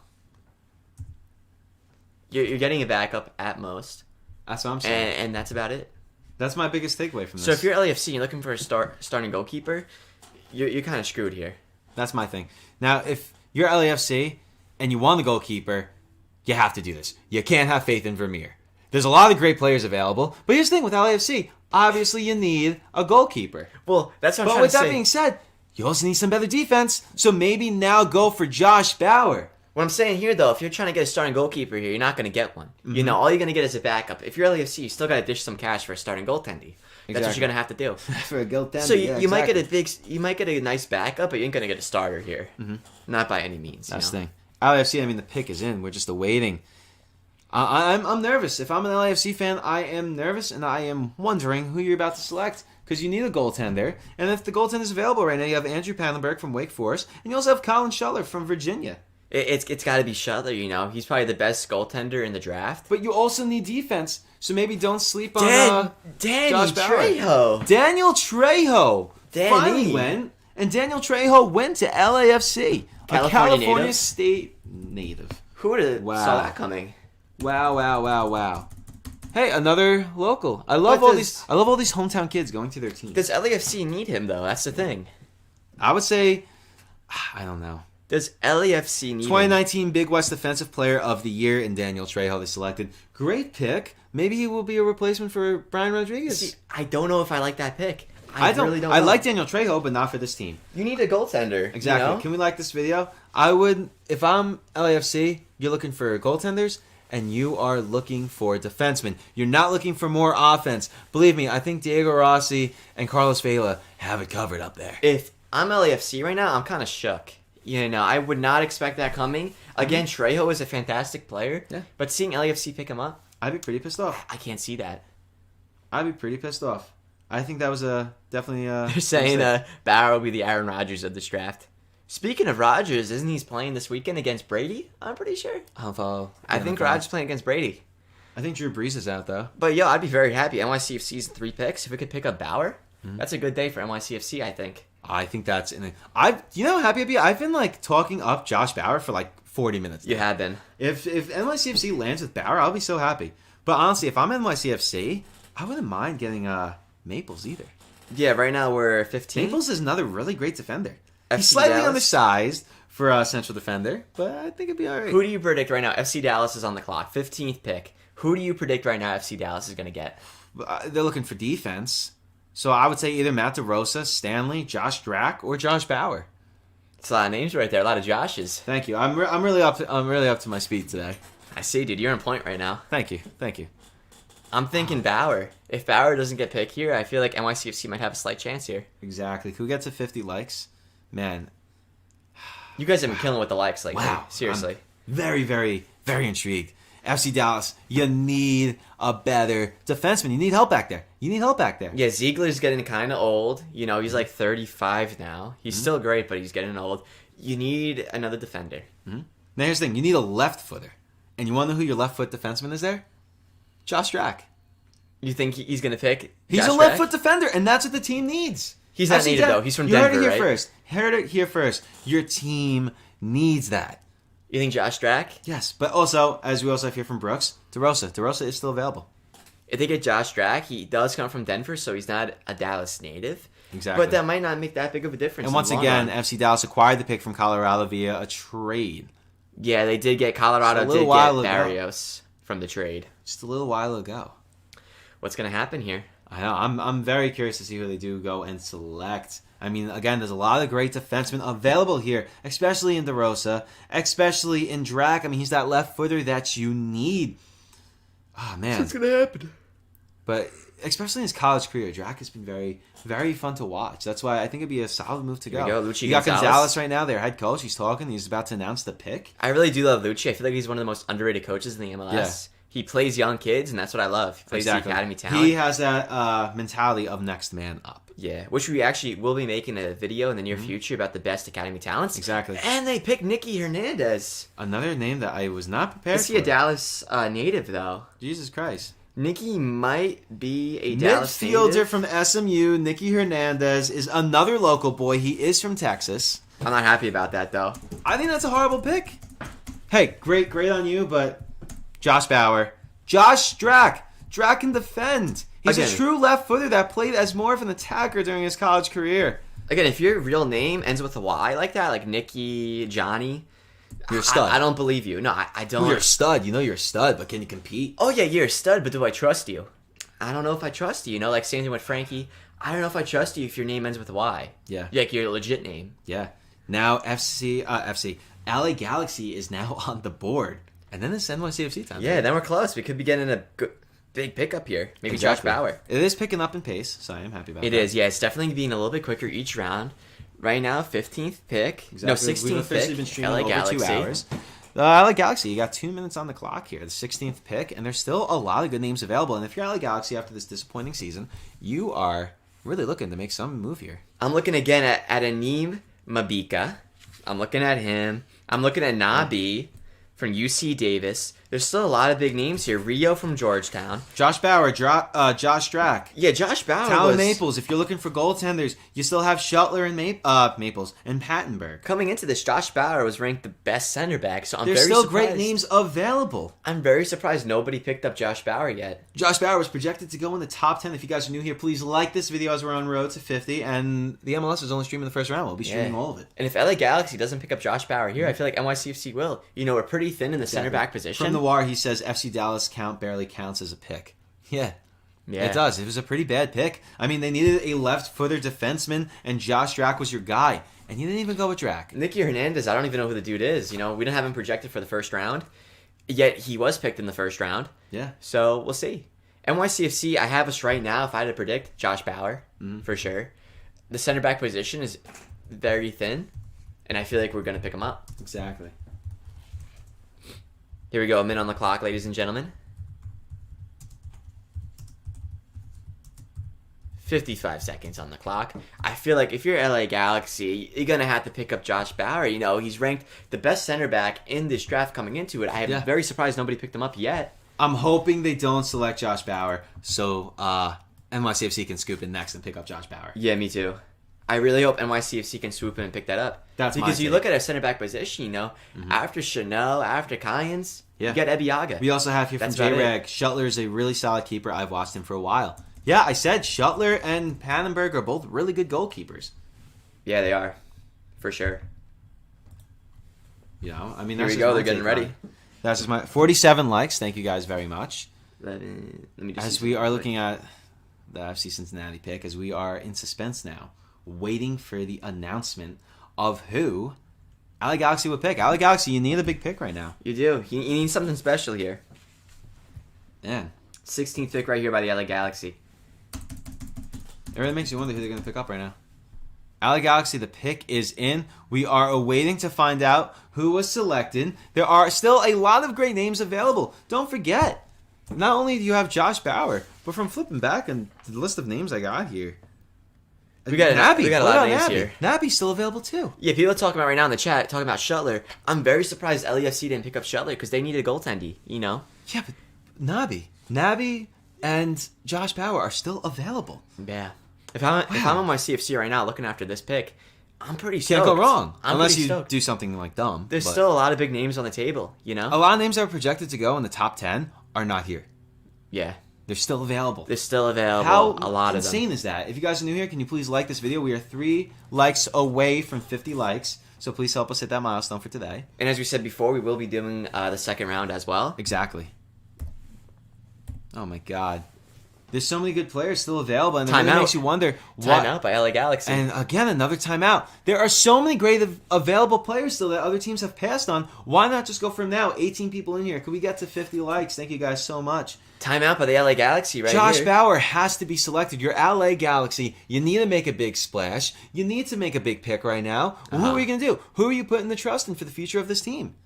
You're getting a backup at most. That's what I'm saying. And that's about it. That's my biggest takeaway from this. So if you're LAFC and you're looking for a starting goalkeeper, you're kind of screwed here. That's my thing. Now, if you're LAFC and you want a goalkeeper, you have to do this. You can't have faith in Vermeer. There's a lot of great players available, but here's the thing with LAFC. Obviously, you need a goalkeeper. Well, that's what I'm trying to say. But with that being said, you also need some better defense, so maybe now go for Josh Bauer. What I'm saying here, though, if you're trying to get a starting goalkeeper here, you're not going to get one. Mm-hmm. You know, all you're going to get is a backup. If you're LAFC, you still got to dish some cash for a starting goaltender. That's what you're going to have to do. For a goaltender, so you might get a nice backup, but you ain't going to get a starter here. Mm-hmm. Not by any means. That's the thing. LAFC, I mean, the pick is in. We're just awaiting. I'm nervous. If I'm an LAFC fan, I am nervous, and I am wondering who you're about to select because you need a goaltender. And if the goaltender is available right now, you have Andrew Pannenberg from Wake Forest, and you also have Colin Schuller from Virginia. It's got to be Schuller, He's probably the best goaltender in the draft. But you also need defense, so maybe don't sleep on Josh Bauer. Trejo. Daniel Trejo finally went, and Daniel Trejo went to LAFC, a California State native. Who would have saw that coming? Wow. Hey, another local. I love all these hometown kids going to their team. Does LAFC need him though? That's the thing. I would say, I don't know. Does LAFC need 2019 Big West Defensive Player of the Year in Daniel Trejo they selected. Great pick. Maybe he will be a replacement for Brian Rodriguez. See, I don't know if I like that pick. I really don't I know. like Daniel Trejo, but not for this team. You need a goaltender. Exactly. Can we like this video? I would, if I'm LAFC, you're looking for goaltenders, and you are looking for defensemen. You're not looking for more offense. Believe me, I think Diego Rossi and Carlos Vela have it covered up there. If I'm LAFC right now, I'm kind of shook. I would not expect that coming. Again, Trejo is a fantastic player, but seeing LAFC pick him up, I'd be pretty pissed off. I can't see that. I'd be pretty pissed off. I think that was definitely They're saying Bauer will be the Aaron Rodgers of this draft. Speaking of Rodgers, isn't he playing this weekend against Brady? I'm pretty sure. I don't follow. I think Rodgers playing against Brady. I think Drew Brees is out, though. But, I'd be very happy. NYCFC's 3 picks. If we could pick up Bauer, that's a good day for NYCFC, I think. I think that's... You know how happy I'd be? I've been, talking up Josh Bauer for, 40 minutes now. You have been. If NYCFC lands with Bauer, I'll be so happy. But, honestly, if I'm NYCFC, I wouldn't mind getting Maples either. Yeah, right now we're 15. Maples is another really great defender. FC He's slightly Dallas. Undersized for a central defender, but I think it'd be all right. Who do you predict right now? FC Dallas is on the clock. 15th pick. Who do you predict right now FC Dallas is going to get? They're looking for defense. So I would say either Matt DeRosa, Stanley, Josh Drack, or Josh Bauer. It's a lot of names right there. A lot of Joshes. Thank you. I'm really up to my speed today. I see, dude. You're on point right now. Thank you. I'm thinking Bauer. If Bauer doesn't get picked here, I feel like NYCFC might have a slight chance here. Exactly. Who gets to 50 likes? Man. You guys have been killing with the likes lately. Wow. Seriously. I'm very, very, very intrigued. FC Dallas, you need a better defenseman. You need help back there. Yeah, Ziegler's getting kind of old. He's like 35 now. He's still great, but he's getting old. You need another defender. Now here's the thing. You need a left footer. And you want to know who your left foot defenseman is there? Josh Drack. You think he's going to pick He's Josh a left Drack? foot defender, and that's what the team needs. He's not native, though. He's from Denver, You heard it here right? first. Your team needs that. You think Josh Drack? Yes, but also, as we also hear from Brooks, DeRosa. DeRosa is still available. If they get Josh Drack, he does come from Denver, so he's not a Dallas native. Exactly. But that might not make that big of a difference. And once again, FC Dallas acquired the pick from Colorado via a trade. Yeah, they did get Colorado. Did get Barrios from the trade. Just a little while ago. What's going to happen here? I know. I'm very curious to see who they do go and select. I mean, again, there's a lot of great defensemen available here, especially in DeRosa, especially in Drack. I mean, he's that left footer that you need. Oh, man. What's going to happen? But especially in his college career, Drack has been very, very fun to watch. That's why I think it'd be a solid move to go. Here we go. You got Gonzalez right now, their head coach. He's talking. He's about to announce the pick. I really do love Lucci. I feel like he's one of the most underrated coaches in the MLS. Yeah. He plays young kids, and that's what I love. He plays the academy talent. He has that mentality of next man up. Yeah, which we actually will be making a video in the near future about the best academy talents. Exactly. And they picked Nicky Hernandez. Another name that I was not prepared for. Is he a Dallas native, though? Jesus Christ. Nicky might be a Dallas midfielder native. from SMU, Nicky Hernandez, is another local boy. He is from Texas. I'm not happy about that, though. I think that's a horrible pick. Hey, great on you, but Josh Bauer. Josh Drack. Drack can defend. He's a true left footer that played as more of an attacker during his college career. Again, if your real name ends with a Y like that, like Nicky, Johnny, you're a stud. I don't believe you. No, I don't. You're a stud. You know you're a stud, but can you compete? Oh, yeah, you're a stud, but do I trust you? I don't know if I trust you. Like same thing with Frankie. I don't know if I trust you if your name ends with a Y. Yeah. Like your legit name. Yeah. Now LA Galaxy is now on the board. And then it's NYCFC time. Yeah, then we're close. We could be getting a big pickup here. Maybe exactly. Josh Bauer. It is picking up in pace, so I am happy about that. It is, yeah. It's definitely being a little bit quicker each round. Right now, 15th pick. Exactly. No, 16th We've officially pick. been streaming LA over Galaxy. 2 hours. The LA Galaxy, you got 2 minutes on the clock here, the 16th pick, and there's still a lot of good names available. And if you're LA Galaxy after this disappointing season, you are really looking to make some move here. I'm looking again at Anim Mabika. I'm looking at him. I'm looking at Nabi from UC Davis. There's still a lot of big names here. Rio from Georgetown. Josh Bauer, Josh Strack. Yeah, Josh Bauer Talon Maples. If you're looking for goaltenders, you still have Shuttler and Maples and Pattenberg. Coming into this, Josh Bauer was ranked the best center back, so I'm There's very still surprised. great names available. I'm very surprised nobody picked up Josh Bauer yet. Josh Bauer was projected to go in the top 10. If you guys are new here, please like this video as we're on road to 50. And the MLS is only streaming the first round. We'll be streaming all of it. And if LA Galaxy doesn't pick up Josh Bauer here, I feel like NYCFC will. We're pretty thin in the center back position. From the War, he says FC Dallas barely counts as a pick. Yeah, it does. It was a pretty bad pick. I mean, they needed a left-footer defenseman, and Josh Drack was your guy. And you didn't even go with Drack. Nicky Hernandez, I don't even know who the dude is. We didn't have him projected for the first round, yet he was picked in the first round. Yeah. So we'll see. NYCFC, I have us right now, if I had to predict, Josh Bauer, for sure. The center back position is very thin, and I feel like we're going to pick him up. Exactly. Here we go, a minute on the clock, ladies and gentlemen. 55 seconds on the clock. I feel like if you're LA Galaxy, you're going to have to pick up Josh Bauer. He's ranked the best center back in this draft coming into it. I am very surprised nobody picked him up yet. I'm hoping they don't select Josh Bauer so NYCFC can scoop in next and pick up Josh Bauer. Yeah, me too. I really hope NYCFC can swoop in and pick that up. Because you look at a center back position, after Chanel, after Kyans, you get Ebiaga. We also have here from J-Rag, Shuttler is a really solid keeper. I've watched him for a while. Yeah, I said Shuttler and Pattenberg are both really good goalkeepers. Yeah, they are. For sure. Here we go. They're getting ready. That's just my 47 likes. Thank you guys very much. Let me just as we are looking at the FC Cincinnati pick, as we are in suspense now, waiting for the announcement of who LA Galaxy would pick. LA Galaxy, you need a big pick right now. You do. You need something special here. Man. 16th pick right here by the LA Galaxy. It really makes you wonder who they're going to pick up right now. LA Galaxy, the pick is in. We are awaiting to find out who was selected. There are still a lot of great names available. Don't forget, not only do you have Josh Bauer, but from flipping back and the list of names I got here, we got a lot of names here. Naby's still available too. Yeah, people are talking about right now in the chat, talking about Shuttler. I'm very surprised LAFC didn't pick up Shuttler because they needed a goaltender, Yeah, but Naby and Josh Bauer are still available. Yeah. If I'm on my CFC right now looking after this pick, I'm pretty stoked. Can't go wrong. Unless you do something like dumb. There's still a lot of big names on the table, A lot of names that are projected to go in the top 10 are not here. Yeah. They're still available. How a lot of them. How insane is that? If you guys are new here, can you please like this video? We are 3 likes away from 50 likes. So please help us hit that milestone for today. And as we said before, we will be doing the second round as well. Exactly. Oh my God. There's so many good players still available, and it really makes you wonder. Timeout by LA Galaxy. And again, another timeout. There are so many great available players still that other teams have passed on. Why not just go from now? 18 people in here. Could we get to 50 likes? Thank you guys so much. Timeout by the LA Galaxy right Josh here. Bauer has to be selected. You're LA Galaxy. You need to make a big splash. You need to make a big pick right now. Well, who are you going to do? Who are you putting the trust in for the future of this team?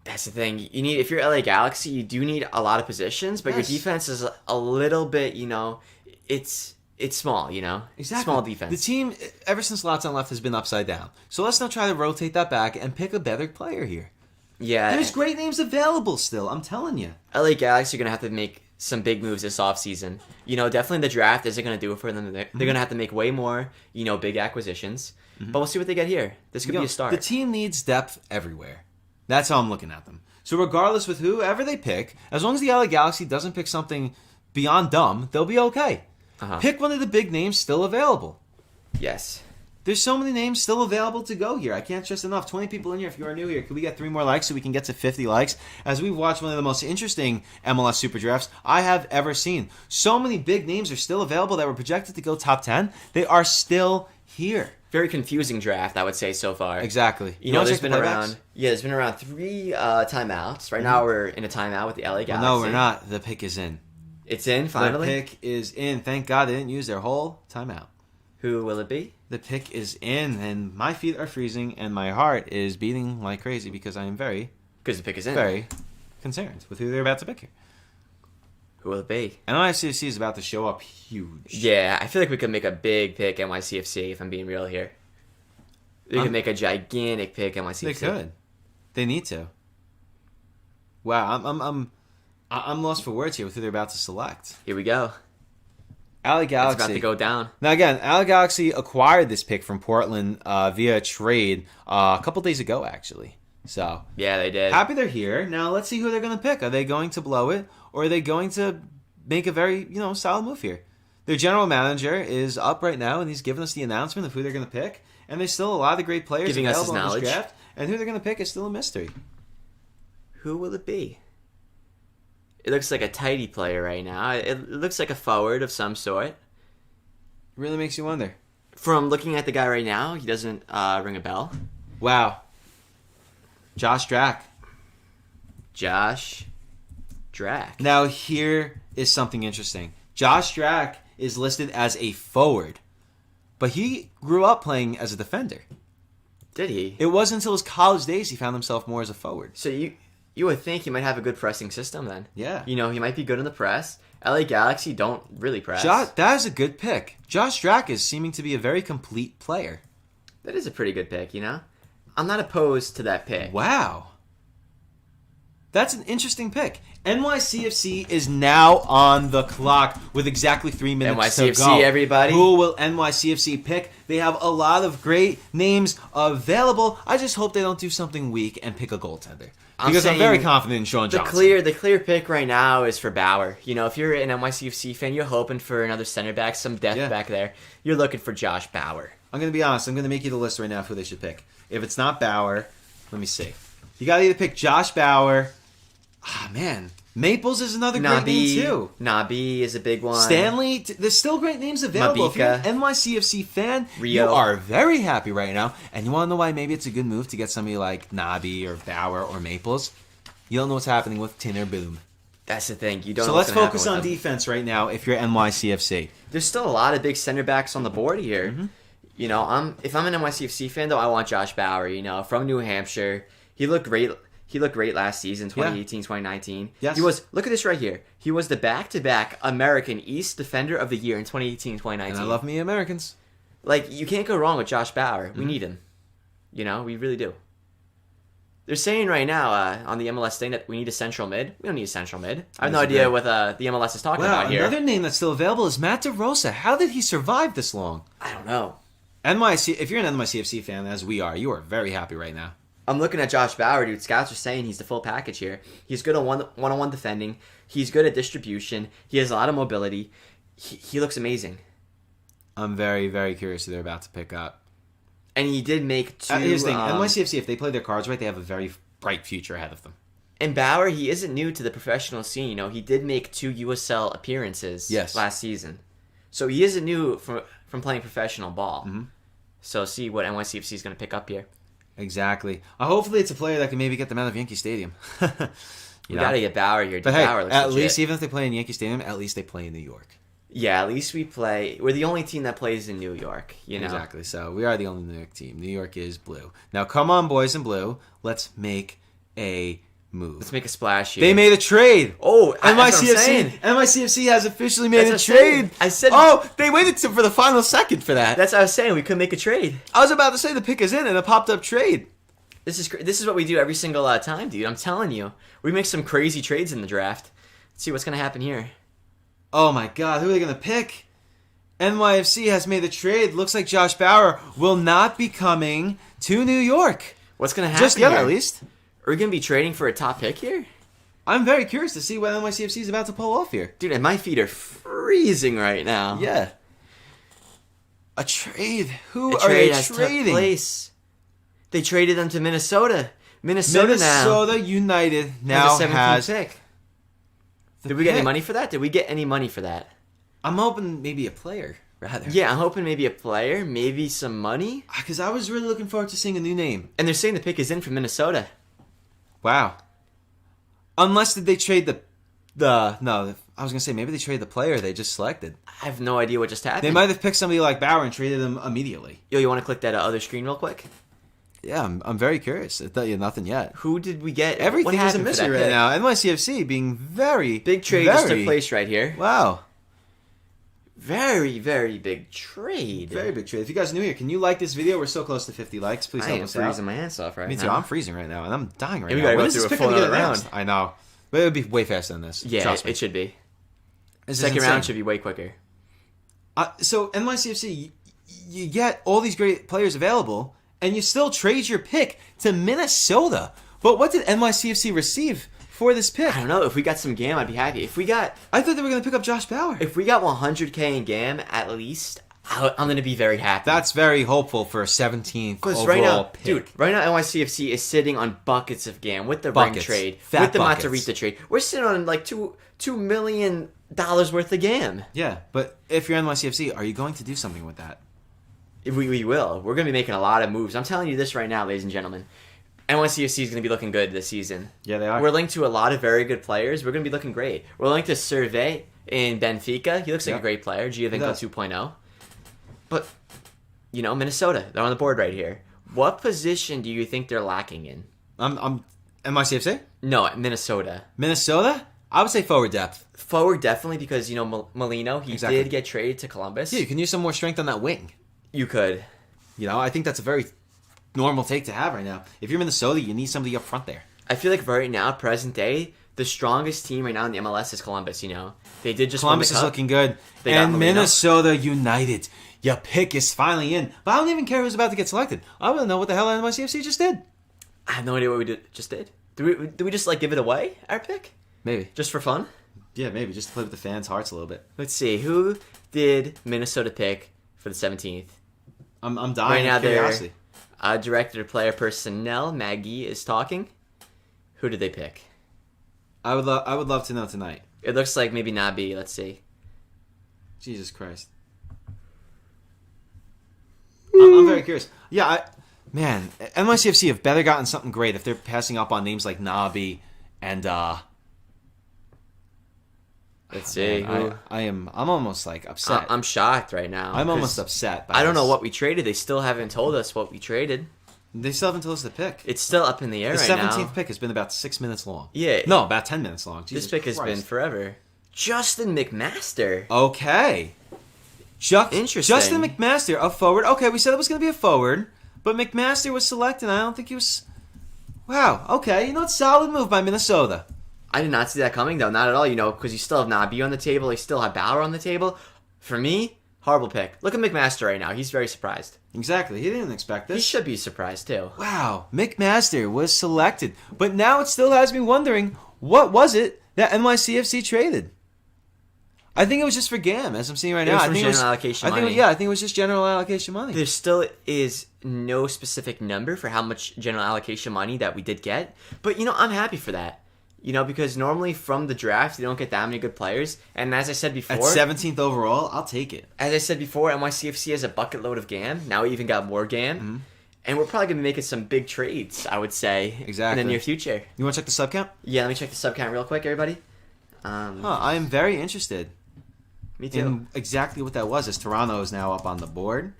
That's the thing. If you're LA Galaxy, you do need a lot of positions, but your defense is a little bit, it's small, Exactly. Small defense. The team, ever since Lotzon left, has been upside down. So let's not try to rotate that back and pick a better player here. Yeah. There's great names available still, I'm telling you. LA Galaxy are going to have to make some big moves this offseason. Definitely the draft isn't going to do it for them. They're going to have to make way more, big acquisitions. But we'll see what they get here. This could be a start. The team needs depth everywhere. That's how I'm looking at them. So regardless with whoever they pick, as long as the LA Galaxy doesn't pick something beyond dumb, they'll be okay. Pick one of the big names still available. Yes. There's so many names still available to go here. I can't stress enough. 20 people in here. If you are new here, could we get 3 more likes so we can get to 50 likes? As we've watched one of the most interesting MLS Superdrafts I have ever seen. So many big names are still available that were projected to go top 10. They are still here. Very confusing draft, I would say, so far. Exactly. There's been around 3 timeouts. Right now we're in a timeout with the LA Galaxy. Well, no, we're not. The pick is in. It's in, finally? The pick is in. Thank God they didn't use their whole timeout. Who will it be? The pick is in, and my feet are freezing, and my heart is beating like crazy because I am very Because the pick is in. very concerned with who they're about to pick here. Who will it be? NYCFC is about to show up huge. Yeah, I feel like we could make a big pick NYCFC if I'm being real here. We could make a gigantic pick NYCFC. They could. They need to. Wow, I'm lost for words here with who they're about to select. Here we go. LA Galaxy. It's about to go down. Now again, LA Galaxy acquired this pick from Portland via trade a couple days ago, actually. So yeah, they did. Happy they're here. Now let's see who they're going to pick. Are they going to blow it, or are they going to make a very solid move here? Their general manager is up right now, and he's giving us the announcement of who they're going to pick. And there's still a lot of great players Giving us his available in knowledge. this draft, and who they're going to pick is still a mystery. Who will it be? It looks like a tidy player right now. It looks like a forward of some sort. It really makes you wonder. From looking at the guy right now, he doesn't ring a bell. Wow. Josh Drack. Josh Drack. Now here is something interesting. Josh Drack is listed as a forward, but he grew up playing as a defender. Did he? It wasn't until his college days he found himself more as a forward. So you would think he might have a good pressing system then. Yeah. He might be good in the press. LA Galaxy don't really press. That is a good pick. Josh Drack is seeming to be a very complete player. That is a pretty good pick, I'm not opposed to that pick. Wow. That's an interesting pick. NYCFC is now on the clock with exactly 3 minutes to go. NYCFC, everybody. Who will NYCFC pick? They have a lot of great names available. I just hope they don't do something weak and pick a goaltender. Because I'm very confident in Sean Johnson. The clear pick right now is for Bauer. If you're an NYCFC fan, you're hoping for another center back, some depth back there. You're looking for Josh Bauer. I'm going to be honest. I'm going to make you the list right now of who they should pick. If it's not Bauer, let me see. You got to either pick Josh Bauer. Man. Maples is another great name, too. Nabi is a big one. Stanley. There's still great names available. Mabika. If you're an NYCFC fan, Rio. You are very happy right now. And you want to know why maybe it's a good move to get somebody like Nabi or Bauer or Maples? You don't know what's happening with Tanner Boom. That's the thing. You don't. So know let's what's gonna focus on happen with defense right now if you're NYCFC. There's still a lot of big center backs on the board here. Mm-hmm. If I'm an NYCFC fan, though, I want Josh Bauer, from New Hampshire. He looked great. He looked great last season, 2018, 2019. Yes. Look at this right here. He was the back-to-back American East Defender of the Year in 2018, 2019. And I love me Americans. You can't go wrong with Josh Bauer. We need him. We really do. They're saying right now on the MLS thing that we need a central mid. We don't need a central mid. I have no idea what the MLS is talking about here. Another name that's still available is Matt DeRosa. How did he survive this long? I don't know. If you're an NYCFC fan, as we are, you are very happy right now. I'm looking at Josh Bauer, dude. Scouts are saying he's the full package here. He's good at one-on-one defending. He's good at distribution. He has a lot of mobility. He looks amazing. I'm very, very curious who they're about to pick up. And he did make 2... Here's the thing. NYCFC, if they play their cards right, they have a very bright future ahead of them. And Bauer, he isn't new to the professional scene. He did make 2 USL appearances last season. So he isn't new from playing professional ball. Mm-hmm. So see what NYCFC is going to pick up here. Exactly. Hopefully it's a player that can maybe get them out of Yankee Stadium. We got to get Bauer here. But Bauer hey, at least even if they play in Yankee Stadium, at least they play in New York. Yeah, at least we're the only team that plays in New York, Exactly. So we are the only New York team. New York is blue. Now come on, boys in blue. Let's make a move. Let's make a splash here. They made a trade. Oh, NYCFC has officially made a trade. I said. Oh, they waited for the final second for that. That's what I was saying. We could make a trade. I was about to say the pick is in and a popped up trade. This is what we do every single time, dude. I'm telling you. We make some crazy trades in the draft. Let's see what's going to happen here. Oh my God, who are they going to pick? NYFC has made a trade. Looks like Josh Bauer will not be coming to New York. What's going to happen Just yet, here? at least. Are we going to be trading for a top pick here? I'm very curious to see what NYCFC is about to pull off here. Dude, and my feet are freezing right now. Yeah. A trade? Who are they trading? Place. They traded them to Minnesota. Minnesota United now has... pick. Did we get any money for that? Did we get any money for that? I'm hoping maybe a player, rather. Yeah, I'm hoping maybe a player, maybe some money. Because I was really looking forward to seeing a new name. And they're saying the pick is in from Minnesota. Wow. Unless did they trade no, I was going to say maybe they traded the player they just selected. I have no idea what just happened. They might have picked somebody like Bauer and traded them immediately. Yo, you want to click that other screen real quick? Yeah, I'm very curious. I thought you had nothing yet. Who did we get? Everything is a happened for mystery that right pick? now. NYCFC being very Big trade just took place right here. Wow. Very, very big trade. Very big trade. If you guys are new here, can you like this video? We're so close to 50 likes. Please help us out. I am freezing my ass off right now. Me too. I'm freezing right now, and I'm dying right we now. gotta When go is through this a pick full gonna get another announced? round. I know. But it would be way faster than this. Yeah, Trust me. it should be. This is Second insane. round should be way quicker. So NYCFC, you get all these great players available, and you still trade your pick to Minnesota. But what did NYCFC receive for this pick? I don't know. If we got some GAM, I'd be happy. I thought they were going to pick up Josh Bauer. If we got 100K in GAM at least, I'm going to be very happy. That's very hopeful for a 17th overall right now, pick. dude, right now NYCFC is sitting on buckets of GAM with the Buckets. ring trade, Fat with the buckets. Matarrita trade. We're sitting on like $2 million worth of GAM. Yeah, but if you're NYCFC, are you going to do something with that? We will. We're going to be making a lot of moves. I'm telling you this right now, ladies and gentlemen. NYCFC is going to be looking good this season. Yeah, they are. We're linked to a lot of very good players. We're going to be looking great. We're linked to Survey in Benfica. He looks like a great player. Giovinco 2.0. But, Minnesota. They're on the board right here. What position do you think they're lacking in? I'm NYCFC? No, Minnesota. Minnesota? I would say forward depth. Forward, definitely, because, Molino, he Exactly. did get traded to Columbus. Yeah, you can use some more strength on that wing. You could. I think that's a very normal take to have right now. If you're Minnesota, you need somebody up front there. I feel like right now, present day, the strongest team right now in the MLS is Columbus, They did just Columbus win the is cup. looking good. They got And Molino. Minnesota United. Your pick is finally in. But I don't even care who's about to get selected. I want to know what the hell NYCFC just did. I have no idea what we just did. Did we just give it away, our pick? Maybe. Just for fun? Yeah, maybe. Just to play with the fans' hearts a little bit. Let's see. Who did Minnesota pick for the 17th? I'm Right dying now, of curiosity. their director of player personnel, Maggie, is talking. Who did they pick? I would love to know tonight. It looks like maybe Nabi. Let's see. Jesus Christ. I'm very curious. Yeah, NYCFC have better gotten something great if they're passing up on names like Nabi and Let's see. Who? I'm almost upset. I'm shocked right now. I'm 'cause almost upset. I don't know what we traded. They still haven't told us what we traded. They still haven't told us the pick. It's still up in the air The right 17th now. pick has been about 6 minutes long. Yeah. No, about 10 minutes long. Jesus This pick has Christ. been forever. Justin McMaster. Okay. Interesting. Justin McMaster, a forward. Okay, we said it was going to be a forward, but McMaster was selected. I don't think he was. Wow. Okay. It's a solid move by Minnesota. I did not see that coming, though. Not at all, because you still have Nabi on the table. You still have Bauer on the table. For me, horrible pick. Look at McMaster right now. He's very surprised. Exactly. He didn't expect He this. should be surprised, too. Wow. McMaster was selected, but now it still has me wondering what was it that NYCFC traded. I think it was just for GAM, as I'm seeing right It now. was I for think general allocation money. I think it was just general allocation money. There still is no specific number for how much general allocation money that we did get. But, I'm happy for that. Because normally from the draft, you don't get that many good players. And as I said before... At 17th overall, I'll take it. As I said before, NYCFC has a bucket load of GAM. Now we even got more GAM. Mm-hmm. And we're probably going to be making some big trades, I would say, Exactly. in the near future. You want to check the sub count? Yeah, let me check the sub count real quick, everybody. I am very interested Me too. in exactly what that was, as Toronto is now up on the board.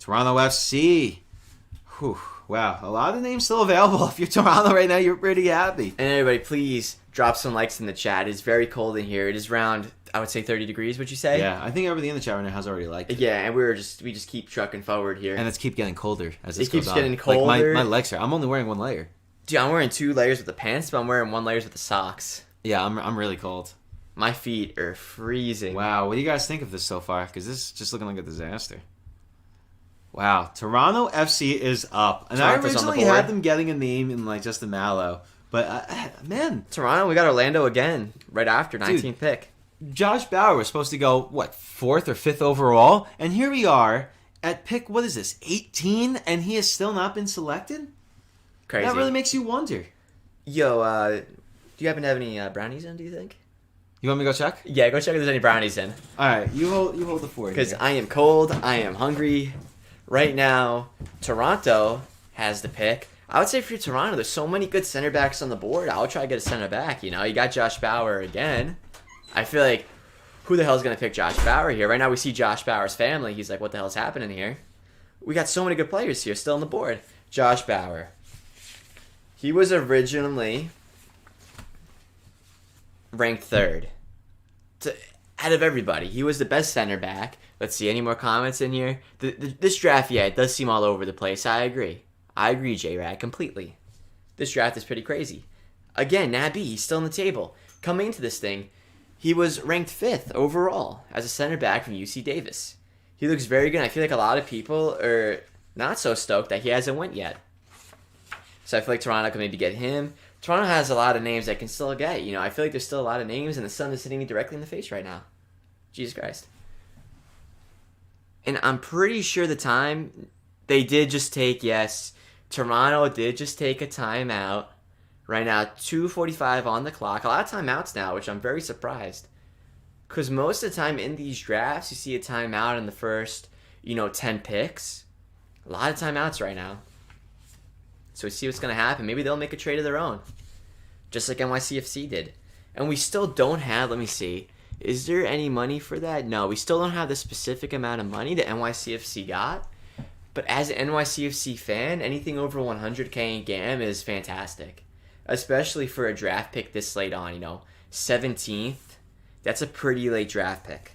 Toronto FC. Whew. Wow, a lot of names still available. If you're Toronto right now, you're pretty happy. And everybody, please drop some likes in the chat. It's very cold in here. It is around, I would say, 30 degrees, would you say? Yeah, I think everybody in the chat right now has already liked it. Yeah, and we just keep trucking forward here. And it's keep getting colder as this It goes keeps on. getting Like colder. my legs are. I'm only wearing one layer. Dude, I'm wearing 2 layers with the pants, but I'm wearing 1 layer with the socks. Yeah, I'm really cold. My feet are freezing. Wow, what do you guys think of this so far? Because this is just looking like a disaster. Wow, Toronto FC is up. And Toronto's I on the originally board. had them getting a name in Justin Mallow. But, man, Toronto, we got Orlando again, right after, 19th pick. Josh Bauer was supposed to go, 4th or 5th overall? And here we are at pick, 18? And he has still not been selected? Crazy. That really makes you wonder. Yo, do you happen to have any brownies in, do you think? You want me to go check? Yeah, go check if there's any brownies in. All right, you hold the fort. Because here. I am cold, I am hungry. Right now, Toronto has the pick. I would say for Toronto, there's so many good center backs on the board. I'll try to get a center back, You got Josh Bauer again. I feel like, who the hell is going to pick Josh Bauer here? Right now we see Josh Bauer's family. He's like, what the hell's happening here? we got so many good players here still on the board. Josh Bauer. He was originally ranked third. Out of everybody, he was the best center back. Let's see, any more comments in here? This draft, yeah, it does seem all over the place. I agree, J-Rad, completely. This draft is pretty crazy. Again, Nabi, he's still on the table. Coming into this thing, he was ranked 5th overall as a center back from UC Davis. He looks very good. I feel like a lot of people are not so stoked that he hasn't went yet. So I feel like Toronto can maybe get him. Toronto has a lot of names that can still get. I feel like there's still a lot of names, and the sun is hitting me directly in the face right now. Jesus Christ. And I'm pretty sure the time they did just take, yes, Toronto did just take a timeout. Right now, 2:45 on the clock. A lot of timeouts now, which I'm very surprised. Because most of the time in these drafts, you see a timeout in the first, 10 picks. A lot of timeouts right now. So we see what's going to happen. Maybe they'll make a trade of their own. Just like NYCFC did. And we still don't have, let me see. Is there any money for that? No, we still don't have the specific amount of money that NYCFC got. But as an NYCFC fan, anything over 100K in GAM is fantastic. Especially for a draft pick this late on, 17th. That's a pretty late draft pick.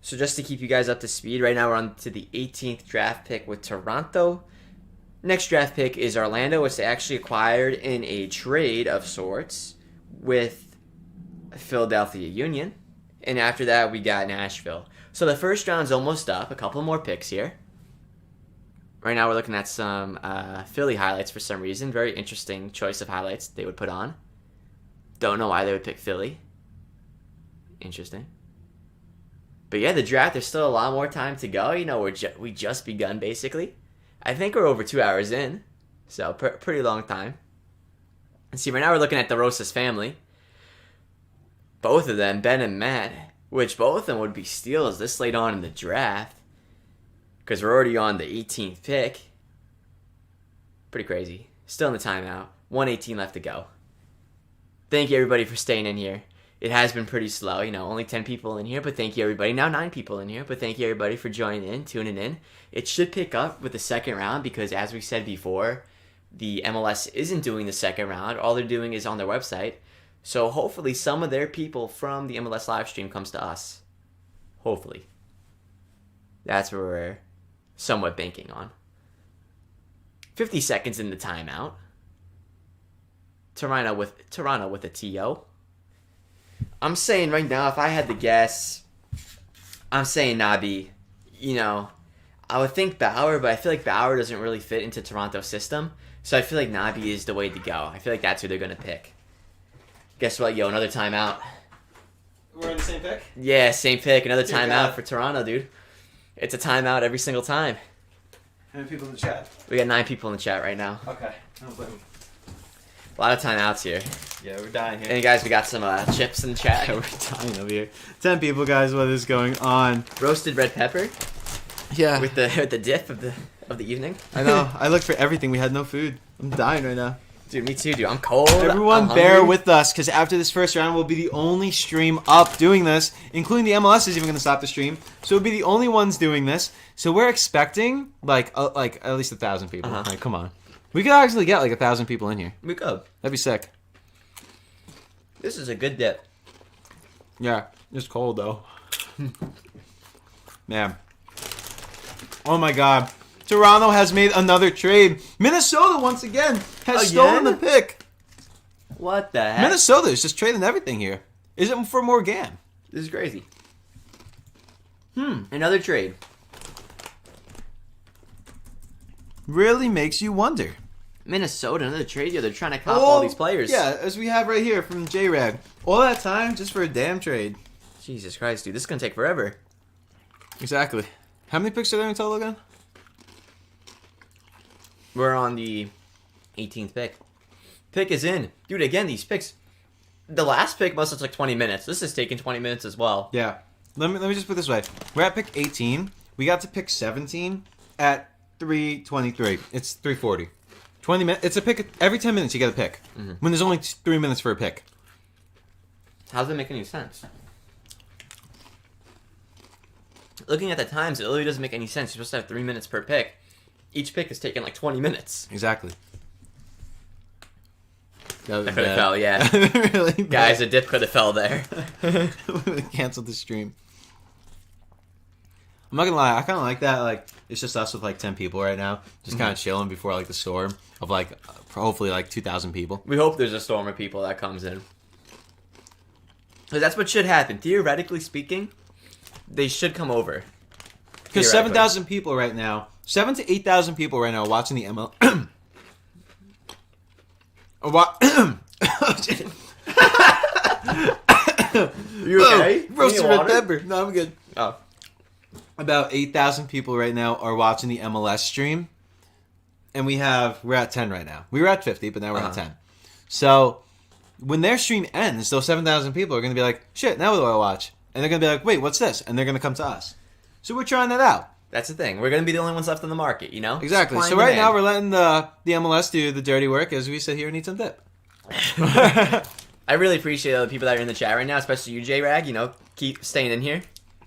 So just to keep you guys up to speed, right now we're on to the 18th draft pick with Toronto. Next draft pick is Orlando, which they actually acquired in a trade of sorts with Philadelphia Union. And after that, we got Nashville. So the first round's almost up. A couple more picks here. Right now we're looking at some Philly highlights for some reason. Very interesting choice of highlights they would put on. Don't know why they would pick Philly. Interesting. But yeah, the draft, there's still a lot more time to go. We just begun, basically. I think we're over 2 hours in. So, pretty long time. And see, right now we're looking at the Rosas family. Both of them, Ben and Matt, which both of them would be steals this late on in the draft. Because we're already on the 18th pick. Pretty crazy. Still in the timeout. 1:18 left to go. Thank you, everybody, for staying in here. It has been pretty slow. Only 10 people in here, but thank you, everybody. Now 9 people in here, but thank you, everybody, for joining in, tuning in. It should pick up with the second round because, as we said before, the MLS isn't doing the second round. All they're doing is on their website. So hopefully some of their people from the MLS live stream comes to us. Hopefully. That's where we're somewhat banking on. 50 seconds in the timeout. Toronto with a TO. I'm saying right now, if I had to guess, I'm saying Nabi. I would think Bauer, but I feel like Bauer doesn't really fit into Toronto's system. So I feel like Nabi is the way to go. I feel like that's who they're going to pick. Guess what, another timeout. We're in the same pick? Yeah, same pick. Another timeout for Toronto, dude. It's a timeout every single time. How many people in the chat? We got 9 people in the chat right now. Okay. I don't blame you. A lot of timeouts here. Yeah, we're dying here. And guys, we got some chips in the chat. Yeah, we're dying over here. 10 people, guys. What is going on? Roasted red pepper. Yeah. With the dip of the evening. I know. I looked for everything. We had no food. I'm dying right now. Dude, me too, dude. I'm cold. Everyone bear with us, because after this first round, we'll be the only stream up doing this, including the MLS is even going to stop the stream. So we'll be the only ones doing this. So we're expecting, like at least 1,000 people. Like, come on. We could actually get, 1,000 people in here. We could. That'd be sick. This is a good dip. Yeah. It's cold, though. Man. Oh, my God. Toronto has made another trade. Minnesota, once again, has stolen the pick. What the heck? Minnesota is just trading everything here. Is it for more GAM? This is crazy. Another trade. Really makes you wonder. Minnesota, another trade. Yeah, they're trying to cop all these players. Yeah, as we have right here from J-Rad. All that time just for a damn trade. Jesus Christ, dude. This is going to take forever. Exactly. How many picks are there in total again? We're on the 18th pick. Pick is in. Dude, again, these picks. The last pick must have took 20 minutes. This is taking 20 minutes as well. Yeah. Let me just put it this way. We're at pick 18. We got to pick 17 at 3:23. It's 3:40. 20 minutes. It's a pick. Every 10 minutes you get a pick. Mm-hmm. When there's only 3 minutes for a pick. How does that make any sense? looking at the times, it really doesn't make any sense. You're supposed to have 3 minutes per pick. Each pick is taking like 20 minutes. Exactly. That could have fell, yeah. Really Guys, a dip could have fell there. Canceled the stream. I'm not gonna lie, I kind of like that. Like, it's just us with like 10 people right now, just kind of chilling before like the storm of like hopefully like 2,000 people. We hope there's a storm of people that comes in. Because that's what should happen. Theoretically speaking, they should come over. Because 7,000 people right now, 7,000 to 8,000 people right now watching the ML. You okay? Roasted red pepper. No, I'm good. Oh. About 8,000 people right now are watching the MLS stream. And we're at 10 right now. We were at 50, but now we're at 10. So, when their stream ends, those 7,000 people are going to be like, shit, now what do I watch? And they're going to be like, wait, what's this? And they're going to come to us. So we're trying that out. That's the thing. We're going to be the only ones left in the market, you know? Exactly. So right now we're letting the MLS do the dirty work as we sit here and eat some dip. I really appreciate all the people that are in the chat right now, especially you, J-Rag. You know, keep staying in here.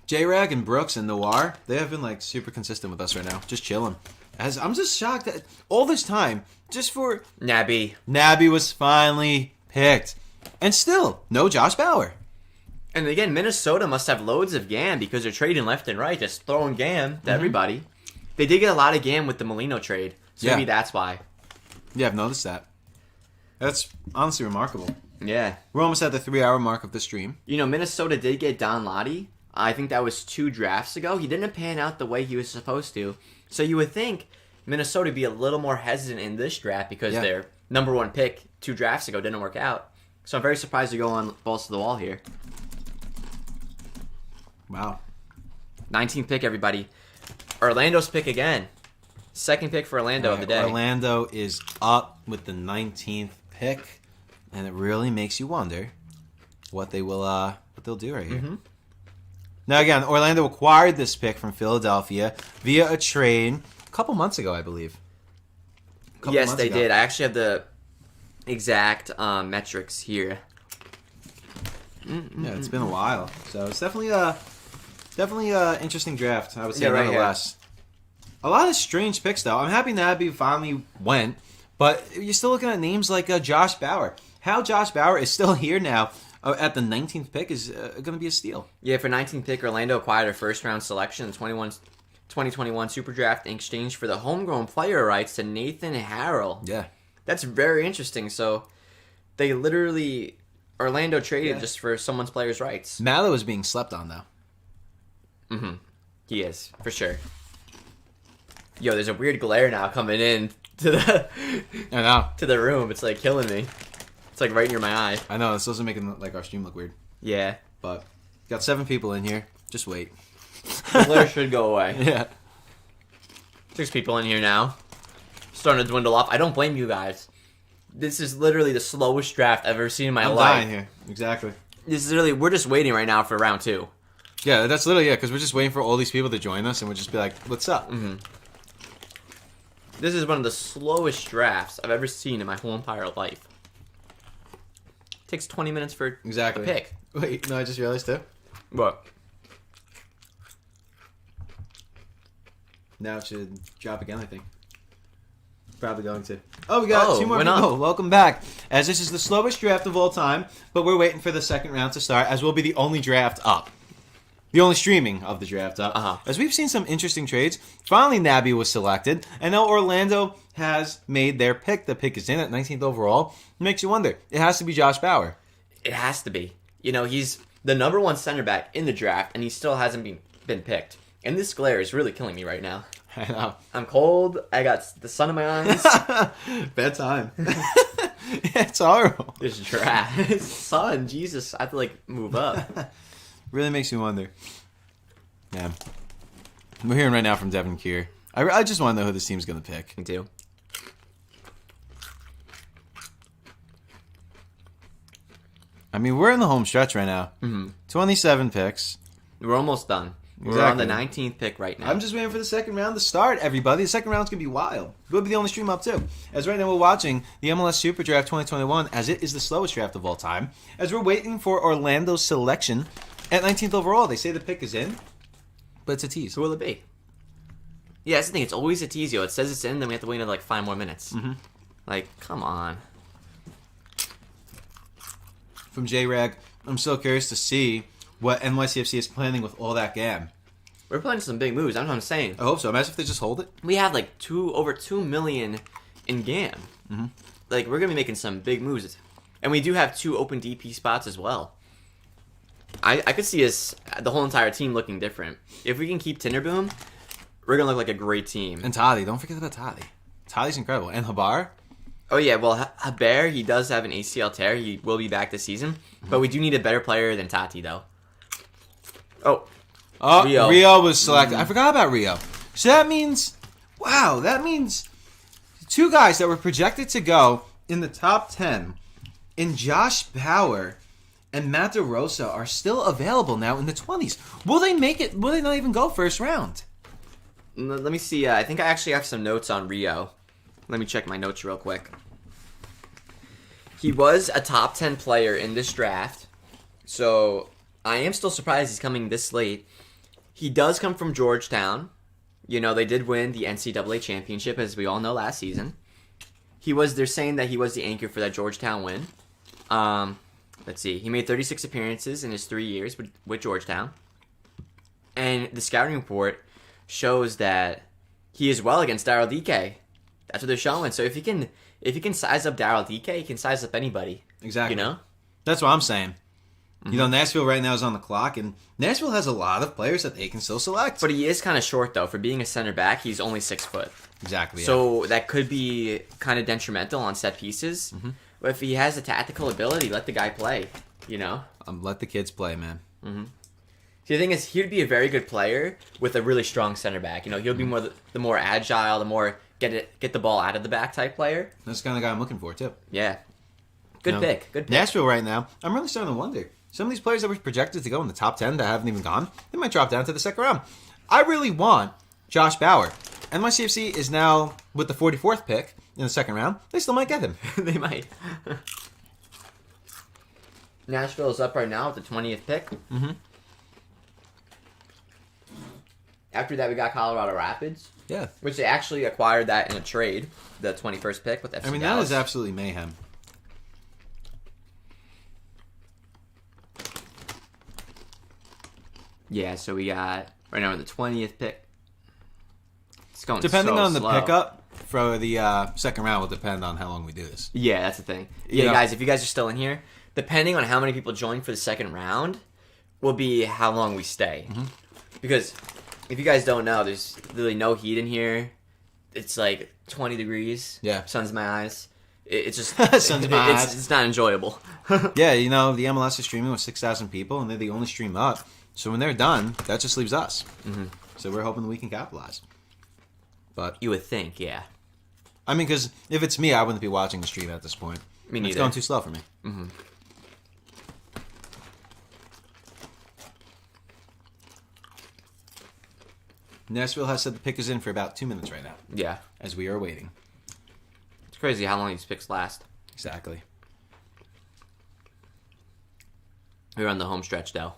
J-Rag and Brooks and Noir, they have been like super consistent with us right now. Just chilling. As I'm just shocked that all this time, just for... Nabby was finally picked. And still, no Josh Bauer. And again, Minnesota must have loads of GAM because they're trading left and right, just throwing GAM to everybody. They did get a lot of GAM with the Molino trade, so maybe that's why. Yeah, I've noticed that. That's honestly remarkable. Yeah. We're almost at the 3-hour mark of the stream. You know, Minnesota did get Don Lottie. I think that was 2 drafts ago. He didn't pan out the way he was supposed to. So you would think Minnesota would be a little more hesitant in this draft because their number 1 pick 2 drafts ago didn't work out. So I'm very surprised to go on balls to the wall here. Wow. 19th pick, everybody. Orlando's pick again. Second pick for Orlando of the day. Orlando is up with the 19th pick, and it really makes you wonder what they'll do right here. Now again, Orlando acquired this pick from Philadelphia via a trade a couple months ago, I believe. Yes, they did. I actually have the exact metrics here. Yeah, it's been a while, so it's definitely a interesting draft. I would say, nonetheless. A lot of strange picks, though. I'm happy Nabby finally went, but you're still looking at names like Josh Bauer. How Josh Bauer is still here now at the 19th pick is going to be a steal. Yeah, for 19th pick, Orlando acquired a first-round selection in 2021 Superdraft in exchange for the homegrown player rights to Nathan Harrell. Yeah. That's very interesting. So they literally... Orlando traded just for someone's player's rights. Mallow is being slept on, though. He is, for sure. Yo, there's a weird glare now coming in to the I know. to the room. It's like killing me. It's like right near my eye. I know, this doesn't make like our stream look weird. Yeah. But got 7 people in here. Just wait. The glare should go away. Yeah. 6 people in here now. Starting to dwindle off. I don't blame you guys. This is literally the slowest draft I've ever seen in my life. I'm dying here. Exactly. This is literally, we're just waiting right now for round 2. Yeah, that's literally because we're just waiting for all these people to join us, and we'll just be like, "What's up?" This is one of the slowest drafts I've ever seen in my whole entire life. It takes 20 minutes for a pick. Wait, no, I just realized too. What? Now it should drop again, I think. Probably going to. Oh, we got 2 more people. Not? Welcome back. As this is the slowest draft of all time, but we're waiting for the second round to start, as we'll be the only draft up. The only streaming of the draft up. As we've seen some interesting trades. Finally, Nabby was selected, and now Orlando has made their pick. The pick is in at 19th overall. It makes you wonder. It has to be Josh Bauer. It has to be. You know, he's the number 1 center back in the draft, and he still hasn't been picked. And this glare is really killing me right now. I know. I'm cold. I got the sun in my eyes. Bad time. It's horrible. It's dry. Sun, Jesus. I have to, move up. Really makes me wonder. Yeah. We're hearing right now from Devin Keir. I just want to know who this team's going to pick. Me too. I mean, we're in the home stretch right now. 27 picks. We're almost done. We're on the 19th pick right now. I'm just waiting for the second round to start, everybody. The second round's going to be wild. We'll be the only stream up, too. As right now we're watching the MLS Superdraft 2021, as it is the slowest draft of all time, as we're waiting for Orlando's selection at 19th overall. They say the pick is in. but it's a tease. Who will it be? Yeah, that's the thing. It's always a tease, yo. It says it's in, then we have to wait another, 5 more minutes. Mm-hmm. Like, come on. From J-Rag, I'm so curious to see what NYCFC is planning with all that GAM. We're planning some big moves. That's what I'm saying. I hope so. Imagine if they just hold it. We have, over 2 million in GAM. Mm-hmm. Like, we're going to be making some big moves. And we do have 2 open DP spots as well. I could see the whole entire team looking different. If we can keep Tinderboom, we're going to look like a great team. And Toddy. Don't forget about Toddy. Toddy's incredible. And Habar. Oh, yeah. Well, Haber, he does have an ACL tear. He will be back this season. Mm-hmm. But we do need a better player than Tati, though. Oh, Rio was selected. I forgot about Rio. So that means, wow, 2 guys that were projected to go in the top 10 in Josh Bauer and Matt DeRosa are still available now in the 20s. Will they make it? Will they not even go first round? Let me see. I think I actually have some notes on Rio. Let me check my notes real quick. He was a top 10 player in this draft, so I am still surprised he's coming this late. He does come from Georgetown. You know, they did win the NCAA championship, as we all know, last season. They're saying that he was the anchor for that Georgetown win. Let's see. He made 36 appearances in his 3 years with Georgetown. And the scouting report shows that he is well against Daryl DK. That's what they're showing. So if he can size up Daryl DK, he can size up anybody. Exactly. You know? That's what I'm saying. Mm-hmm. You know, Nashville right now is on the clock, and Nashville has a lot of players that they can still select. But he is kind of short, though. For being a center back, he's only 6 foot. Exactly. Yeah. So that could be kind of detrimental on set pieces. Mm-hmm. But if he has the tactical ability, let the guy play, you know? Let the kids play, man. Mm-hmm. See, the thing is, he'd be a very good player with a really strong center back. You know, he'll be more the more agile, the more get the ball out of the back type player. That's the kind of guy I'm looking for, too. Yeah. Good pick. Nashville right now, I'm really starting to wonder. Some of these players that were projected to go in the top 10 that haven't even gone, they might drop down to the second round. I really want Josh Bauer. NYCFC is now with the 44th pick in the second round. They still might get him. They might. Nashville is up right now with the 20th pick. Mm-hmm. After that, we got Colorado Rapids. Yeah. Which they actually acquired that in a trade, the 21st pick with FC I mean, Dallas. that is absolutely mayhem. Yeah, so we got, right now, the 20th pick. It's going Depending so on the slow. pickup for the second round will depend on how long we do this. Yeah, that's the thing. Yeah, guys, if you guys are still in here, depending on how many people join for the second round will be how long we stay. Mm-hmm. Because if you guys don't know, there's really no heat in here. It's like 20 degrees. Yeah. Sun's in my eyes. It's just Sun's in my eyes. It's not enjoyable. Yeah, you know, the MLS is streaming with 6,000 people, and they're the only stream up. So when they're done, that just leaves us. Mm-hmm. So we're hoping that we can capitalize. But you would think, yeah. I mean, because if it's me, I wouldn't be watching the stream at this point. Me neither. It's going too slow for me. Mm-hmm. Nashville has said the pick is in for about 2 minutes right now. Yeah. As we are waiting. It's crazy how long these picks last. Exactly. We're on the home stretch, though.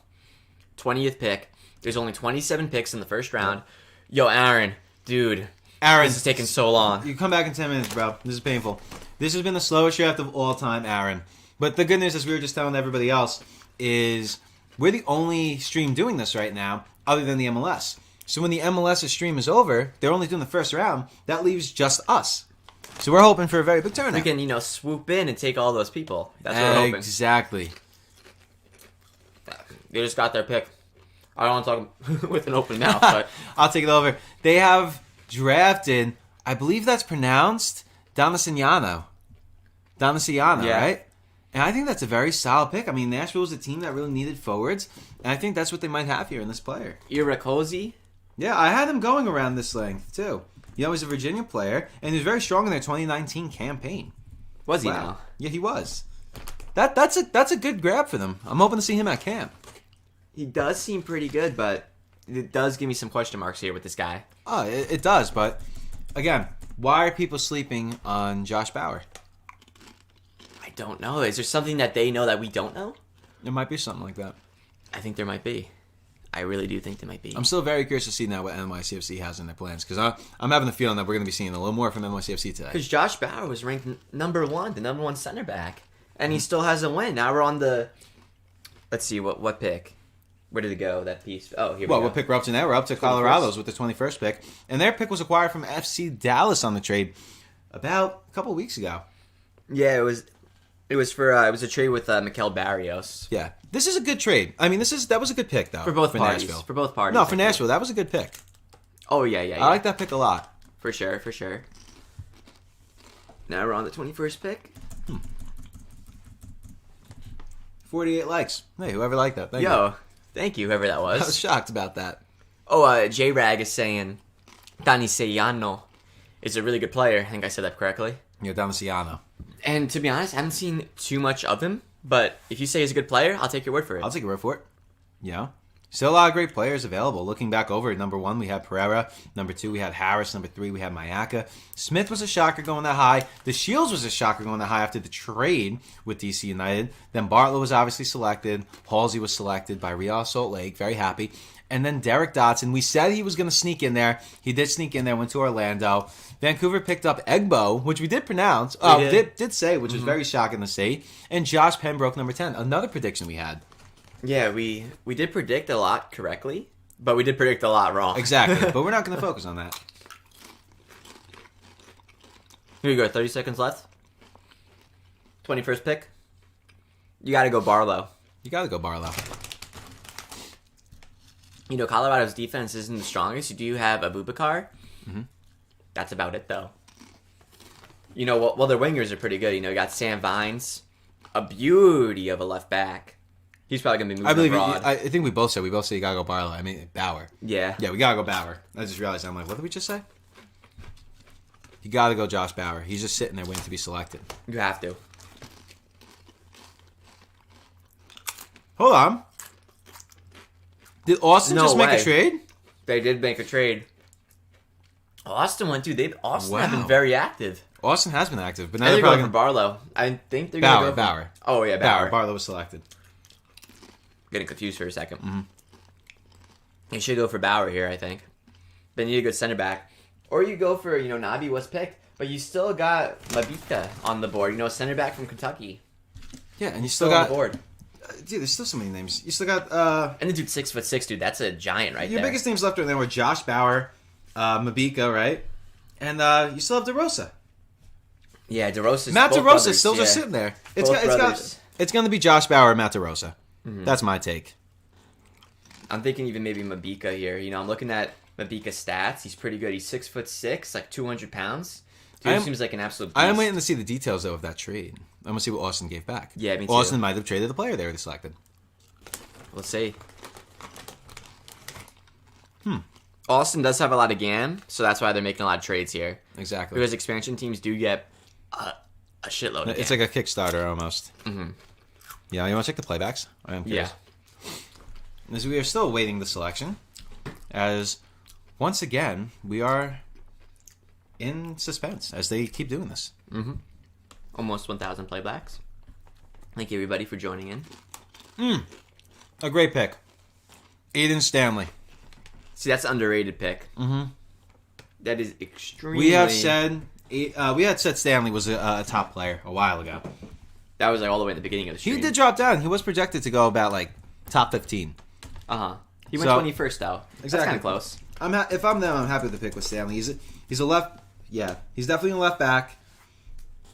20th pick. There's only 27 picks in the first round. Yo, Aaron, dude. Aaron, this is taking so long. You come back in 10 minutes, bro. This is painful. This has been the slowest draft of all time, Aaron. But the good news, as we were just telling everybody else, is we're the only stream doing this right now other than the MLS. So when the MLS stream is over, they're only doing the first round. That leaves just us. So we're hoping for a very big turnout. We can, swoop in and take all those people. That's what we're hoping. Exactly. They just got their pick. I don't want to talk with an open mouth, but I'll take it over. They have drafted, I believe that's pronounced, Donaciniano, yeah. Right? And I think that's a very solid pick. I mean, Nashville was a team that really needed forwards, and I think that's what they might have here in this player. Irakosi? Yeah, I had him going around this length, too. You know, he's a Virginia player, and he was very strong in their 2019 campaign. Was he now? Yeah, he was. That's a good grab for them. I'm hoping to see him at camp. He does seem pretty good, but it does give me some question marks here with this guy. Oh, it does, but again, why are people sleeping on Josh Bauer? I don't know. Is there something that they know that we don't know? There might be something like that. I think there might be. I really do think they might be. I'm still very curious to see now what NYCFC has in their plans, because I'm having the feeling that we're going to be seeing a little more from NYCFC today. Because Josh Bauer was ranked number 1, the number 1 center back, and he still hasn't won. Now we're on the... Let's see, what pick? Where did it go, that piece? Oh, here we go. What pick we're up to now? We're up to Colorado's with the 21st pick. And their pick was acquired from FC Dallas on the trade about a couple of weeks ago. Yeah, it was a trade with Mikel Barrios. Yeah. This is a good trade. I mean, that was a good pick, though. For both parties. Nashville. For both parties. No, for Nashville. That was a good pick. Oh, yeah. I like that pick a lot. For sure. Now we're on the 21st pick. 48 likes. Hey, whoever liked that. Thank you. Thank you, whoever that was. I was shocked about that. Oh, J-Rag is saying Dani Seyano is a really good player. I think I said that correctly. Yeah, Damasciano. And to be honest, I haven't seen too much of him. But if you say he's a good player, I'll take your word for it. I'll take your word for it. Yeah. Still a lot of great players available. Looking back over at number 1, we had Pereira. Number 2, we had Harris. Number 3, we had Mayaka. Smith was a shocker going that high. The Shields was a shocker going that high after the trade with DC United. Then Bartlett was obviously selected. Halsey was selected by Real Salt Lake. Very happy. And then Derek Dotson. We said he was going to sneak in there. He did sneak in there. Went to Orlando. Vancouver picked up Egbo, which we did pronounce. Did say, which was very shocking to see. And Josh Pembroke, number 10. Another prediction we had. Yeah, we did predict a lot correctly, but we did predict a lot wrong. Exactly, but we're not going to focus on that. Here you go, 30 seconds left. 21st pick. You got to go Barlow. You know, Colorado's defense isn't the strongest. You do have Abubakar. Mm-hmm. That's about it, though. You know, well, their wingers are pretty good. You know, you got Sam Vines, a beauty of a left back. He's probably going to be moving abroad. I think we both said you got to go Barlow. I mean, Bauer. Yeah. Yeah, we got to go Bauer. I just realized, I'm like, what did we just say? You got to go Josh Bauer. He's just sitting there waiting to be selected. You have to. Hold on. Did Austin make a trade? They did make a trade. Austin went to. Austin have been very active. Austin has been active, but now they're going for Barlow. I think they're going to go for Bauer. Oh yeah, Bauer. Barlow was selected. Getting confused for a second. Mm-hmm. You should go for Bauer here, I think. Then you need a good center back, or you go for Nabi was picked, but you still got Mabika on the board. Center back from Kentucky. Yeah, and you still got on the board. Dude, there's still so many names. You still got and the dude 6'6", dude. That's a giant right there. Your biggest names left right there were Josh Bauer, Mabika, right? And you still have DeRosa. Yeah, DeRosa. Matt DeRosa still just sitting there. It's going to be Josh Bauer and Matt DeRosa. Mm-hmm. That's my take. I'm thinking even maybe Mabika here. I'm looking at Mabika's stats. He's pretty good. He's 6'6", like 200 pounds. Dude seems like an absolute beast. I am waiting to see the details, though, of that trade. I'm going to see what Austin gave back. Yeah, me too. Austin might have traded the player they already selected. Let's see. Austin does have a lot of GAM, so that's why they're making a lot of trades here. Exactly. Because expansion teams do get a shitload of It's GAM. like a Kickstarter almost. Mm-hmm. Yeah, you want to check the playbacks? I am curious. Yeah. As we are still awaiting the selection, as once again, we are in suspense as they keep doing this. Mm-hmm. Almost 1,000 playbacks. Thank you, everybody, for joining in. A great pick. Aiden Stanley. See, that's an underrated pick. Mm-hmm. That is extremely... We had said Stanley was a top player a while ago. That was like all the way at the beginning of the stream. He did drop down. He was projected to go about like top 15. Uh-huh. He went 21st, though. Exactly. That's kind of close. If I'm them, I'm happy with the pick with Stanley. He's a left... Yeah, he's definitely a left back.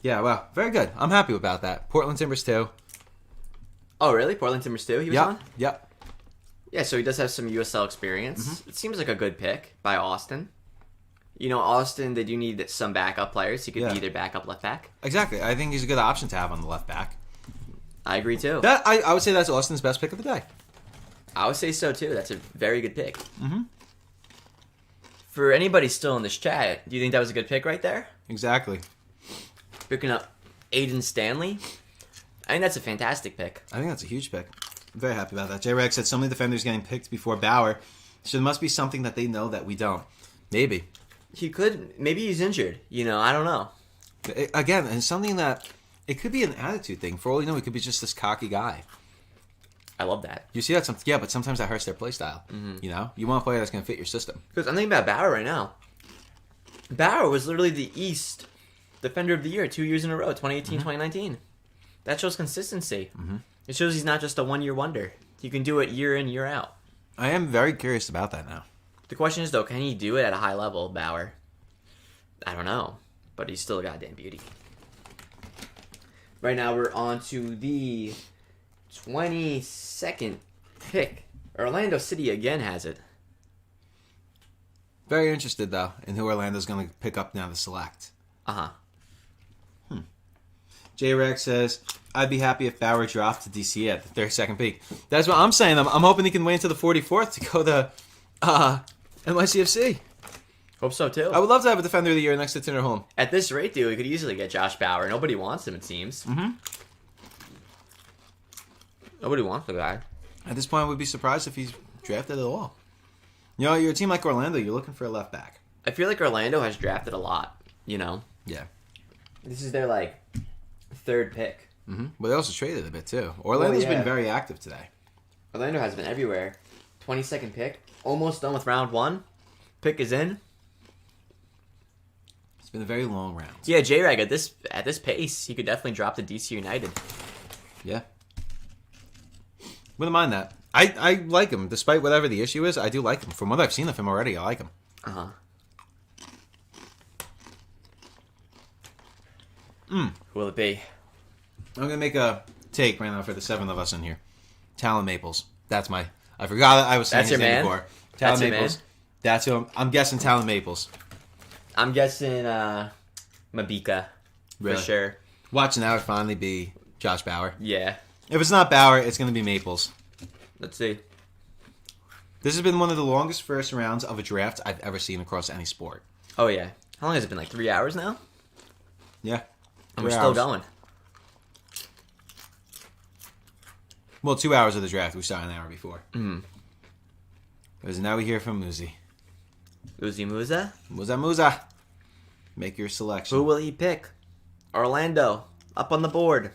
Yeah, well, very good. I'm happy about that. Portland Timbers, too. Oh, really? Portland Timbers, too? He was on? Yep. Yeah, so he does have some USL experience. Mm-hmm. It seems like a good pick by Austin. Austin, they do need some backup players. He could be their backup left back. Exactly. I think he's a good option to have on the left back. I agree, too. I would say that's Austin's best pick of the day. I would say so, too. That's a very good pick. Mm-hmm. For anybody still in this chat, do you think that was a good pick right there? Exactly. Picking up Aiden Stanley? I think that's a fantastic pick. I think that's a huge pick. I'm very happy about that. J-Rex said so many defenders getting picked before Bauer, so there must be something that they know that we don't. Maybe. Maybe he's injured. I don't know. Again, and something that, it could be an attitude thing. For all you know, he could be just this cocky guy. I love that. You see that? But sometimes that hurts their play style. You know? You want a player that's going to fit your system. Because I'm thinking about Bauer right now. Bauer was literally the East Defender of the Year 2 years in a row, 2018, 2019. That shows consistency. It shows he's not just a one-year wonder. He can do it year in, year out. I am very curious about that now. The question is, though, can he do it at a high level, Bauer? I don't know. But he's still a goddamn beauty. Right now, we're on to the 22nd pick. Orlando City again has it. Very interested, though, in who Orlando's going to pick up now to select. J-Rex says, I'd be happy if Bauer dropped to DC at the 32nd pick. That's what I'm saying. I'm hoping he can wait until the 44th to go to NYCFC. Hope so, too. I would love to have a Defender of the Year next to Tanner Holm. At this rate, dude, we could easily get Josh Bauer. Nobody wants him, it seems. Nobody wants the guy. At this point, I would be surprised if he's drafted at all. You know, you're a team like Orlando, you're looking for a left back. I feel like Orlando has drafted a lot, you know? Yeah. This is their, like, third pick. But they also traded a bit, too. Orlando's been very active today. Orlando has been everywhere. 22nd pick. Almost done with round 1. Pick is in. It's been a very long round. Yeah, J-Rag, at this pace, he could definitely drop to DC United. Yeah. Wouldn't mind that. I like him. Despite whatever the issue is, I do like him. From what I've seen of him already, I like him. Who will it be? I'm going to make a take right now for the 7 of us in here. Talon Maples. That's my... I forgot I was saying his name before. Talon Maples. That's who I'm guessing Talon Maples. I'm guessing Mabika. Really? For sure. Watching that would finally be Josh Bauer. Yeah. If it's not Bauer, it's going to be Maples. Let's see. This has been one of the longest first rounds of a draft I've ever seen across any sport. Oh, yeah. How long has it been? Like 3 hours now? Yeah. And we're still going. Well, 2 hours of the draft. We started an hour before. Because now we hear from Muzi. Uzi Muza? Muza. Make your selection. Who will he pick? Orlando. Up on the board.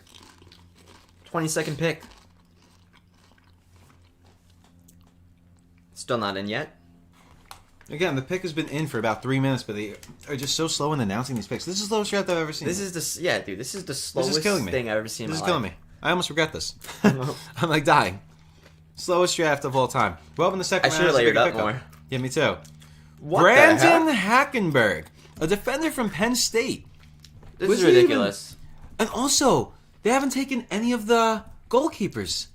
22nd pick. Still not in yet. Again, the pick has been in for about 3 minutes, but they are just so slow in announcing these picks. This is the slowest draft I've ever seen. This is the slowest thing I've ever seen in my life. This is killing me. I almost regret this. I'm like dying. Slowest draft of all time. Well, in the second round, I should have layered up more. Yeah, me too. What Brandon Hackenberg, a defender from Penn State. This is ridiculous. And also, they haven't taken any of the goalkeepers.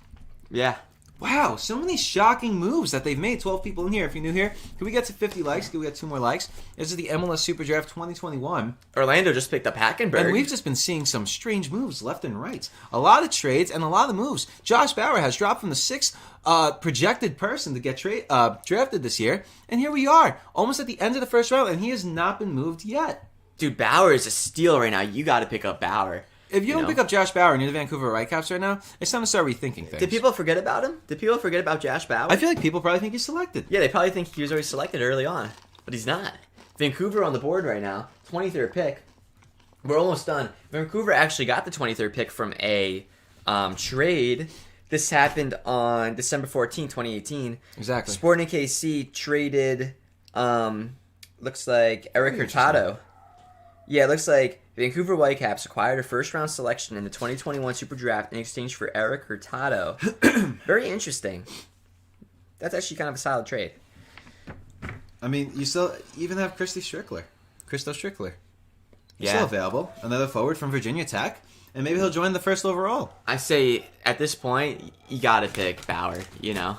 Yeah. Wow, so many shocking moves that they've made. 12 people in here. If you're new here, can we get to 50 likes? Can we get 2 more likes? This is the MLS Superdraft 2021. Orlando just picked up Hackenberg. And we've just been seeing some strange moves left and right. A lot of trades and a lot of moves. Josh Bauer has dropped from the 6th projected person to get drafted this year. And here we are, almost at the end of the first round, and he has not been moved yet. Dude, Bauer is a steal right now. You got to pick up Bauer. If you don't pick up Josh Bauer and you're the Vancouver Whitecaps right now, it's time to start rethinking things. Did people forget about him? Did people forget about Josh Bauer? I feel like people probably think he's selected. Yeah, they probably think he was already selected early on. But he's not. Vancouver on the board right now. 23rd pick. We're almost done. Vancouver actually got the 23rd pick from a trade. This happened on December 14, 2018. Exactly. Sporting KC traded, looks like, Eric Hurtado. Yeah, it looks like Vancouver Whitecaps acquired a first-round selection in the 2021 Superdraft in exchange for Eric Hurtado. Very interesting. That's actually kind of a solid trade. I mean, you still even have Christo Strickler. He's Yeah. still available. Another forward from Virginia Tech. And maybe he'll join the first overall. I say, at this point, you got to pick Bauer, you know?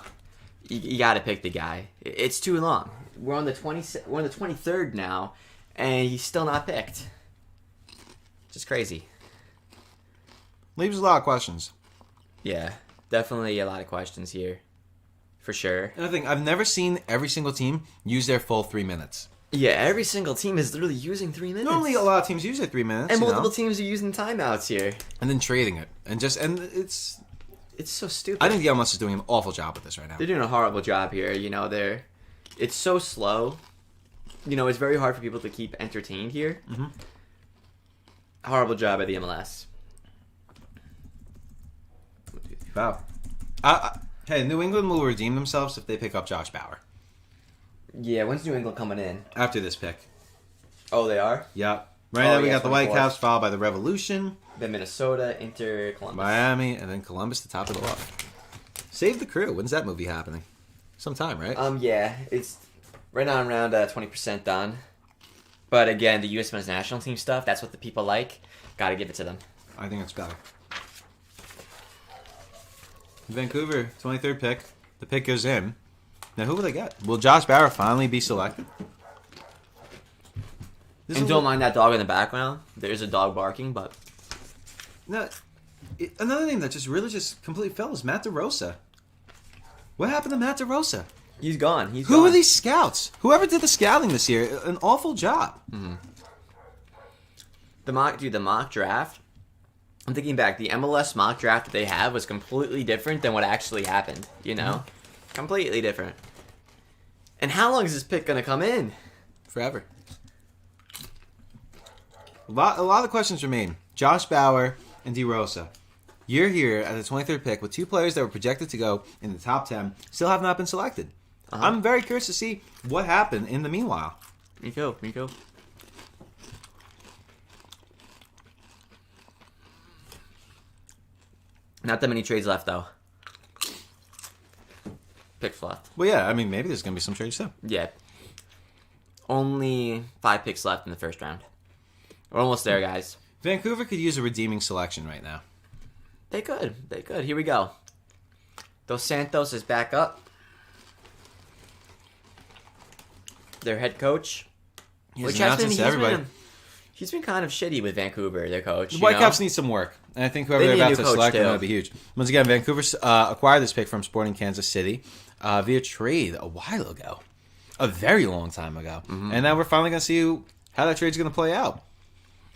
You got to pick the guy. It's too long. We're on the 23rd now, and he's still not picked. Just crazy. Leaves a lot of questions. Yeah, definitely a lot of questions here. For sure. And I think I've never seen every single team use their full 3 minutes. Yeah, every single team is literally using 3 minutes. Normally a lot of teams use their 3 minutes. And multiple teams are using timeouts here. And then trading it. And it's so stupid. I think the MLS is doing an awful job with this right now. They're doing a horrible job here. You know, it's so slow. You know, it's very hard for people to keep entertained here. Mm-hmm. Horrible job by the MLS. Wow. Hey, New England will redeem themselves if they pick up Josh Bauer. Yeah, when's New England coming in? After this pick. Oh, they are? Yep. Right now we got the 24th. Whitecaps, followed by the Revolution. Then Minnesota, Inter, Columbus. Miami, and then Columbus to top it all off. Save the Crew. When's that movie happening? Sometime, right? Yeah, it's right now around 20% done. But again, the U.S. men's national team stuff, that's what the people like. Got to give it to them. I think it's better. Vancouver, 23rd pick. The pick goes in. Now, who will they get? Will Josh Bauer finally be selected? And don't mind that dog in the background. There's a dog barking, but... No, another name that just completely fell is Matt DeRosa. What happened to Matt DeRosa? He's gone. Who are these scouts? Whoever did the scouting this year, an awful job. Mm-hmm. The mock draft. I'm thinking back. The MLS mock draft that they have was completely different than what actually happened. You know, completely different. And how long is this pick gonna come in? Forever. A lot of questions remain. Josh Bauer and DeRosa. You're here at the 23rd pick with two players that were projected to go in the top 10, still have not been selected. Uh-huh. I'm very curious to see what happened in the meanwhile. Me too. Not that many trades left, though. Picks left. Well, yeah, I mean, maybe there's going to be some trades, too. Yeah. Only 5 picks left in the first round. We're almost there, guys. Vancouver could use a redeeming selection right now. They could. Here we go. Dos Santos is back up. Their head coach. Which has been everybody. He's been kind of shitty with Vancouver, their coach. The Whitecaps need some work. And I think whoever they're about to select is going to be huge. Once again, Vancouver acquired this pick from Sporting Kansas City via trade a while ago. A very long time ago. Mm-hmm. And now we're finally going to see how that trade's going to play out.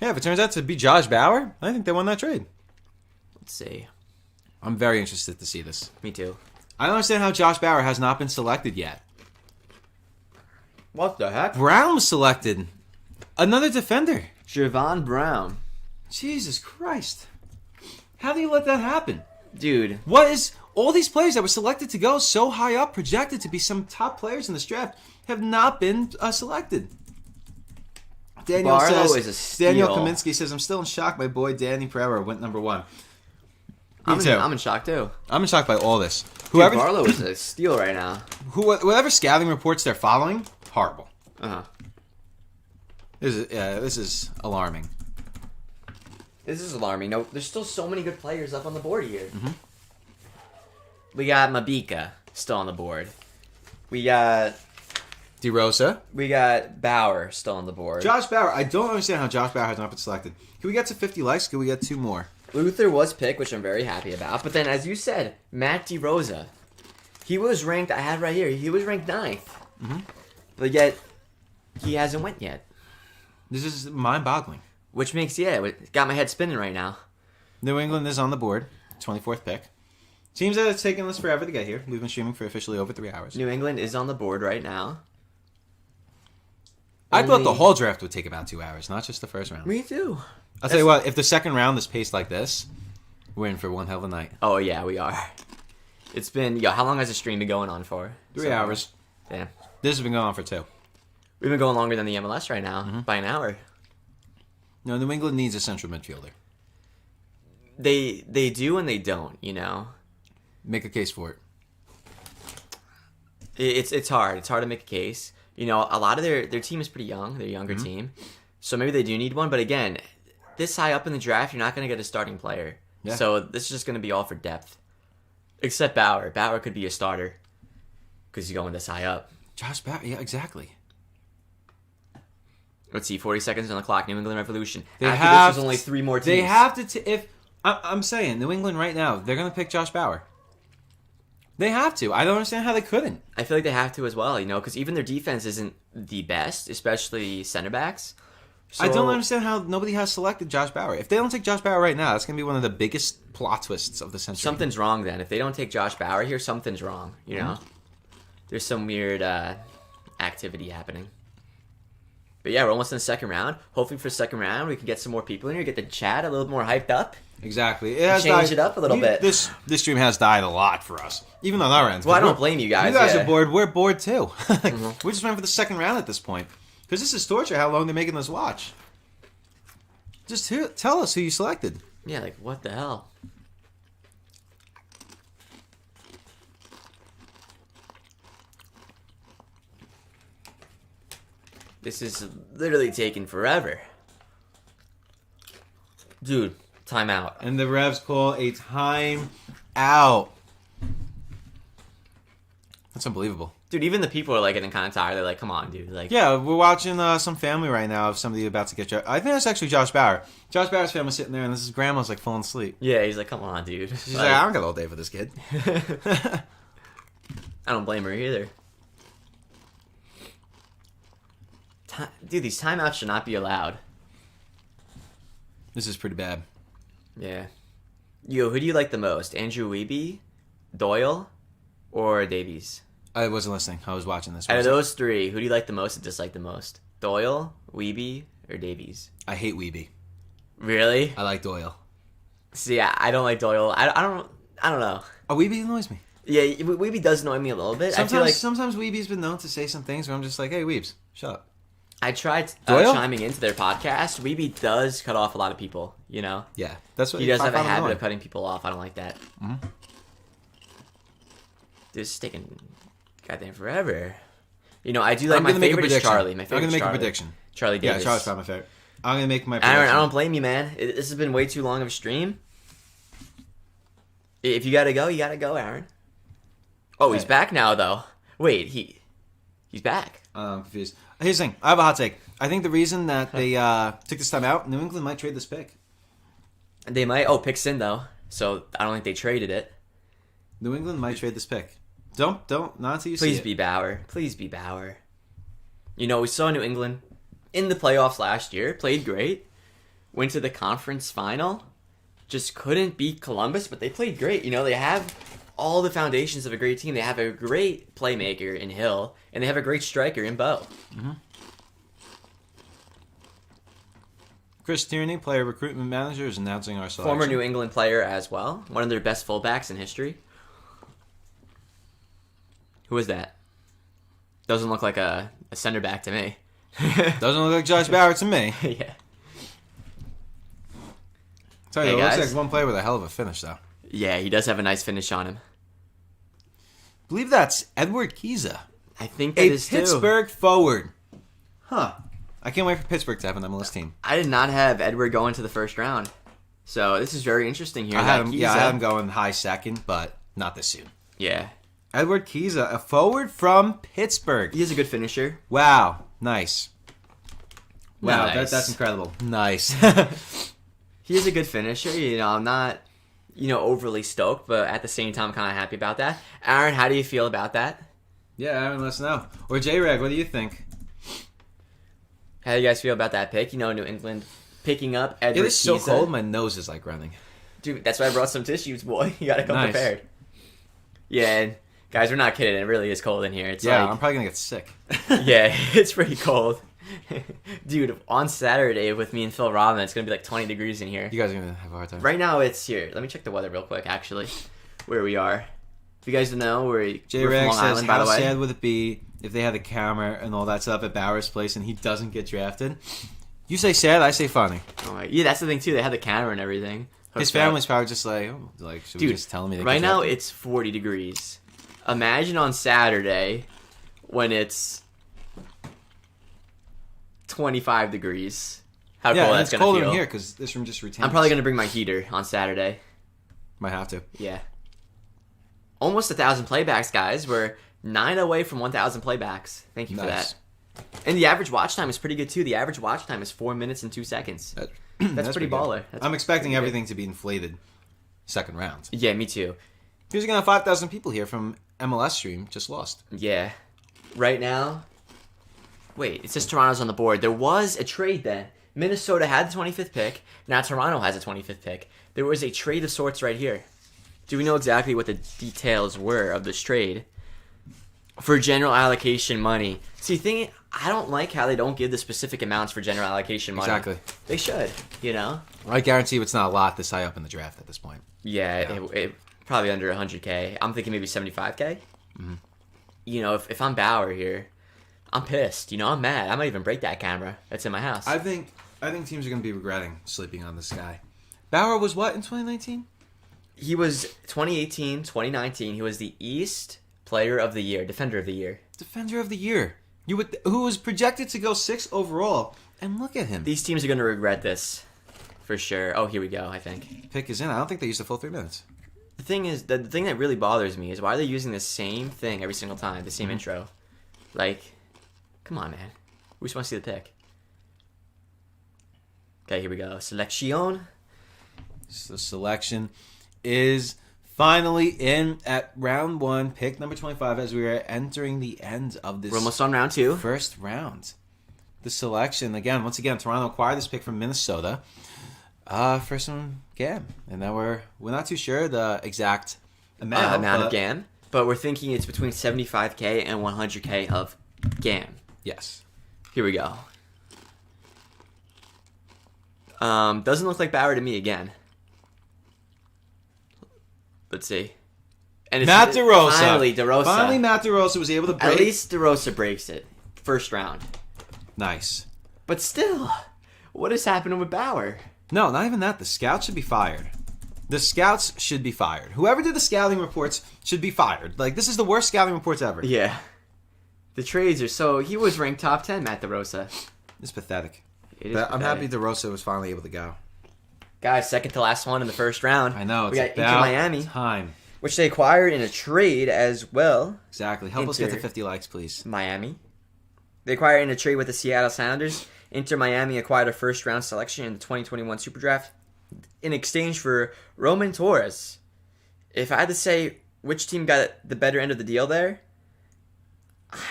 Yeah, if it turns out to be Josh Bauer, I think they won that trade. Let's see. I'm very interested to see this. Me too. I don't understand how Josh Bauer has not been selected yet. What the heck? Brown was selected. Another defender. Javon Brown. Jesus Christ. How do you let that happen? Dude. What is... All these players that were selected to go so high up, projected to be some top players in this draft, have not been selected. Daniel Kaminsky says, I'm still in shock. My boy Danny Pereira went number 1. I'm in shock too. I'm in shock by all this. Dude, Barlow is a steal right now. Whatever scouting reports they're following, horrible. Uh-huh. This is alarming. This is alarming. No, there's still so many good players up on the board here. Mm-hmm. We got Mabika still on the board. We got... DeRosa. We got Bauer still on the board. Josh Bauer. I don't understand how Josh Bauer has not been selected. Can we get to 50 likes? Can we get 2 more? Luther was picked, which I'm very happy about. But then, as you said, Matt DeRosa. He was ranked... I had right here. He was ranked 9th. Mm-hmm. But yet, he hasn't went yet. This is mind-boggling. Which makes, got my head spinning right now. New England is on the board. 24th pick. Seems that it's taken us forever to get here. We've been streaming for officially over 3 hours. New England is on the board right now. I thought the whole draft would take about 2 hours, not just the first round. Me too. I'll tell you what, if the second round is paced like this, we're in for one hell of a night. Oh, yeah, we are. It's been, how long has the stream been going on for? 3 hours. Damn. This has been going on for 2. We've been going longer than the MLS right now, by an hour. No, New England needs a central midfielder. They do and they don't, Make a case for it. It's hard. It's hard to make a case. A lot of their team is pretty young. They're a younger team. So maybe they do need one. But again, this high up in the draft, you're not going to get a starting player. Yeah. So this is just going to be all for depth. Except Bauer. Bauer could be a starter because he's going this high up. Josh Bauer, yeah, exactly. Let's see, 40 seconds on the clock. New England Revolution. There's only 3 more teams. They have to... I'm saying, New England right now, they're going to pick Josh Bauer. They have to. I don't understand how they couldn't. I feel like they have to as well, because even their defense isn't the best, especially center backs. So, I don't understand how nobody has selected Josh Bauer. If they don't take Josh Bauer right now, that's going to be one of the biggest plot twists of the century. Something's wrong then. If they don't take Josh Bauer here, something's wrong, There's some weird activity happening. But yeah, we're almost in the second round. Hopefully for the second round, we can get some more people in here, get the chat a little more hyped up. Exactly. It has change it up a little bit. This stream has died a lot for us, even on our ends. Well, I don't blame you guys. You guys are bored. We're bored too. We just went for the second round at this point because this is torture. How long they're making us watch? Just tell us who you selected. Yeah, like what the hell? This is literally taking forever. Dude, timeout. And the refs call a time out. That's unbelievable. Dude, even the people are like getting kind of tired. They're like, come on, dude. Like, yeah, we're watching some family right now of somebody about to get drafted. I think that's actually Josh Bauer. Josh Bauer's family sitting there, and this is grandma's like falling asleep. Yeah, he's like, come on, dude. She's like, I don't got all day for this kid. I don't blame her either. Dude, these timeouts should not be allowed. This is pretty bad. Yeah. Yo, who do you like the most? Andrew Wiebe, Doyle, or Davies? I wasn't listening. I was watching this. Out of those three, who do you like the most and dislike the most? Doyle, Wiebe, or Davies? I hate Wiebe. Really? I like Doyle. See, I don't like Doyle. I don't know. Oh, Wiebe annoys me. Yeah, Wiebe does annoy me a little bit. Sometimes Weeby's been known to say some things where I'm just like, hey, Weebs, shut up. I tried chiming into their podcast. Wiebe does cut off a lot of people, you know? Yeah. That's what he does have a habit of cutting people off. I don't like that. Mm-hmm. This is taking goddamn forever. You know, I do like my favorite is Charlie. My favorite I'm going to make a prediction. Charlie Davis. Yeah, Charlie's probably my favorite. I'm going to make my prediction. Aaron, I don't blame you, man. This has been way too long of a stream. If you got to go, you got to go, Aaron. Oh, he's back now, though. Wait, he's back. I'm confused. Here's the thing. I have a hot take. I think the reason that they took this time out, New England might trade this pick. They might. Oh, pick's in, though. So I don't think they traded it. New England might trade this pick. Don't, not until you see it. Please be Bauer. Please be Bauer. You know, we saw New England in the playoffs last year. Played great. Went to the conference final. Just couldn't beat Columbus, but they played great. You know, they have all the foundations of a great team. They have a great playmaker in Hill, and they have a great striker in Bo. Mm-hmm. Chris Tierney, player recruitment manager, is announcing our selection. Former New England player as well. One of their best fullbacks in history. Who is that? Doesn't look like a center back to me. Doesn't look like Josh Bauer to me. Yeah. Tell you, it looks like one player with a hell of a finish, though. Yeah, he does have a nice finish on him. I believe that's Edward Kiza. I think that is Pittsburgh forward. Huh. I can't wait for Pittsburgh to have an MLS team. I did not have Edward going to the first round. So this is very interesting here. I had him going high second, but not this soon. Yeah. Edward Kiza, a forward from Pittsburgh. He is a good finisher. Wow. Nice. Wow, nice. That's incredible. Nice. He is a good finisher. You know, I'm not, overly stoked, but at the same time, I'm kind of happy about that. Aaron, how do you feel about that? Yeah, Aaron, let us know. Or J-Rag, what do you think? How do you guys feel about that pick? New England picking up Edward Kiza. It is so cold, my nose is like running. Dude, that's why I brought some tissues, boy. You gotta come prepared. Yeah, and guys, we're not kidding. It really is cold in here. I'm probably gonna get sick. Yeah, it's pretty cold. Dude, on Saturday with me and Phil Robin, it's going to be like 20 degrees in here. You guys are going to have a hard time. Right now it's here. Let me check the weather real quick, actually, where we are. If you guys don't know, we're from Long Island, by the way. How sad would it be if they had the camera and all that stuff at Bauer's place and he doesn't get drafted? You say sad, I say funny. Oh, yeah, that's the thing, too. They had the camera and everything. His family's probably just like, should we just tell me? Right now it's 40 degrees. Imagine on Saturday when it's 25 degrees. How cold that's going to feel. It's colder in here because this room just retains. I'm probably going to bring my heater on Saturday. Might have to. Yeah. Almost 1,000 playbacks, guys. We're 9 away from 1,000 playbacks. Thank you for that. And the average watch time is pretty good, too. The average watch time is 4 minutes and 2 seconds. That's pretty baller. I'm expecting everything to be inflated second round. Yeah, me too. Here's going to have 5,000 people here from MLS stream. Just lost. Yeah. Right now... Wait, it says Toronto's on the board. There was a trade then. Minnesota had the 25th pick. Now Toronto has a 25th pick. There was a trade of sorts right here. Do we know exactly what the details were of this trade? for general allocation money. See, I don't like how they don't give the specific amounts for general allocation money. Exactly. They should, you know? I guarantee you it's not a lot this high up in the draft at this point. Yeah. It probably under 100K. I'm thinking maybe 75K. Mm-hmm. You know, if I'm Bauer here, I'm pissed. You know, I'm mad. I might even break that camera that's in my house. I think teams are going to be regretting sleeping on this guy. Bauer was what in 2019? He was 2018, 2019. He was the East Player of the Year, Defender of the Year. Defender of the Year. Who was projected to go 6th overall. And look at him. These teams are going to regret this for sure. Oh, here we go, I think. Pick is in. I don't think they used the full 3 minutes. The thing is, the thing that really bothers me is why they're using the same thing every single time, the same intro. Like, come on, man. We just want to see the pick. Okay, here we go. Selection. So selection is finally in at round 1, pick number 25, as we are entering the end of this. We're almost on round 2. First round. The selection, once again, Toronto acquired this pick from Minnesota for some GAM. And now we're not too sure the exact amount of GAM, but we're thinking it's between 75K and 100K of GAM. Yes. Here we go. Doesn't look like Bauer to me again. Let's see. And Matt DeRosa. Finally, DeRosa. Finally, Matt DeRosa was able to break. At least DeRosa breaks it. First round. Nice. But still, what is happening with Bauer? No, not even that. The scouts should be fired. The scouts should be fired. Whoever did the scouting reports should be fired. Like, this is the worst scouting reports ever. Yeah. The trades are so... He was ranked top 10, Matt DeRosa. It's pathetic. I'm happy DeRosa was finally able to go. Guys, second to last one in the first round. I know. It's we got about Inter Miami, time. which they acquired in a trade as well. Exactly. Help us get to 50 likes, please. Miami. They acquired in a trade with the Seattle Sounders. Inter Miami acquired a first-round selection in the 2021 Superdraft in exchange for Roman Torres. If I had to say which team got the better end of the deal there,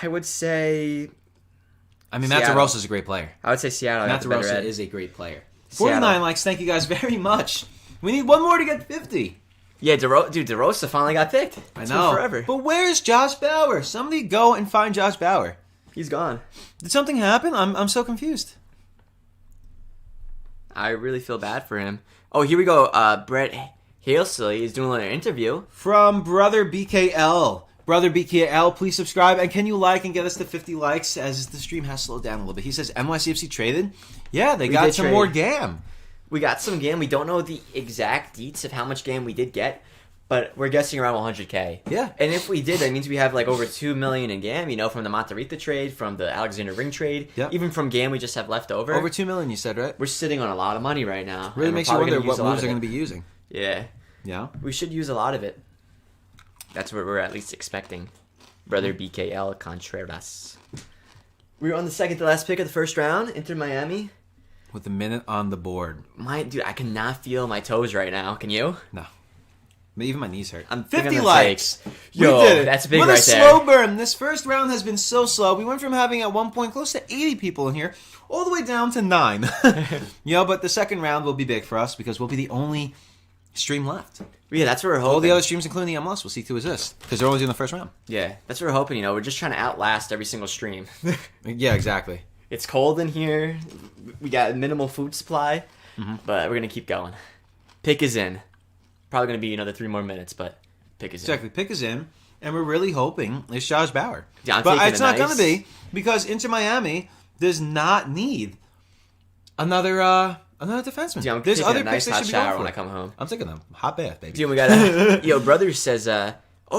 I would say... Matt DeRosa is a great player. I would say Seattle. Matt DeRosa is a great player. Seattle. 49 likes. Thank you guys very much. We need one more to get 50. Yeah, DeRosa finally got picked. I know. Forever. But where's Josh Bauer? Somebody go and find Josh Bauer. He's gone. Did something happen? I'm so confused. I really feel bad for him. Oh, here we go. Brett Halsley is doing an interview. From Brother BKL. Brother BKL, please subscribe. And can you like and get us to 50 likes as the stream has slowed down a little bit. He says NYCFC traded. Yeah, they got some more GAM. We got some GAM. We don't know the exact deets of how much GAM we did get, but we're guessing around 100K. Yeah. And if we did, that means we have like over 2 million in GAM, from the Monterita trade, from the Alexander Ring trade, even from GAM we just have left over. Over 2 million, you said, right? We're sitting on a lot of money right now. Really makes you wonder what moves they're going to be using. Yeah. Yeah. We should use a lot of it. That's what we're at least expecting. Brother BKL Contreras. We were on the second to last pick of the first round, Inter Miami. With a minute on the board. Dude, I cannot feel my toes right now. Can you? No. Even my knees hurt. I'm 50 likes. Yo, we did it. That's big what right there. What a slow burn. This first round has been so slow. We went from having at one point close to 80 people in here all the way down to 9. But the second round will be big for us because we'll be the only stream left. Yeah, that's what we're hoping. All the other streams, including the MLS, will seek to assist because they're only doing the first round. Yeah, that's what we're hoping. We're just trying to outlast every single stream. Yeah, exactly. It's cold in here. We got minimal food supply, but we're going to keep going. Pick is in. Probably going to be another 3 more minutes, but pick is in. Exactly. Pick is in, and we're really hoping it's Josh Bauer. Yeah, but it's not going to be because Inter Miami does not need another defenseman. Yeah, there's other nice picks hot they should be shower going for. when I come home. I'm taking a hot bath, baby. Dude, we got Brother says,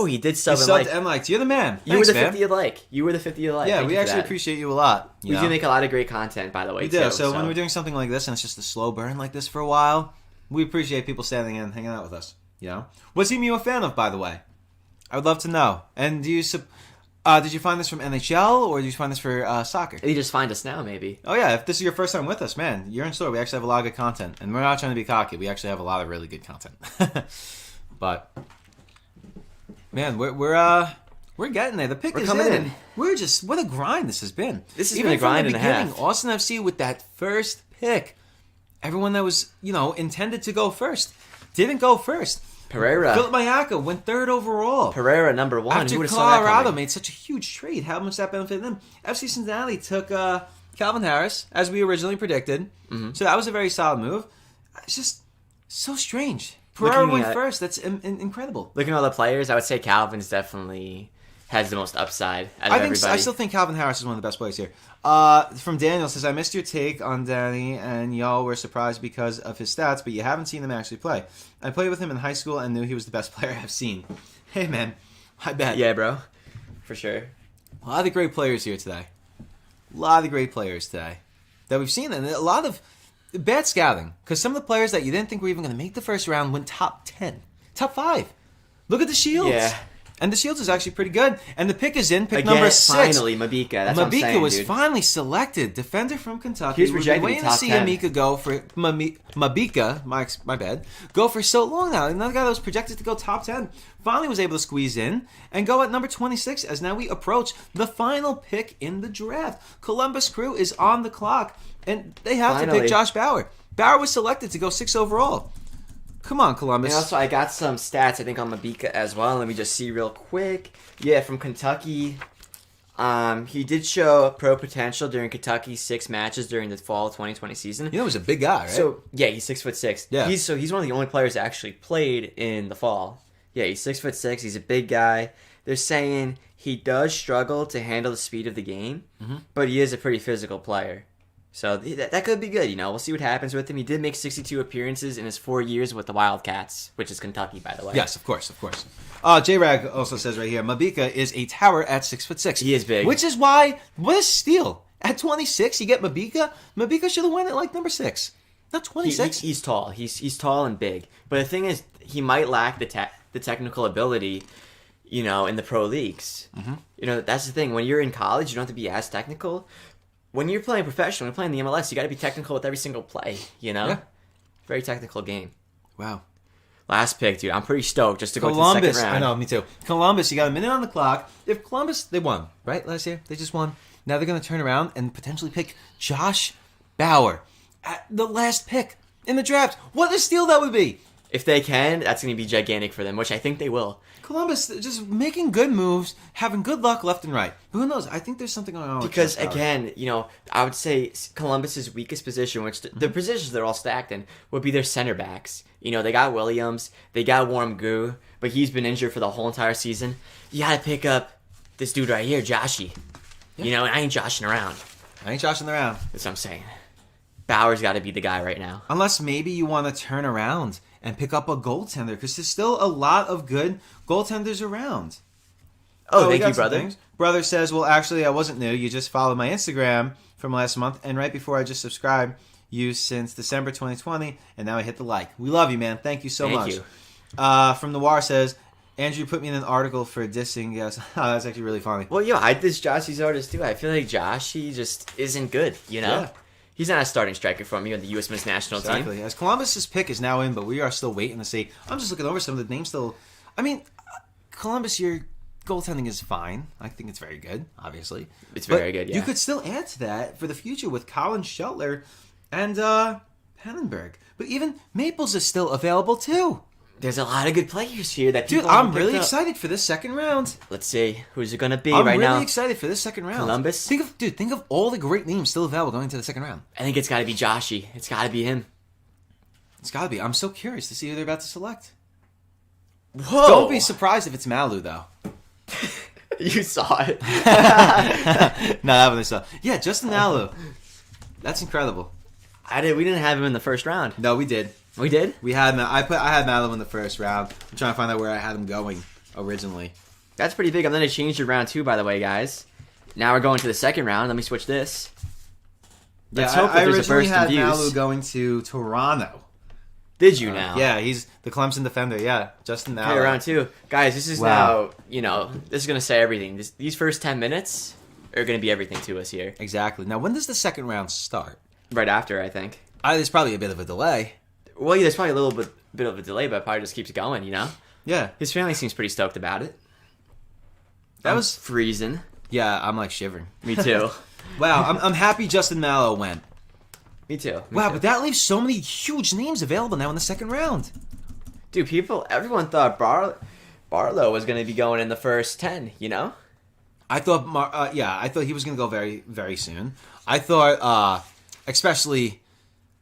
he did sub and like. And liked. You're the man. You Thanks, were the man. 50th like. You were the 50th like. Yeah, Thank we you for actually that. appreciate you a lot. We do make a lot of great content, by the way. We do. Too, so when we're doing something like this and it's just a slow burn like this for a while, we appreciate people standing in and hanging out with us. What team are you a fan of, by the way? I would love to know. And did you find this from NHL or did you find this for soccer? You just find us now, maybe. Oh yeah, if this is your first time with us, man, you're in store. We actually have a lot of good content, and we're not trying to be cocky. We actually have a lot of really good content. But man, we're getting there. The pick is coming in. We're just what a grind this has been. This has been a grind and a half. Austin FC with that first pick, everyone that was intended to go first didn't go first. Pereira. Philip Mayaka went 3rd overall. Pereira, number 1. After Colorado made such a huge trade. How much that benefited them? FC Cincinnati took Calvin Harris, as we originally predicted. Mm-hmm. So that was a very solid move. It's just so strange. Pereira went first. That's incredible. Looking at all the players, I would say Calvin's definitely has the most upside out of everybody. I still think Calvin Harris is one of the best players here. From Daniel says, I missed your take on Danny, and y'all were surprised because of his stats, but you haven't seen him actually play. I played with him in high school and knew he was the best player I've seen. Hey, man. I bet. Yeah, bro. For sure. A lot of great players here today. A lot of great players today that we've seen, and a lot of bad scouting, because some of the players that you didn't think were even going to make the first round went top 10, top 5. Look at the Shields. Yeah. And the Shields is actually pretty good. And the pick is in, pick Again, number 6. Finally, Mabika. That's what I'm saying, was dude. finally selected. Defender from Kentucky. He was rejected waiting to see Mabika go for Mabika. My bad. Go for so long now. Another guy that was projected to go top 10 finally was able to squeeze in and go at number 26. As now we approach the final pick in the draft. Columbus Crew is on the clock, and they have to pick Josh Bauer. Bauer was selected to go 6 overall. Come on, Columbus. And also, I got some stats, I think, on Mabika as well. Let me just see real quick. Yeah, from Kentucky. He did show pro potential during Kentucky's 6 matches during the fall 2020 season. You know, he's a big guy, right? So, yeah, he's 6'6". Yeah. He's one of the only players that actually played in the fall. Yeah, he's 6'6". He's a big guy. They're saying he does struggle to handle the speed of the game, but he is a pretty physical player. So that could be good, you know. We'll see what happens with him. He did make 62 appearances in his 4 years with the Wildcats, which is Kentucky, by the way. Yes, of course. J-Rag also says right here, Mabika is a tower at 6'6". He is big. Which is why, what a steal. At 26, you get Mabika. Mabika should have went at like number 6. Not 26. He's tall. He's tall and big. But the thing is, he might lack the technical ability, you know, in the pro leagues. Mm-hmm. You know, that's the thing. When you're in college, you don't have to be as technical. When you're playing professional, when you're playing the MLS, you got to be technical with every single play, you know? Yeah. Very technical game. Wow. Last pick, dude. I'm pretty stoked just to go to the second round. I know, me too. Columbus, you got a minute on the clock. If Columbus, they won, right, last year? They just won. Now they're going to turn around and potentially pick Josh Bauer at the last pick in the draft. What a steal that would be. If they can, that's going to be gigantic for them, which I think they will. Columbus just making good moves, having good luck left and right. Who knows? I think there's something going on. Because, again, you know, I would say Columbus's weakest position, which the positions they're all stacked in, would be their center backs. You know, they got Williams, they got Warm Goo, but he's been injured for the whole entire season. You got to pick up this dude right here, Joshy. Yeah. You know, and I ain't joshing around. That's what I'm saying. Bauer's got to be the guy right now. Unless maybe you want to turn around and pick up a goaltender, because there's still a lot of good goaltenders around. Oh, thank you, brother. Brother says, well, actually, I wasn't new. You just followed my Instagram from last month, and right before I just subscribed you since December 2020, and now I hit the like. We love you, man. Thank you so much. Thank you. From Noir says, Andrew put me in an article for dissing. Yes, that's actually really funny. Well, I diss Joshy's artist, too. I feel like Joshy just isn't good, you know? Yeah. He's not a starting striker for me on the U.S. men's national team. As Columbus's pick is now in, but we are still waiting to see. I'm just looking over some of the names still. I mean, Columbus, your goaltending is fine. I think it's very good, obviously. It's very good, yeah. You could still add to that for the future with Colin Schuttler and Pannenberg. But even Maples is still available, too. There's a lot of good players here that people I'm really excited for this second round. Let's see. Who's it going to be right now? I'm really excited for this second round. Columbus? Think of all the great names still available going to the second round. I think it's got to be Joshy. It's got to be him. It's got to be. I'm so curious to see who they're about to select. Whoa! Don't be surprised if it's Malu, though. You saw it. No, that one I saw. Yeah, Justin Malu. That's incredible. We didn't have him in the first round. No, we did. We did? I had Malu in the first round. I'm trying to find out where I had him going originally. That's pretty big. I'm going to change your round 2, by the way, guys. Now we're going to the second round. Let me switch this. Let's hope I originally had Malu going to Toronto. Did you now? Yeah, he's the Clemson defender. Yeah, Justin Malu. Okay, round 2. Guys, this is now, this is going to say everything. These first 10 minutes are going to be everything to us here. Exactly. Now, when does the second round start? Right after, I think. There's probably a bit of a delay. Well, yeah, there's probably a little bit of a delay, but it probably just keeps going, you know? Yeah. His family seems pretty stoked about it. That was freezing. Yeah, I'm like shivering. Me too. Wow, I'm happy Justin Malu went. Me too. But that leaves so many huge names available now in the second round. Dude, everyone thought Barlow was going to be going in the first 10, you know? I thought, I thought he was going to go very, very soon. I thought, especially,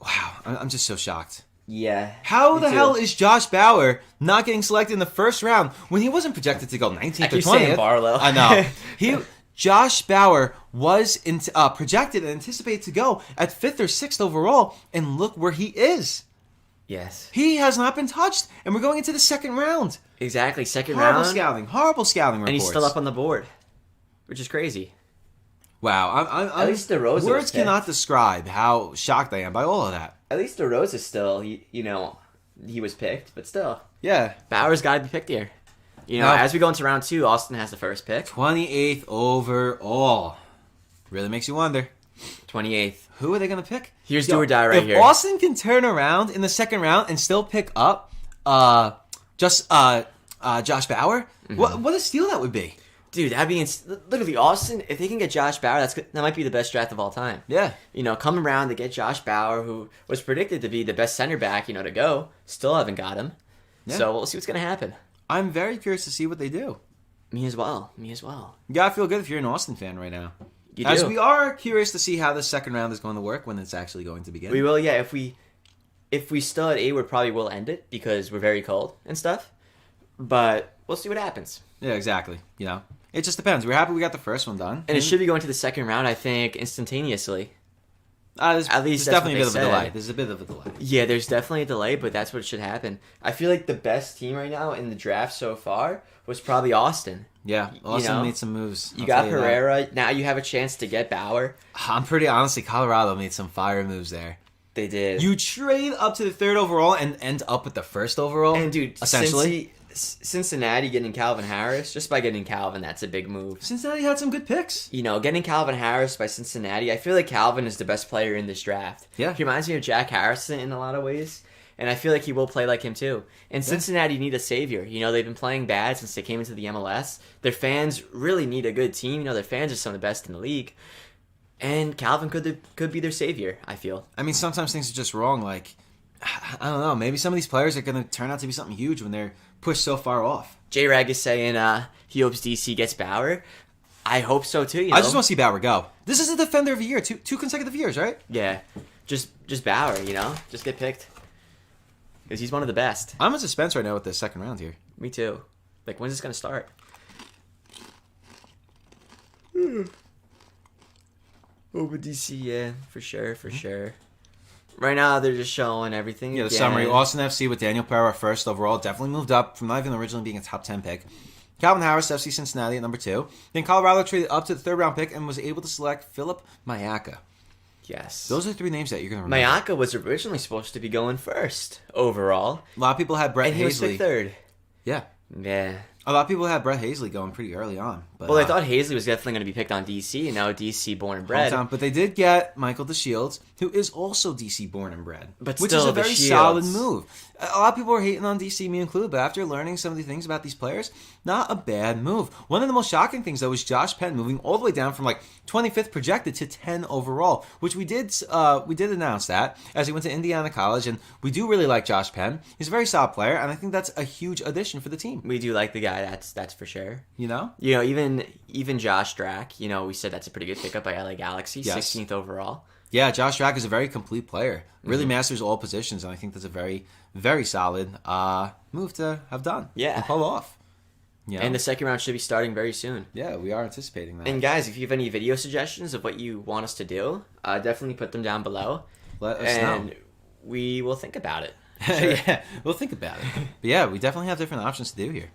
wow, I'm just so shocked. Yeah. How the hell is Josh Bauer not getting selected in the first round when he wasn't projected to go 19th or 20th? Saying Barlow. I know. Josh Bauer was projected and anticipated to go at 5th or 6th overall, and look where he is. Yes. He has not been touched, and we're going into the second round. Exactly, second round. Horrible scouting reports. And he's still up on the board, which is crazy. Wow. At least DeRosa words cannot describe how shocked I am by all of that. At least DeRosa still, he was picked, but still. Yeah. Bauer's got to be picked here. As we go into round 2, Austin has the first pick. 28th overall. Really makes you wonder. 28th. Who are they going to pick? Here's do or die right here. If Austin can turn around in the second round and still pick up Josh Bauer, what a steal that would be. Dude, that'd be literally Austin. If they can get Josh Bauer, that might be the best draft of all time. Yeah. Come around to get Josh Bauer, who was predicted to be the best center back, to go. Still haven't got him. Yeah. So we'll see what's going to happen. I'm very curious to see what they do. Me as well. You gotta feel good if you're an Austin fan right now. You do. As we are curious to see how the second round is going to work when it's actually going to begin. We will, yeah. If we still at 8, we probably will end it because we're very cold and stuff. But we'll see what happens. Yeah, exactly. It just depends. We're happy we got the first one done. And it should be going to the second round, I think, instantaneously. At least there's definitely a bit of a delay. There's a bit of a delay. Yeah, there's definitely a delay, but that's what should happen. I feel like the best team right now in the draft so far was probably Austin. Yeah, Austin made some moves. You got Pereira. Now you have a chance to get Bauer. Honestly, Colorado made some fire moves there. They did. You trade up to the 3rd overall and end up with the 1st overall. And dude, essentially, Cincinnati getting Calvin Harris, just by getting Calvin, that's a big move. Cincinnati had some good picks. Getting Calvin Harris by Cincinnati, I feel like Calvin is the best player in this draft. Yeah. He reminds me of Jack Harrison in a lot of ways, and I feel like he will play like him too. And Cincinnati need a savior. They've been playing bad since they came into the MLS. Their fans really need a good team. Their fans are some of the best in the league. And Calvin could be their savior, I feel. I mean, sometimes things are just wrong. Like, I don't know. Maybe some of these players are going to turn out to be something huge when they're pushed so far off. J-Rag is saying he hopes DC gets Bauer. I hope so too. I just want to see Bauer go. This is a defender of the year, two consecutive years, right? Yeah, just Bauer. Just get picked because he's one of the best. I'm in suspense right now with the second round here. Me too. Like, when's this gonna start? Over DC, yeah, for sure. Right now, they're just showing everything. Yeah, the summary. Austin FC with Daniel Pereira 1st overall. Definitely moved up from not even originally being a top 10 pick. Calvin Harris, FC Cincinnati at number 2. Then Colorado traded up to the 3rd round pick and was able to select Philip Mayaka. Yes. Those are 3 names that you're going to remember. Mayaka was originally supposed to be going 1st overall. A lot of people had Brett Hazley. And he was picked 3rd. Yeah. Yeah. A lot of people had Brett Hazley going pretty early on. But, I thought Hazley was definitely going to be picked on DC, and now DC born and bred. But they did get Michael DeShields, who is also DC born and bred. But which still, is a very solid move. A lot of people are hating on DC, me included, but after learning some of the things about these players, not a bad move. One of the most shocking things, though, was Josh Penn moving all the way down from 25th projected to 10 overall, which we did announce that as he went to Indiana College, and we do really like Josh Penn. He's a very solid player, and I think that's a huge addition for the team. We do like the guy, that's for sure. Even Josh Drack, we said that's a pretty good pickup by LA Galaxy, yes. 16th overall. Yeah, Josh Drack is a very complete player. Really masters all positions, and I think that's a very, very solid move to have done. Yeah. And pull off. And the second round should be starting very soon. Yeah, we are anticipating that. And guys, if you have any video suggestions of what you want us to do, definitely put them down below. Let us know. And we will think about it. Sure. Yeah, we'll think about it. But yeah, we definitely have different options to do here.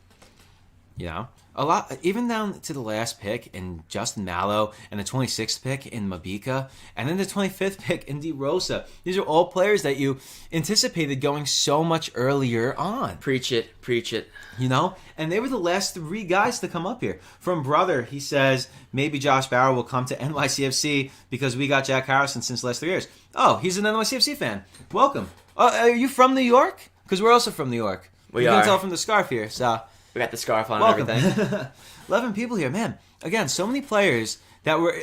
A lot, even down to the last pick in Justin Mallow and the 26th pick in Mabika, and then the 25th pick in DeRosa. These are all players that you anticipated going so much earlier on. Preach it. And they were the last 3 guys to come up here. From Brother, he says, maybe Josh Bauer will come to NYCFC because we got Jack Harrison since the last 3 years. Oh, he's an NYCFC fan. Welcome. Are you from New York? Because we're also from New York. You can tell from the scarf here, so... We got the scarf on Welcome. and everything. 11 people here. Man, again, so many players that were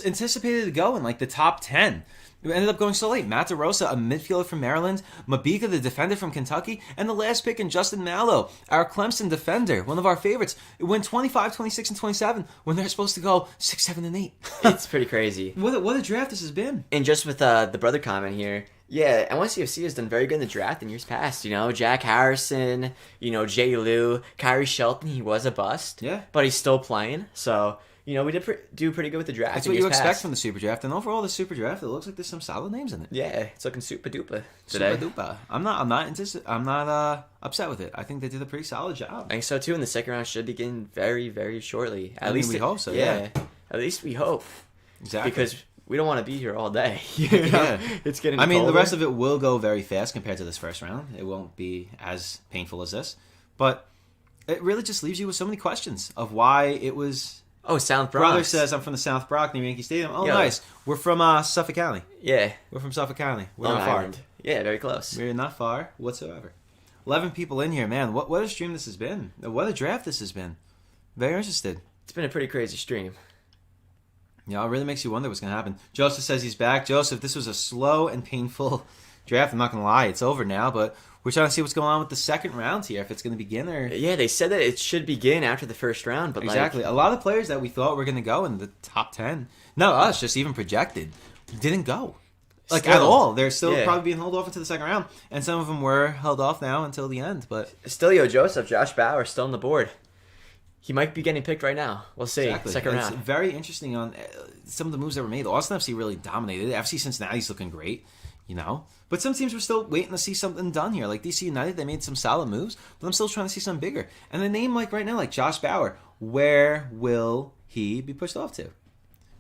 anticipated to go in like the top 10. We ended up going so late. Matt DeRosa, a midfielder from Maryland, Mabika, the defender from Kentucky, and the last pick in Justin Mallow, our Clemson defender, one of our favorites. It went 25, 26, and 27 when they're supposed to go 6, 7, and 8. It's pretty crazy. What a draft this has been. And just with the brother comment here, yeah, NYCFC has done very good in the draft in years past. Jack Harrison, Jay Lou, Kyrie Shelton, he was a bust. Yeah. But he's still playing, so... we did do pretty good with the draft. That's what you expect from the Superdraft, and overall the Superdraft, it looks like there's some solid names in it. Yeah, it's looking super duper today. Super duper. I'm not upset with it. I think they did a pretty solid job. I think so too. And the second round should begin very, very shortly. At least we hope so. Yeah. At least we hope. Exactly. Because we don't want to be here all day. Yeah. It's getting. The rest of it will go very fast compared to this first round. It won't be as painful as this, but it really just leaves you with so many questions of why it was. Oh, South Bronx. Brother says I'm from the South Bronx near Yankee Stadium. Oh, Yo. Nice. We're from Suffolk County. Yeah. We're from Suffolk County. We're Long not far. Island. Yeah, very close. We're not far whatsoever. 11 people in here, man. What a stream this has been. What a draft this has been. Very interested. It's been a pretty crazy stream. It really makes you wonder what's going to happen. Joseph says he's back. Joseph, this was a slow and painful draft. I'm not going to lie. It's over now, but we're trying to see what's going on with the second round here, if it's going to begin or... Yeah, they said that it should begin after the first round, but Exactly. A lot of players that we thought were going to go in the top 10, not us, just even projected, didn't go. At all. They're still probably being held off into the second round, and some of them were held off now until the end, but... Still, Joseph, Josh Bauer, still on the board. He might be getting picked right now. We'll see. Exactly. Second It's round. very interesting on some of the moves that were made. Austin FC really dominated. FC Cincinnati's looking great, But some teams were still waiting to see something done here. Like DC United, they made some solid moves, but I'm still trying to see something bigger. And the name right now, like Josh Bauer, where will he be pushed off to?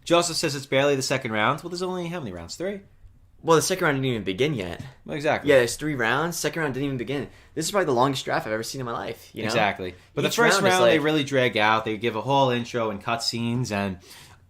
Joseph says it's barely the second round. Well, there's only how many rounds? 3? Well, the second round didn't even begin yet. Well, exactly. Yeah, there's 3 rounds. Second round didn't even begin. This is probably the longest draft I've ever seen in my life. Exactly. But Each the first round is round they really drag out. They give a whole intro and cutscenes and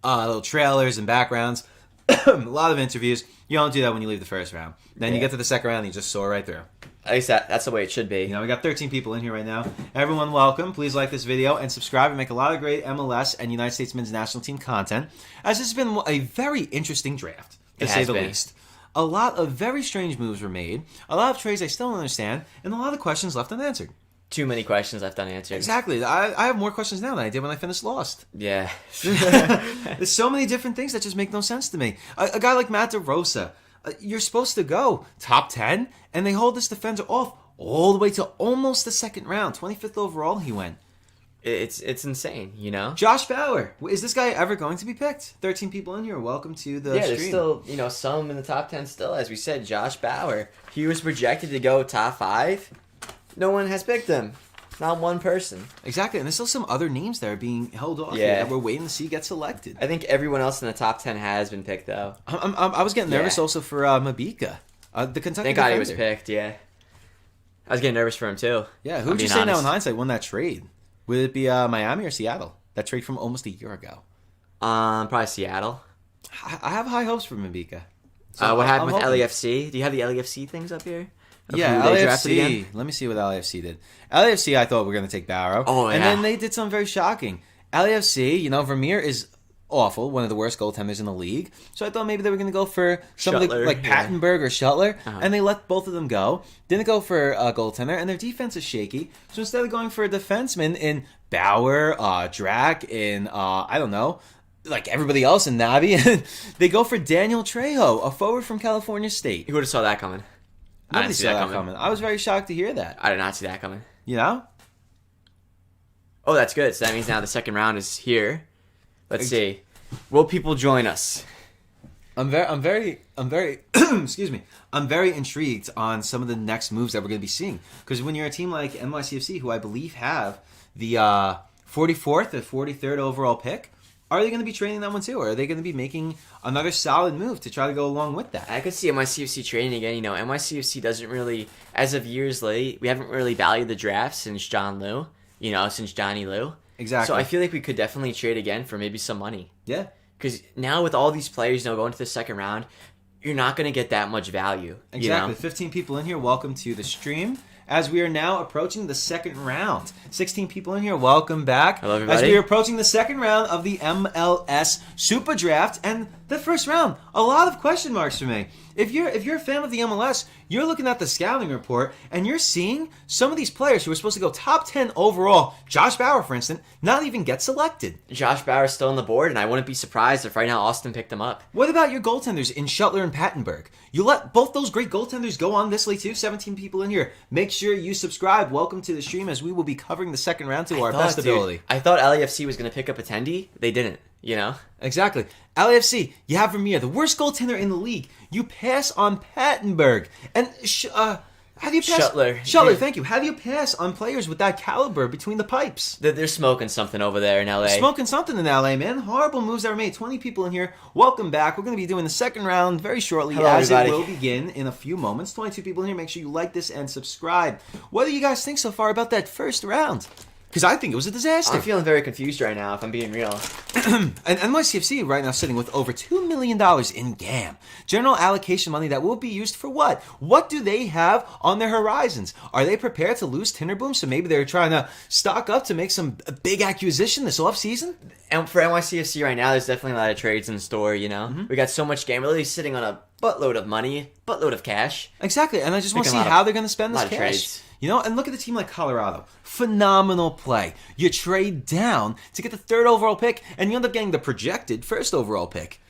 little trailers and backgrounds. A lot of interviews. You don't do that when you leave the first round. Then you get to the second round and you just soar right through. At least that's the way it should be. We got 13 people in here right now. Everyone, welcome. Please like this video and subscribe and make a lot of great MLS and United States men's national team content, as this has been a very interesting draft, to say the least. A lot of very strange moves were made, a lot of trades I still don't understand, and a lot of questions left unanswered. Too many questions left unanswered. Exactly. I have more questions now than I did when I finished Lost. Yeah. There's so many different things that just make no sense to me. A guy like Matt DeRosa, you're supposed to go top 10, and they hold this defender off all the way to almost the second round. 25th overall he went. It's insane, Josh Bauer. Is this guy ever going to be picked? 13 people in here. Welcome to the stream. There's still, some in the top 10 still. As we said, Josh Bauer. He was projected to go top 5. No one has picked him. Not one person. Exactly, and there's still some other names that are being held off here that we're waiting to see get selected. I think everyone else in the top 10 has been picked, though. I was getting nervous also for Mabika, the Kentucky Thank God defender. he was picked, yeah. I was getting nervous for him, too. Yeah, who would you say now in hindsight won that trade? Would it be Miami or Seattle? That trade from almost a year ago. Probably Seattle. I have high hopes for Mabika. So what happened with LAFC? Do you have the LAFC things up here? Yeah, LAFC. Let me see what LAFC did. LAFC, I thought we were going to take Barrow. Oh, yeah. And then they did something very shocking. LAFC, Vermeer is awful, one of the worst goaltenders in the league. So I thought maybe they were going to go for somebody like Pattenberg or Shuttler, and they let both of them go. Didn't go for a goaltender, and their defense is shaky. So instead of going for a defenseman in Bauer, Drac, in, I don't know, like everybody else in Navi, they go for Daniel Trejo, a forward from California State. Who would have saw that coming? Nobody saw that coming. I was very shocked to hear that. I did not see that coming. Oh, that's good. So that means now the second round is here. Let's see. Will people join us? I'm very excuse me. I'm very intrigued on some of the next moves that we're going to be seeing. Because when you're a team like NYCFC, who I believe have the 44th or 43rd overall pick, are they going to be trading that one too? Or are they going to be making another solid move to try to go along with that? I could see NYCFC trading again. NYCFC doesn't really, as of years late, we haven't really valued the draft since John Lou, since Johnny Lou. Exactly. So I feel like we could definitely trade again for maybe some money. Yeah. Because now with all these players, going to the second round, you're not going to get that much value. Exactly. 15 people in here. Welcome to the stream. as we are now approaching the second round. 16 people in here. Welcome back. Hello, everybody. As we are approaching the second round of the MLS Superdraft, and the first round, a lot of question marks for me. If you're a fan of the MLS, you're looking at the scouting report and you're seeing some of these players who are supposed to go top 10 overall, Josh Bauer, for instance, not even get selected. Josh Bauer's still on the board, and I wouldn't be surprised if right now Austin picked him up. What about your goaltenders in Shuttler and Pattenberg? You let both those great goaltenders go on this league too. 17 people in here. Make sure you subscribe. Welcome to the stream as we will be covering the second round to our best ability. I thought LAFC was going to pick up Attendee. They didn't, you know? Exactly. LAFC, you have Vermeer, the worst goaltender in the league. You pass on Pattenberg. And how do you pass? Shuttler, yeah. Thank you. How do you pass on players with that caliber between the pipes? They're smoking something over there in LA. Smoking something in LA, man. Horrible moves that were made. 20 people in here. Welcome back. We're going to be doing the second round very shortly. Hello, as everybody. It will begin in a few moments. 22 people in here. Make sure you like this and subscribe. What do you guys think so far about that first round? Because I think it was a disaster. I'm feeling very confused right now, if I'm being real. And NYCFC right now sitting with over $2 million in GAM. General allocation money that will be used for what? What do they have on their horizons? Are they prepared to lose Tinderboom? So maybe they're trying to stock up to make some big acquisition this offseason? And for NYCFC right now, there's definitely a lot of trades in store, you know? Mm-hmm. We got so much GAM. We're really sitting on a buttload of money, buttload of cash. Exactly, and I just want to see how they're going to spend this cash. Trades. You know, and look at the team like Colorado. Phenomenal play. You trade down to get the 3rd overall pick, and you end up getting the projected 1st overall pick.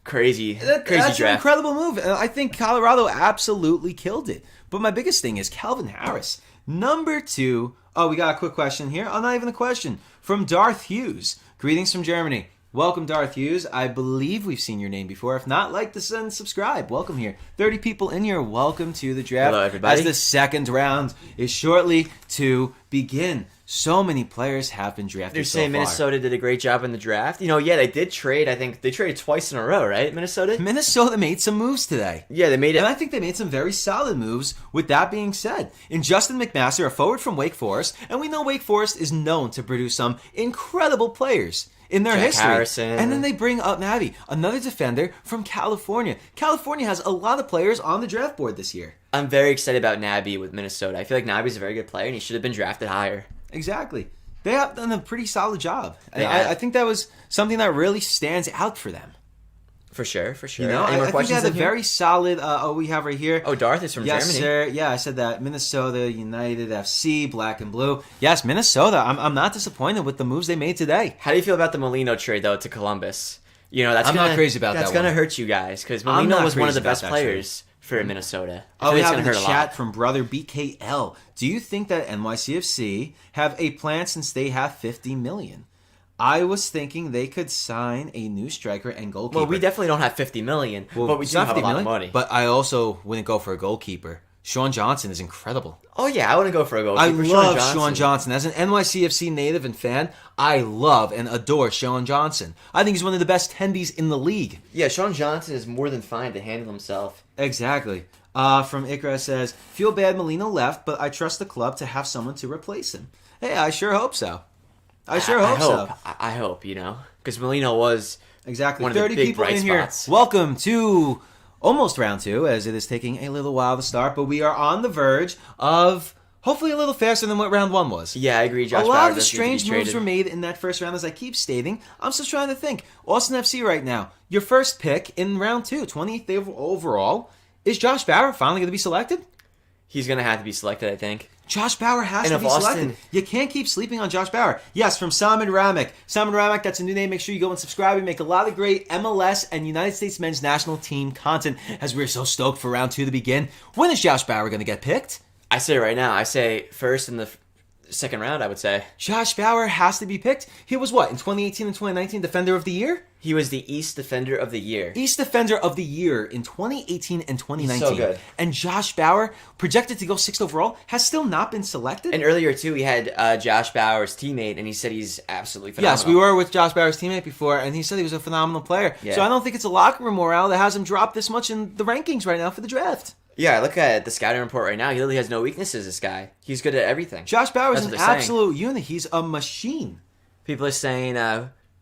Crazy That's draft. An incredible move. I think Colorado absolutely killed it. But my biggest thing is Calvin Harris. Number 2. Oh, we got a quick question here. Oh, not even a question. From Darth Hughes. Greetings from Germany. Welcome, Darth Hughes. I believe we've seen your name before. If not, like this and subscribe. Welcome here. 30 people in here. Welcome to the draft. Hello, everybody. As the second round is shortly to begin. So many players have been drafted. They're saying so far. Minnesota did a great job in the draft. You know, yeah, they did trade. I think they traded twice in a row, right, Minnesota? Minnesota made some moves today. Yeah, they made it. And I think they made some very solid moves. With that being said, in Justin McMaster, a forward from Wake Forest, and we know Wake Forest is known to produce some incredible players in their history. Harrison. And then they bring up Navi, another defender from California. California has a lot of players on the draft board this year. I'm very excited about Nabi with Minnesota. I feel like Nabi's a very good player, and he should have been drafted higher. Exactly. They have done a pretty solid job. I think that was something that really stands out for them. For sure, for sure. You know, Any more I think questions they had a very solid, we have right here. Oh, Darth is from yes, Germany. Sir. Yeah, I said that. Minnesota United FC, black and blue. Yes, Minnesota. I'm not disappointed with the moves they made today. How do you feel about the Molino trade, though, to Columbus? You know, I'm not crazy about that. That's going to hurt you guys, because Molino was one of the best players for Minnesota. Oh, we have in the chat from brother BKL. Do you think that NYCFC have a plan since they have $50 million? I was thinking they could sign a new striker and goalkeeper. Well, we definitely don't have $50 million, but we do have a lot of money. But I also wouldn't go for a goalkeeper. Sean Johnson is incredible. Oh, yeah, I wouldn't go for a goalkeeper. I love Sean Johnson. As an NYCFC native and fan, I love and adore Sean Johnson. I think he's one of the best tendies in the league. Yeah, Sean Johnson is more than fine to handle himself. Exactly. From Ikra says, feel bad Molino left, but I trust the club to have someone to replace him. Hey, I sure hope so. I hope, you know, because Molino was exactly one of 30 the big people bright in spots. Here. Welcome to almost round 2, as it is taking a little while to start, but we are on the verge of hopefully a little faster than what round 1 was. Yeah, I agree. Josh a lot Bauer of the strange moves were made in that first round, as I keep stating. I'm still trying to think. Austin FC right now, your first pick in round 2, 28th overall. Is Josh Bauer finally going to be selected? He's going to have to be selected, I think. Josh Bauer has to be selected. You can't keep sleeping on Josh Bauer. Yes, from Salman Ramek. Salman Ramek, that's a new name. Make sure you go and subscribe. We make a lot of great MLS and United States men's national team content as we're so stoked for round 2 to begin. When is Josh Bauer going to get picked? I say it right now. I say first in the second round, I would say. Josh Bauer has to be picked. He was what, in 2018 and 2019, Defender of the Year? He was the East Defender of the Year. East Defender of the Year in 2018 and 2019. He's so good. And Josh Bauer, projected to go 6th overall, has still not been selected. And earlier, too, we had Josh Bauer's teammate, and he said he's absolutely phenomenal. Yes, we were with Josh Bauer's teammate before, and he said he was a phenomenal player. Yeah. So I don't think it's a locker room morale that has him drop this much in the rankings right now for the draft. Yeah, I look at the scouting report right now. He literally has no weaknesses, this guy. He's good at everything. Josh Bauer is an absolute unit. He's a machine. People are saying,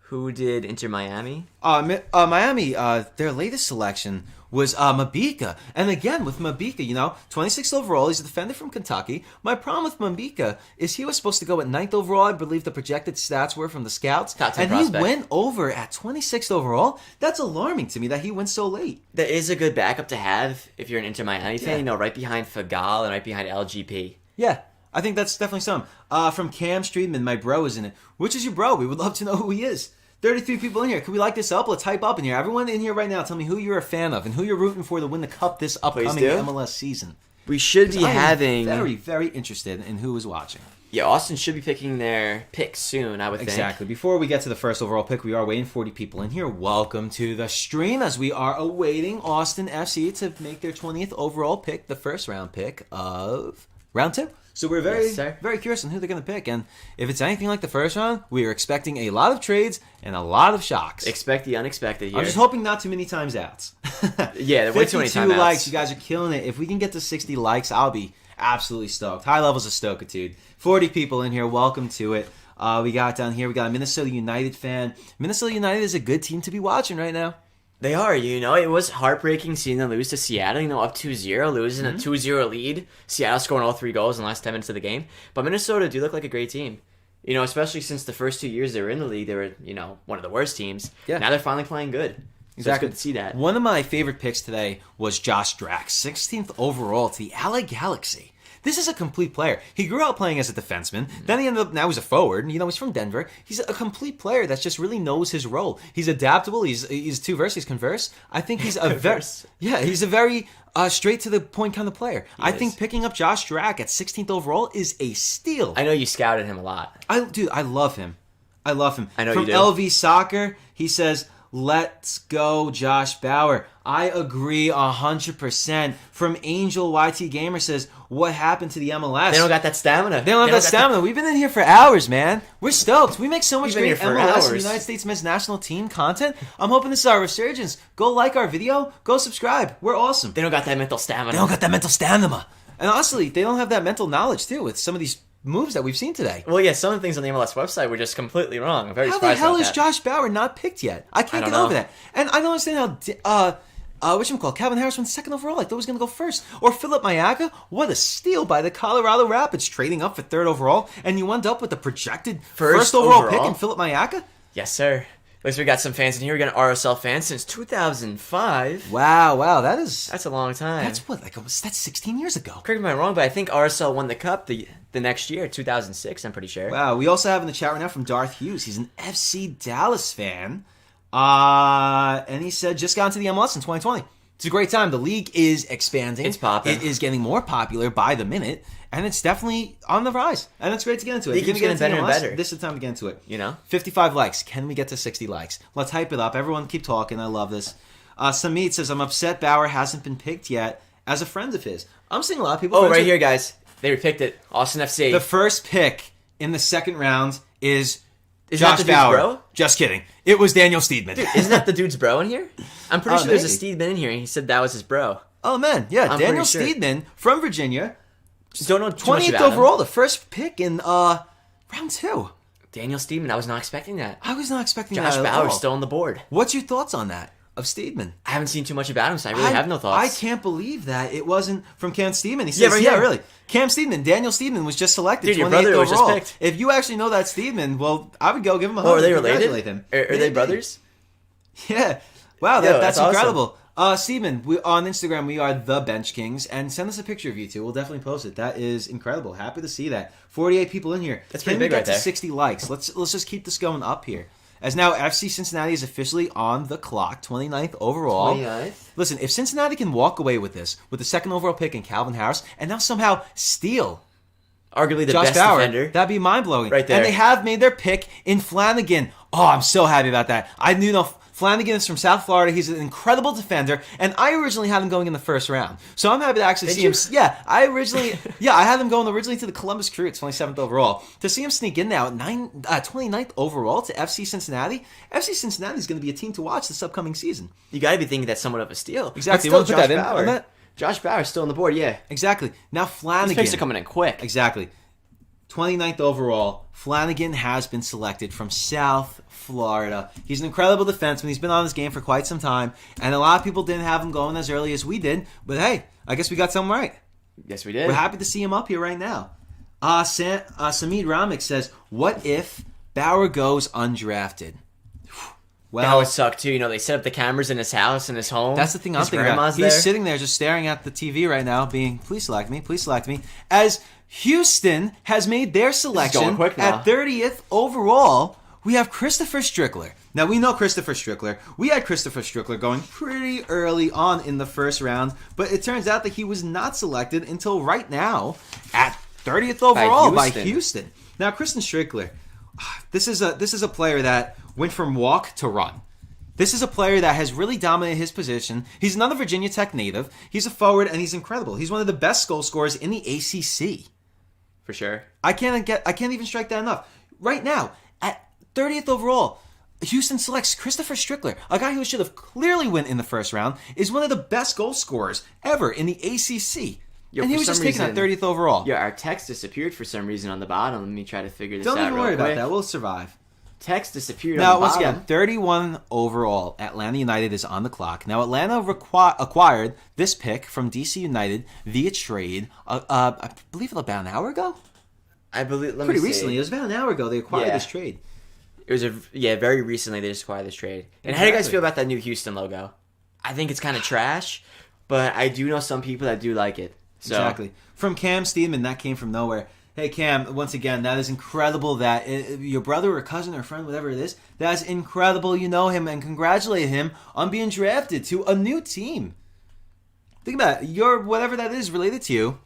Who did Inter Miami? Miami, their latest selection was Mabika. And again, with Mabika, 26th overall, he's a defender from Kentucky. My problem with Mabika is he was supposed to go at 9th overall, I believe the projected stats were from the scouts. Top 10 and prospect. He went over at 26th overall. That's alarming to me that he went so late. That is a good backup to have if you're an Inter Miami fan, right behind Fagal and right behind LGP. Yeah. I think that's definitely some. From Cam Streetman, my bro is in it. Which is your bro? We would love to know who he is. 33 people in here. Can we like this up? Let's hype up in here. Everyone in here right now, tell me who you're a fan of and who you're rooting for to win the cup this upcoming MLS season. We should be having... very, very interested in who is watching. Yeah, Austin should be picking their pick soon, I would think. Exactly. Before we get to the first overall pick, we are waiting 40 people in here. Welcome to the stream as we are awaiting Austin FC to make their 20th overall pick, the first round pick of round 2. So we're very curious on who they're going to pick. And if it's anything like the first round, we are expecting a lot of trades and a lot of shocks. Expect the unexpected here. I'm just hoping not too many times outs. Yeah, there were too many times 52 likes. You guys are killing it. If we can get to 60 likes, I'll be absolutely stoked. High levels of stokitude. 40 people in here. Welcome to it. We got down here, we got a Minnesota United fan. Minnesota United is a good team to be watching right now. They are, it was heartbreaking seeing them lose to Seattle, up 2-0, losing a 2-0 lead. Seattle scoring all 3 goals in the last 10 minutes of the game. But Minnesota do look like a great team. Especially since the first 2 years they were in the league, they were, one of the worst teams. Yeah. Now they're finally playing good. So exactly. It's good to see that. One of my favorite picks today was Josh Drack, 16th overall to the LA Galaxy. This is a complete player. He grew up playing as a defenseman. Then he ended up, now he's a forward. He's from Denver. He's a complete player that just really knows his role. He's adaptable. He's two-verse. He's converse. I think he's a he's a very straight to the point kind of player. I think picking up Josh Drack at 16th overall is a steal. I know you scouted him a lot. I love him. I know you do. From LV Soccer, he says, "Let's go, Josh Bauer." I agree 100%. From Angel YT Gamer says, "What happened to the MLS? They don't got that stamina. They don't have that stamina. We've been in here for hours, man. We're stoked. We make so much great MLS and United States men's national team content. I'm hoping this is our resurgence. Go like our video. Go subscribe. We're awesome. They don't got that mental stamina. And honestly, they don't have that mental knowledge, too, with some of these moves that we've seen today. Well, yeah, some of the things on the MLS website were just completely wrong. I'm very surprised. How the hell is Josh Bauer not picked yet? I can't get over that. And I don't understand how Calvin Harris went 2nd overall. I thought he was going to go first. Or Philip Mayaga. What a steal by the Colorado Rapids, trading up for 3rd overall, and you end up with the projected first overall pick in Philip Mayaga? Yes, sir. At least we got some fans in here. We got an RSL fan since 2005. Wow, that's a long time. That's 16 years ago. Correct me if I'm wrong, but I think RSL won the cup the next year, 2006. I'm pretty sure. Wow, we also have in the chat right now from Darth Hughes. He's an FC Dallas fan, and he said just got into the MLS in 2020. It's a great time. The league is expanding. It's popping. It is getting more popular by the minute, and it's definitely on the rise. And it's great to get into it. It keeps getting better and better. This is the time to get into it. 55 likes. Can we get to 60 likes? Let's hype it up. Everyone keep talking. I love this. Samit says, "I'm upset Bauer hasn't been picked yet as a friend of his." I'm seeing a lot of people. Oh, right here, guys. They picked it. Austin FC. The first pick in the second round is Josh that the Bauer. Bro? Just kidding. It was Daniel Steedman. Dude, isn't that the dude's bro in here? I'm pretty sure there's a Steedman in here, and he said that was his bro. Oh, man. Yeah, Daniel Steedman from Virginia. Just don't know 20th overall, the first pick in round 2. Daniel Steedman, I was not expecting that. I was not expecting Josh that at Bauer all. still on the board. What's your thoughts on that, of Steedman? I haven't seen too much about him, so I really have no thoughts. I can't believe that it wasn't from Cam Steedman. He says, yeah, really. Cam Steedman, Daniel Steedman was just selected. Dude, your brother was just picked. If you actually know that Steedman, well, I would go give him a hug. Oh, are they related? Him. Are they brothers? Yeah. Wow, that's incredible. Awesome. Steedman, on Instagram, we are the BenchKings, and send us a picture of you two. We'll definitely post it. That is incredible. Happy to see that. 48 people in here. That's pretty big right there. Can we get to 60 likes? Let's just keep this going up here. As now FC Cincinnati is officially on the clock, 29th overall. 29th. Listen, if Cincinnati can walk away with this, with the 2nd overall pick in Calvin Harris, and now somehow steal arguably the Josh best Bauer, defender, that'd be mind-blowing. Right there. And they have made their pick in Flanagan. Oh, I'm so happy about that. I knew Flanagan is from South Florida. He's an incredible defender, and I originally had him going in the first round. So I'm happy to actually see him. Yeah, I had him going originally to the Columbus Crew at 27th overall. To see him sneak in now at 29th overall to FC Cincinnati, FC Cincinnati is going to be a team to watch this upcoming season. You got to be thinking that's somewhat of a steal. Exactly. But still, Josh Bauer. Josh Bauer's still on the board, yeah. Exactly. Now Flanagan. These picks are coming in quick. Exactly. 29th overall, Flanagan has been selected from South Florida. He's an incredible defenseman. He's been on this game for quite some time, and a lot of people didn't have him going as early as we did. But hey, I guess we got something right. Yes, we did. We're happy to see him up here right now. Samid Ramik says, what if Bauer goes undrafted? Well, that would suck too. They set up the cameras in his house, in his home. That's the thing I'm thinking about. He's sitting there just staring at the TV right now, being, please select me, please select me. As Houston has made their selection at 30th overall, we have Christopher Strickler. Now, we know Christopher Strickler. We had Christopher Strickler going pretty early on in the first round, but it turns out that he was not selected until right now at 30th overall by Houston. Now, Christian Strickler, this is a player that went from walk to run. This is a player that has really dominated his position. He's another Virginia Tech native. He's a forward, and he's incredible. He's one of the best goal scorers in the ACC. For sure. I can't even strike that enough. Right now, at 30th overall, Houston selects Christopher Strickler, a guy who should have clearly went in the first round, is one of the best goal scorers ever in the ACC. And he was just taken at 30th overall. Yeah, our text disappeared for some reason on the bottom. Let me try to figure this out. Don't even worry about that. We'll survive. Text disappeared on the bottom. Now, once again, 31 overall, Atlanta United is on the clock. Now, Atlanta acquired this pick from DC United via trade, I believe about an hour ago? Pretty recently. It was about an hour ago they acquired this trade. It was very recently they just acquired this trade. And how do you guys feel about that new Houston logo? I think it's kind of trash, but I do know some people that do like it. So. Exactly. From Cam Steedman, that came from nowhere. Hey, Cam, once again, that is incredible that your brother or cousin or friend, whatever it is, that's incredible you know him and congratulate him on being drafted to a new team. Think about it. Whatever that is related to you,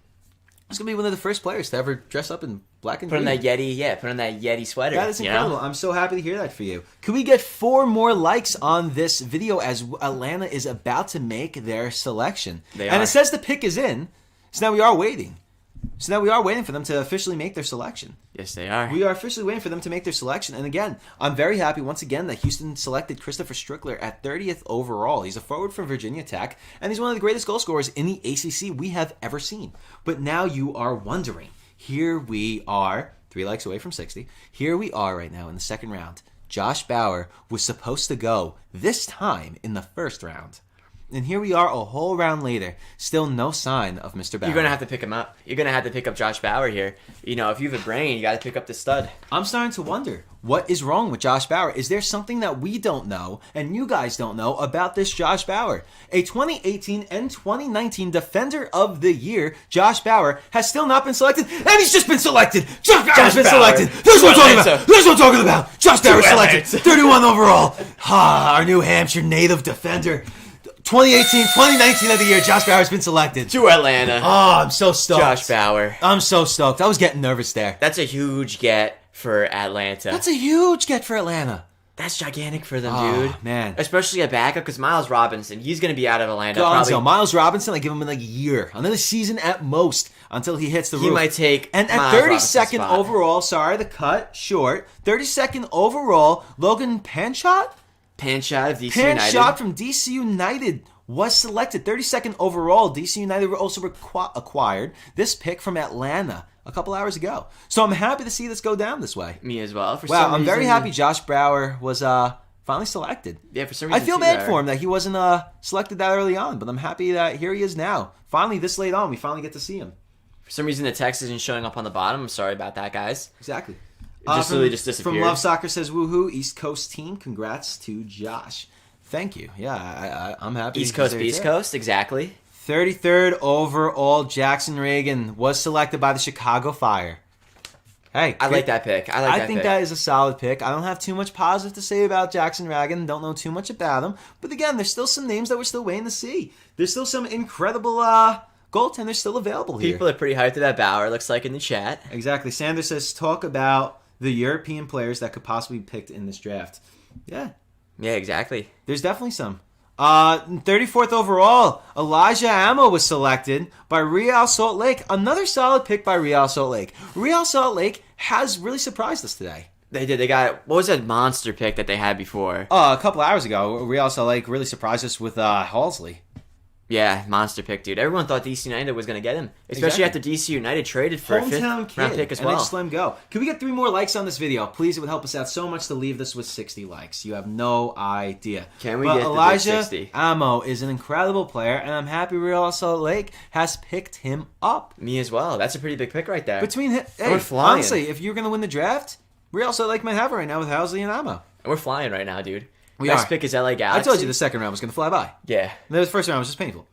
it's going to be one of the first players to ever dress up in black and green. Put on that Yeti sweater. That is incredible. I'm so happy to hear that for you. Can we get 4 more likes on this video as Atlanta is about to make their selection? They are. And it says the pick is in, so now we are waiting. So now we are waiting for them to officially make their selection. Yes, they are. We are officially waiting for them to make their selection. And again, I'm very happy once again that Houston selected Christopher Strickler at 30th overall. He's a forward from Virginia Tech, and he's one of the greatest goal scorers in the ACC we have ever seen. But now you are wondering, here we are, 3 likes away from 60. Here we are right now in the second round. Josh Bauer was supposed to go this time in the first round. And here we are a whole round later. Still no sign of Mr. Bauer. You're going to have to pick him up. You're going to have to pick up Josh Bauer here. If you have a brain, you got to pick up the stud. I'm starting to wonder, what is wrong with Josh Bauer? Is there something that we don't know and you guys don't know about this Josh Bauer? A 2018 and 2019 Defender of the Year, Josh Bauer, has still not been selected, and he's just been selected. Josh Bauer's been selected. That's what I'm talking about. Josh Bauer selected. 31 overall. Our New Hampshire native defender. 2018, 2019 of the year, Josh Bauer's been selected. To Atlanta. Oh, I'm so stoked. Josh Bauer. I'm so stoked. I was getting nervous there. That's a huge get for Atlanta. That's a huge get for Atlanta. That's gigantic for them, dude. Man. Especially a backup, because Miles Robinson, he's going to be out of Atlanta. Miles Robinson, I give him like a year. Another season at most until he hits the roof. He might take And at 32nd overall, sorry, the cut, short. 32nd overall, Logan Panchot? Panchot of DC United. Panchot from DC United was selected. 32nd overall. DC United also acquired this pick from Atlanta a couple hours ago. So I'm happy to see this go down this way. Me as well. I'm very happy Josh Bauer was finally selected. Yeah, for some reason. I feel bad for him that he wasn't selected that early on, but I'm happy that here he is now. Finally, this late on, we finally get to see him. For some reason, the text isn't showing up on the bottom. I'm sorry about that, guys. Exactly. Just disappeared. From Love Soccer says, woohoo, East Coast team. Congrats to Josh. Thank you. Yeah, I'm happy. East Coast, East Coast, exactly. 33rd overall, Jackson Reagan was selected by the Chicago Fire. Hey, I like that pick. I think that is a solid pick. I don't have too much positive to say about Jackson Reagan. Don't know too much about him. But again, there's still some names that we're still waiting to see. There's still some incredible goaltenders still available here. People are pretty hyped about Bauer, looks like, in the chat. Exactly. Sanders says, talk about the European players that could possibly be picked in this draft. Yeah. Yeah, exactly. There's definitely some. 34th overall, Elijah Amo was selected by Real Salt Lake. Another solid pick by Real Salt Lake. Real Salt Lake has really surprised us today. They did. They got, what was that monster pick that they had before? A couple hours ago, Real Salt Lake really surprised us with Halsley. Yeah, monster pick, dude. Everyone thought DC United was going to get him, especially after DC United traded for a fifth-round pick as well. And they just let him go. Can we get 3 more likes on this video? Please, it would help us out so much to leave this with 60 likes. You have no idea. Can we get Elijah the 60? Amo is an incredible player, and I'm happy Real Salt Lake has picked him up. Me as well. That's a pretty big pick right there. We're flying. Honestly, if you're going to win the draft, Real Salt Lake might have it right now with Housley and Amo. We're flying right now, dude. Next pick is LA Galaxy. I told you the second round was going to fly by. Yeah. The first round was just painful.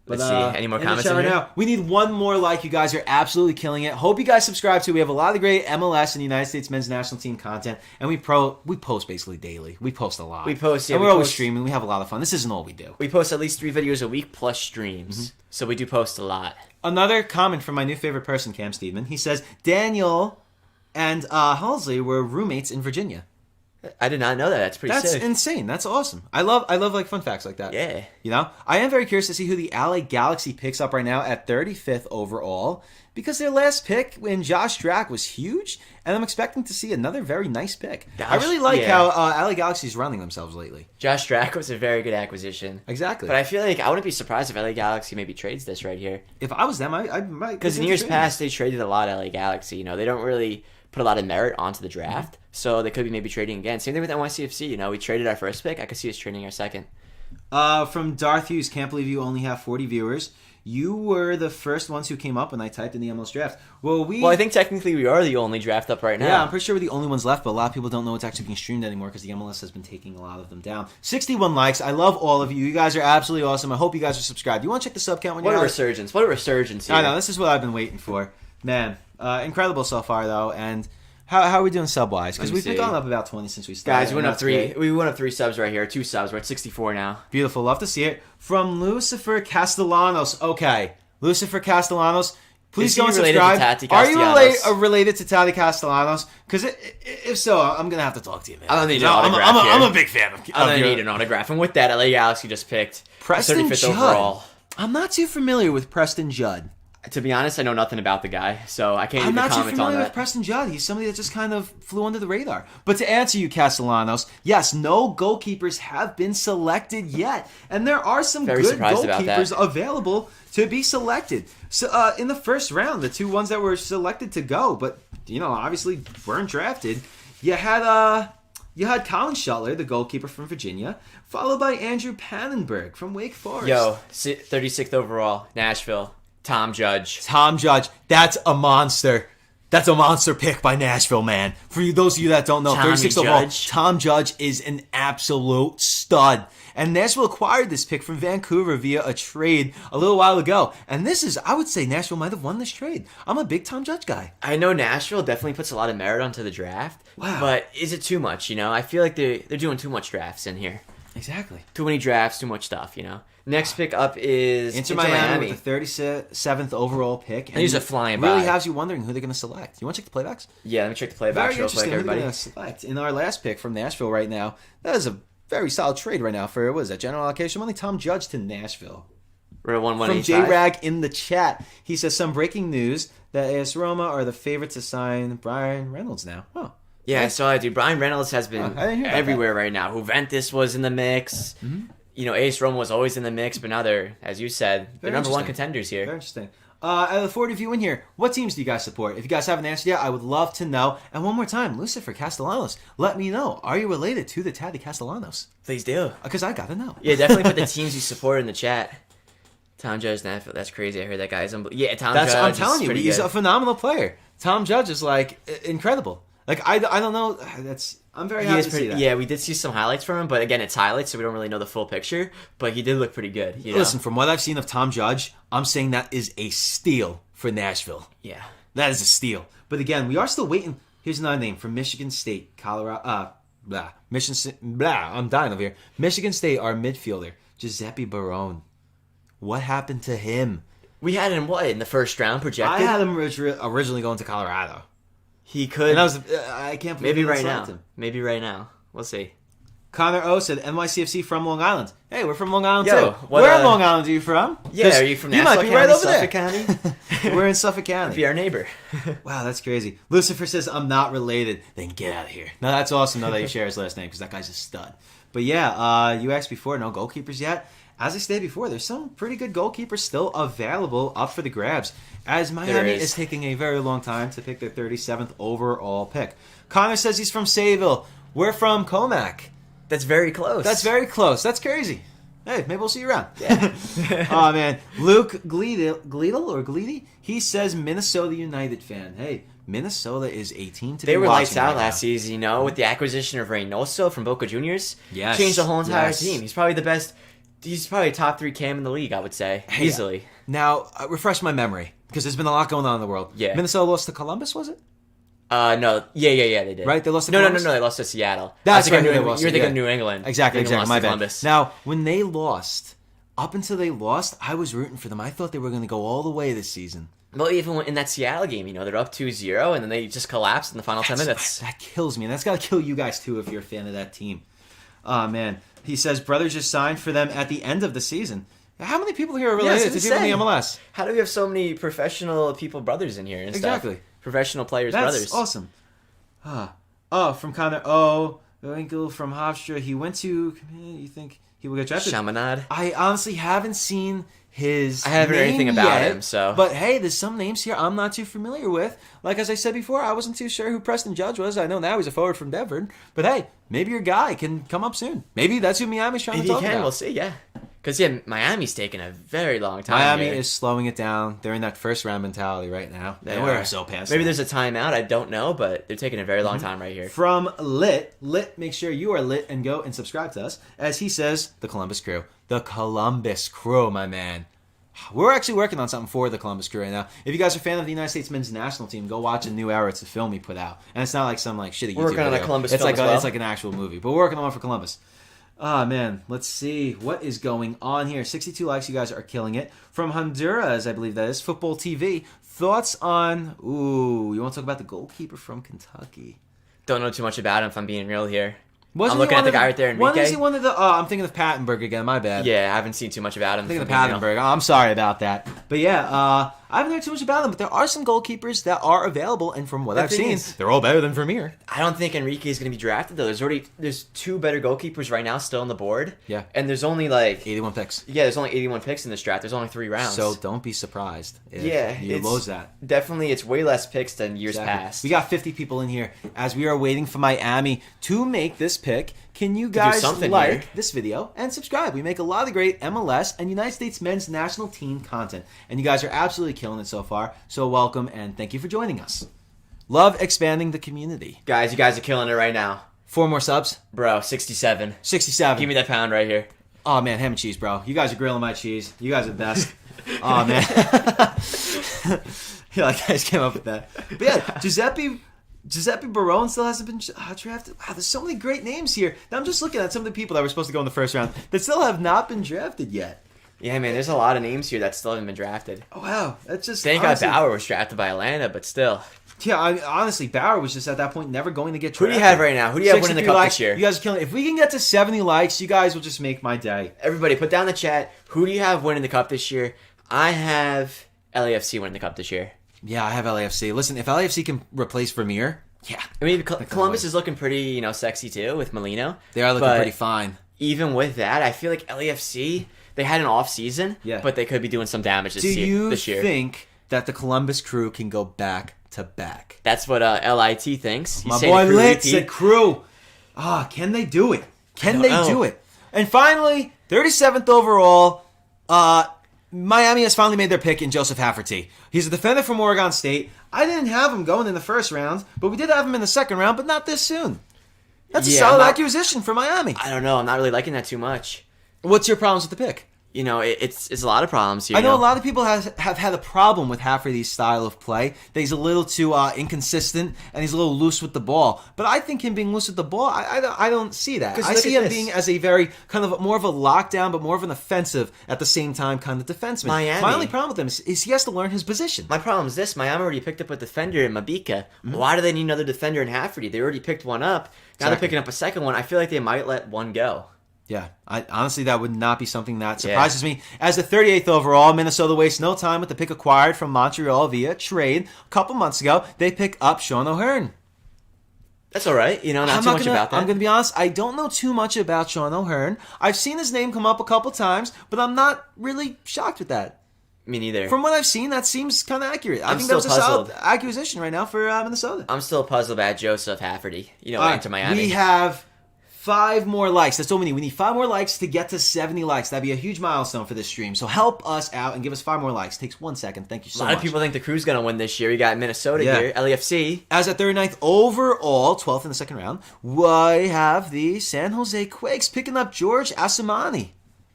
Let's see. Any more comments in here? Now. We need 1 more like. You guys are absolutely killing it. Hope you guys subscribe to. We have a lot of great MLS and United States men's national team content, and we post basically daily. We post a lot. We post, yeah. And we're always streaming. We have a lot of fun. This isn't all we do. We post at least 3 videos a week plus streams, so we do post a lot. Another comment from my new favorite person, Cam Steedman. He says Daniel and Halsey were roommates in Virginia. I did not know that. That's pretty sick. That's insane. That's awesome. I love like fun facts like that. Yeah. You know? I am very curious to see who the LA Galaxy picks up right now at 35th overall, because their last pick in Josh Drack was huge, and I'm expecting to see another very nice pick. I really like how LA Galaxy is running themselves lately. Josh Drack was a very good acquisition. Exactly. But I feel like I wouldn't be surprised if LA Galaxy maybe trades this right here. If I was them, I might. Because in years past, they traded a lot LA Galaxy. You know, they don't really put a lot of merit onto the draft, so they could be maybe trading again. Same thing with NYCFC. You know, we traded our first pick. I could see us trading our second. From Darth Hughes, can't believe you only have 40 viewers. You were the first ones who came up when I typed in the MLS draft. Well, I think technically we are the only draft up right now. Yeah, I'm pretty sure we're the only ones left, but a lot of people don't know it's actually being streamed anymore because the MLS has been taking a lot of them down. 61 likes. I love all of you. You guys are absolutely awesome. I hope you guys are subscribed. You want to check the sub count when you're out? What a resurgence here. I know. This is what I've been waiting for. Man, incredible so far, though, and... How are we doing sub-wise? Because we've gone up about 20 since we started. Guys, we went up 3. We went up 3 subs right here. 2 subs. We're at 64 now. Beautiful. Love to see it. From Lucifer Castellanos. Okay. Lucifer Castellanos. Please go and subscribe. Are you related to Tati Castellanos? Because if so, I'm going to have to talk to you, man. I don't need an autograph I'm a big fan of I don't need an autograph. And with that, LA Galaxy just picked Preston 35th Judd. overall. I'm not too familiar with Preston Judd. To be honest, I know nothing about the guy, so I can't even comment on that. I'm not too familiar with Preston Judd. He's somebody that just kind of flew under the radar. But to answer you, Castellanos, yes, no goalkeepers have been selected yet. And there are some good goalkeepers available to be selected. So in the first round, the 2 ones that were selected to go, but, you know, obviously weren't drafted, you had Colin Shuttler, the goalkeeper from Virginia, followed by Andrew Pannenberg from Wake Forest. 36th overall, Nashville. Tom Judge. That's a monster. That's a monster pick by Nashville, man. For those of you that don't know, 36th overall, Tom Judge is an absolute stud. And Nashville acquired this pick from Vancouver via a trade a little while ago. And this is, I would say, Nashville might have won this trade. I'm a big Tom Judge guy. I know Nashville definitely puts a lot of merit onto the draft. Wow. But is it too much, you know? I feel like they're doing too much drafts in here. Exactly. Too many drafts, too much stuff, you know? Next pick up is Inter Miami with the 37th overall pick. And he's a flying by. Really has you wondering who they're going to select. You want to check the playbacks? Yeah, let me check the playbacks real quick, everybody. Who they're going to select. In our last pick from Nashville right now, that is a very solid trade right now for, what is that, general allocation money? Tom Judge to Nashville. We're at 1-1-8-5. From J-Rag in the chat, he says, some breaking news that AS Roma are the favorites to sign Brian Reynolds now. Oh. Yeah, I saw it, dude. Brian Reynolds has been everywhere right now. Juventus was in the mix. Mm-hmm. You know, AS Roma was always in the mix, but now they're, as you said, they're number 1 contenders here. Very interesting. Out of the 40 of you in here, what teams do you guys support? If you guys haven't answered yet, I would love to know. And one more time, Lucifer Castellanos, let me know. Are you related to the Tati Castellanos? Please do. Because I got to know. Yeah, definitely put the teams you support in the chat. Tom Judge, that's crazy. I heard that guy's Judge I'm telling you, he's a phenomenal player. Tom Judge is, like, incredible. Like, I don't know. I'm very happy to see that. Yeah, we did see some highlights from him, but again, it's highlights, so we don't really know the full picture. But he did look pretty good. You know? Listen, from what I've seen of Tom Judge, I'm saying that is a steal for Nashville. Yeah. That is a steal. But again, we are still waiting. Here's another name from Michigan State, Colorado. I'm dying over here. Michigan State, our midfielder, Giuseppe Barone. What happened to him? We had him, in the first round projected? I had him originally going to Colorado. He could. And I can't believe maybe right now. Him. Maybe right now. We'll see. Connor O said NYCFC from Long Island. Hey, we're from Long Island too. Where in Long Island are you from? Yeah, are you from Nassau County, right over Suffolk County? We're in Suffolk County. Be our neighbor. Wow, that's crazy. Lucifer says I'm not related. Then get out of here. No, that's awesome. Now that you share his last name because that guy's a stud. But yeah, you asked before, no goalkeepers yet. as I stated before, there's some pretty good goalkeepers still available up for the grabs, as Miami is taking a very long time to pick their 37th overall pick. Connor says he's from Sayville. We're from Comac. That's very close. That's very close. That's crazy. Hey, maybe we'll see you around. Yeah. Oh, man. Luke Gleedle, he says Minnesota United fan. Hey, Minnesota is 18 to be watching. They were lights out right last season, you know, with the acquisition of Reynoso from Boca Juniors. Yes. Changed the whole entire team. He's probably the best. He's probably top 3 cam in the league, I would say. Easily. Now, refresh my memory, because there's been a lot going on in the world. Yeah. Minnesota lost to Columbus, was it? No. Yeah, they did. Right? They lost to No, Columbus? No, they lost to Seattle. That's right. You're thinking of New England. Exactly, my bad. Columbus. Now, when they lost, up until they lost, I was rooting for them. I thought they were going to go all the way this season. Well, even in that Seattle game, you know, they're up 2-0, and then they just collapsed in the final 10 minutes. That kills me, and that's got to kill you guys, too, if you're a fan of that team. Oh, man. He says brothers just signed for them at the end of the season. How many people here are related to people in the MLS? How do we have so many professional people brothers in here and stuff? Exactly. Professional players, That's brothers. Awesome. Oh, from Connor. Oh, Winkle from Hofstra. He went to... You think he will get drafted? Chaminade. I honestly haven't seen his I haven't heard name anything about yet, him, so... But hey, there's some names here I'm not too familiar with. Like, as I said before, I wasn't too sure who Preston Judge was. I know now he's a forward from Devon. But hey, maybe your guy can come up soon. Maybe that's who Miami's trying to talk about. We'll see, yeah. Because, Miami's taking a very long time. Miami is slowing it down. They're in that first-round mentality right now. And we're so past Maybe there's a timeout. I don't know, but they're taking a very long time right here. From Lit, make sure you are lit and go and subscribe to us. As he says, the Columbus Crew. The Columbus Crew, my man. We're actually working on something for the Columbus Crew right now. If you guys are a fan of the United States men's national team, go watch a New Era. It's a film we put out. And it's not like some shitty YouTube We're working on a Columbus film as well. It's like an actual movie. But we're working on one for Columbus. Ah, man. Let's see. What is going on here? 62 likes. You guys are killing it. From Honduras, I believe that is. Football TV. Thoughts on... Ooh, you want to talk about the goalkeeper from Kentucky? Don't know too much about him, if I'm being real here. I'm looking at the guy right there, Enrique. When is he one of the... Oh, I'm thinking of Pattenberg again. My bad. Yeah, I haven't seen too much about him. I'm thinking of Pattenberg. Oh, I'm sorry about that. But yeah, I haven't heard too much about them. But there are some goalkeepers that are available. And from what I've seen, they're all better than Vermeer. I don't think Enrique is going to be drafted, though. There's 2 better goalkeepers right now still on the board. Yeah. And there's only 81 picks. Yeah, there's only 81 picks in this draft. There's only 3 rounds. So don't be surprised if you lose that. Definitely, it's way less picks than years past. We got 50 people in here. As we are waiting for Miami to make this pick, can you guys like this video and subscribe? We make a lot of great MLS and United States men's national team content. And you guys are absolutely killing it so far. So welcome and thank you for joining us. Love expanding the community. Guys, you guys are killing it right now. 4 more subs? Bro, 67. 67. Give me that pound right here. Oh, man, ham and cheese, bro. You guys are grilling my cheese. You guys are the best. Oh, man. Yeah, you guys came up with that. But yeah, Giuseppe Barone still hasn't been drafted. Wow, there's so many great names here. Now I'm just looking at some of the people that were supposed to go in the first round that still have not been drafted yet. Yeah, man, there's a lot of names here that still haven't been drafted. Oh, wow. That's just... Thank God Bauer was drafted by Atlanta, but still. Yeah, honestly, Bauer was just at that point never going to get drafted. Who do you have right now? Who do you have winning the cup this year? You guys are killing it. If we can get to 70 likes, you guys will just make my day. Everybody, put down in the chat, who do you have winning the cup this year? I have LAFC winning the cup this year. Yeah, I have LAFC. Listen, if LAFC can replace Vermeer, yeah. I mean, Columbus is looking pretty, sexy too with Molino. They are looking pretty fine. Even with that, I feel like LAFC, they had an off season, but they could be doing some damage this year. Do you think that the Columbus Crew can go back to back? That's what LIT thinks. My boy Lit said Crew. Can they do it? Can they do it? And finally, 37th overall, Miami has finally made their pick in Joseph Hafferty. He's a defender from Oregon State. I didn't have him going in the first round, but we did have him in the second round, but not this soon. That's a solid acquisition for Miami. I don't know. I'm not really liking that too much. What's your problems with the pick? It's a lot of problems here. I know a lot of people have had a problem with Hafferty's style of play. That he's a little too inconsistent and he's a little loose with the ball. But I think him being loose with the ball, I don't see that. I see him being as a very kind of more of a lockdown, but more of an offensive at the same time kind of defenseman. Miami. My only problem with him is he has to learn his position. My problem is this: Miami already picked up a defender in Mabika. Why do they need another defender in Hafferty? They already picked one up. Now they're picking up a second one. I feel like they might let one go. Yeah, honestly, that would not be something that surprises me. As the 38th overall, Minnesota wastes no time with the pick acquired from Montreal via trade a couple months ago. They pick up Sean O'Hearn. That's all right. Not too much about that. I'm going to be honest. I don't know too much about Sean O'Hearn. I've seen his name come up a couple times, but I'm not really shocked with that. Me neither. From what I've seen, that seems kind of accurate. I think that was a solid acquisition right now for Minnesota. I'm still puzzled about Joseph Hafferty. Went to Miami. We have 5 more likes. That's all we need. We need 5 more likes to get to 70 likes. That'd be a huge milestone for this stream. So help us out and give us 5 more likes. Takes 1 second. Thank you so much. A lot of people think the Crew's going to win this year. We got Minnesota here, LAFC. As at 39th overall, 12th in the second round, we have the San Jose Quakes picking up George Asimani.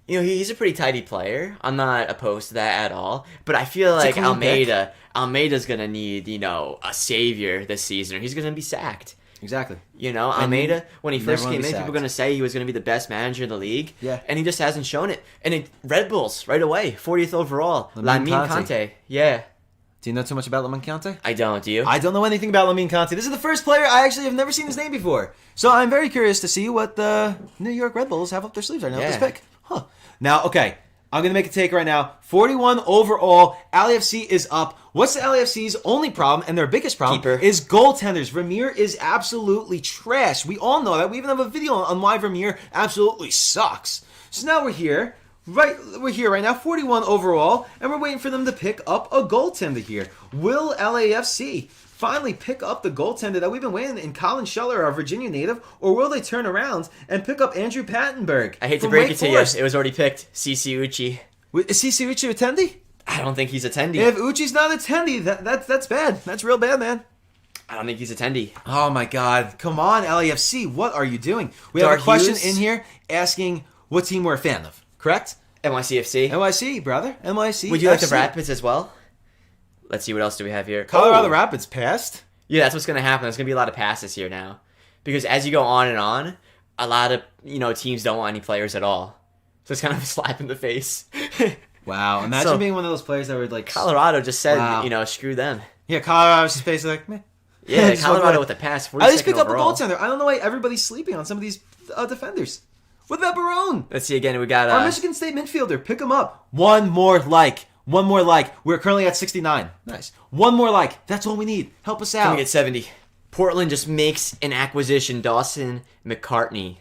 He's a pretty tidy player. I'm not opposed to that at all. But I feel like Almeida's going to need, a savior this season, or he's going to be sacked. Exactly. Almeida, when he first came in, people were going to say he was going to be the best manager in the league. Yeah. And he just hasn't shown it. And Red Bulls, right away, 40th overall. Lamine Conte. Yeah. Do you know too much about Lamine Conte? I don't. Do you? I don't know anything about Lamine Conte. This is the first player I actually have never seen his name before. So I'm very curious to see what the New York Red Bulls have up their sleeves right now with this pick. Huh. Now, okay. I'm going to make a take right now. 41 overall. LAFC is up. What's the LAFC's only problem, and their biggest problem, is goaltenders. Vermeer is absolutely trash. We all know that. We even have a video on why Vermeer absolutely sucks. So now we're here right now, 41 overall, and we're waiting for them to pick up a goaltender here. Will LAFC finally pick up the goaltender that we've been waiting in Colin Schuller, our Virginia native, or will they turn around and pick up Andrew Pattenberg? I hate to break it to you. It was already picked. CC Uchi. Is CC Uchi attendee? I don't think he's attendee. If Uchi's not attendee, that's bad. That's real bad, man. I don't think he's attendee. Oh my God. Come on, LAFC. What are you doing? We have a question in here asking what team we're a fan of, correct? NYCFC. NYC, brother. NYC. Would you like the Rapids as well? Let's see, what else do we have here? Colorado Rapids passed. Yeah, that's what's going to happen. There's going to be a lot of passes here now. Because as you go on and on, a lot of teams don't want any players at all. So it's kind of a slap in the face. Wow. Imagine being one of those players that would like... Colorado just said, screw them. Yeah, Colorado's just basically like, meh. Yeah, Colorado with a pass. At least pick up a goaltender. I don't know why everybody's sleeping on some of these defenders. What about Barone? Let's see again. We got... our Michigan State midfielder. Pick him up. One more like. We're currently at 69. Nice. One more like. That's all we need. Help us out. Can we get 70? Portland just makes an acquisition. Dawson McCartney.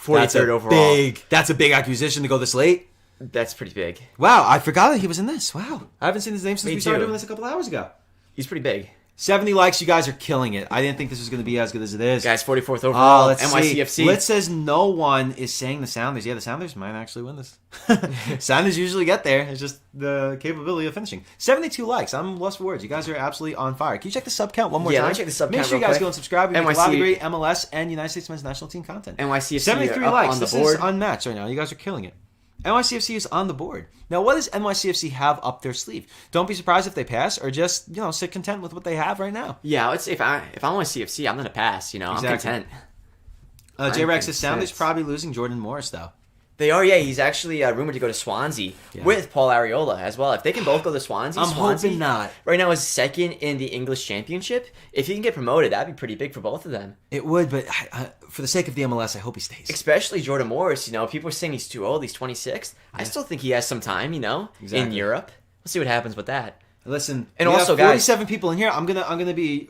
43rd overall. That's a big acquisition to go this late. That's pretty big. Wow, I forgot that he was in this. Wow. I haven't seen his name since we started doing this a couple hours ago. He's pretty big. 70 likes. You guys are killing it. I didn't think this was going to be as good as it is. Guys, 44th overall. NYCFC. Lit says no one is saying the Sounders. Yeah, the Sounders might actually win this. Sounders usually get there. It's just the capability of finishing. 72 likes. I'm lost for words. You guys are absolutely on fire. Can you check the sub count one more time? Yeah, let me check the sub count. Make sure you guys go and subscribe. We make a lot of great MLS and United States men's national team content. NYCFC 73 are likes. on the This board. is unmatched right now. You guys are killing it. NYCFC is on the board. Now, what does NYCFC have up their sleeve? Don't be surprised if they pass, or just sit content with what they have right now. Yeah, let's say if I'm NYCFC, I'm gonna pass. Exactly. I'm content. J-Rex says Sounders probably losing Jordan Morris though. They are, yeah. He's actually rumored to go to Swansea with Paul Arriola as well. If they can both go to Swansea, I'm hoping not. Right now is second in the English Championship. If he can get promoted, that'd be pretty big for both of them. It would, but for the sake of the MLS, I hope he stays. Especially Jordan Morris. People are saying he's too old. He's 26. Yeah. I still think he has some time. Exactly. In Europe. We'll see what happens with that. Listen, and we also, have 47 people in here. I'm gonna be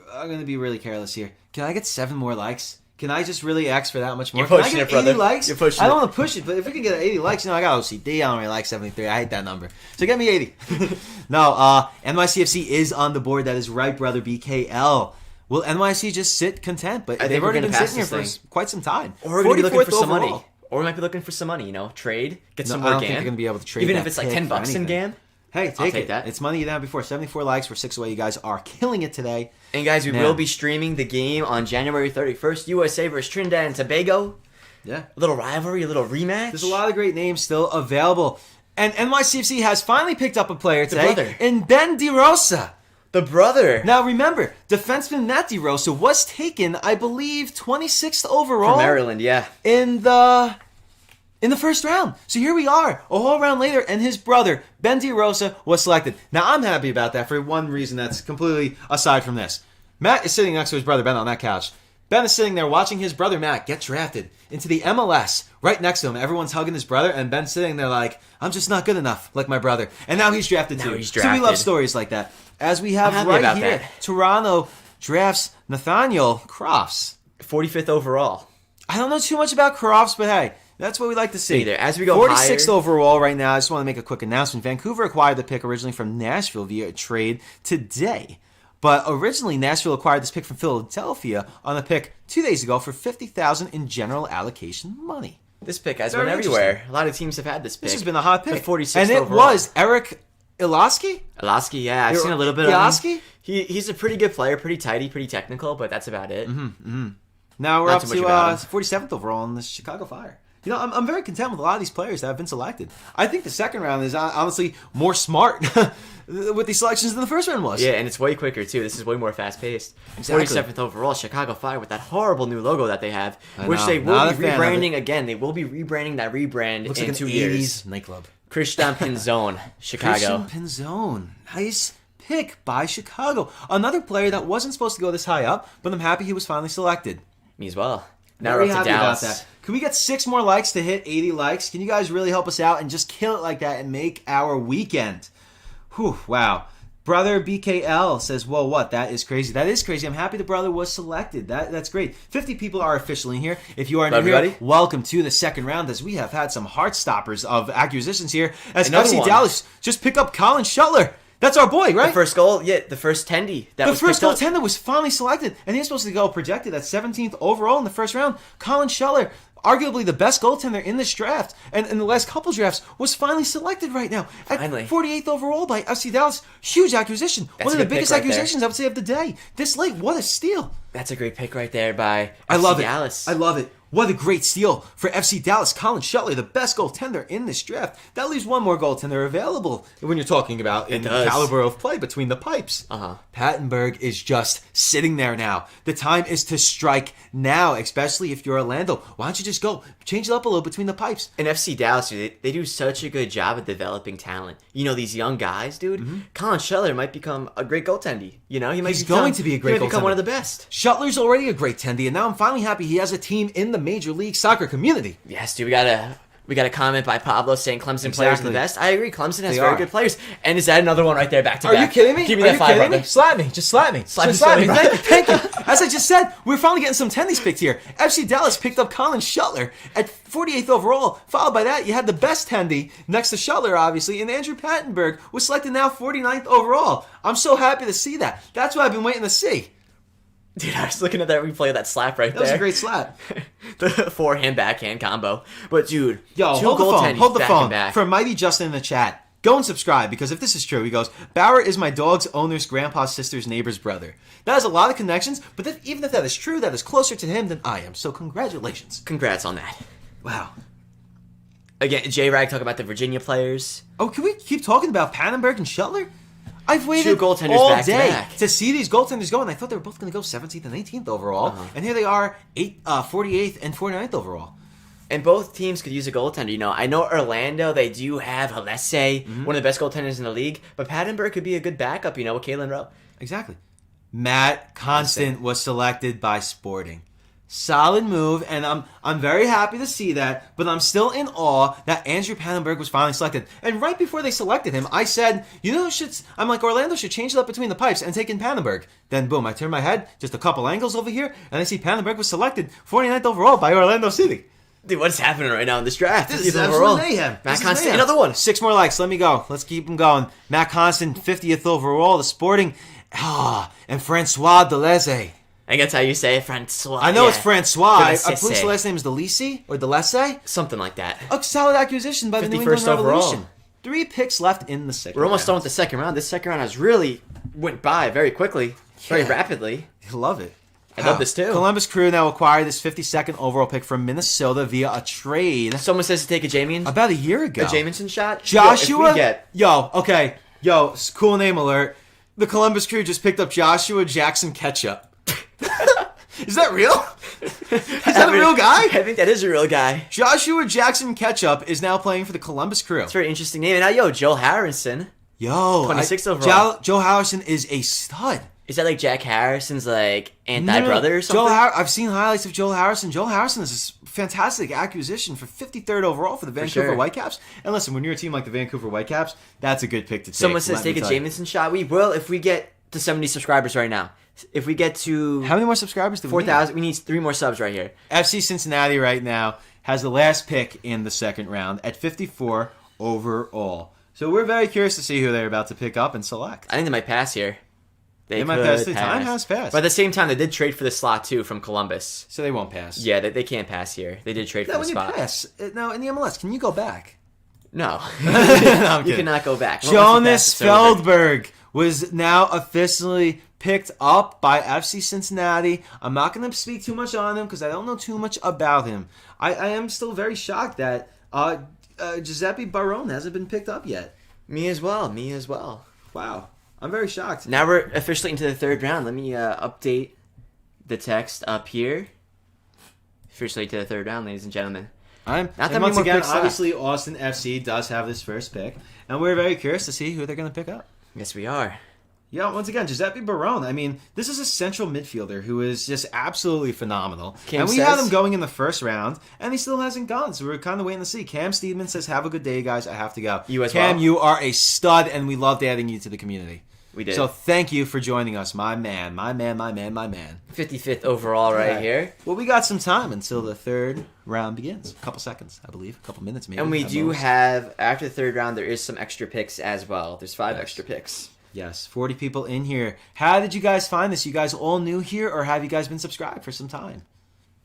really careless here. Can I get 7 more likes? Can I just really ask for that much more? You're pushing Can I get it, brother. 80 likes? You're pushing I don't want to push it, but if we can get 80 likes, I got OCD. I don't really like 73. I hate that number. So get me 80. No, NYCFC is on the board. That is right, brother. BKL. Will NYC just sit content? But they've already been sitting here for quite some time. Or we're going to be looking for some money. Or we might be looking for some money, trade, get some more GAM. I don't think they're going to be able to trade even if it's like $10 in GAM. Hey, take that. It's money you didn't have before. 74 likes. We're 6 away. You guys are killing it today. And guys, we will be streaming the game on January 31st. USA versus Trinidad and Tobago. Yeah. A little rivalry, a little rematch. There's a lot of great names still available. And NYCFC has finally picked up a player today in Ben DeRosa. The brother. Now remember, defenseman Matt DeRosa was taken, I believe, 26th overall. From Maryland, yeah. In the first round. So here we are, a whole round later, and his brother, Ben DeRosa, was selected. Now, I'm happy about that for one reason that's completely aside from this. Matt is sitting next to his brother, Ben, on that couch. Ben is sitting there watching his brother, Matt, get drafted into the MLS right next to him. Everyone's hugging his brother, and Ben's sitting there like, I'm just not good enough, like my brother. And now he's drafted too. So we love stories like that. As we have right here, Toronto drafts Nathaniel Crofts. 45th overall. I don't know too much about Crofts, but hey, that's what we like to see. Either. As we go 46th higher, overall right now. I just want to make a quick announcement. Vancouver acquired the pick originally from Nashville via a trade today. But originally, Nashville acquired this pick from Philadelphia on a pick 2 days ago for $50,000 in general allocation money. This pick has been everywhere. A lot of teams have had this pick. This has been a hot pick. 46th and it overall. was Eric Ilaski? Ilaski, yeah. I've seen a little bit of Ilaski? him. He's a pretty good player, pretty tidy, pretty technical, but that's about it. Now we're Not up too to much about 47th overall in the Chicago Fire. You know, I'm very content with a lot of these players that have been selected. I think the second round is honestly more smart with these selections than the first round was. Yeah, and it's way quicker, too. This is way more fast-paced. Exactly. 47th overall, Chicago Fire with that horrible new logo that they have, I which know. they will Not be a fan of rebranding it. again. They will be rebranding that rebrand Looks in like 2 an years. 80s nightclub. Christian Pinzon, Chicago. Christian Pinzon. Nice pick by Chicago. Another player that wasn't supposed to go this high up, but I'm happy he was finally selected. Me as well. Now Very we're up happy to Dallas. about that. Can we get 6 more likes to hit 80 likes? Can you guys really help us out and just kill it like that and make our weekend? Whew, wow. Brother BKL says, whoa, what? That is crazy. That is crazy. I'm happy the brother was selected. That's great. 50 people are officially in here. If you are new here, welcome to the second round, as we have had some heart stoppers of acquisitions here. As FC Dallas just pick up Colin Shuttler. That's our boy, right? The first goal, yeah, the first tendy. The first goaltender was finally selected, and he's supposed to go projected at 17th overall in the first round. Colin Shuttler, arguably the best goaltender in this draft, and in the last couple drafts, was finally selected right now at 48th overall by FC Dallas. Huge acquisition. One of the biggest acquisitions, I would say, of the day. This late, what a steal. That's a great pick right there by I love FC it. Dallas. I love it. What a great steal for FC Dallas. Colin Shuttler, the best goaltender in this draft. That leaves one more goaltender available when you're talking about in the caliber of play between the pipes. Pattenberg is just sitting there now. The time is to strike now, especially if you're Orlando. Why don't you just go change it up a little between the pipes? And FC Dallas, dude, they do such a good job at developing talent. You know, these young guys, dude. Colin Shuttler might become a great goaltender. You know, he's going to be a great goaltender. Become one of the best. Shuttler's already a great tendy, and now I'm finally happy he has a team in the Major League Soccer community. Yes, dude, we got a comment by Pablo saying Clemson players are the best. I agree. Clemson has very good players. And is that another one right there, back to back? Are you kidding me? Give me that 5, brother. Slap me. Just slap me. Slap me. Thank you. As I just said, we're finally getting some tendies picked here. FC Dallas picked up Colin Shuttler at 48th overall. Followed by that, you had the best tendy next to Shuttler, obviously, and Andrew Pattenberg was selected now 49th overall. I'm so happy to see that. That's what I've been waiting to see. Dude, I was looking at that replay of that slap right there. That was a great slap. The forehand backhand combo. But dude, hold the phone. For Mighty Justin in the chat, go and subscribe, because if this is true, he goes, Bauer is my dog's owner's grandpa's sister's neighbor's brother. That has a lot of connections, but even if that is true, that is closer to him than I am. So congratulations. Congrats on that. Wow. Again, J-Rag talking about the Virginia players. Oh, can we keep talking about Pattenberg and Shuttler? I've waited all day to see these goaltenders go, and I thought they were both going to go 17th and 18th overall, and here they are, 48th and 49th overall. And both teams could use a goaltender. You know, I know Orlando, they do have Alesse, one of the best goaltenders in the league, but Pattenberg could be a good backup, you know, with Kalen Rowe. Exactly. Matt Constant was selected by Sporting. Solid move, and I'm very happy to see that, but I'm still in awe that Andrew Pattenberg was finally selected. And right before they selected him, I said, I'm like, Orlando should change it up between the pipes and take in Pattenberg. Then boom, I turn my head, just a couple angles over here, and I see Pattenberg was selected 49th overall by Orlando City. Dude, what's happening right now in this draft? This is absolute mayhem. Matt Constant, another one. 6 more likes, let me go. Let's keep them going. Matt Constant, 50th overall, the Sporting, and Francois Deleze. I guess how you say it, Francois. I know it's Francois. I believe the last name is Delise or Delesse. Something like that. A solid acquisition by the New England Revolution. 3 picks left in the second round. We're almost done with the second round. This second round has really went by very quickly, very rapidly. I love it. I love this too. Columbus Crew now acquired this 52nd overall pick from Minnesota via a trade. Someone says to take a Jamison. About a year ago. A Jamison shot? Joshua. Cool name alert. The Columbus Crew just picked up Joshua Jackson Ketchup. Is that real? Is that a real guy? I think that is a real guy. Joshua Jackson Ketchup is now playing for the Columbus Crew. It's a very interesting name. And now, Joe Harrison. 26th overall. Joe Harrison is a stud. Is that like Jack Harrison's anti-brother or something? I've seen highlights of Joe Harrison. Joe Harrison is a fantastic acquisition for 53rd overall for the Vancouver Whitecaps. And listen, when you're a team like the Vancouver Whitecaps, that's a good pick to take. Someone says take a Jamison shot. We will if we get to 70 subscribers right now. If we get to How many more subscribers do we need? 4,000, we need 3 more subs right here. FC Cincinnati right now has the last pick in the second round at 54 overall. So we're very curious to see who they're about to pick up and select. I think they might pass here. They might pass. The time has passed. But at the same time, they did trade for the slot, too, from Columbus. So they won't pass. Yeah, they can't pass here. They did trade for the spot. When you pass, now in the MLS, can you go back? No. No, you cannot go back. Jonas Feldberg was now officially picked up by FC Cincinnati. I'm not going to speak too much on him because I don't know too much about him. I am still very shocked that Giuseppe Barone hasn't been picked up yet. Me as well. Wow. I'm very shocked. Now we're officially into the third round. Let me update the text up here. Officially to the third round, ladies and gentlemen. Once again, obviously, Austin FC does have this first pick, and we're very curious to see who they're going to pick up. Yes, we are. Yeah, once again, Giuseppe Barone. I mean, this is a central midfielder who is just absolutely phenomenal. And we had him going in the first round, and he still hasn't gone, so we're kind of waiting to see. Cam Steedman says, have a good day, guys. I have to go. You as Cam, well. you are a stud, and we loved adding you to the community. We did. So thank you for joining us, my man. 55th overall right here. Well, we got some time until the third round begins. A couple seconds, I believe. A couple minutes, maybe. And we do have, after the third round, there is some extra picks as well. There's 5 extra picks. Yes, 40 people in here. How did you guys find this? You guys all new here, or have you guys been subscribed for some time?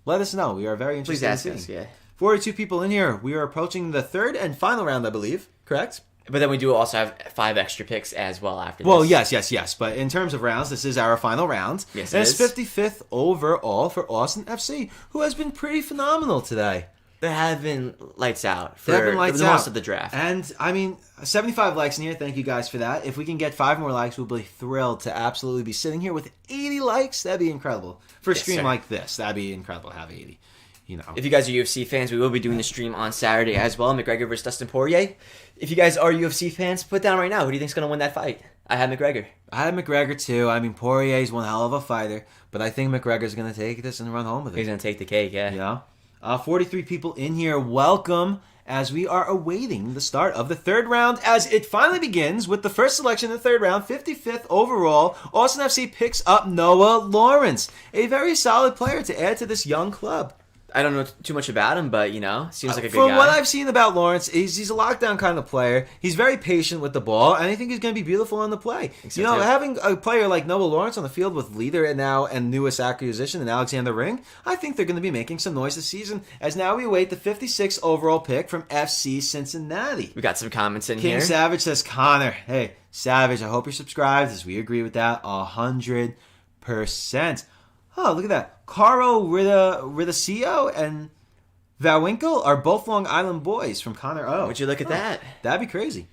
Let us know. We are very interested in seeing. Please ask us, yeah. 42 people in here. We are approaching the third and final round, I believe. Correct? But then we do also have 5 extra picks as well after this. Well, yes. But in terms of rounds, this is our final round. Yes, and it's 55th overall for Austin FC, who has been pretty phenomenal today. They have been lights out for most of the draft. And, I mean, 75 likes in here. Thank you guys for that. If we can get 5 more likes, we'll be thrilled to absolutely be sitting here with 80 likes. That'd be incredible. For a stream like this, that'd be incredible to have 80. You know. If you guys are UFC fans, we will be doing the stream on Saturday as well. McGregor versus Dustin Poirier. If you guys are UFC fans, put down right now. Who do you think's going to win that fight? I have McGregor. I have McGregor too. I mean, Poirier's one hell of a fighter, but I think McGregor's going to take this and run home with it. He's going to take the cake, yeah. 43 people in here. Welcome as we are awaiting the start of the third round as it finally begins with the first selection in the third round, 55th overall. Austin FC picks up Noah Lawrence, a very solid player to add to this young club. I don't know too much about him, but, seems like a good guy. From what I've seen about Lawrence, he's a lockdown kind of player. He's very patient with the ball, and I think he's going to be beautiful on the play. Having a player like Noah Lawrence on the field with leader and newest acquisition in Alexander Ring, I think they're going to be making some noise this season, as now we await the 56th overall pick from FC Cincinnati. We got some comments in King here. Savage says, Connor, hey, Savage, I hope you're subscribed, as we agree with that 100%. Oh, look at that. Caro Ridacio and Valwinkle are both Long Island boys from Connor O. Would you look at that? That'd be crazy.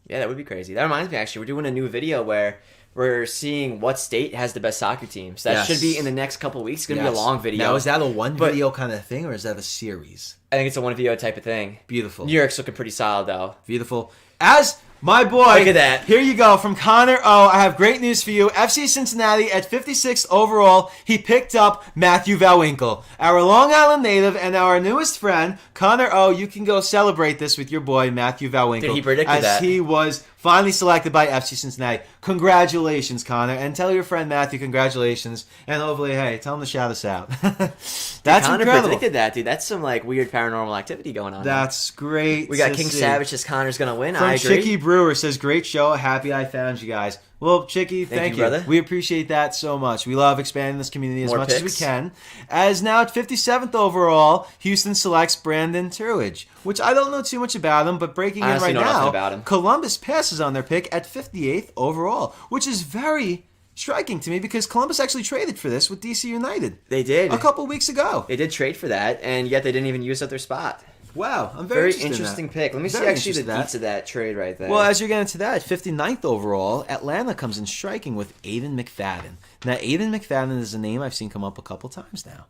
Yeah, that would be crazy. That reminds me, actually, we're doing a new video where we're seeing what state has the best soccer teams. That should be in the next couple of weeks. It's going to be a long video. Now, is that a video kind of thing, or is that a series? I think it's a one video type of thing. Beautiful. New York's looking pretty solid, though. Beautiful. As my boy, look at that. Here you go from Connor O. I have great news for you. FC Cincinnati at 56th overall. He picked up Matthew Valwinkle, our Long Island native and our newest friend. Connor O. You can go celebrate this with your boy Matthew Valwinkle. Did he predict that? As he was finally selected by FC Cincinnati. Congratulations, Connor, and tell your friend Matthew congratulations. And hopefully, hey, tell him to shout us out. That's Connor incredible. predicted that, dude. That's some weird paranormal activity going on. That's great. We got King Savage says Connor's gonna win. From I agree. Chicky Brewer says, great show. Happy I found you guys. Well, Chicky, thank you. Brother. We appreciate that so much. We love expanding this community as much as we can. As now at 57th overall, Houston selects Brandon Turridge, which I don't know too much about him, but breaking in right now, Columbus passes on their pick at 58th overall, which is very striking to me because Columbus actually traded for this with DC United. They did. A couple weeks ago. They did trade for that, and yet they didn't even use up their spot. Wow, I'm very interesting pick. Let me see actually the deets of that trade right there. Well, as you're getting to that, 59th overall, Atlanta comes in striking with Aiden McFadden. Now, Aiden McFadden is a name I've seen come up a couple times now.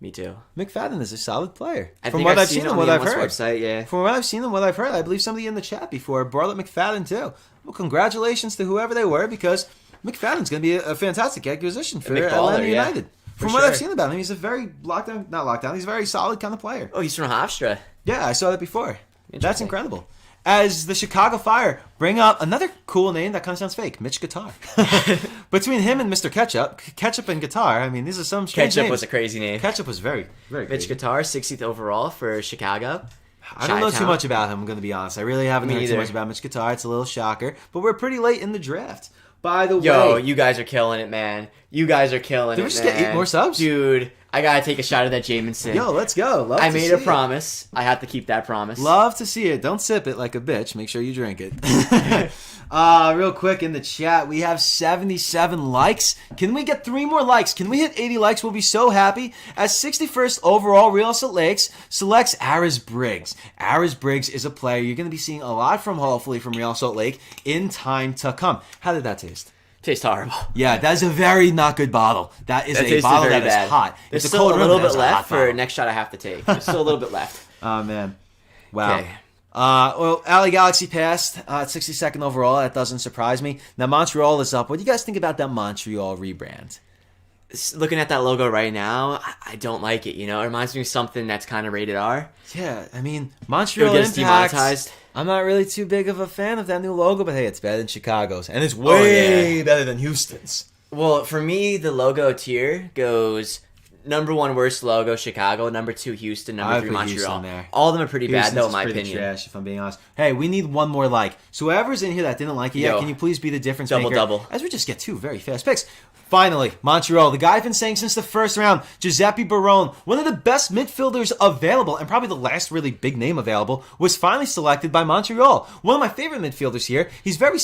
Me too. McFadden is a solid player. From what I've seen and what I've heard. Website, yeah. From what I've seen and what I've heard, I believe somebody in the chat before brought up McFadden too. Well, congratulations to whoever they were because McFadden's going to be a fantastic acquisition for Atlanta United. From what I've seen about him, he's a very he's a very solid kind of player. Oh, he's from Hofstra. Yeah, I saw that before. That's incredible. as the Chicago Fire bring up another cool name that kind of sounds fake, Mitch Guitar. Between him and Mr. Ketchup and Guitar, I mean, these are some strange Ketchup names. was a crazy name. Ketchup was very, very Mitch crazy. Guitar, 60th overall for Chicago. I don't know too much about him, I'm going to be honest. I really haven't heard too much about Mitch Guitar. It's a little shocker. But we're pretty late in the draft. By the way... Yo, you guys are killing it, man. You guys are killing it, Did we just get 8 more subs? Dude, I gotta take a shot of that Jamison. Yo, let's go. I made a promise. I have to keep that promise. Love to see it. Don't sip it like a bitch. Make sure you drink it. Real quick in the chat, we have 77 likes. Can we get 3 more likes? Can we hit 80 likes? We'll be so happy. As 61st overall, Real Salt Lakes selects Aris Briggs. Aris Briggs is a player you're going to be seeing a lot from, hopefully, from Real Salt Lake in time to come. How did that taste? Tastes horrible. Yeah, that is a very not good bottle. That is a bottle that is hot. There's it's still a little bit left for next shot I have to take. There's still a little bit left. Oh, man. Wow. Okay. Well, LA Galaxy passed at 62nd overall. That doesn't surprise me. Now, Montreal is up. What do you guys think about that Montreal rebrand? Looking at that logo right now, I don't like it. You know, it reminds me of something that's kind of rated R. Yeah, I mean, Montreal It'll get us Impact. demonetized. I'm not really too big of a fan of that new logo, but hey, it's better than Chicago's, and it's way better than Houston's. Well, for me, the logo tier goes number 1 worst logo, Chicago. Number 2, Houston. Number 3, Montreal. There. All of them are pretty bad, though, in my opinion. Trash, if I'm being honest. Hey, we need 1 more like. So whoever's in here that didn't like it yet, can you please be the difference maker? Double. As we just get 2 very fast picks. Finally, Montreal. The guy I've been saying since the first round, Giuseppe Barone, one of the best midfielders available, and probably the last really big name available, was finally selected by Montreal. One of my favorite midfielders here. He's very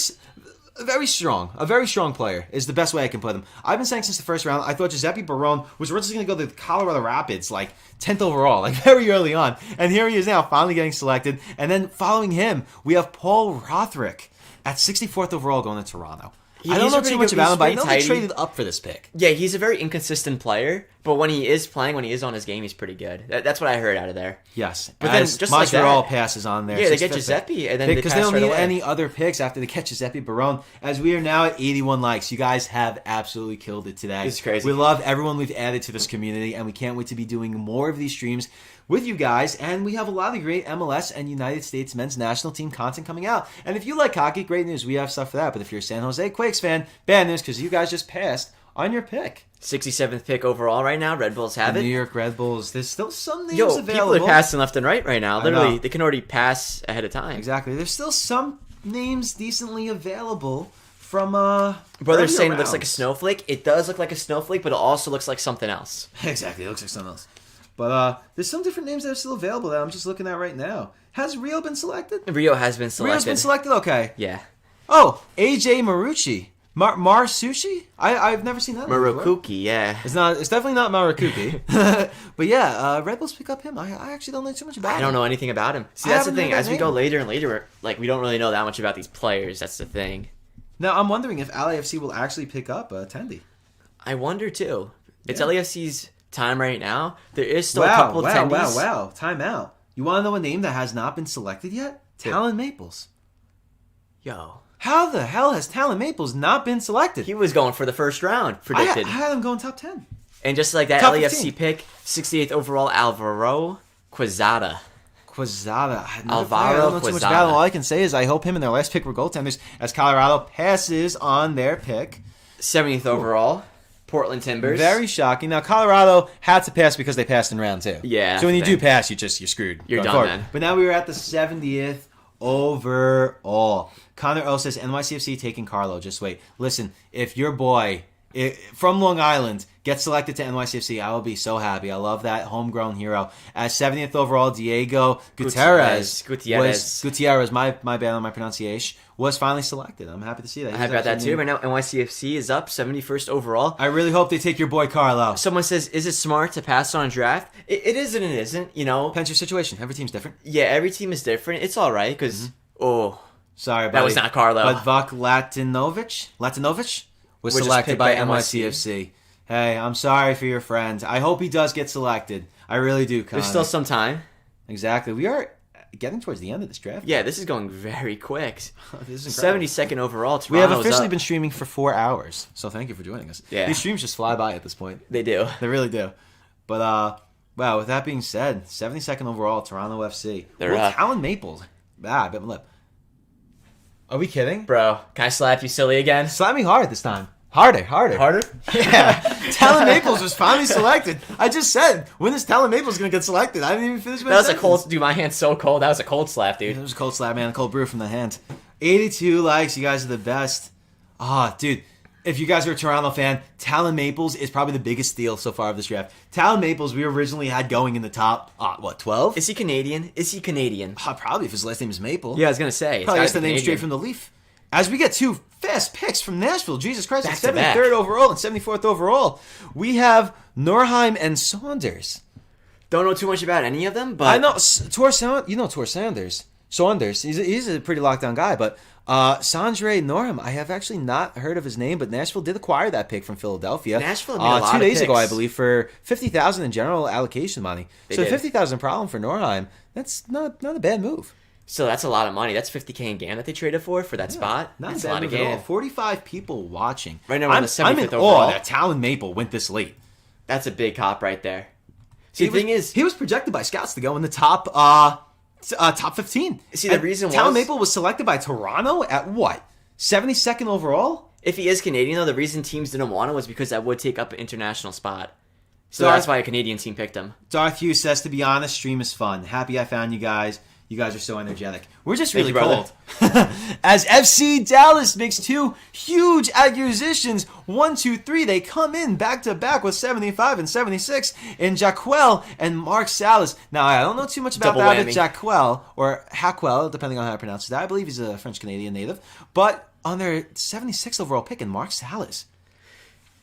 strong. A very strong player is the best way I can put him. I've been saying since the first round, I thought Giuseppe Barone was originally going to go to the Colorado Rapids, like 10th overall, like very early on. And here he is now, finally getting selected. And then following him, we have Paul Rothrick at 64th overall going to Toronto. I don't know too much about him, but I know they traded up for this pick. Yeah, he's a very inconsistent player, but when he is playing, when he is on his game, he's pretty good. That's what I heard out of there. Yes, but then just Montreal passes on there. Yeah, they get Giuseppe, and then because they don't need any other picks after they get Giuseppe Barone. As we are now at 81 likes, you guys have absolutely killed it today. It's crazy. We love everyone we've added to this community, and we can't wait to be doing more of these streams with you guys, and we have a lot of great MLS and United States men's national team content coming out. And if you like hockey, great news, we have stuff for that. But if you're a San Jose Quakes fan, bad news, because you guys just passed on your pick. 67th pick overall right now. Red Bulls have the it. New York Red Bulls. There's still some names available. People are passing left and right now. Literally, they can already pass ahead of time. Exactly. There's still some names decently available from Brother's saying it looks like a snowflake. It does look like a snowflake, but it also looks like something else. Exactly. It looks like something else. But there's some different names that are still available that I'm just looking at right now. Has Rio been selected? Rio has been selected. Rio's been selected? Okay. Yeah. Oh, AJ Marucci. Marsucci? I've never seen that. Murakuki, yeah. It's definitely not Marakuki. But yeah, Red Bulls pick up him. I actually don't know too much about him. I don't know anything about him. See, that's the thing. As we go later and later, like, we don't really know that much about these players. That's the thing. Now, I'm wondering if LAFC will actually pick up Tendi. I wonder, too. It's LAFC's time right now. There is still a couple of tendies. Wow. Time out. You want to know a name that has not been selected yet? Talon Maples. Yo. How the hell has Talon Maples not been selected? He was going for the first round, predicted. I had him going top 10. And just like that top LAFC 15. pick, 68th overall, Alvaro Quezada. I don't know too much Quezada. about him. All I can say is I hope him and their last pick were goaltenders as Colorado passes on their pick. 70th overall, Portland Timbers. Very shocking. Now, Colorado had to pass because they passed in round 2. Yeah. So when you do pass, you're screwed. You're done, forward. man. But now we were at the 70th overall. Connor O says, NYCFC taking Carlo. Just wait. Listen, if your boy from Long Island gets selected to NYCFC, I will be so happy. I love that homegrown hero. At 70th overall, Diego Gutierrez, my bad on my pronunciation, was finally selected. I'm happy to see that. I'm happy about that too. Right now, NYCFC is up 71st overall. I really hope they take your boy Carlo. Someone says, is it smart to pass on a draft? It is and it isn't, you know. Depends your situation. Every team's different. Yeah, every team is different. It's all right because, sorry, buddy. That was not Carlo. But Vuk Latinovic was selected by NYCFC. Hey, I'm sorry for your friend. I hope he does get selected. I really do, Connor. There's still some time. Exactly. We are getting towards the end of this draft. Yeah, this is going very quick. This is incredible. 72nd overall. Toronto's we have officially up. been streaming for 4 hours, so thank you for joining us. Yeah. These streams just fly by at this point. They do. They really do. But, wow, with that being said, 72nd overall, Toronto FC. They're up. Talon Maples. I bit my lip. Are we kidding? Bro, can I slap you silly again? Slap me hard this time. Harder. Yeah. Talon Maples was finally selected. I just said, when is Talon Maples going to get selected? I didn't even finish my That was sentence. a cold... Dude, my hand's so cold. That was a cold slap, dude. It was a cold slap, man. A cold brew from the hand. 82 likes. You guys are the best. Dude. If you guys are a Toronto fan, Talon Maples is probably the biggest steal so far of this draft. Talon Maples, we originally had going in the top, 12? Is he Canadian? Probably if his last name is Maple. Yeah, I was going to say. Probably gets the name straight from the Leaf. As we get two fast picks from Nashville, Jesus Christ, Back to back. 73rd overall and 74th overall, we have Norheim and Saunders. Don't know too much about any of them, but... I know, Tor Saunders. He's a pretty locked down guy, but Sandre Norheim, I have actually not heard of his name, but Nashville did acquire that pick from Philadelphia. Nashville made a lot 2 of days ago, picks. I believe, for $50,000 in general allocation money. They so did. $50,000 problem for Norheim. That's not a bad move. Still, that's a lot of money. That's $50K in GAM that they traded for that spot. Not That's a a lot bad of move at all. GAM. 45 people watching. Right now we're on the 75th I'm in overall. awe that Talon Maple went this late. That's a big hop right there. See, the thing is... He was projected by scouts to go in the top 15. See, the reason Talon was... Maple was selected by Toronto at what? 72nd overall? If he is Canadian, though, the reason teams didn't want him was because that would take up an international spot. So Darth- that's why a Canadian team picked him. Darth Hughes says, to be honest, stream is fun. Happy I found you guys. You guys are so energetic. We're just really Thank you, cold. As FC Dallas makes two huge acquisitions. 1, 2, 3. They come in back-to-back with 75 and 76 in Jacquel and Mark Salas. Now, I don't know too much about Double that whammy. with Jacquel, or Haquel, depending on how I pronounce that. I believe he's a French-Canadian native. But on their 76th overall pick in Mark Salas.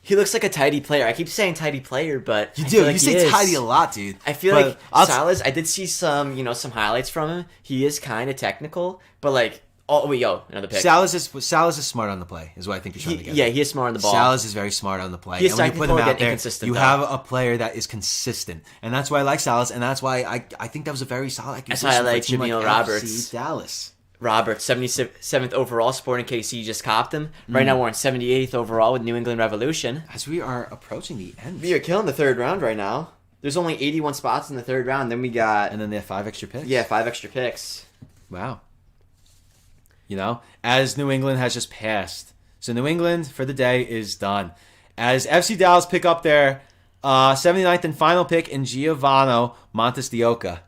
He looks like a tidy player. I keep saying tidy player, but You I do. feel like You he say is. tidy a lot, dude. I feel But like Salas, I did see some highlights from him. He is kind of technical, but another pick. Salas is smart on the play, is what I think you're trying to get. Yeah, he is smart on the ball. Salas is very smart on the play. He is And when you put him technical, out yet there, inconsistent, you though. have a player that is consistent. And that's why I like Salas, and that's why I think that was a very solid acquisition. That's why I like for a team Jameel FC Roberts. Dallas. Roberts, 77th overall. Sporting KC just copped him. Right now we're in 78th overall with New England Revolution. As we are approaching the end. We are killing the third round right now. There's only 81 spots in the third round. Then we got... And then they have 5 extra picks. 5 extra picks. Wow. As New England has just passed. So New England, for the day, is done. As FC Dallas pick up their 79th and final pick in Giovanni Montes de Oca.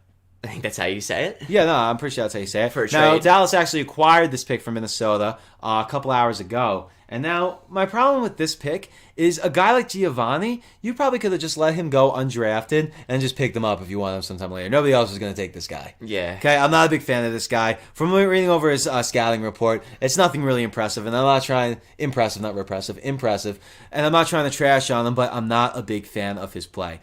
I think that's how you say it. Yeah, no, I'm pretty sure that's how you say it. For a now, trade. Dallas actually acquired this pick from Minnesota a couple hours ago. And now, my problem with this pick is a guy like Giovanni, you probably could have just let him go undrafted and just picked him up if you want him sometime later. Nobody else is going to take this guy. Yeah. Okay, I'm not a big fan of this guy. From reading over his scouting report, it's nothing really impressive. And I'm not trying... Impressive, not repressive. Impressive. And I'm not trying to trash on him, but I'm not a big fan of his play.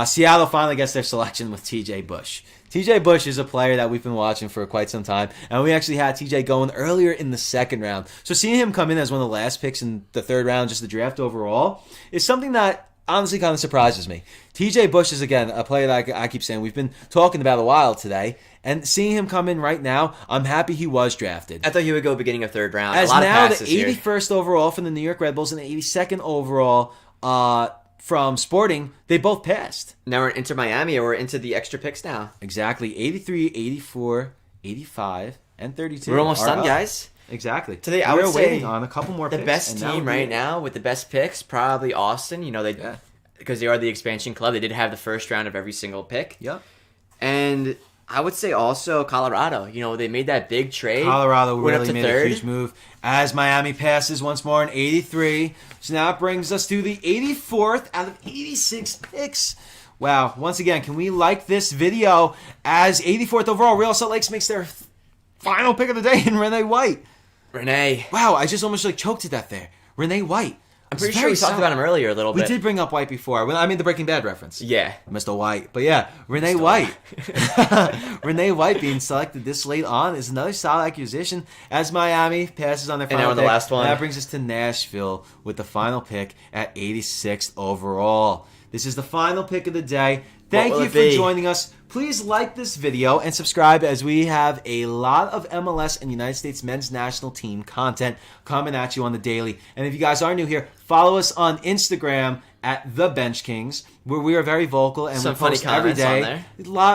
Seattle finally gets their selection with TJ Bush. TJ Bush is a player that we've been watching for quite some time, and we actually had TJ going earlier in the second round. So seeing him come in as one of the last picks in the third round, just the draft overall, is something that honestly kind of surprises me. TJ Bush is, again, a player that I keep saying we've been talking about a while today, and seeing him come in right now, I'm happy he was drafted. I thought he would go beginning of third round. As a lot now of the passes here. 81st overall from the New York Red Bulls and the 82nd overall from Sporting, they both passed. Now we're into Miami, or we're into the extra picks now. Exactly. 83, 84, 85, and 32. We're almost are done, up. guys. Exactly. Today, I would We're say waiting on a couple more The picks. best and that team would be right it. now with the best picks, probably Austin. Because they are the expansion club. They did have the first round of every single pick. Yep. And I would say also Colorado. They made that big trade. Colorado went up really to made third. a huge move as Miami passes once more in 83. So now it brings us to the 84th out of 86 picks. Wow. Once again, can we like this video as 84th overall, Real Salt Lakes makes their final pick of the day in Renee White. Renee. Wow, I just almost choke to death there. Renee White. I'm pretty sure we talked about him earlier a little We bit. did bring up White before. I mean the Breaking Bad reference. Yeah. Mr. White. But yeah, Renee White. Renee White being selected this late on is another solid acquisition as Miami passes on their final now pick. the last one. That brings us to Nashville with the final pick at 86th overall. This is the final pick of the day. Thank will you it for be? joining us. Please like this video and subscribe as we have a lot of MLS and United States men's national team content coming at you on the daily. And if you guys are new here, follow us on Instagram at the BenchKings, where we are very vocal and Some we funny post every comments on day.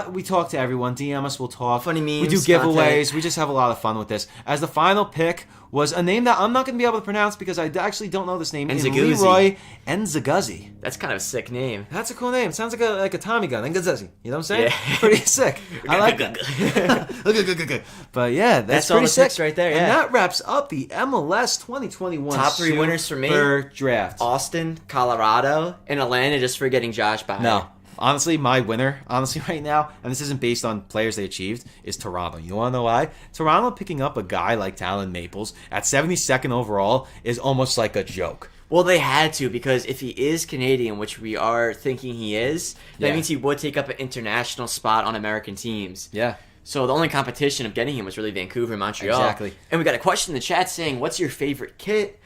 there. We talk to everyone. DM us, we'll talk. Funny memes, we do giveaways. content. We just have a lot of fun with this. As the final pick was a name that I'm not going to be able to pronounce because I actually don't know this name. Nzaguzzi. Leroy Nzaguzzi. That's kind of a sick name. That's a cool name. It sounds like a Tommy gun. Nzaguzzi. You know what I'm saying? Yeah. Pretty sick. I like that. But yeah, that's all pretty the sick. picks right there. And Yeah. that wraps up the MLS 2021 Top 3 winners for me. Superdraft. Austin, Colorado, and Atlanta just for getting Josh Bauer. No. Honestly, my winner, right now, and this isn't based on players they achieved, is Toronto. You want to know why? Toronto picking up a guy like Talon Maples at 72nd overall is almost like a joke. Well, they had to, because if he is Canadian, which we are thinking he is, that means he would take up an international spot on American teams. Yeah. So the only competition of getting him was really Vancouver and Montreal. Exactly. And we got a question in the chat saying, what's your favorite kit?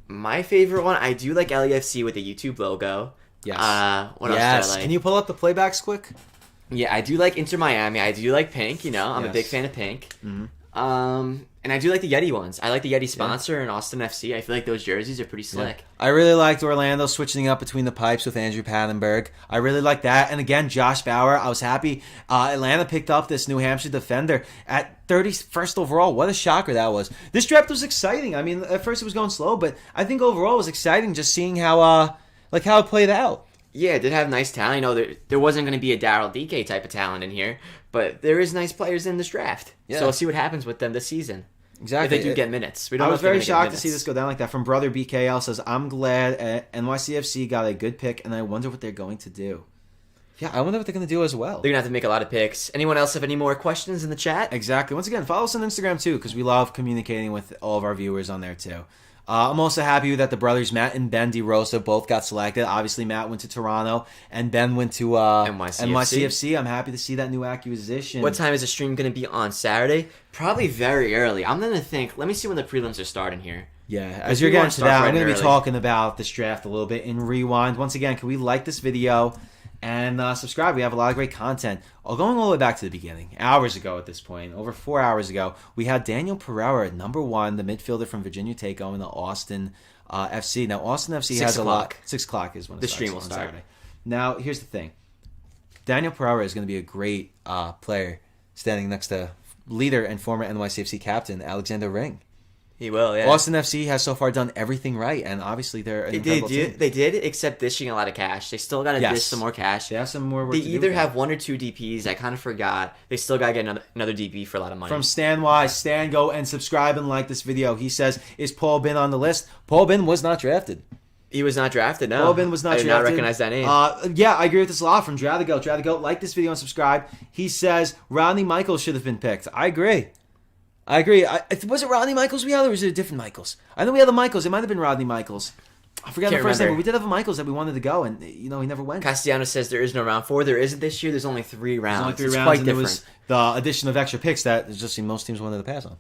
My favorite one, I do like LAFC with the YouTube logo. Yes. What else do I like? Can you pull up the playbacks quick? Yeah, I do like Inter Miami. I do like pink, I'm a big fan of pink. And I do like the Yeti ones. I like the Yeti sponsor and Austin FC. I feel like those jerseys are pretty slick. Yeah. I really liked Orlando switching up between the pipes with Andrew Pannenberg. I really like that. And again, Josh Bauer, I was happy. Atlanta picked up this New Hampshire defender at 31st overall. What a shocker that was. This draft was exciting. I mean, at first it was going slow, but I think overall it was exciting just seeing how it played out. Yeah, it did have nice talent. There wasn't going to be a Daryl DK type of talent in here, but there is nice players in this draft. Yeah. So we'll see what happens with them this season. Exactly. If they do get minutes. We don't I know was if they're very gonna get shocked to minutes. see this go down like that. From brother BKL says, I'm glad NYCFC got a good pick, and I wonder what they're going to do. Yeah, I wonder what they're going to do as well. They're going to have to make a lot of picks. Anyone else have any more questions in the chat? Exactly. Once again, follow us on Instagram too, because we love communicating with all of our viewers on there too. I'm also happy that the brothers Matt and Ben DeRosa both got selected. Obviously, Matt went to Toronto, and Ben went to NYCFC. I'm happy to see that new acquisition. What time is the stream going to be on Saturday? Probably very early. I'm going to think. Let me see when the prelims are starting here. Yeah, as you're getting to that, I'm going to be talking about this draft a little bit in Rewind. Once again, can we like this video and subscribe? We have a lot of great content. Going all the way back to the beginning, hours ago at this point, over 4 hours ago, we had Daniel Pereira at number 1, the midfielder from Virginia Tech, going to Austin FC. Now, Austin FC has a lot. 6 o'clock is when the stream will start. Saturday. Now, here's the thing. Daniel Pereira is going to be a great player standing next to leader and former NYCFC captain Alexander Ring. He will, yeah. Austin FC has so far done everything right, and obviously they're an incredible team. They did, except dishing a lot of cash. They still got to dish some more cash. They have some more work They to do either with have that. 1 or 2 DPs. I kind of forgot. They still got to get another DP for a lot of money. From Stan Wise, Stan, go and subscribe and like this video. He says, is Paul Bin on the list? Paul Bin was not drafted. He was not drafted, no. Paul Bin was not drafted. I did not recognize that name. Yeah, I agree with this a lot. From Dradago, like this video and subscribe. He says, Rodney Michaels should have been picked. I agree. Was it Rodney Michaels we had, or was it a different Michaels? I know we had the Michaels. It might have been Rodney Michaels. I forgot the first name, but we did have a Michaels that we wanted to go, and he never went. Castellano says there is no round 4. There isn't this year. There's only 3 rounds. It's quite quite different. There was the addition of extra picks that just seemed most teams wanted to pass on.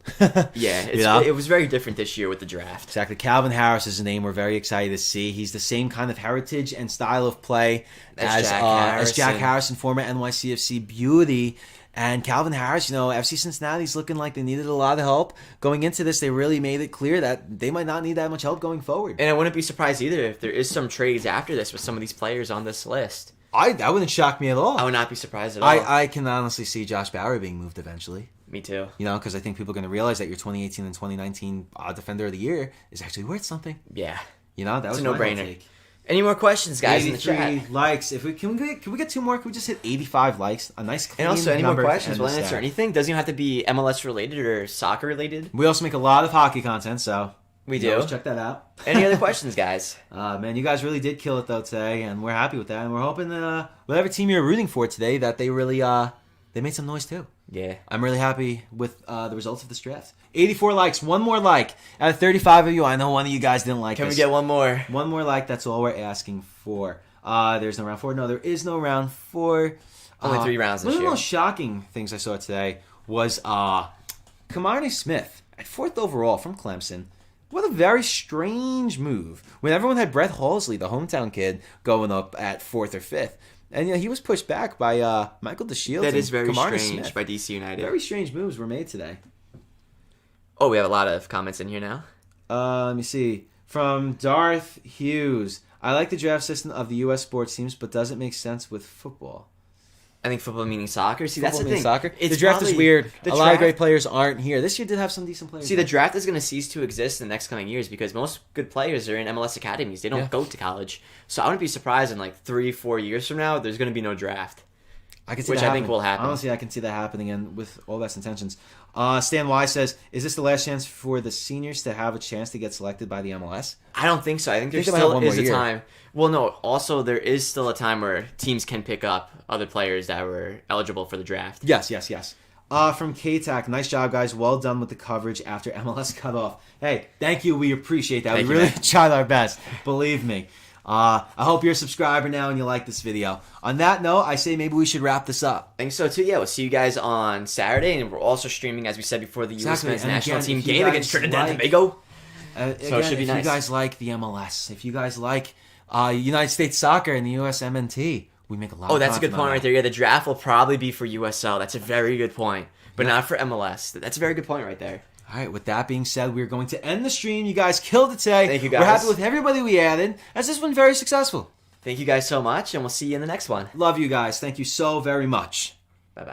Yeah, it was very different this year with the draft. Exactly. Calvin Harris is a name we're very excited to see. He's the same kind of heritage and style of play as Jack Harrison, former NYCFC beauty. And Calvin Harris, FC Cincinnati's looking like they needed a lot of help. Going into this, they really made it clear that they might not need that much help going forward. And I wouldn't be surprised either if there is some trades after this with some of these players on this list. That wouldn't shock me at all. I would not be surprised at all. I can honestly see Josh Bauer being moved eventually. Me too. Because I think people are going to realize that your 2018 and 2019 Defender of the Year is actually worth something. Yeah. That was a no-brainer. Any more questions, guys, in the chat? Likes. If we can we get 2 more? Can we just hit 85 likes? A nice clean And also, any more questions? We'll answer answer anything. Doesn't even have to be MLS related or soccer related. We also make a lot of hockey content, so we do. Always check that out. Any other questions, guys? Man, you guys really did kill it though today, and we're happy with that. And we're hoping that whatever team you're rooting for today, that they really they made some noise too. Yeah. I'm really happy with the results of this draft. 84 likes. 1 more like. Out of 35 of you, I know one of you guys didn't like Can this. we get 1 more? 1 more like. That's all we're asking for. There's no round 4. No, there is no round 4. Only 3 rounds this year. One of the most shocking things I saw today was Kamani Smith at 4th overall from Clemson. What a very strange move. When everyone had Brett Halsley, the hometown kid, going up at 4th or 5th. And he was pushed back by Michael DeShields. That is very Kamani strange Smith. by DC United. Very strange moves were made today. Oh, we have a lot of comments in here now. Let me see. From Darth Hughes. I like the draft system of the U.S. sports teams, but doesn't make sense with football. I think football meaning soccer. See, that's the Football thing. means soccer. It's The draft is probably- weird. the A lot of draft- great players aren't here. This year did have some decent players. See, the draft is going to cease to exist in the next coming years because most good players are in MLS academies. They don't Yeah. go to college. So I wouldn't be surprised in like 3-4 years from now, there's going to be no draft. I can see which that I think happening. will happen. Honestly, I can see that happening, and with all best intentions. Stan Y says, "Is this the last chance for the seniors to have a chance to get selected by the MLS?" I don't think so. I think there they might have still one is more a year. time. Well, no. Also, there is still a time where teams can pick up other players that were eligible for the draft. Yes. From K-Tac, nice job, guys. Well done with the coverage after MLS cut off. Hey, thank you. We appreciate that. Thank We you, really man. tried our best. Believe me. I hope you're a subscriber now and you like this video. On that note, I say maybe we should wrap this up. I think so too. Yeah, we'll see you guys on Saturday, and we're also streaming, as we said before, the U.S. Exactly. men's And national again, team if you game guys against Trinidad and like- Tobago. Again, it should be if nice. you guys like the MLS, if you guys like United States soccer and the USMNT, we make a lot Oh, of that's a good content point on right that. there. Yeah, the draft will probably be for USL. That's a very good point, but not for MLS. That's a very good point right there. All right, with that being said, we're going to end the stream. You guys killed it today. Thank you, We're guys. happy with everybody we added, as this one very successful. Thank you guys so much, and we'll see you in the next one. Love you guys. Thank you so very much.